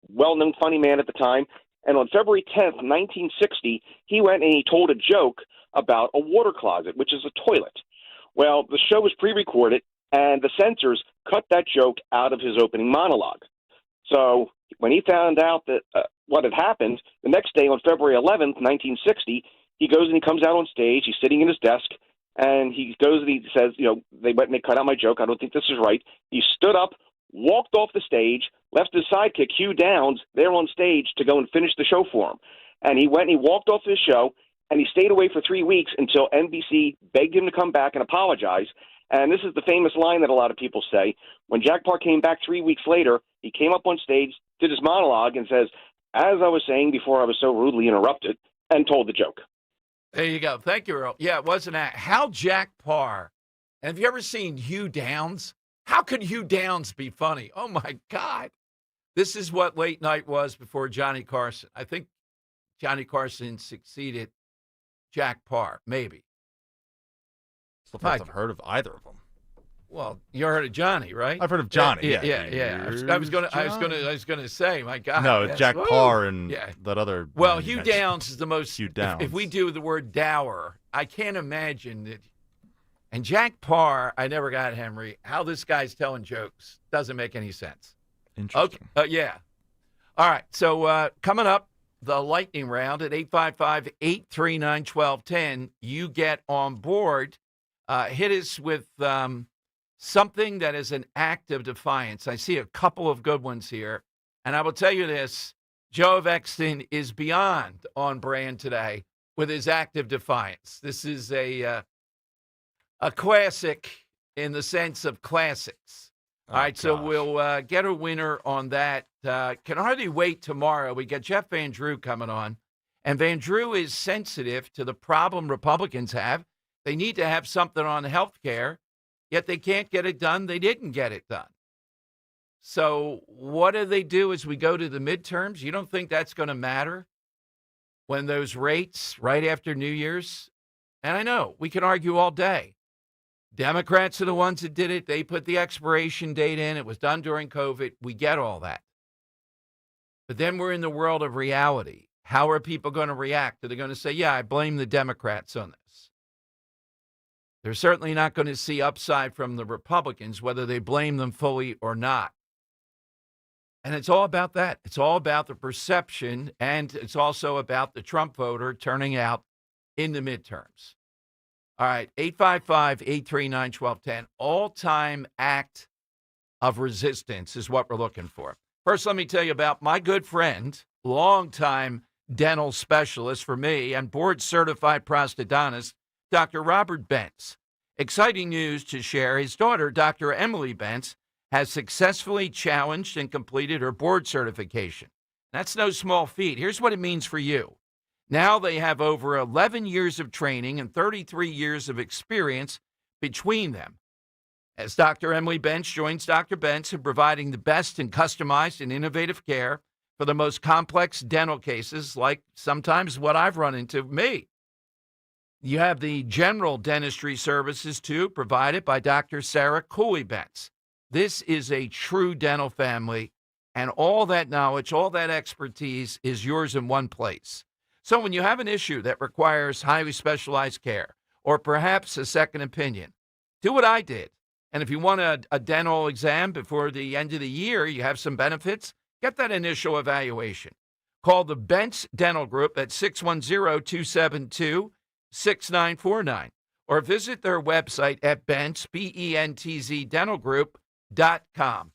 well-known funny man at the time. And on February 10th, 1960, he went and he told a joke about a water closet, which is a toilet. Well, the show was pre-recorded, and the censors cut that joke out of his opening monologue. So when he found out that what had happened, the next day on February 11th, 1960, he goes and he comes out on stage. He's sitting in his desk, and he goes and he says, they went and they cut out my joke. I don't think this is right. He stood up, walked off the stage, left his sidekick, Hugh Downs, there on stage to go and finish the show for him. And he went and he walked off his show, and he stayed away for 3 weeks until NBC begged him to come back and apologize. And this is the famous line that a lot of people say. When Jack Parr came back 3 weeks later, he came up on stage, did his monologue, and says, as I was saying before I was so rudely interrupted, and told the joke. There you go. Thank you, Earl. Yeah, it wasn't that. How Jack Parr, and have you ever seen Hugh Downs? How could Hugh Downs be funny? Oh, my God. This is what late night was before Johnny Carson. I think Johnny Carson succeeded Jack Parr, maybe. I've heard of either of them. Well, you heard of Johnny, right? I've heard of Johnny. Yeah. I was going to say, my God. No, it's Jack Parr and that other. Well, Hugh Downs is the most. Hugh Downs. If we do the word dour, I can't imagine that. And Jack Parr, I never got Henry. How this guy's telling jokes doesn't make any sense. Interesting. Okay. Yeah. All right. So coming up, the lightning round at 855-839-1210. You get on board. Hit us with something that is an act of defiance. I see a couple of good ones here. And I will tell you this, Joe Exton is beyond on brand today with his act of defiance. This is a classic in the sense of classics. All right, so we'll get a winner on that. Can hardly wait tomorrow. We got Jeff Van Drew coming on. And Van Drew is sensitive to the problem Republicans have. They need to have something on health care, yet they can't get it done. They didn't get it done. So what do they do as we go to the midterms? You don't think that's going to matter when those rates right after New Year's? And I know we can argue all day. Democrats are the ones that did it. They put the expiration date in. It was done during COVID. We get all that. But then we're in the world of reality. How are people going to react? Are they going to say, yeah, I blame the Democrats on this? They're certainly not going to see upside from the Republicans, whether they blame them fully or not. And it's all about that. It's all about the perception, and it's also about the Trump voter turning out in the midterms. All right, 855-839-1210. All-time act of resistance is what we're looking for. First, let me tell you about my good friend, longtime dental specialist for me and board-certified prosthodontist, Dr. Robert Bentz. Exciting news to share. His daughter, Dr. Emily Bentz, has successfully challenged and completed her board certification. That's no small feat. Here's what it means for you. Now they have over 11 years of training and 33 years of experience between them. As Dr. Emily Bentz joins Dr. Bentz in providing the best in customized and innovative care for the most complex dental cases, like sometimes what I've run into me. You have the general dentistry services, too, provided by Dr. Sarah Cooley Bentz. This is a true dental family, and all that knowledge, all that expertise is yours in one place. So when you have an issue that requires highly specialized care, or perhaps a second opinion, do what I did. And if you want a dental exam before the end of the year, you have some benefits, get that initial evaluation. Call the Bentz Dental Group at 610-272-6949, or visit their website at Bentz, B-E-N-T-Z, dentalgroup.com.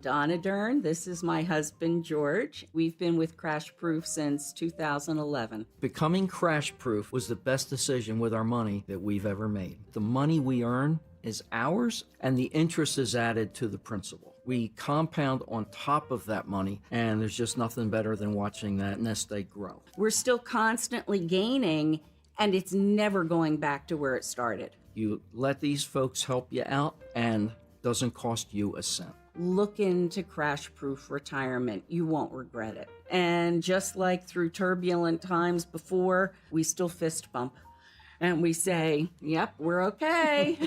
Donna Dern, this is my husband, George. We've been with Crash Proof since 2011. Becoming Crash Proof was the best decision with our money that we've ever made. The money we earn is ours, and the interest is added to the principal. We compound on top of that money, and there's just nothing better than watching that nest egg grow. We're still constantly gaining, and it's never going back to where it started. You let these folks help you out, and doesn't cost you a cent. Look into Crash Proof Retirement. You won't regret it. And just like through turbulent times before, we still fist bump. And we say, yep, we're okay.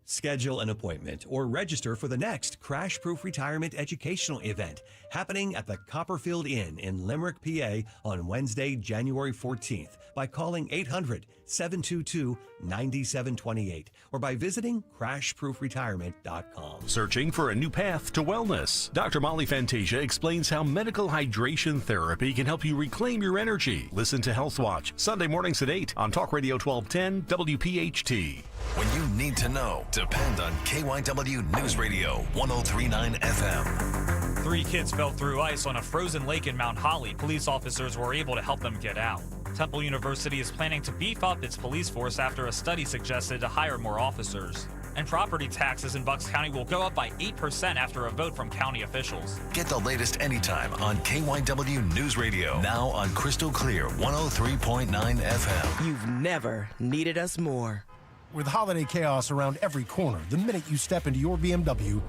Schedule an appointment or register for the next Crash Proof Retirement Educational Event happening at the Copperfield Inn in Limerick, PA on Wednesday, January 14th by calling 800-722-9728 or by visiting crashproofretirement.com. Searching for a new path to wellness? Dr. Molly Fantasia explains how medical hydration therapy can help you reclaim your energy. Listen to Health Watch, Sunday mornings at 8 on Talk Radio 1210 WPHT. When you need to know, depend on KYW News Radio 103.9 FM. 3 kids fell through ice on a frozen lake in Mount Holly. Police officers were able to help them get out. Temple University is planning to beef up its police force after a study suggested to hire more officers. And property taxes in Bucks County will go up by 8% after a vote from county officials. Get the latest anytime on KYW News Radio. Now on Crystal Clear 103.9 FM. You've never needed us more. With holiday chaos around every corner, the minute you step into your BMW,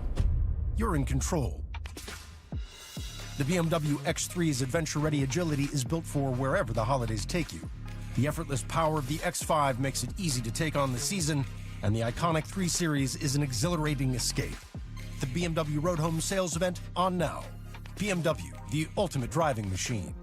you're in control. The BMW X3's adventure-ready agility is built for wherever the holidays take you. The effortless power of the X5 makes it easy to take on the season, and the iconic 3 Series is an exhilarating escape. The BMW Road Home sales event on now. BMW, the ultimate driving machine.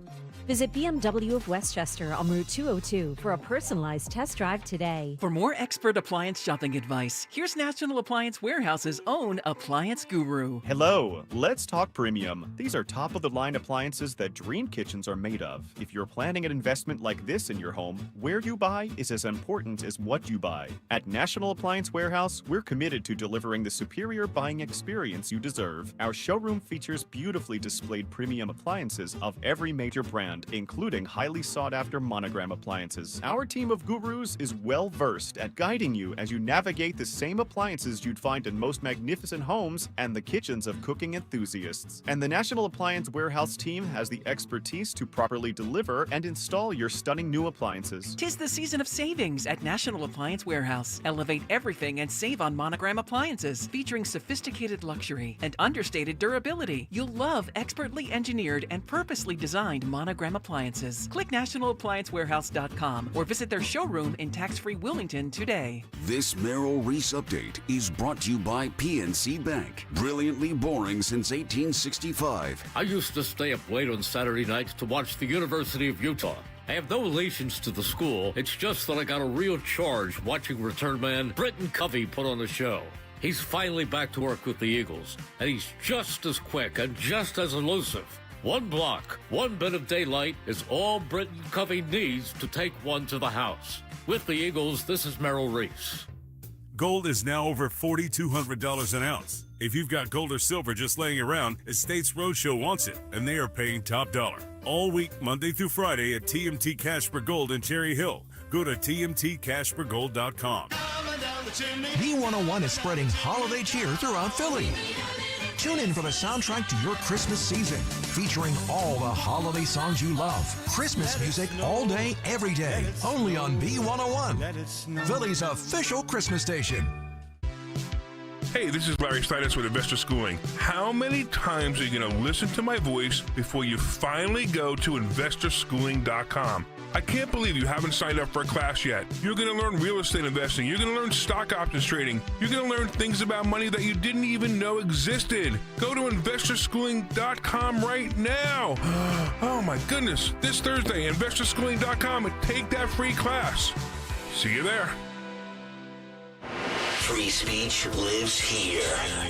Visit BMW of Westchester on Route 202 for a personalized test drive today. For more expert appliance shopping advice, here's National Appliance Warehouse's own appliance guru. Hello, let's talk premium. These are top-of-the-line appliances that dream kitchens are made of. If you're planning an investment like this in your home, where you buy is as important as what you buy. At National Appliance Warehouse, we're committed to delivering the superior buying experience you deserve. Our showroom features beautifully displayed premium appliances of every major brand, including highly sought-after monogram appliances. Our team of gurus is well-versed at guiding you as you navigate the same appliances you'd find in most magnificent homes and the kitchens of cooking enthusiasts. And the National Appliance Warehouse team has the expertise to properly deliver and install your stunning new appliances. 'Tis the season of savings at National Appliance Warehouse. Elevate everything and save on monogram appliances, featuring sophisticated luxury and understated durability. You'll love expertly engineered and purposely designed monogram Monogram Appliances. Click nationalappliancewarehouse.com or visit their showroom in tax-free Wilmington today. This Merrill Reese update is brought to you by PNC Bank. Brilliantly boring since 1865. I used to stay up late on Saturday nights to watch the University of Utah. I have no relations to the school. It's just that I got a real charge watching return man Britton Covey put on a show. He's finally back to work with the Eagles, and he's just as quick and just as elusive. One block, one bit of daylight is all Britton Covey needs to take one to the house. With the Eagles, this is Merrill Reese. Gold is now over $4,200 an ounce. If you've got gold or silver just laying around, Estates Roadshow wants it, and they are paying top dollar. All week, Monday through Friday at TMT Cash for Gold in Cherry Hill. Go to tmtcashforgold.com. B101 is spreading holiday cheer throughout Philly. Tune in for the soundtrack to your Christmas season, featuring all the holiday songs you love. Christmas music all day, every day, only on B101, Philly's official Christmas station. Hey, this is Larry Steinitz with Investor Schooling. How many times are you going to listen to my voice before you finally go to investorschooling.com? I can't believe you haven't signed up for a class yet. You're going to learn real estate investing. You're going to learn stock options trading. You're going to learn things about money that you didn't even know existed. Go to investorschooling.com right now. Oh my goodness. This Thursday, investorschooling.com, and take that free class. See you there. Free speech lives here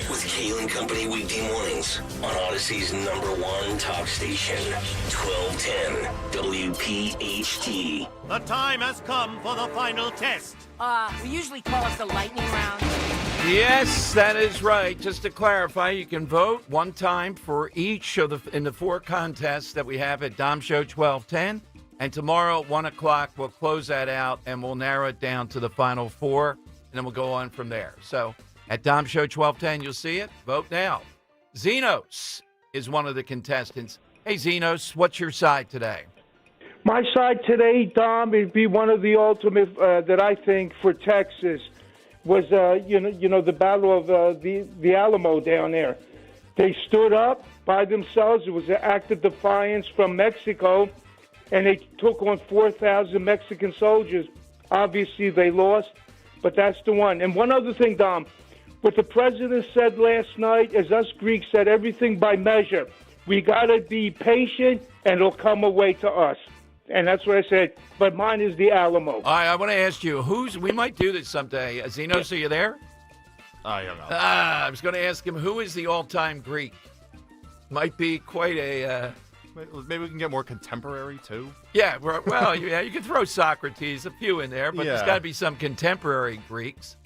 with Kayla Company weekday mornings on Odyssey's #1 talk station, 1210 WPHT. The time has come for the final test. We usually call it the lightning round. Yes, that is right. Just to clarify, you can vote one time for each of in the 4 contests that we have at Dom Show 1210. And tomorrow at 1 o'clock, we'll close that out and we'll narrow it down to the final 4. And then we'll go on from there. So at Dom Show 1210, you'll see it. Vote now. Zenos is one of the contestants. Hey, Zenos, what's your side today? My side today, Dom, it'd be one of the ultimate that I think for Texas was, the battle of the Alamo down there. They stood up by themselves. It was an act of defiance from Mexico, and they took on 4,000 Mexican soldiers. Obviously, they lost. But that's the one. And one other thing, Dom, what the president said last night is us Greeks said everything by measure. We got to be patient, and it'll come away to us. And that's what I said. But mine is the Alamo. All right, I want to ask you, we might do this someday. Zenos, are you there? I don't know. I was going to ask him, who is the all-time Greek? Might be quite a... Maybe we can get more contemporary, too. Yeah, well, yeah, you can throw Socrates, a few in there, but there's got to be some contemporary Greeks.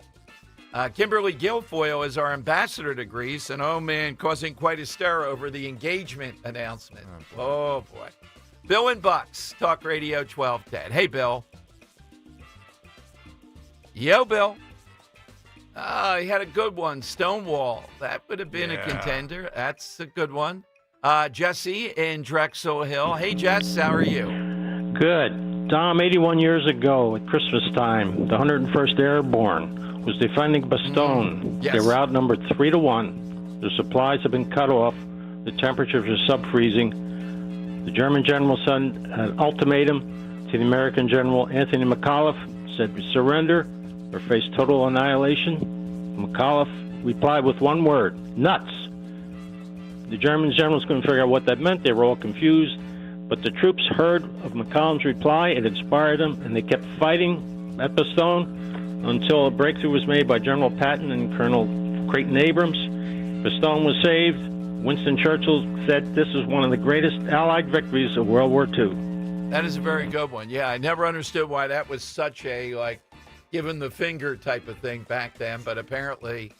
Kimberly Guilfoyle is our ambassador to Greece, and oh, man, causing quite a stir over the engagement announcement. Oh, boy. Bill and Bucks, Talk Radio 1210. Hey, Bill. Yo, Bill. He had a good one, Stonewall. That would have been a contender. That's a good one. Jesse in Drexel Hill. Hey, Jess, how are you? Good. Dom, 81 years ago at Christmas time, the 101st Airborne was defending Bastogne. Yes. They were outnumbered 3-1. Their supplies have been cut off. The temperatures are sub-freezing. The German general sent an ultimatum to the American General Anthony McAuliffe, said we surrender or face total annihilation. McAuliffe replied with one word, nuts. The German generals couldn't figure out what that meant. They were all confused. But the troops heard of McCollum's reply. It inspired them, and they kept fighting at Bastogne until a breakthrough was made by General Patton and Colonel Creighton Abrams. Bastogne was saved. Winston Churchill said this is one of the greatest Allied victories of World War II. That is a very good one. Yeah, I never understood why that was such a, giving the finger type of thing back then, but apparently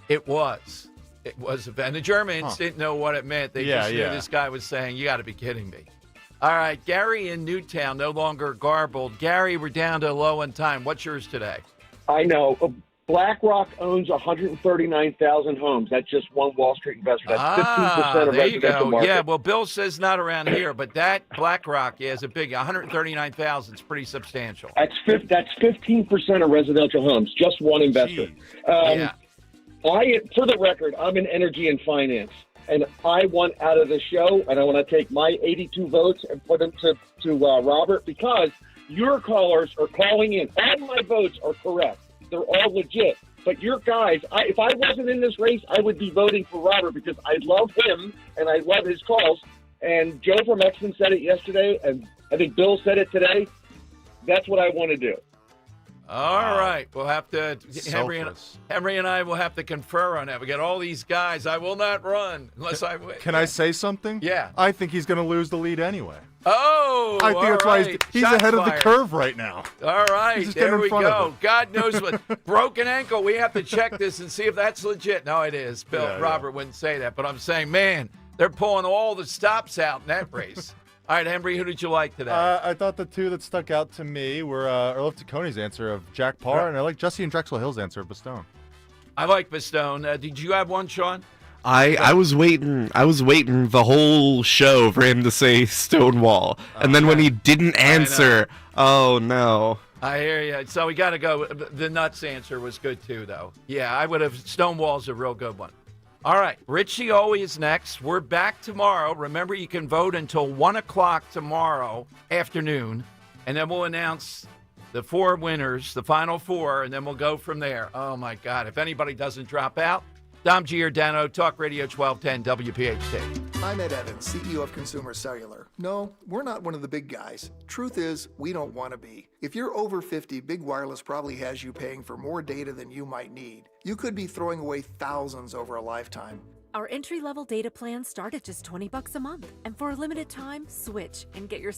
it was. It was, and the Germans didn't know what it meant. They just knew this guy was saying, you got to be kidding me. All right, Gary in Newtown, no longer garbled. Gary, we're down to low on time. What's yours today? I know. BlackRock owns 139,000 homes. That's just one Wall Street investor. That's 15% of residential market. Yeah, well, Bill says not around here, but that BlackRock is a big 139,000. It's pretty substantial. That's 15% of residential homes. Just one investor. For the record, I'm in energy and finance. and I want out of the show, and I want to take my 82 votes and put them to Robert, because your callers are calling in. All my votes are correct. They're all legit. But your guys, if I wasn't in this race, I would be voting for Robert because I love him and I love his calls. And Joe from Exton said it yesterday, and I think Bill said it today. That's what I want to do. All right. We'll have to, Henry and I will have to confer on that. We got all these guys. I will not run unless I win. Can I say something? Yeah. I think he's going to lose the lead anyway. Oh, I think that's why he's ahead of the curve right now. All right, there we go. It. God knows what. Broken ankle. We have to check this and see if that's legit. No, it is. Robert wouldn't say that, but I'm saying, man, they're pulling all the stops out in that race. All right, Henry, who did you like today? I thought the two that stuck out to me were Earl Taccone's answer of Jack Parr, and I like Jesse and Drexel Hill's answer of Bastone. I like Bastone. Did you have one, Sean? I was waiting the whole show for him to say Stonewall, and then when he didn't answer, oh no. I hear you. So we got to go. The nuts answer was good too, though. Yeah, I would have. Stonewall's a real good one. All right, Richie O is next. We're back tomorrow. Remember, you can vote until 1 o'clock tomorrow afternoon, and then we'll announce the 4 winners, the final 4, and then we'll go from there. Oh my God! If anybody doesn't drop out. Dom Giordano, Talk Radio 1210 WPHT. I'm Ed Evans, CEO of Consumer Cellular. No, we're not one of the big guys. Truth is, we don't want to be. If you're over 50, Big Wireless probably has you paying for more data than you might need. You could be throwing away thousands over a lifetime. Our entry-level data plans start at just $20 a month. And for a limited time, switch and get your